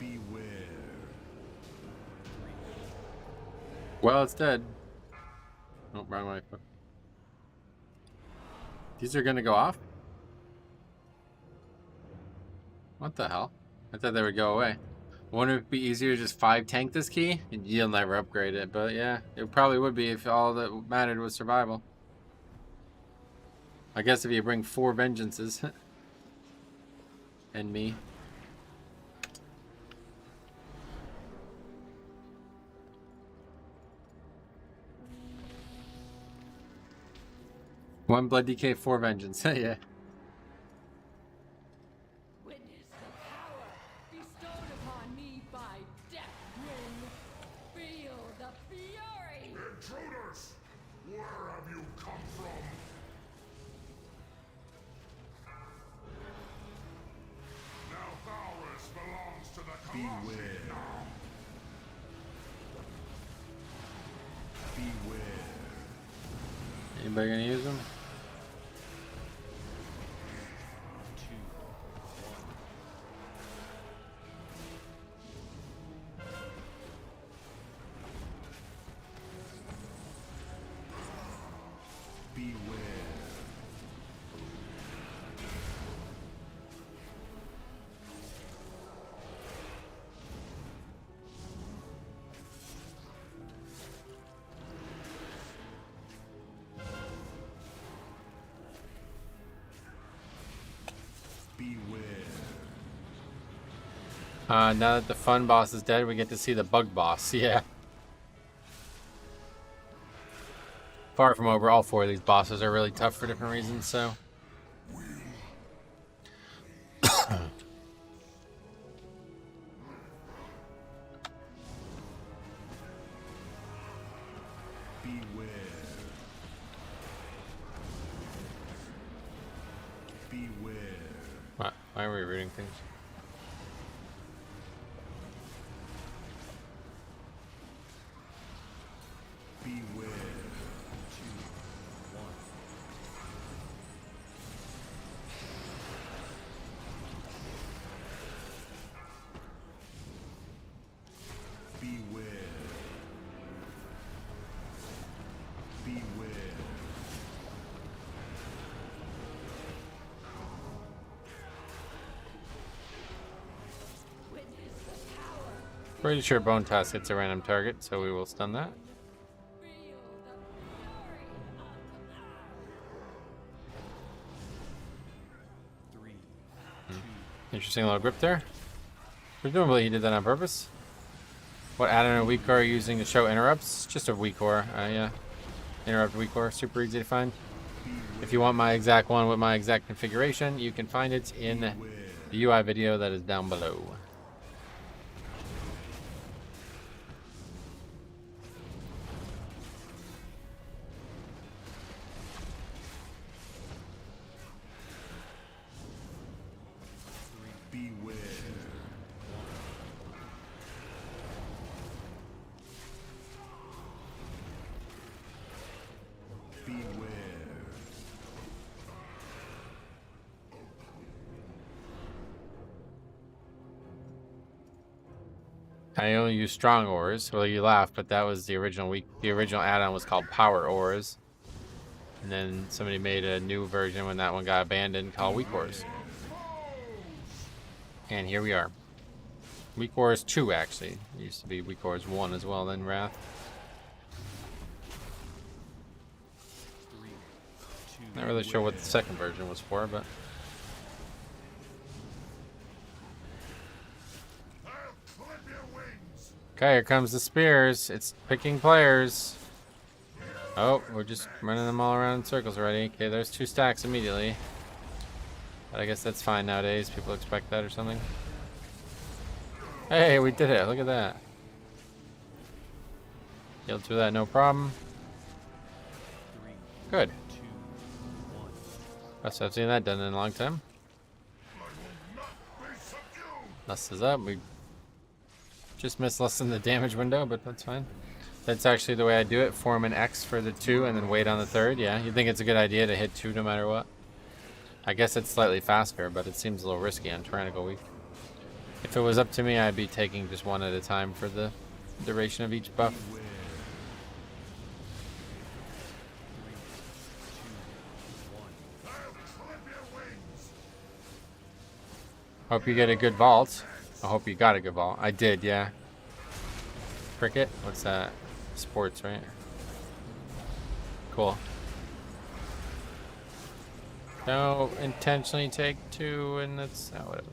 Beware. Well, it's dead. Oh, wrong way. These are gonna go off? What the hell? I thought they would go away. Wouldn't it be easier to just 5 tank this key? You'll never upgrade it, but yeah, it probably would be if all that mattered was survival. I guess if you bring 4 vengeances. And me. One blood DK, 4 vengeance. Yeah. Witness the power bestowed upon me by Death Knight. Feel the fury. Intruders! Where have you come from? Now Valrus belongs to the Colossi now. Beware. Anybody gonna use them? 2, 1. Beware. Now that the fun boss is dead, we get to see the bug boss. Yeah. Far from over. All 4 of these bosses are really tough for different reasons, so. Beware. Beware. What? Why are we reading things? Beware. 2, 1. Beware. Beware. Pretty sure Bone Toss hits a random target, so we will stun that. Interesting little grip there. Presumably he did that on purpose. What add-on or weak core are you using to show interrupts? Just a weak core, yeah. Interrupt weak core, super easy to find. If you want my exact one with my exact configuration, you can find it in the UI video that is down below. Beware. Beware. I only use strong ores. Well, you laugh, but that was the original The original add-on was called power ores, and then somebody made a new version when that one got abandoned called weak ores. And here we are. Weak ores 2 actually. It used to be weak ores 1 as well. Then Wrath. 3, 2. Not really sure what the second version was for, but. Okay, here comes the spears. It's picking players. Oh, we're just running them all around in circles already. Okay, there's 2 stacks immediately. But I guess that's fine nowadays. People expect that or something. Hey, we did it. Look at that. Healed through that, no problem. 3, Good. 2, 1. Best I've seen that done in a long time. Lust is up. We just missed less than the damage window, but that's fine. That's actually the way I do it. Form an X for the 2 and then wait on the 3rd. Yeah, you think it's a good idea to hit 2 no matter what? I guess it's slightly faster, but it seems a little risky. I'm trying to go weak. If it was up to me, I'd be taking just 1 at a time for the duration of each buff. Hope you get a good vault. I hope you got a good vault. I did, yeah. Cricket? What's that? Sports, right? Cool. Don't intentionally take 2, and that's whatever.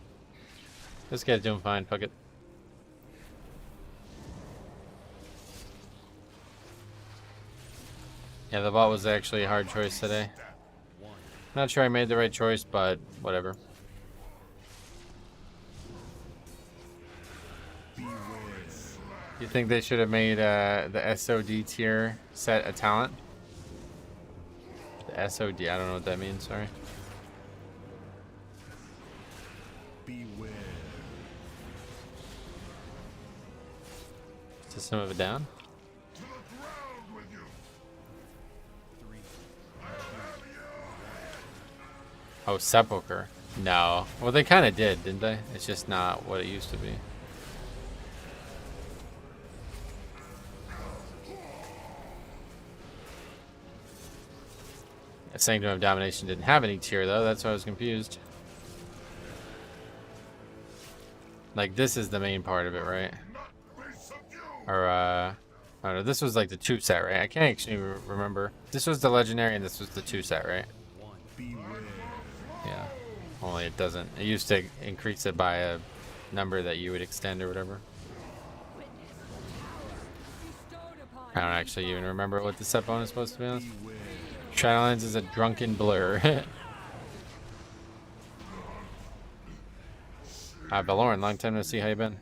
This guy's doing fine. Fuck it. Yeah, the vault was actually a hard choice today. Not sure I made the right choice, but whatever. You think they should have made the SOD tier set a talent? The SOD, I don't know what that means, sorry. Beware. System of a down? To the ground with you. 3, 2. Oh, Sepulcher. No. Well, they kind of did, didn't they? It's just not what it used to be. Sanctum of Domination didn't have any tier, though. That's why I was confused. Like, this is the main part of it, right? Or, I don't know. This was like the 2 set, right? I can't actually remember. This was the Legendary, and this was the 2 set, right? Yeah. Only it doesn't. It used to increase it by a number that you would extend or whatever. I don't actually even remember what the set bonus is supposed to be honest. Shadowlands is a drunken blur. Hi, Valoran, long time no see. How you been?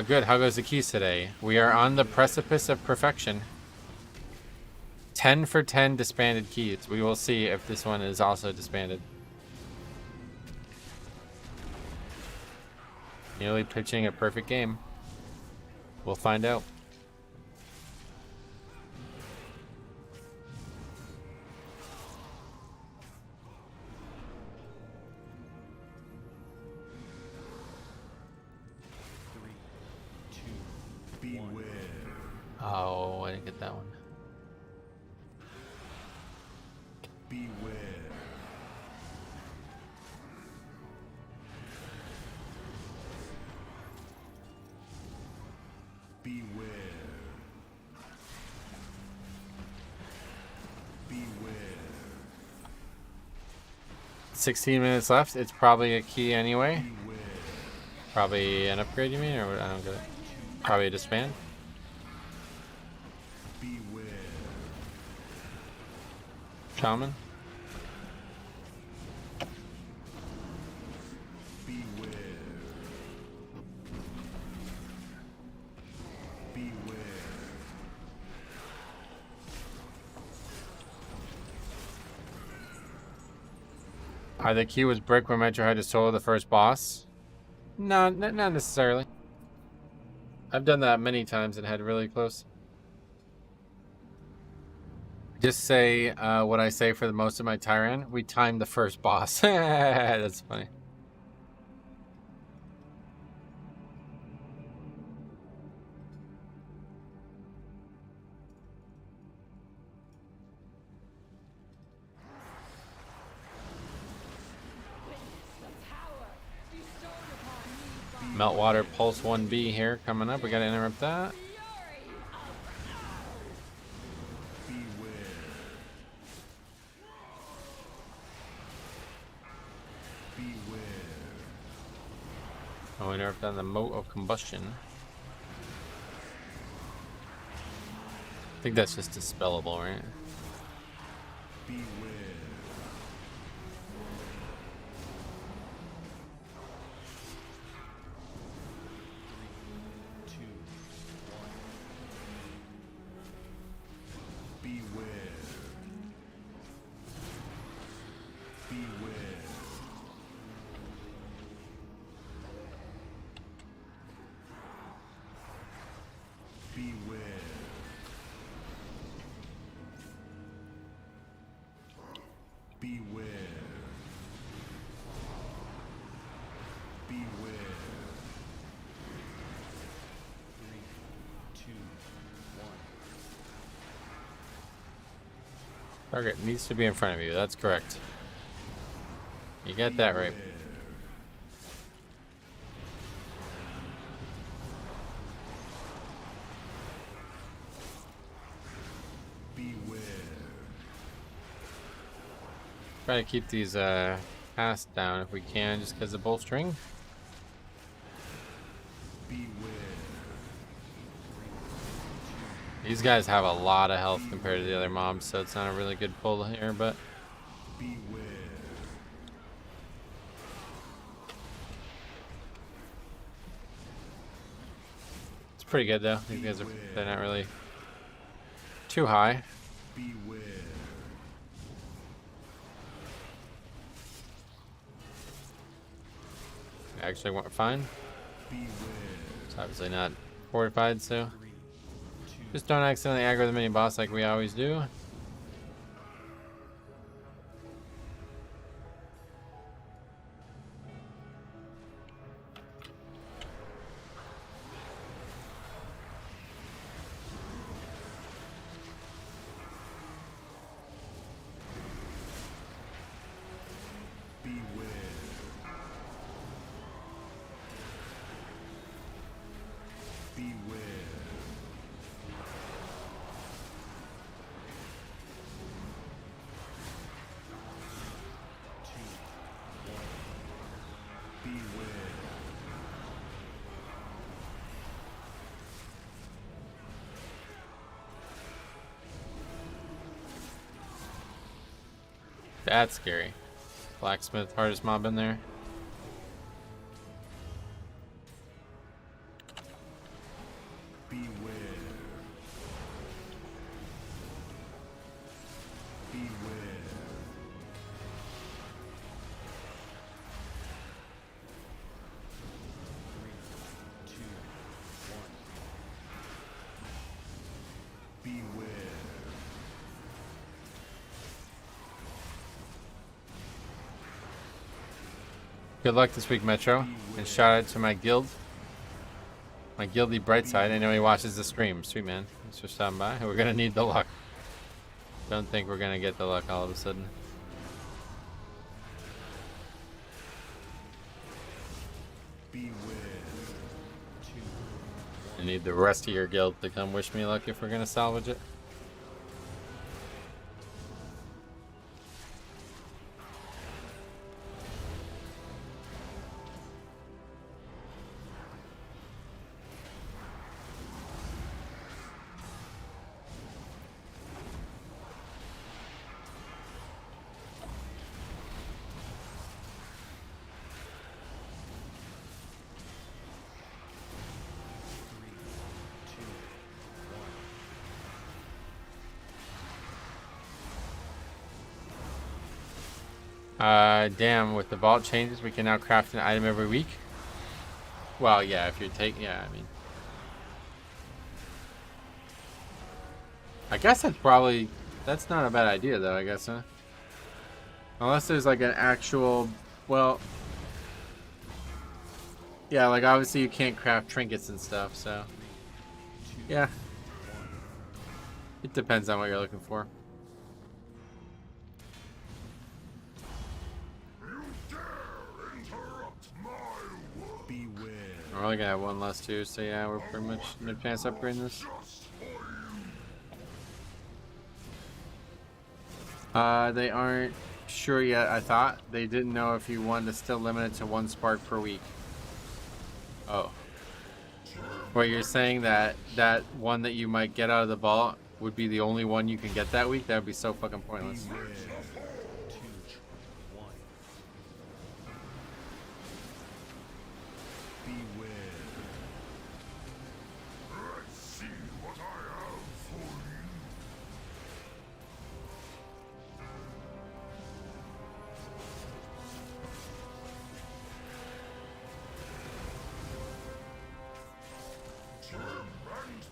Good. How goes the keys today? We are on the precipice of perfection. 10 for 10 disbanded keys. We will see if this one is also disbanded. Nearly pitching a perfect game. We'll find out. Oh, I didn't get that one. Beware. Beware. Beware. 16 minutes left. It's probably a key anyway. Probably an upgrade, you mean? Or I don't get it. Probably a disband. Beware. Shaman. Beware. Beware. The key was brick when Metro had to solo the first boss. No, not necessarily. I've done that many times and had really close. Just say what I say for the most of my Tyran. We timed the first boss. That's funny. Meltwater Pulse 1B here coming up. We gotta interrupt that. Oh, we nerfed on the Moat of Combustion. I think that's just dispellable, right? Beware. Target needs to be in front of you. That's correct. You get that right. Beware. Try to keep these casts down if we can, just because of bolstering. These guys have a lot of health compared to the other mobs, so it's not a really good pull here, but... it's pretty good, though. These guys they're not really too high. Actually went fine. It's obviously not fortified, so... just don't accidentally aggro the mini boss like we always do. Beware. That's scary. Blacksmith, hardest mob in there. Beware. Beware. Beware. Good luck this week, Metro. And shout out to my guild. My guildie Brightside. I know he watches the stream. Sweet man. Thanks for stopping by. We're gonna need the luck. Don't think we're gonna get the luck all of a sudden. I need the rest of your guild to come wish me luck if we're gonna salvage it. Damn, with the vault changes, we can now craft an item every week. Well, yeah, if you're taking, yeah, I mean. I guess that's not a bad idea though, I guess, huh? Unless there's like an actual, well, yeah, like obviously you can't craft trinkets and stuff, so. Yeah. It depends on what you're looking for. We're only gonna have one less too, so yeah, we're pretty much mid-chance upgrading this. They aren't sure yet, I thought. They didn't know if you wanted to still limit it to 1 spark per week. Oh. Wait, you're saying that that one that you might get out of the vault would be the only one you can get that week? That would be so fucking pointless.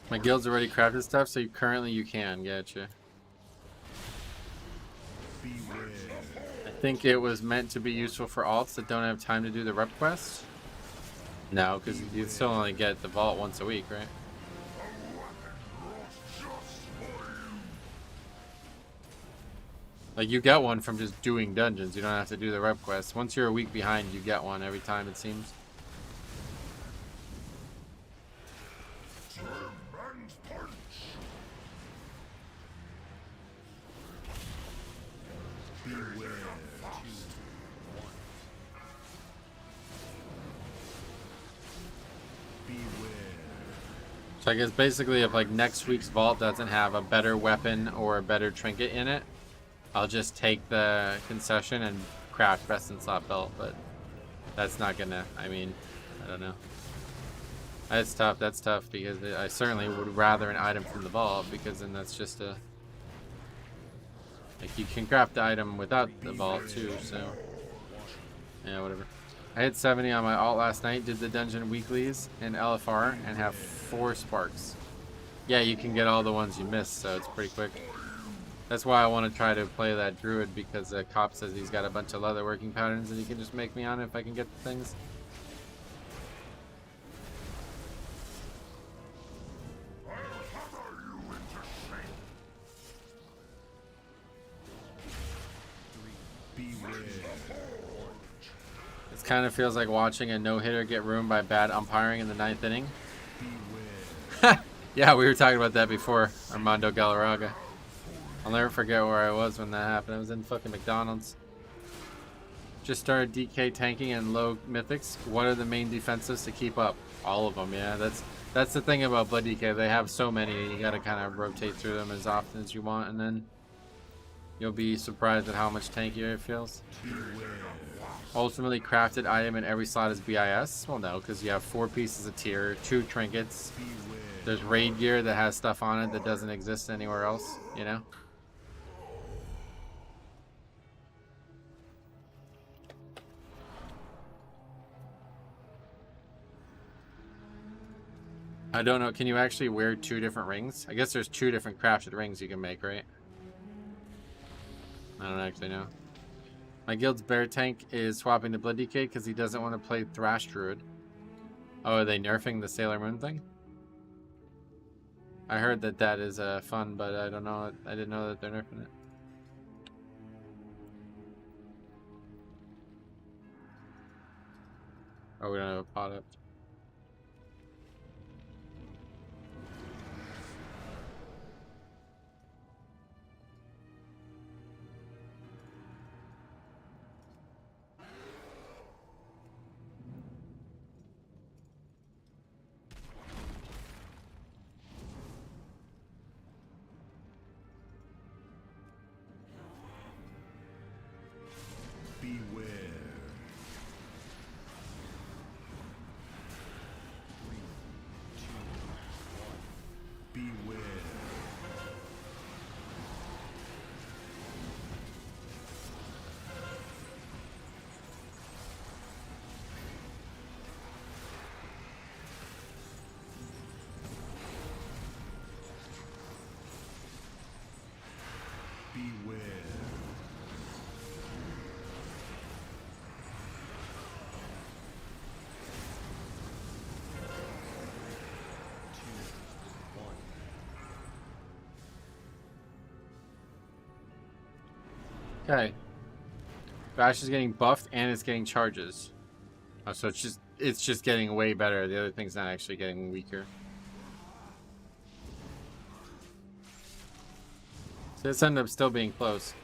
My guild's already crafted stuff, so currently you can. Gotcha. I think it was meant to be useful for alts that don't have time to do the rep quest. No, because you still only get the vault once a week, right? Like, you get one from just doing dungeons. You don't have to do the rep quest. Once you're a week behind, you get one every time, it seems. So I guess basically if like next week's vault doesn't have a better weapon or a better trinket in it, I'll just take the concession and craft best in slot belt, but that's not gonna, I mean, I don't know. That's tough, because I certainly would rather an item from the vault, because then that's just a, like you can craft the item without the vault too, so yeah, whatever. I hit 70 on my alt last night, did the dungeon weeklies in LFR, and have 4 sparks. Yeah, you can get all the ones you missed, so it's pretty quick. That's why I want to try to play that druid, because the cop says he's got a bunch of leather working patterns and he can just make me on it if I can get the things. Kind of feels like watching a no-hitter get ruined by bad umpiring in the 9th inning. Yeah, we were talking about that before, Armando Galarraga. I'll never forget where I was when that happened. I was in fucking McDonald's. Just started DK tanking and low mythics. What are the main defensives to keep up? All of them, yeah. That's the thing about Blood DK. They have so many, you gotta kind of rotate through them as often as you want, and then You'll be surprised at how much tankier it feels. Ultimately crafted item in every slot is BIS? Well, no, because you have 4 pieces of tier, 2 trinkets. There's raid gear that has stuff on it that doesn't exist anywhere else, you know? I don't know. Can you actually wear 2 different rings? I guess there's 2 different crafted rings you can make, right? I don't actually know. My guild's bear tank is swapping to Blood DK because he doesn't want to play Thrash Druid. Oh, are they nerfing the Sailor Moon thing? I heard that that is fun, but I don't know. I didn't know that they're nerfing it. Oh, we don't have a pot up. Beware. Beware. Beware. Okay. Bash is getting buffed and it's getting charges. Oh, so it's just getting way better. The other thing's not actually getting weaker. So this ended up still being close.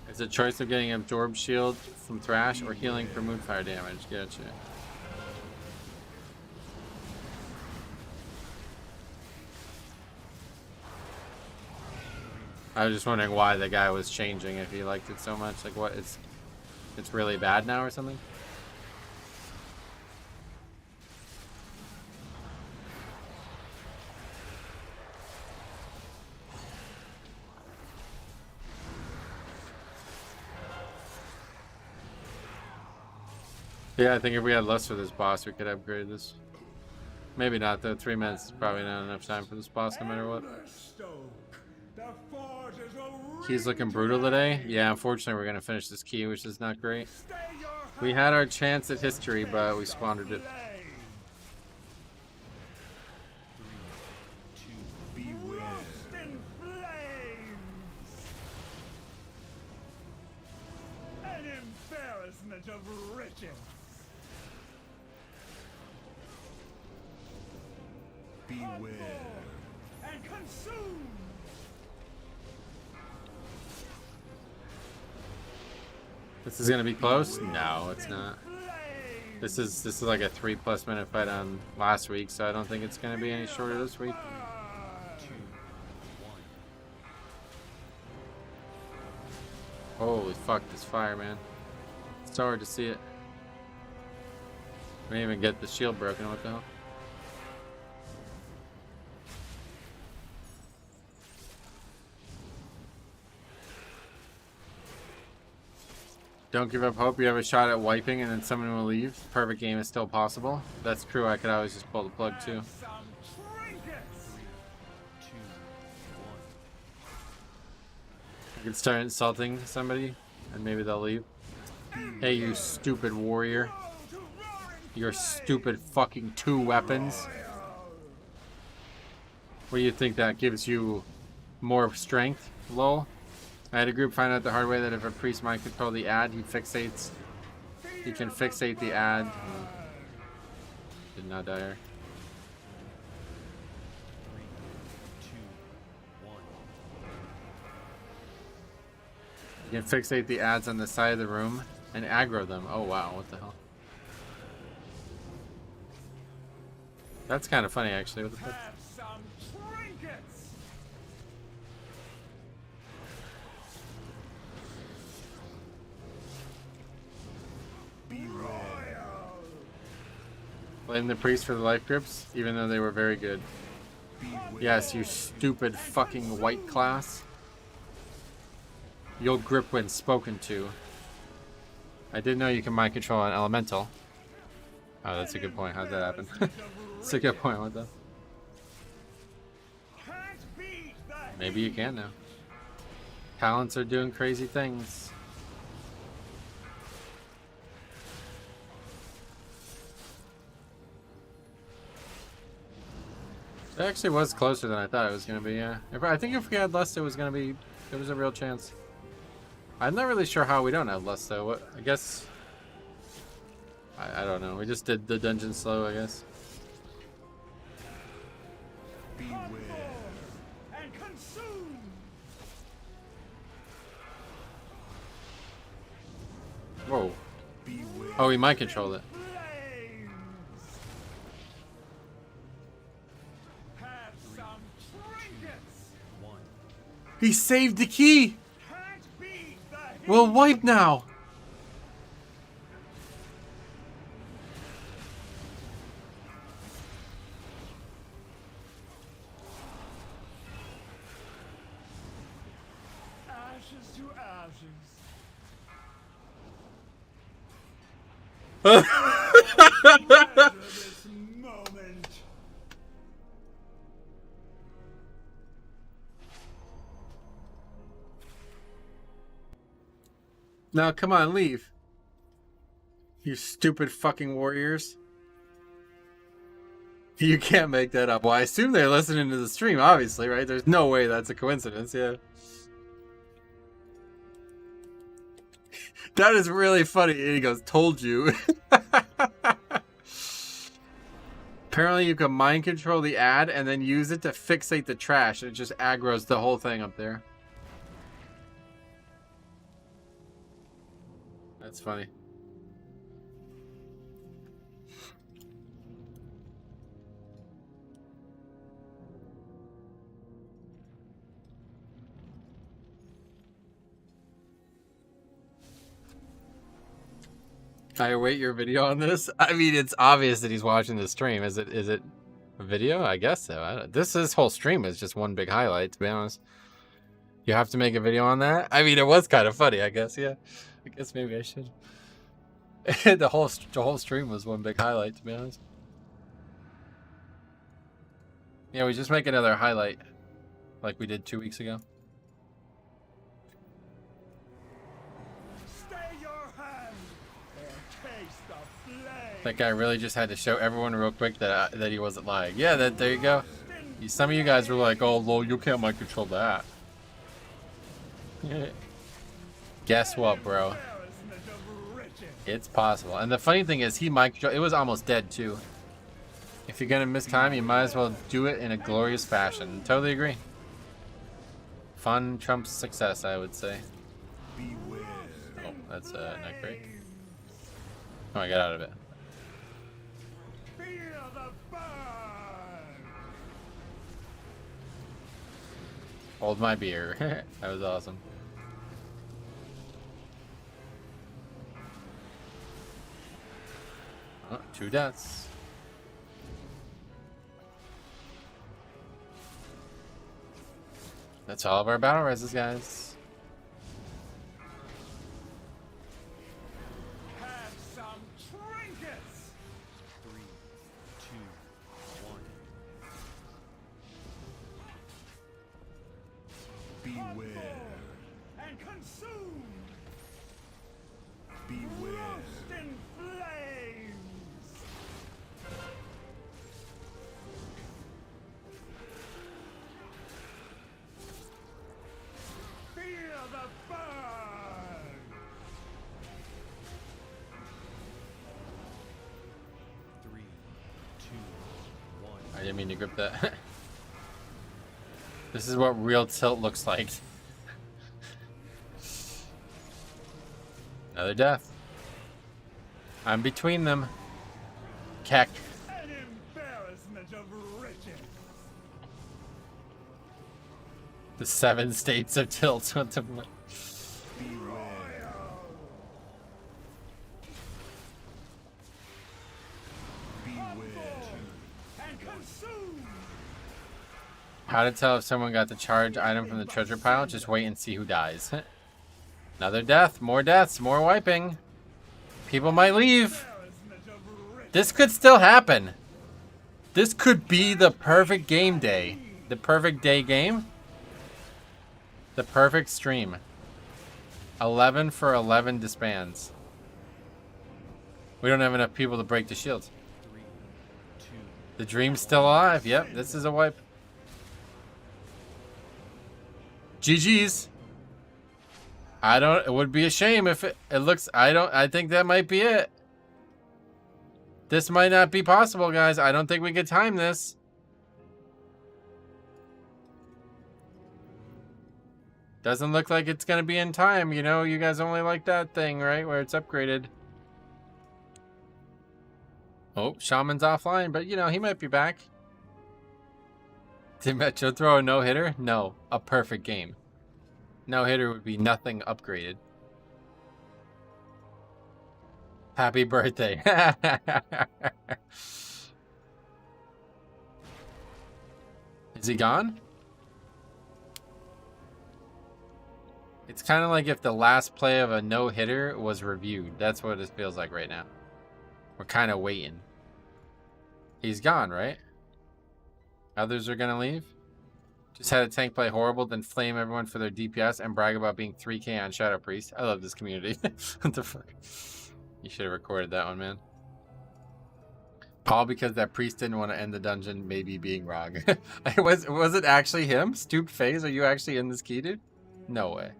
It's a choice of getting absorb shield from Thrash or healing for moonfire damage. Gotcha. I was just wondering why the guy was changing if he liked it so much. Like what, it's really bad now or something? Yeah, I think if we had less for this boss, we could upgrade this. Maybe not though. 3 minutes is probably not enough time for this boss no matter what. Key's looking brutal today. Yeah, unfortunately we're going to finish this key, which is not great. We had our chance at history, but we squandered it. An embarrassment of riches. Beware. And consume. This is gonna be close? No, it's not. This is like a 3+ minute fight on last week, so I don't think it's gonna be any shorter this week. Holy fuck, this fire, man. It's so hard to see it. I didn't even get the shield broken, what the hell? Don't give up hope. You have a shot at wiping and then someone will leave. Perfect game is still possible. That's true. I could always just pull the plug too. I could start insulting somebody and maybe they'll leave. Hey, you stupid warrior. Your stupid fucking 2 weapons. What do you think that gives you more strength? Lol. I had a group find out the hard way that if a priest might control the ad, he can fixate the ad. Did not die here. 3, 2, 1. You can fixate the ads on the side of the room and aggro them. Oh wow, what the hell? That's kind of funny actually. What the fuck? Blame the priest for the life grips, even though they were very good. Yes, you stupid fucking white class. You'll grip when spoken to. I didn't know you can mind control an elemental. Oh, that's a good point. How'd that happen? That's a good point. What the? Maybe you can now. Talents are doing crazy things. It actually was closer than I thought it was going to be, yeah. I think if we had lust, it was going to be... There was a real chance. I'm not really sure how we don't have lust, though. I guess... I don't know. We just did the dungeon slow, I guess. Beware and consume. Whoa. Oh, he might control it. He saved the key! We'll wipe now! Ashes to ashes. This moment. Now, come on, leave. You stupid fucking warriors. You can't make that up. Well, I assume they're listening to the stream, obviously, right? There's no way that's a coincidence, yeah. That is really funny. And he goes, told you. Apparently you can mind control the ad and then use it to fixate the trash. And it just aggroes the whole thing up there. That's funny. I await your video on this. I mean, it's obvious that he's watching the stream. Is it a video? I guess so. This whole stream is just one big highlight, to be honest. You have to make a video on that? I mean, it was kind of funny, I guess, yeah. I guess maybe I should. the whole stream was one big highlight, to be honest. Yeah, we just make another highlight like we did 2 weeks ago. Stay your hand or taste the flame. That guy really just had to show everyone real quick that he wasn't lying. Yeah, there you go. Some of you guys were like, "Oh, lol, you can't mind control that." Guess what, bro? It's possible. And the funny thing is, he mind control. It was almost dead too. If you're gonna miss time, you might as well do it in a glorious fashion. Totally agree. Fun trumps success, I would say. Oh, that's not great. Oh, I got out of it. Hold my beer. That was awesome. Oh, 2 deaths. That's all of our battle reses, guys. Have some trinkets. 3, 2, 1. Beware and consume. Beware. Roast in flames. didn't mean to grip that. This is what real tilt looks like. Another death. I'm between them. Keck. An embarrassment of riches. The 7 states of tilt. What the... How to tell if someone got the charge item from the treasure pile? Just wait and see who dies. Another death. More deaths. More wiping. People might leave. This could still happen. This could be the perfect game day. The perfect day game. The perfect stream. 11 for 11 disbands. We don't have enough people to break the shields. The dream's still alive. Yep, this is a wipe. GG's. It would be a shame if it looks, I think that might be it. This might not be possible, guys. I don't think we could time this. Doesn't look like it's going to be in time. You know, you guys only like that thing, right? Where it's upgraded. Oh, Shaman's offline, but you know, he might be back. Did Metro throw a no-hitter? No, a perfect game. No-hitter would be nothing upgraded. Happy birthday. Is he gone? It's kind of like if the last play of a no-hitter was reviewed. That's what it feels like right now. We're kind of waiting. He's gone, right? Others are gonna leave. Just had a tank play horrible, then flame everyone for their DPS and brag about being 3k on Shadow Priest. I love this community. What the fuck? You should have recorded that one, man. All because that priest didn't want to end the dungeon, maybe being wrong. Was it actually him? Stooped phase? Are you actually in this key, dude? No way.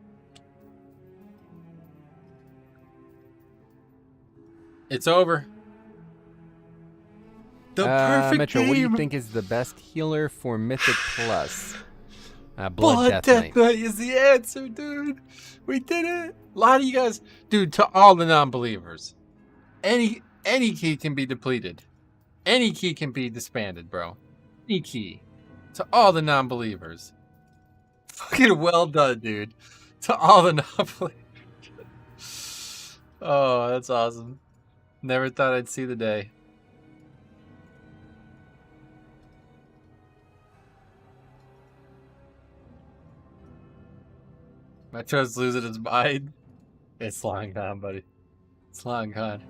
It's over. The perfect Metro, game. what do you think is the best healer for Mythic Plus? Blood Death Knight is the answer, dude. We did it. A lot of you guys, dude, to all the non-believers, any key can be depleted. Any key can be disbanded, bro. Any key. To all the non-believers. Fucking well done, dude. To all the non-believers. Oh, that's awesome. Never thought I'd see the day. Metro's losing his mind. It's long gone, buddy. It's long gone.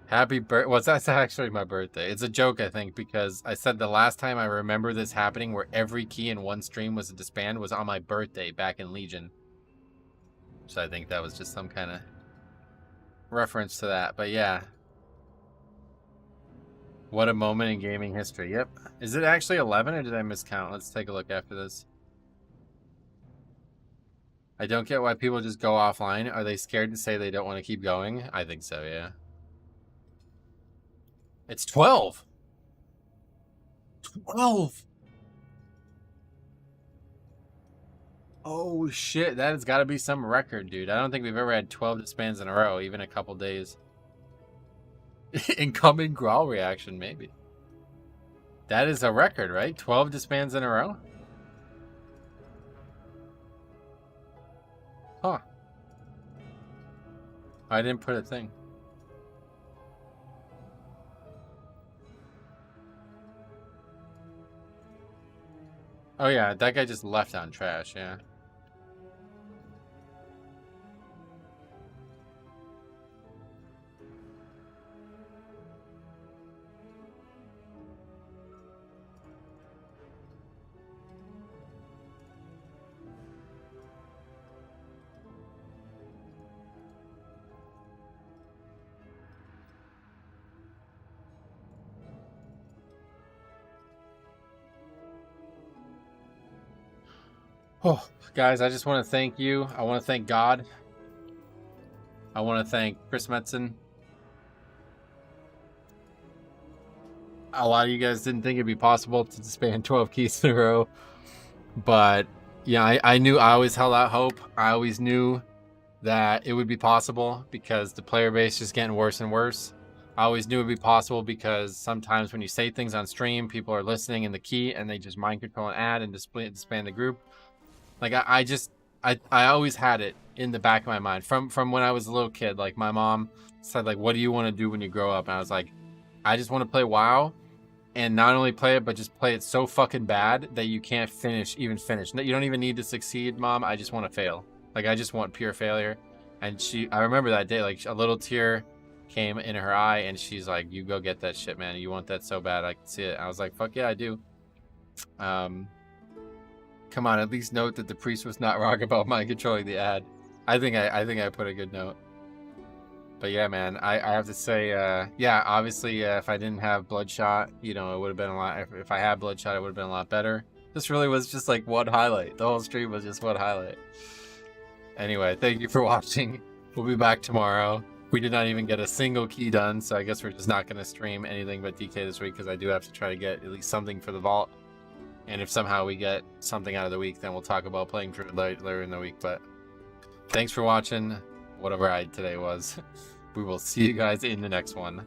Happy birthday. Well, that's actually my birthday. It's a joke, I think, because I said the last time I remember this happening where every key in one stream was a disband was on my birthday back in Legion. So I think that was just some kind of reference to that. But yeah. What a moment in gaming history. Yep. Is it actually 11 or did I miscount? Let's take a look after this. I don't get why people just go offline. Are they scared to say they don't want to keep going? I think so, yeah. It's 12. 12. Oh, shit. That has got to be some record, dude. I don't think we've ever had 12 disbands in a row, even a couple days. Incoming growl reaction, maybe. That is a record, right? 12 disbands in a row? Huh. I didn't put a thing. Oh yeah, that guy just left on trash, yeah. Oh, guys, I just want to thank you. I want to thank God. I want to thank Chris Metzen. a lot of you guys didn't think it'd be possible to disband 12 keys in a row, but yeah, I knew, I always held out hope. I always knew that it would be possible because the player base is getting worse and worse. I always knew it would be possible because sometimes when you say things on stream, people are listening in the key and they just mind control and add and disband the group. Like I always had it in the back of my mind from when I was a little kid. Like my mom said, like, what do you want to do when you grow up? And I was like, I just want to play WoW, and not only play it, but just play it so fucking bad that you can't even finish. You don't even need to succeed, Mom. I just want to fail. Like, I just want pure failure. And I remember that day, like, a little tear came in her eye, and she's like, you go get that shit, man. You want that so bad. I can see it. I was like, fuck yeah, I do. Come on, at least note that the priest was not wrong about mind controlling the ad. I think I put a good note. But yeah, man, I have to say, yeah, obviously, if I didn't have Bloodshot, you know, it would have been a lot. If I had Bloodshot, it would have been a lot better. This really was just like one highlight. The whole stream was just one highlight. Anyway, thank you for watching. We'll be back tomorrow. We did not even get a single key done, so I guess we're just not going to stream anything but DK this week because I do have to try to get at least something for the vault. And if somehow we get something out of the week, then we'll talk about playing for later in the week. But thanks for watching, whatever today was. We will see you guys in the next one.